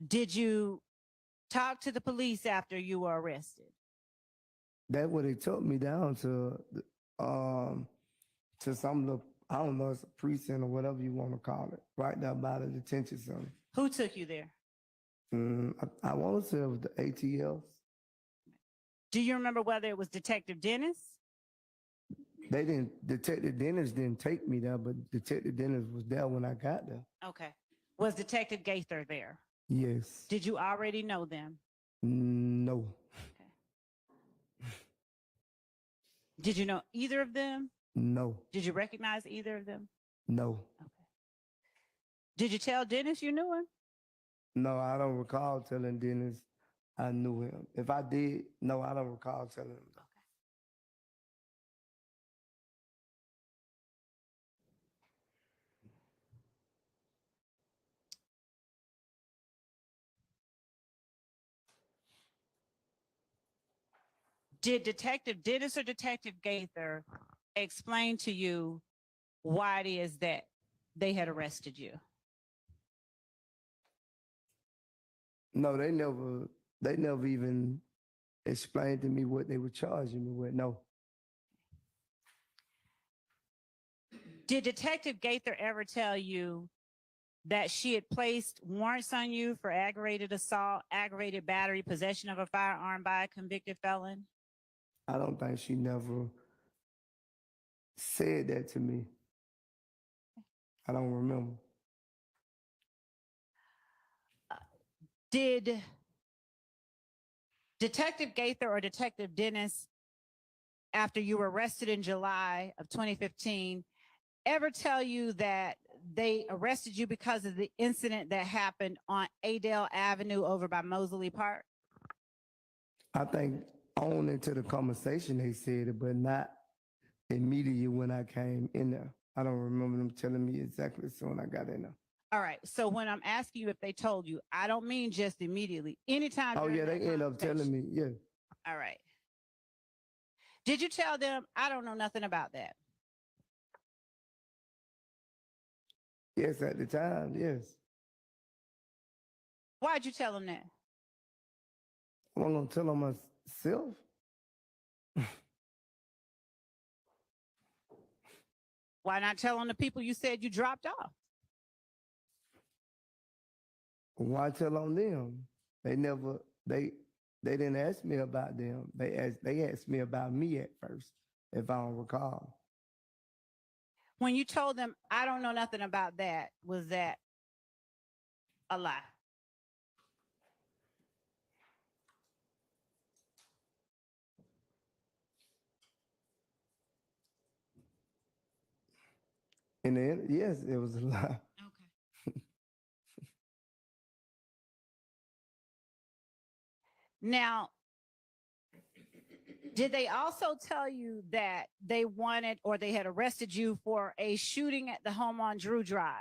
Did you talk to the police after you were arrested? That's what they took me down to some of the, I don't know, it's a precinct or whatever you want to call it, right there by the detention center. Who took you there? I want to say it was the ATLs. Do you remember whether it was Detective Dennis? Detective Dennis didn't take me there, but Detective Dennis was there when I got there. Okay. Was Detective Gaither there? Yes. Did you already know them? No. Okay. Did you know either of them? No. Did you recognize either of them? No. Okay. Did you tell Dennis you knew him? No, I don't recall telling Dennis I knew him. If I did, no, I don't recall telling him. Okay. Did Detective Dennis or Detective Gaither explain to you why it is that they had arrested you? No, they never even explained to me what they were charging me with. No. Did Detective Gaither ever tell you that she had placed warrants on you for aggravated assault, aggravated battery, possession of a firearm by a convicted felon? I don't think she never said that to me. I don't remember. Did Detective Gaither or Detective Dennis, after you were arrested in July of 2015, ever tell you that they arrested you because of the incident that happened on Adele Avenue over by Mosley Park? I think on into the conversation they said it, but not immediately when I came in there. I don't remember them telling me exactly as soon as I got in there. All right. So when I'm asking you if they told you, I don't mean just immediately. Anytime. Oh during yeah, that they end up telling me, yeah. All right. Did you tell them, I don't know nothing about that? Yes, at the time, yes. Why'd you tell them that? I wasn't gonna tell on myself. Why not tell on the people you said you dropped off? Why tell on them? They didn't ask me about them. They asked me about me at first, if I don't recall. When you told them, I don't know nothing about that, was that a lie? In the end, yes, it was a lie. Okay. Now, did they also tell you that they wanted or they had arrested you for a shooting at the home on Drew Drive,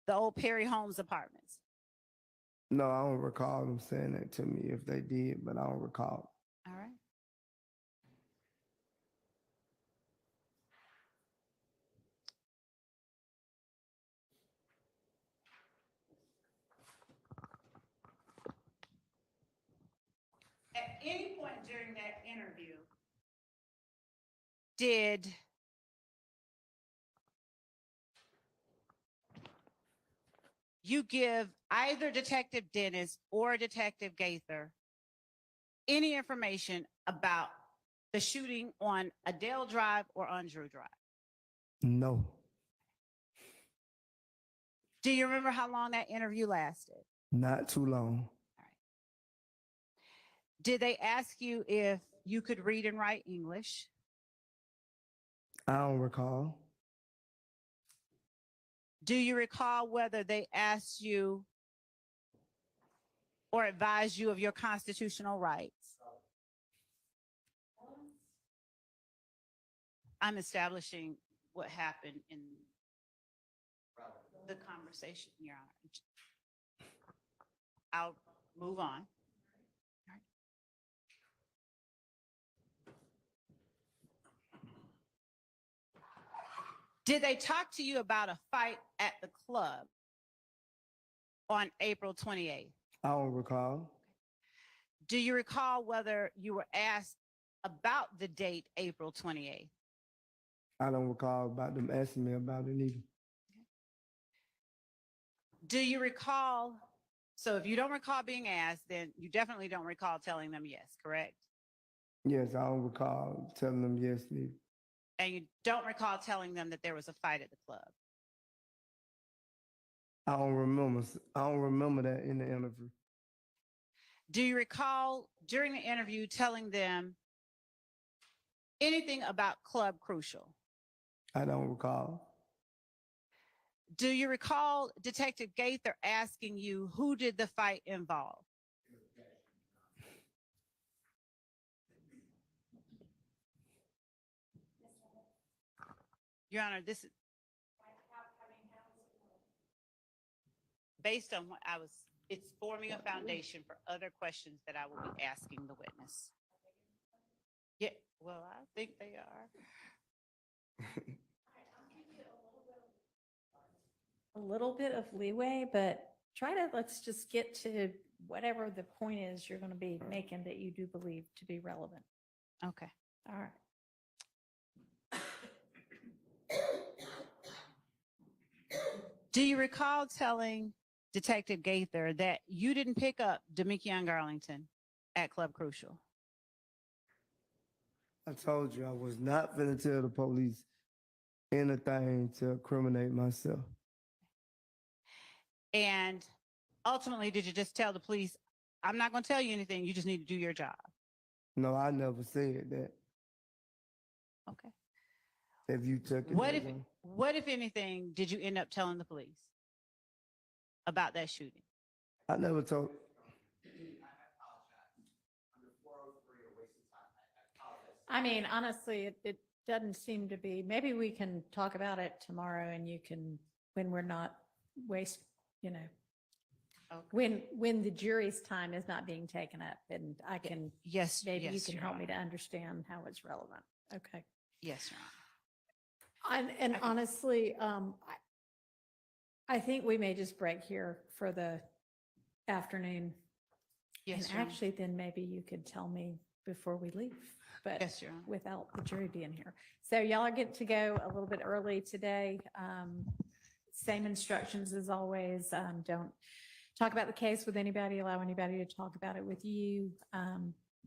the old Perry Holmes apartments? No, I don't recall them saying that to me if they did, but I don't recall. All right. At any point during that interview, did you give either Detective Dennis or Detective Gaither any information about the shooting on Adele Drive or on Drew Drive? No. Do you remember how long that interview lasted? Not too long. Did they ask you if you could read and write English? I don't recall. Do you recall whether they asked you or advised you of your constitutional rights? I'm establishing what happened in the conversation, Your Honor. I'll move on. Did they talk to you about a fight at the club on April 28th? I don't recall. Do you recall whether you were asked about the date April 28th? I don't recall about them asking me about it either. Do you recall? So if you don't recall being asked, then you definitely don't recall telling them yes, correct? Yes, I don't recall telling them yes neither. And you don't recall telling them that there was a fight at the club? I don't remember. I don't remember that in the interview. Do you recall during the interview telling them anything about Club Crucial? I don't recall. Do you recall Detective Gaither asking you who did the fight involve? Your Honor, this is based on what it's forming a foundation for other questions that I will be asking the witness. Yeah, well, I think they are. a little bit of leeway, but let's just get to whatever the point is you're going to be making that you do believe to be relevant. Okay. All right. Do you recall telling Detective Gaither that you didn't pick up Demikion Garlington at Club Crucial? I told you I was not gonna tell the police anything to incriminate myself. And ultimately, did you just tell the police, I'm not going to tell you anything, you just need to do your job? No, I never said that. Okay. If you took it. What as if, a- what if anything, did you end up telling the police about that shooting? I never told. I mean, honestly, it doesn't seem to be, maybe we can talk about it tomorrow and you can, when we're not when the jury's time is not being taken up, and I can, Yes. maybe you yes, can Your help me Honor. to understand how it's relevant. Okay. Yes, Your Honor. And honestly, I think we may just break here for the afternoon. Yes, And Your Honor. actually, then maybe you could tell me before we leave, but Yes, Your Honor. without the jury being here. So y'all are getting to go a little bit early today. Same instructions as always. Don't talk about the case with anybody, allow anybody to talk about it with you.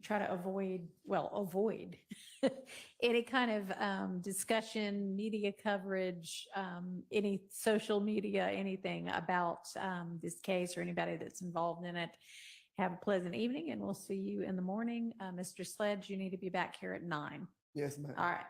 Try to avoid any kind of discussion, media coverage, any social media, anything about this case or anybody that's involved in it. Have a pleasant evening, and we'll see you in the morning. Mr. Sledge, you need to be back here at 9. Yes, ma'am. All right.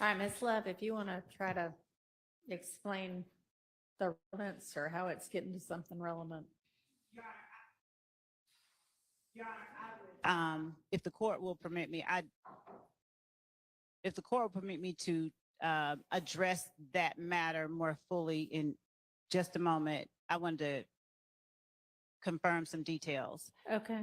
All right, Ms. Love, if you want to try to explain the relevance or how it's getting to something relevant. If the court will permit me, if the court will permit me to address that matter more fully in just a moment, I wanted to confirm some details. Okay.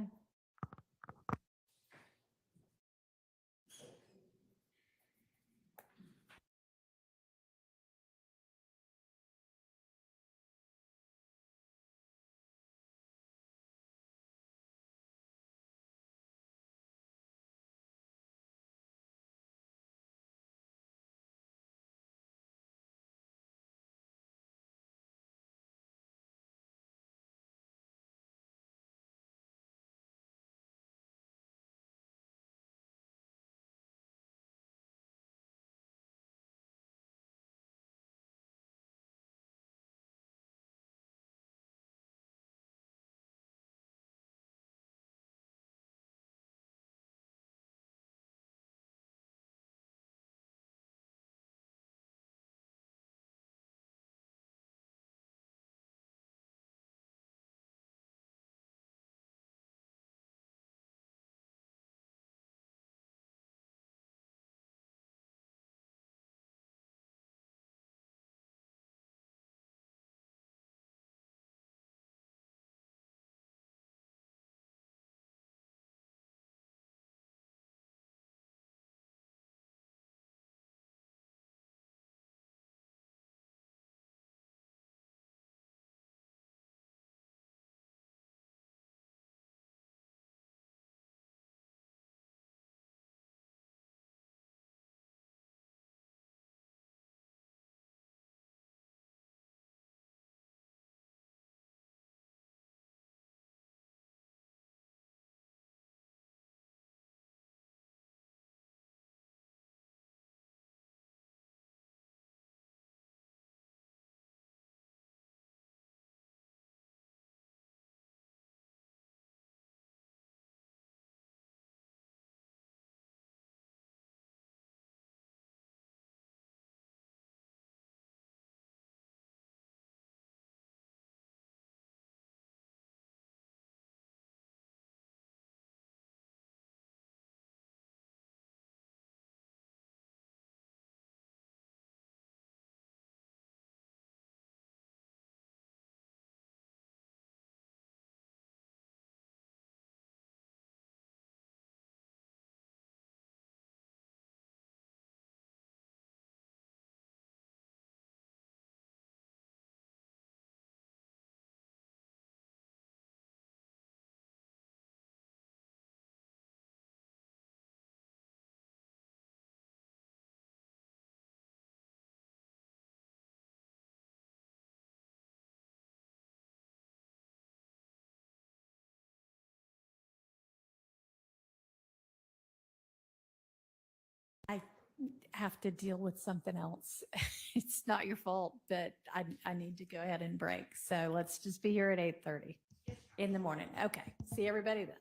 have to deal with something else. It's not your fault, but I need to go ahead and break. So let's just be here at 8:30 in the morning. Okay. See everybody then.